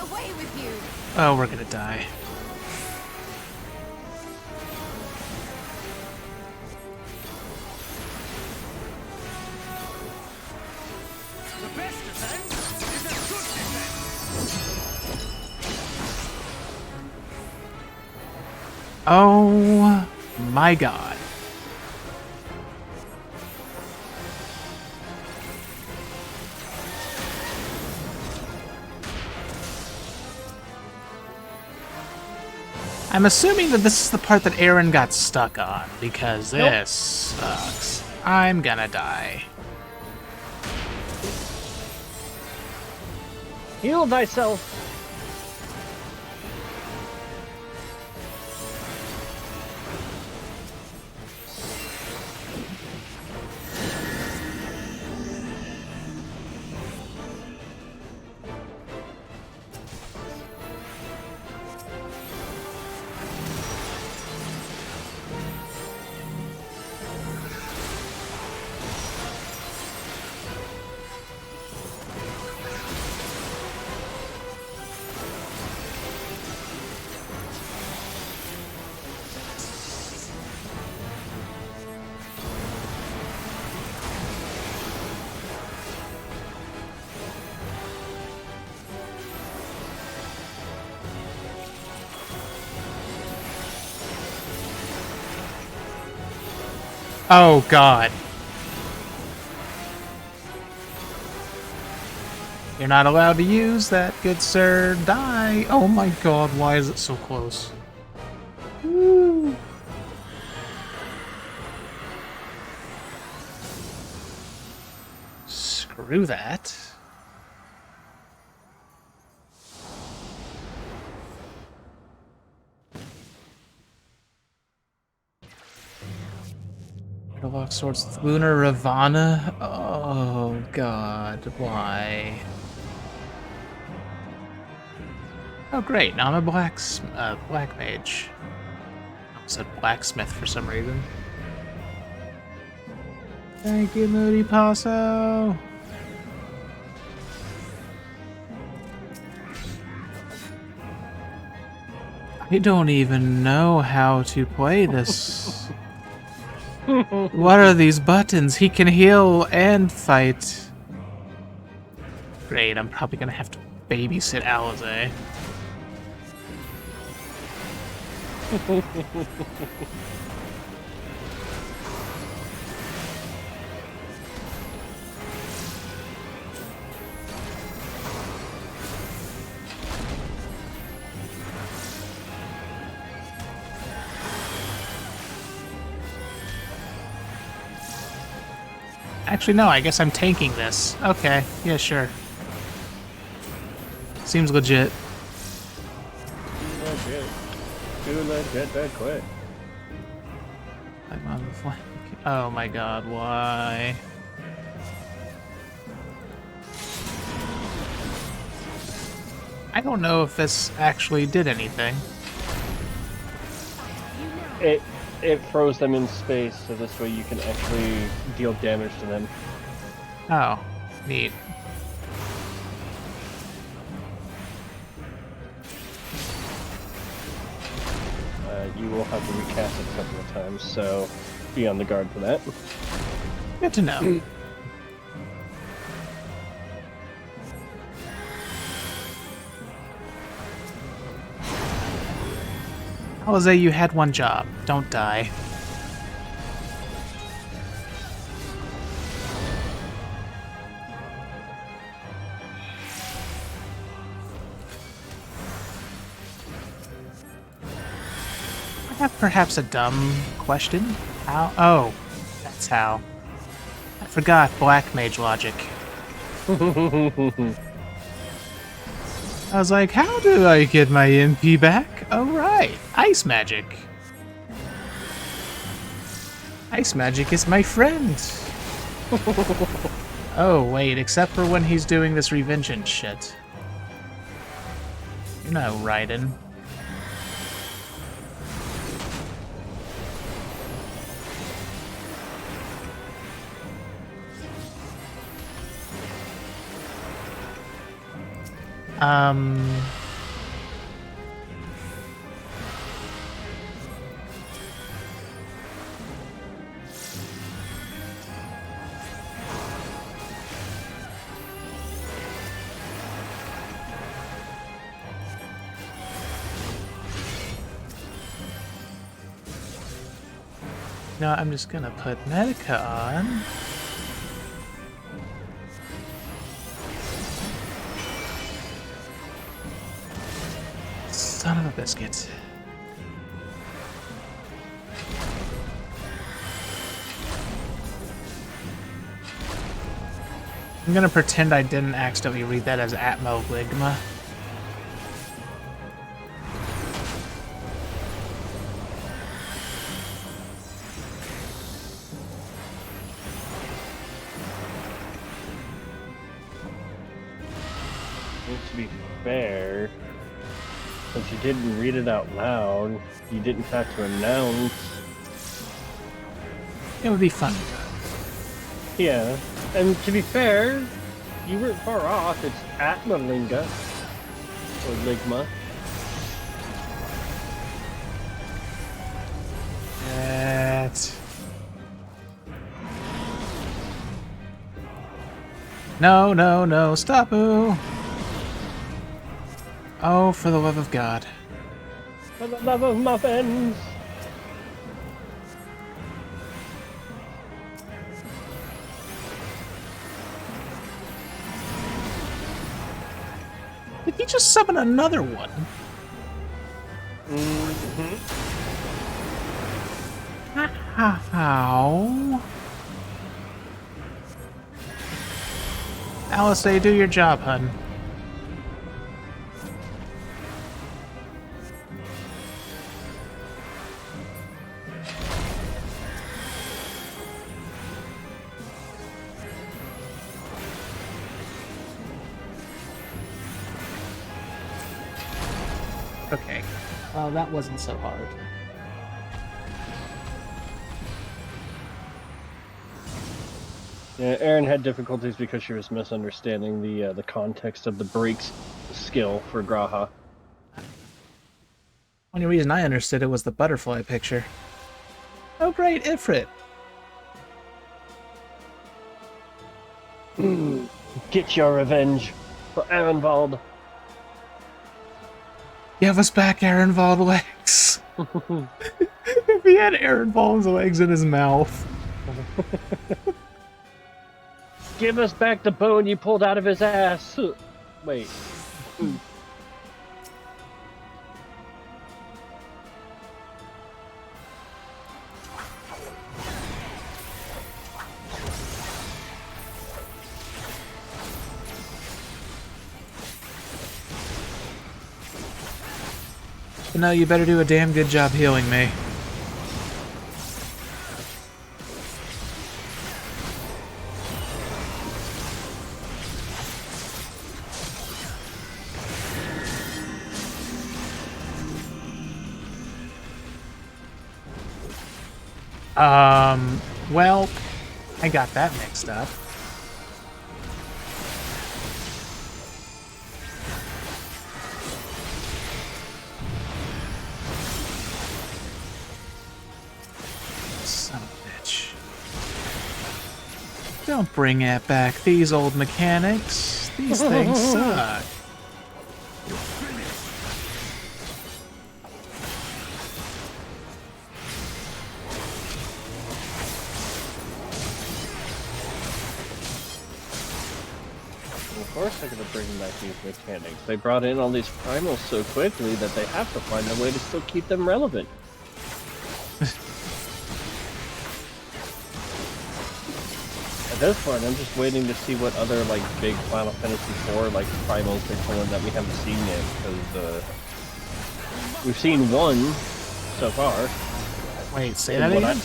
Away with you! Oh, we're gonna die. The best defense is a good defense. Oh my god. I'm assuming that this is the part that Aaron got stuck on, because this sucks. I'm gonna die. Heal thyself. Oh, God. You're not allowed to use that, good sir. Die. Oh my God, why is it so close? Woo. Screw that. Interlock swords with Lunar Ravana? Oh God, why? Oh great, now I'm a black mage. I said blacksmith for some reason. Thank you, Moody Paso. I don't even know how to play this. What are these buttons? He can heal and fight. Great, I'm probably gonna have to babysit Alize. Actually, no, I guess I'm tanking this. Okay, yeah, sure. Seems legit. Legit. Too legit that quick. I'm on the flank. Oh my God, why? I don't know if this actually did anything. It throws them in space, so this way you can actually deal damage to them. Oh, neat. You will have to recast it a couple of times, so be on the guard for that. Good to know. Jose, you had one job. Don't die. I have perhaps a dumb question. How? Oh, that's how. I forgot Black Mage logic. I was like, how do I get my MP back? Oh, right. Ice magic. Ice magic is my friend. Oh, wait, except for when he's doing this revengeance shit. You know, Raiden. No, I'm just gonna put Medica on. Son of a biscuit. I'm gonna pretend I didn't accidentally read that as Atmo Ligma. To be fair, since you didn't read it out loud, you didn't have to announce. It would be fun. Yeah, and to be fair, you weren't far off. It's Atmalinga or Ligma. No, no, no, stop-oo! Oh, for the love of God. For the love of muffins! Did he just summon another one? How? Alice, do your job, hun. Okay. That wasn't so hard. Yeah, Erin had difficulties because she was misunderstanding the context of the breaks skill for Graha. Only reason I understood it was the butterfly picture. Oh great, Ifrit! Get your revenge for Arenvald. Give us back Arenvald legs! If he had Arenvald's legs in his mouth. Give us back the bone you pulled out of his ass. Wait. But no, you better do a damn good job healing me. Well, I got that mixed up. Son of a bitch. Don't bring it back, these old mechanics. These things suck. Of course they're going to bring back these mechanics. They brought in all these primals so quickly that they have to find a way to still keep them relevant. At this point, I'm just waiting to see what other like big Final Fantasy IV like primals they're pulling that we haven't seen yet. Because we've seen one so far. Wait, say that again?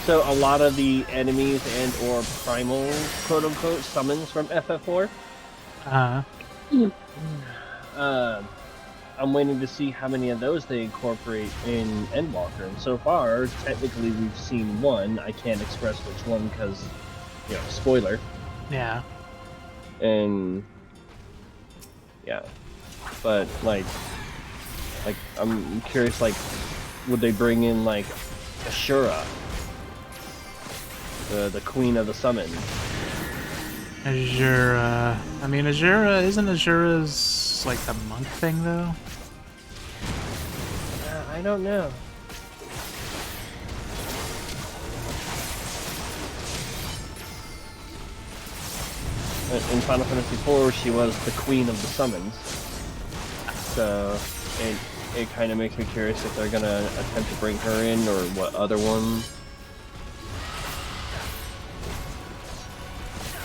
So a lot of the enemies and or primal quote-unquote summons from FF4. I'm waiting to see how many of those they incorporate in Endwalker. And so far, technically we've seen one. I can't express which one because, you know, spoiler. Yeah. And yeah, but like I'm curious. Like, would they bring in like Ashura? The queen of the summon. Azura. I mean, Azura, isn't Azura's like the monk thing though? I don't know. In Final Fantasy IV, she was the queen of the summons. So it kind of makes me curious if they're gonna attempt to bring her in or what other one.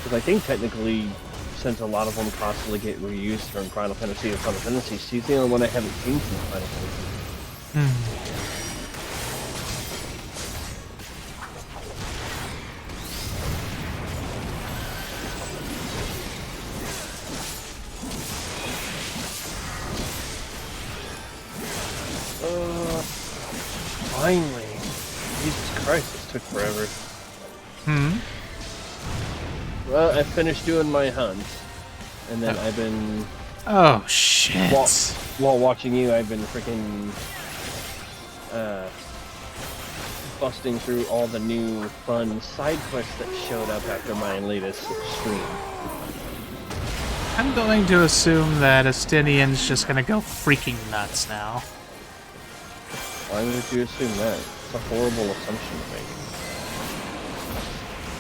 Because I think technically, since a lot of them constantly get reused from Final Fantasy to Final Fantasy, she's the only one I haven't seen from Final Fantasy. Finally! Jesus Christ, this took forever. Well, I finished doing my hunt, and then I've been... Oh, shit. While watching you, I've been freaking... busting through all the new fun side quests that showed up after my latest stream. I'm going to assume that Estinian's just gonna go freaking nuts now. Why would you assume that? It's a horrible assumption to make.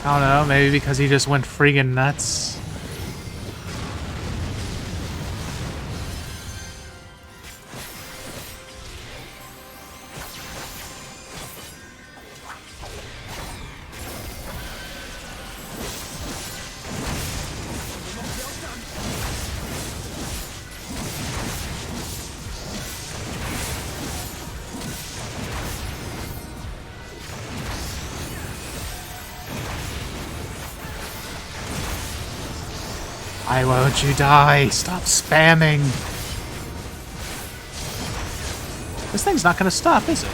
I don't know, maybe because he just went freaking nuts. Why won't you die? Stop spamming. This thing's not gonna stop, is it?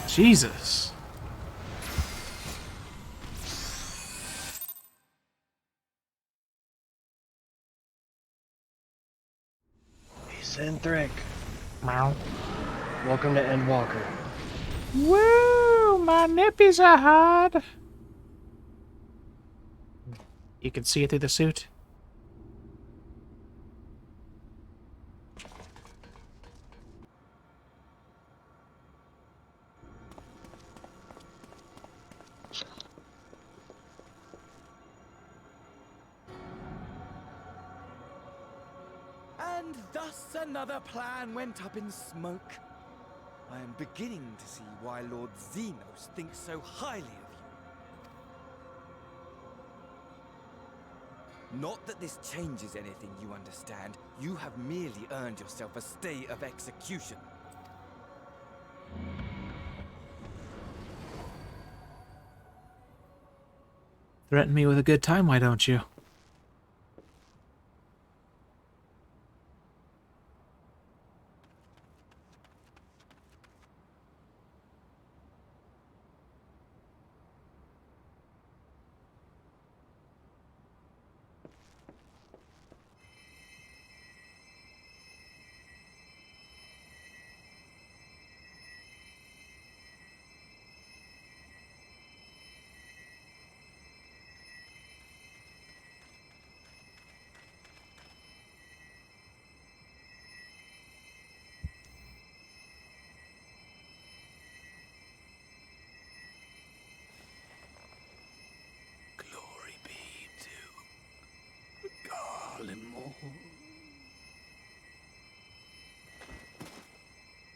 Jesus. Eccentric. Meow. Welcome to Endwalker. Woo! My nippies are hard. You can see it through the suit. And thus another plan went up in smoke. I am beginning to see why Lord Xenos thinks so highly of you. Not that this changes anything, you understand. You have merely earned yourself a stay of execution. Threaten me with a good time, why don't you?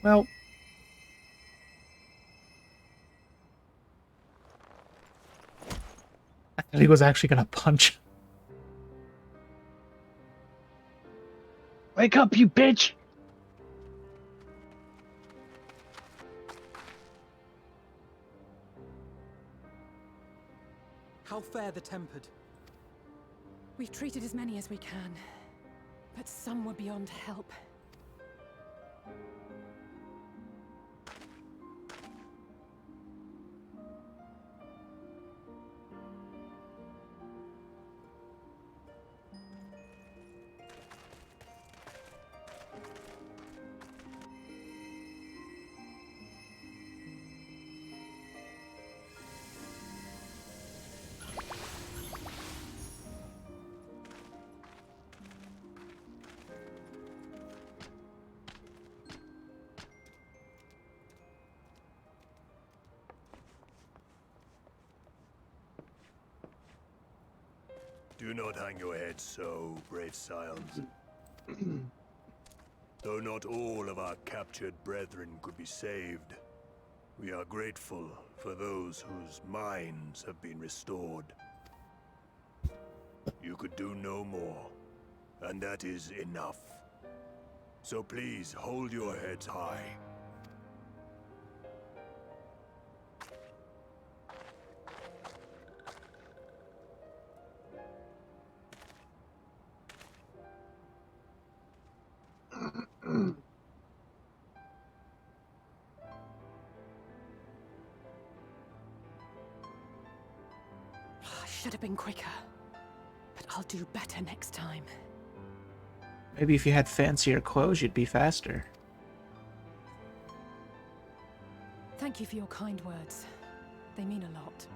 Well, I thought he was actually gonna punch. Wake up, you bitch! How fare the tempered? We've treated as many as we can, but some were beyond help. Do not hang your head so, brave scions. Though not all of our captured brethren could be saved, we are grateful for those whose minds have been restored. You could do no more, and that is enough. So please hold your heads high. I should have been quicker, but I'll do better next time. Maybe if you had fancier clothes, you'd be faster. Thank you for your kind words. They mean a lot.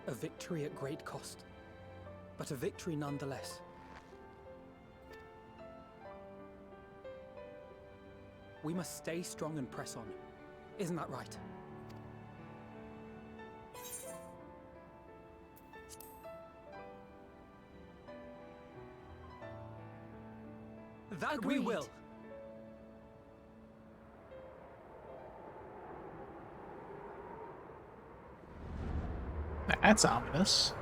A victory at great cost, but a victory nonetheless. We must stay strong and press on. Isn't that right? That Agreed. we will. That's ominous.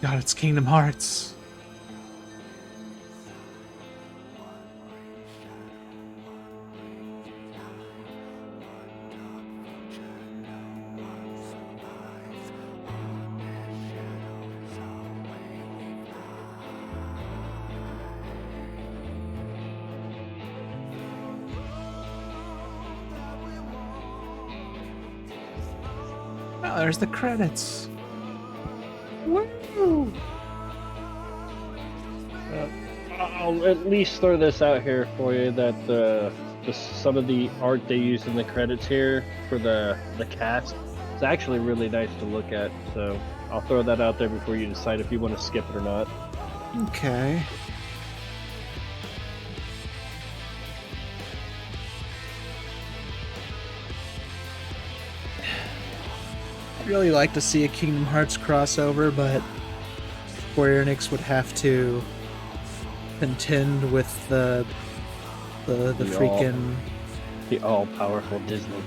God, it's Kingdom Hearts. Oh, there's the credits. Woo! I'll at least throw this out here for you that some of the art they used in the credits here for the cast is actually really nice to look at. So I'll throw that out there before you decide if you want to skip it or not. Okay. I'd really like to see a Kingdom Hearts crossover, but Square Enix would have to contend with the freaking all-powerful Disney.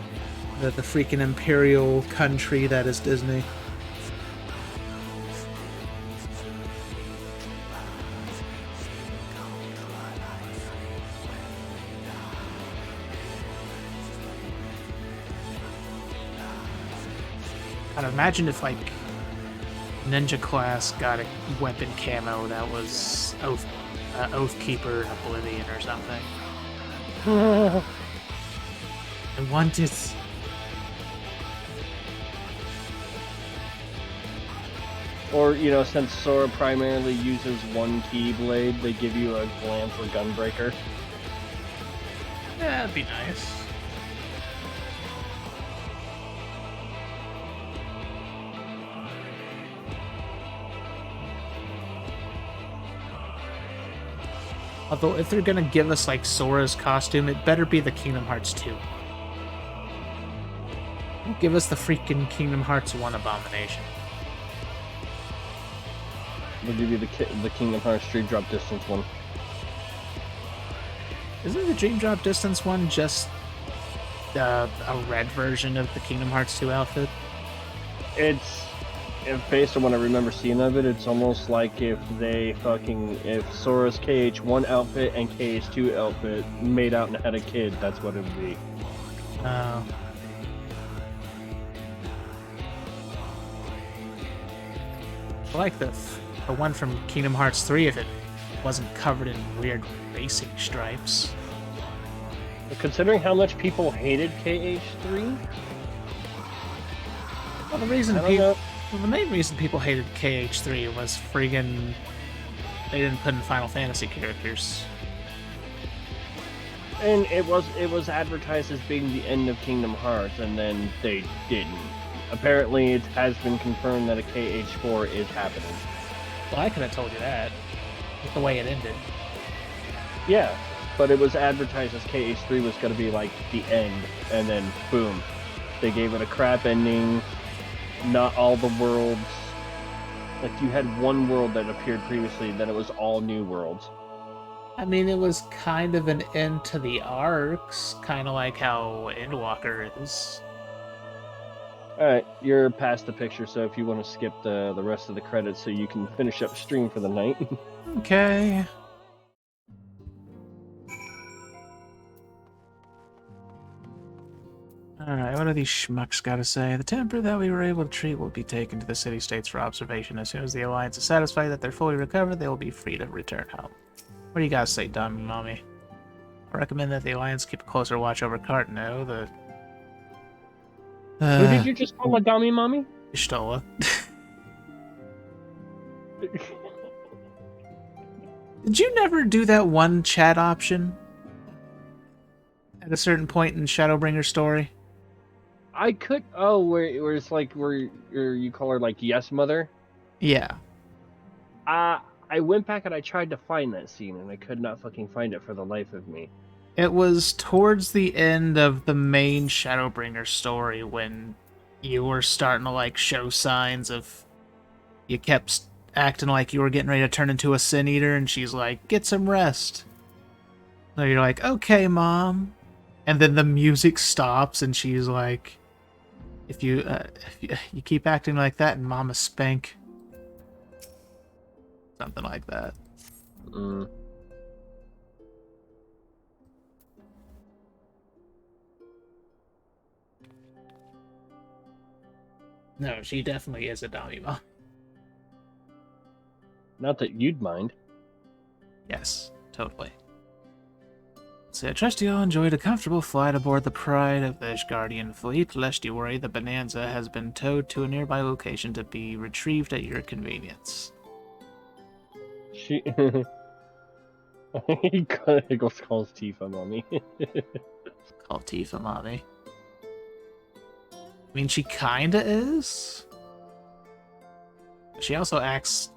The freaking imperial country that is Disney. God, imagine if like Ninja Class got a weapon camo that was Oathkeeper in Oblivion or something. I want it. Or, you know, since Sora primarily uses one Keyblade, they give you a Glance or Gunbreaker. Yeah, that'd be nice. Although, if they're gonna give us, like, Sora's costume, it better be the Kingdom Hearts 2. Give us the freaking Kingdom Hearts 1 Abomination. We'll give you the Kingdom Hearts Dream Drop Distance one. Isn't the Dream Drop Distance one just a red version of the Kingdom Hearts 2 outfit? Based on what I remember seeing of it, it's almost like if Sora's KH1 outfit and KH2 outfit made out and had a kid, that's what it would be. Oh. I like the one from Kingdom Hearts 3 if it wasn't covered in weird racing stripes. Considering how much people hated KH3? Well, the main reason people hated KH3 was friggin' they didn't put in Final Fantasy characters. And it was advertised as being the end of Kingdom Hearts, and then they didn't. Apparently, it has been confirmed that a KH4 is happening. Well, I could have told you that, with the way it ended. Yeah, but it was advertised as KH3 was going to be like the end, and then boom, they gave it a crap ending. Not all the worlds. Like, you had one world that appeared previously, then it was all new worlds. I mean, it was kind of an end to the arcs, kind of like how Endwalker is. Alright, you're past the picture, so if you want to skip the rest of the credits so you can finish up stream for the night. Okay. Alright, what do these schmucks gotta say? The temper that we were able to treat will be taken to the city-states for observation. As soon as the Alliance is satisfied that they're fully recovered, they will be free to return home. What do you guys say, Dummy Mommy? I recommend that the Alliance keep a closer watch over Cartano, Who did you just call a dummy mommy? Ishtola. Did you never do that one chat option? At a certain point in Shadowbringers story? I could... Oh, where it's like, where you call her, like, Yes Mother? Yeah. I went back and I tried to find that scene, and I could not fucking find it for the life of me. It was towards the end of the main Shadowbringers story when you were starting to, like, show signs of... You kept acting like you were getting ready to turn into a Sin Eater, and she's like, get some rest. So you're like, okay, Mom. And then the music stops, and she's like, if you keep acting like that, and Mama spank. Something like that. No, she definitely is a dummy mom. Not that you'd mind. Yes, totally. So I trust you all enjoyed a comfortable flight aboard the Pride of the Ishgardian fleet. Lest you worry, the Bonanza has been towed to a nearby location to be retrieved at your convenience. She... he calls Tifa mommy. Call Tifa mommy. I mean, she kinda is. She also acts...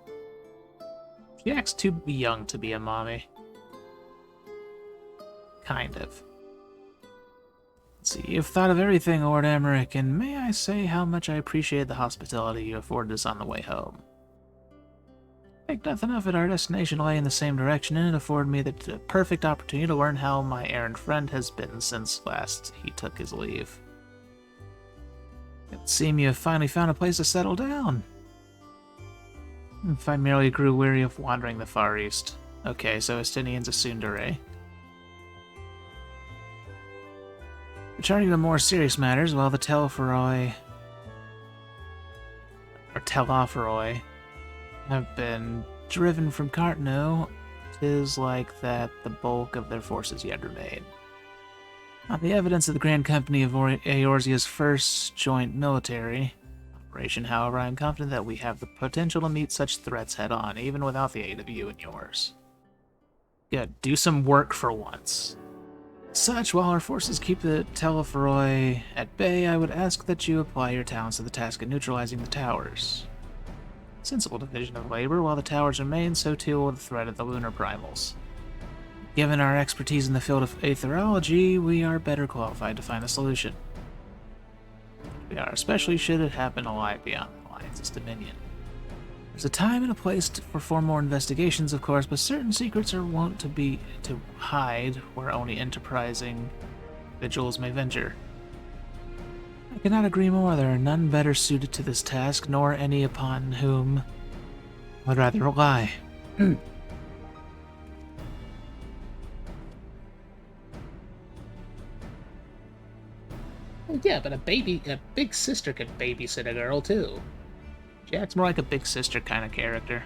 She acts too young to be a mommy. Kind of. Let's see, you've thought of everything, Lord Emmerich, and may I say how much I appreciate the hospitality you afforded us on the way home. Think nothing of it, our destination lay in the same direction, and it afforded me the perfect opportunity to learn how my errand friend has been since last he took his leave. It would seem you have finally found a place to settle down. If I merely grew weary of wandering the Far East. Okay, so Estinian's a tsundere. Returning to more serious matters, while the Telforoi have been driven from Cartno, 'tis like that the bulk of their forces yet remain. On the evidence of the Grand Company of Eorzea's first joint military operation, however, I am confident that we have the potential to meet such threats head-on, even without the aid of you and yours. Good. Do some work for once. Such, while our forces keep the Telforoi at bay, I would ask that you apply your talents to the task of neutralizing the towers. Sensible division of labor. While the towers remain, so too will the threat of the lunar primals. Given our expertise in the field of aetherology, we are better qualified to find a solution. We are, especially should it happen to lie beyond the Alliance's dominion. There's a time and a place for more investigations, of course, but certain secrets are wont to hide where only enterprising individuals may venture. I cannot agree more. There are none better suited to this task, nor any upon whom I would rather rely. Yeah, but a big sister could babysit a girl too. She acts more like a big sister kind of character.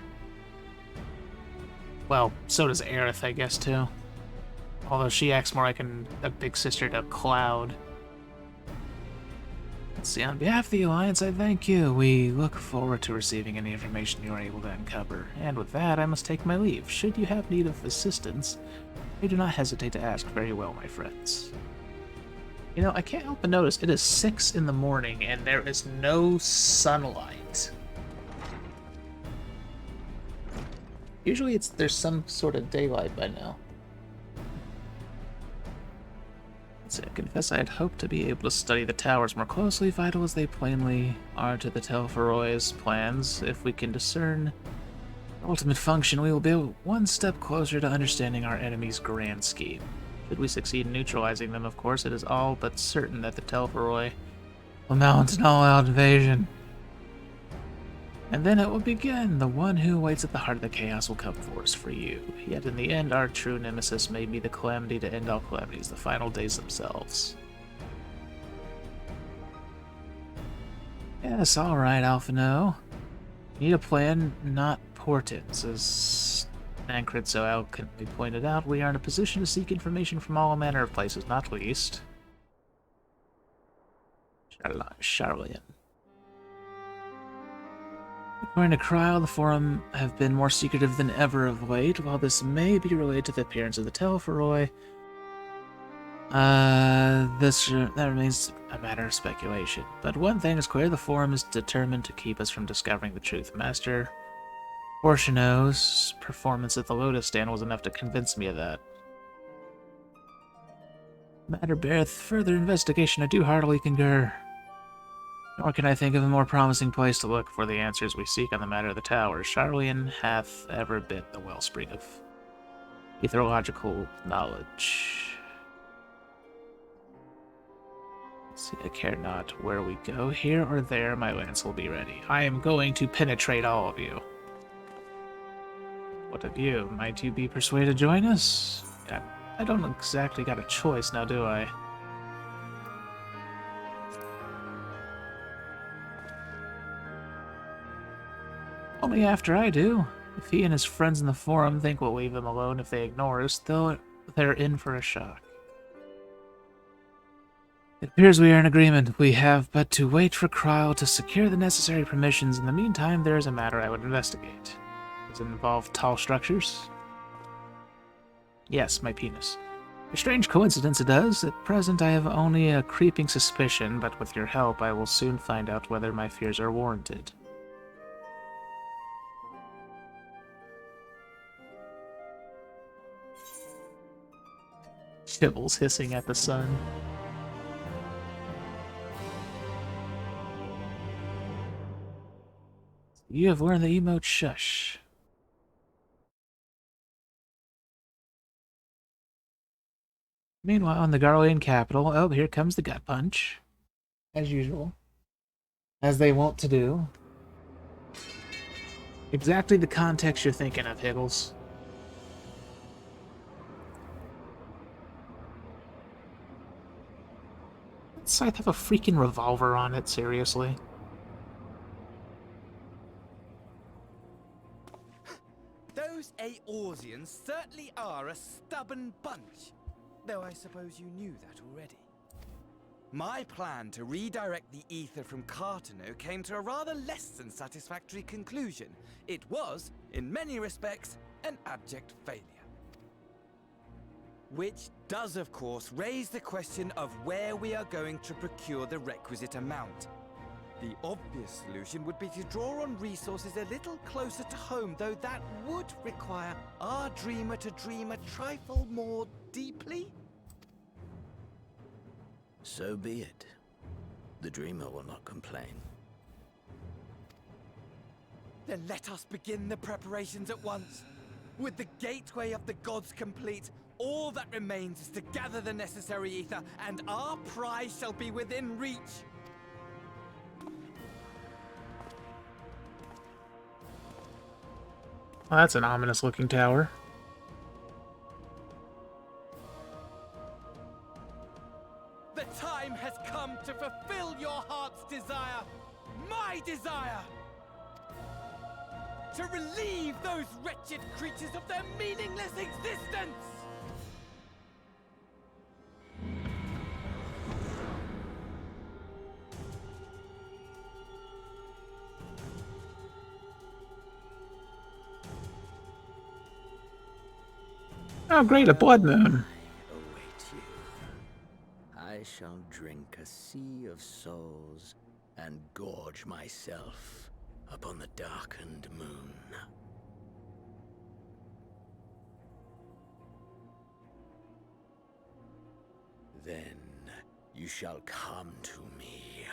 Well, so does Aerith, I guess, too. Although she acts more like a big sister to Cloud. Let's see, on behalf of the Alliance, I thank you. We look forward to receiving any information you are able to uncover. And with that, I must take my leave. Should you have need of assistance, do not hesitate to ask. Very well, my friends. You know, I can't help but notice it is 6 in the morning and there is no sunlight. Usually there's some sort of daylight by now. Let's see, I confess I had hoped to be able to study the towers more closely, vital as they plainly are to the Telforoi's plans. If we can discern the ultimate function, we will be one step closer to understanding our enemy's grand scheme. Should we succeed in neutralizing them, of course, it is all but certain that the Telforoi will mount an all-out invasion. And then it will begin. The one who waits at the heart of the chaos will come force for you. Yet in the end, our true nemesis may be the calamity to end all calamities, the final days themselves. Yes, alright, Alphino. Need a plan, not portents, as Nancred so eloquently pointed out. We are in a position to seek information from all manner of places, not least Charlian. According to Kryl, the Forum have been more secretive than ever of late. While this may be related to the appearance of the Telforoi, that remains a matter of speculation. But one thing is clear, the Forum is determined to keep us from discovering the truth. Master Portiono's performance at the Lotus Stand was enough to convince me of that. Matter beareth further investigation, I do heartily concur. Nor can I think of a more promising place to look for the answers we seek on the matter of the towers. Charlian hath ever been the wellspring of etherological knowledge. Let's see, I care not where we go, here or there, my lance will be ready. I am going to penetrate all of you. What of you? Might you be persuaded to join us? I don't exactly got a choice now, do I? Only after I do. If he and his friends in the forum think we'll leave them alone if they ignore us, they're in for a shock. It appears we are in agreement. We have but to wait for Kryle to secure the necessary permissions. In the meantime, there is a matter I would investigate. Does it involve tall structures? Yes, my penis. A strange coincidence it does. At present, I have only a creeping suspicion, but with your help, I will soon find out whether my fears are warranted. Chibbles hissing at the sun. You have learned the emote shush. Meanwhile, in the Garlean capital, oh, here comes the gut punch. As usual. As they want to do. Exactly the context you're thinking of, Higgles. Does Scythe have a freaking revolver on it, seriously? Those Eorzeans certainly are a stubborn bunch. Though I suppose you knew that already. My plan to redirect the ether from Cartano came to a rather less than satisfactory conclusion. It was, in many respects, an abject failure. Which does, of course, raise the question of where we are going to procure the requisite amount. The obvious solution would be to draw on resources a little closer to home, though that would require our dreamer to dream a trifle more deeply. So be it. The dreamer will not complain. Then let us begin the preparations at once. With the gateway of the gods complete, all that remains is to gather the necessary ether, and our prize shall be within reach. Well, that's an ominous-looking tower. The time has come to fulfill your heart's desire, my desire! To relieve those wretched creatures of their meaningless existence! Oh great, a blood moon. I shall drink a sea of souls and gorge myself upon the darkened moon. Then you shall come to me,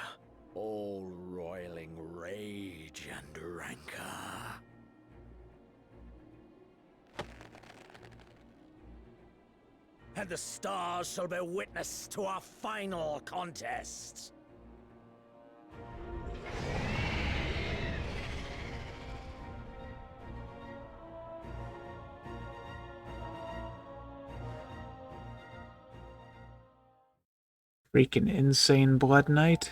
all roiling rage and rancor. And the stars shall bear witness to our final contest. Freaking insane Blood Knight.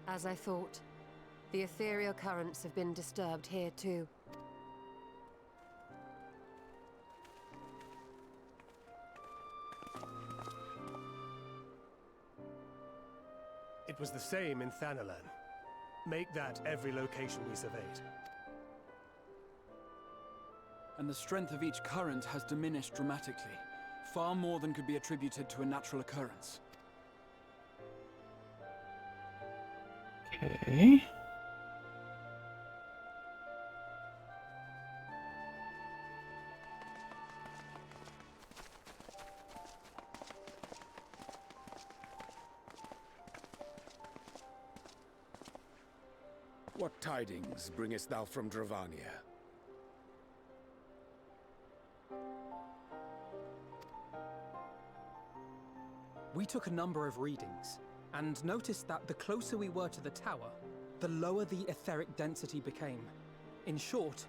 As I thought, the ethereal currents have been disturbed here too. It was the same in Thanalan. Make that every location we surveyed. And the strength of each current has diminished dramatically, far more than could be attributed to a natural occurrence. Okay. What tidings bringest thou from Dravania? We took a number of readings, and noticed that the closer we were to the tower, the lower the etheric density became. In short,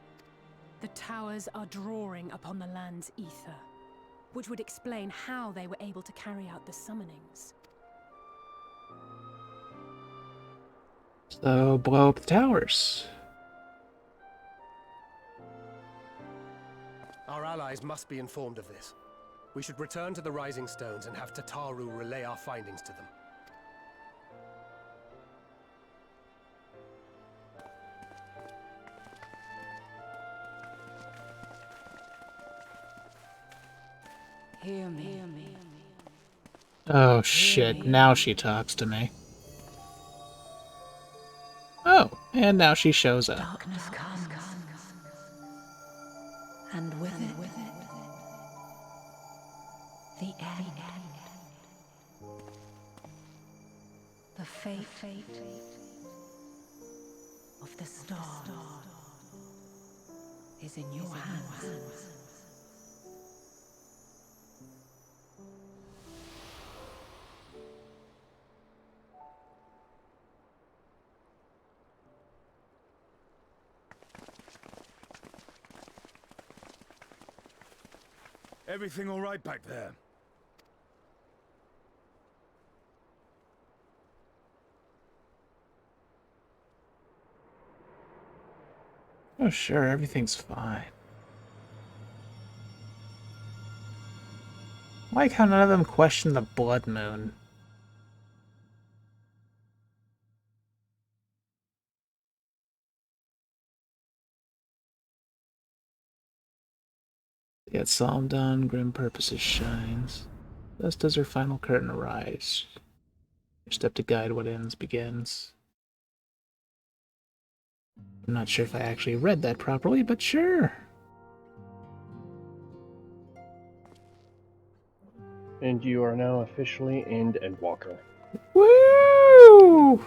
The towers are drawing upon the land's ether, which would explain how they were able to carry out the summonings. So blow up the towers. Our allies must be informed of this. We should return to the Rising Stones and have Tataru relay our findings to them. Hear me. Oh shit, now she talks to me. Oh, and now she shows up. Darkness comes, and with it, the end. The fate of the star is in your hands. Everything all right back there? Oh sure, everything's fine. I like how none of them question the blood moon. Yet psalm done, grim purposes shines. Thus does her final curtain arise. Your step to guide what ends begins. I'm not sure if I actually read that properly, but sure. And you are now officially in Endwalker. Woo!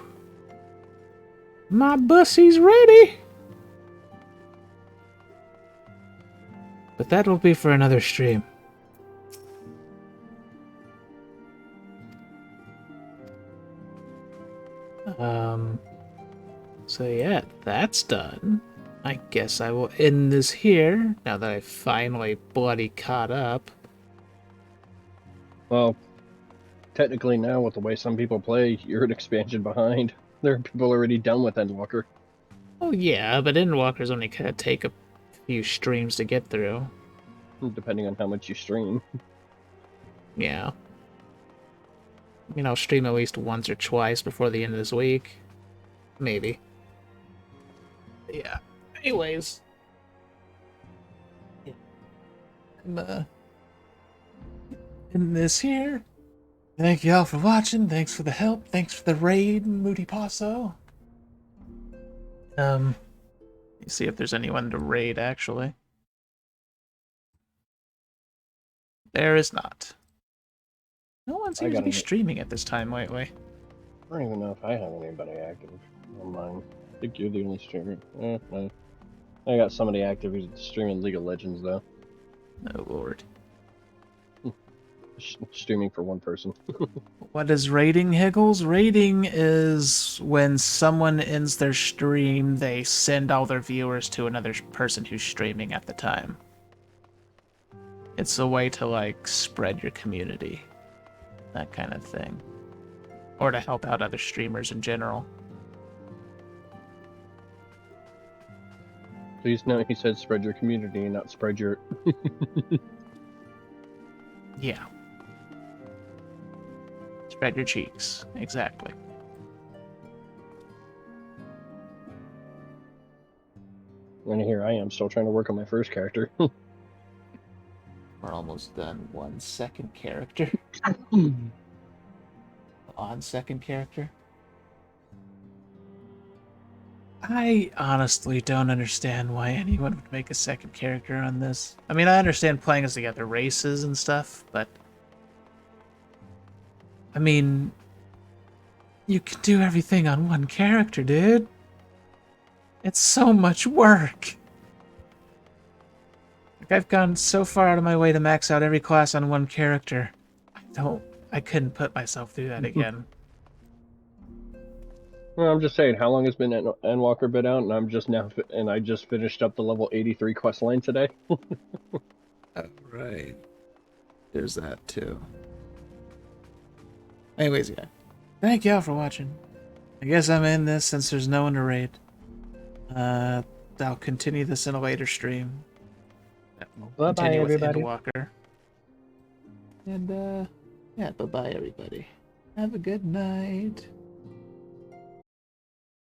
My bussy's ready! But that will be for another stream. So yeah, that's done. I guess I will end this here, now that I finally bloody caught up. Well, technically now, with the way some people play, you're an expansion behind. There are people already done with Endwalker. Oh yeah, but Endwalkers only kind of take a few streams to get through. Depending on how much you stream. Yeah. I mean, I'll stream at least once or twice before the end of this week. Maybe. Yeah. Anyways. Yeah. I'm, in this here. Thank y'all for watching. Thanks for the help. Thanks for the raid, Moody Paso. Let me see if there's anyone to raid, actually. There is not. No one seems to be streaming at this time lately. I don't even know if I have anybody active on mine. I think you're the only streamer. No. I got somebody active who's streaming League of Legends, though. Oh, Lord. Streaming for one person. What is raiding, Higgles? Raiding is when someone ends their stream, they send all their viewers to another person who's streaming at the time. It's a way to, like, spread your community. That kind of thing. Or to help out other streamers in general. Please note he said spread your community, not spread your... Yeah. Spread your cheeks. Exactly. And here I am, still trying to work on my first character. We're almost done. 1 second character. On second character. I honestly don't understand why anyone would make a second character on this. I mean, I understand playing as the other races and stuff, but... I mean... You can do everything on one character, dude. It's so much work. Like, I've gone so far out of my way to max out every class on one character. I couldn't put myself through that again. Well, I'm just saying, how long has been Endwalker been out, and I just finished up the level 83 quest line today. Oh, right. There's that too. Anyways, yeah. Thank y'all for watching. I guess I'm in this since there's no one to raid. I'll continue this in a later stream. Bye bye, everybody. Endwalker. And yeah, bye bye everybody. Have a good night.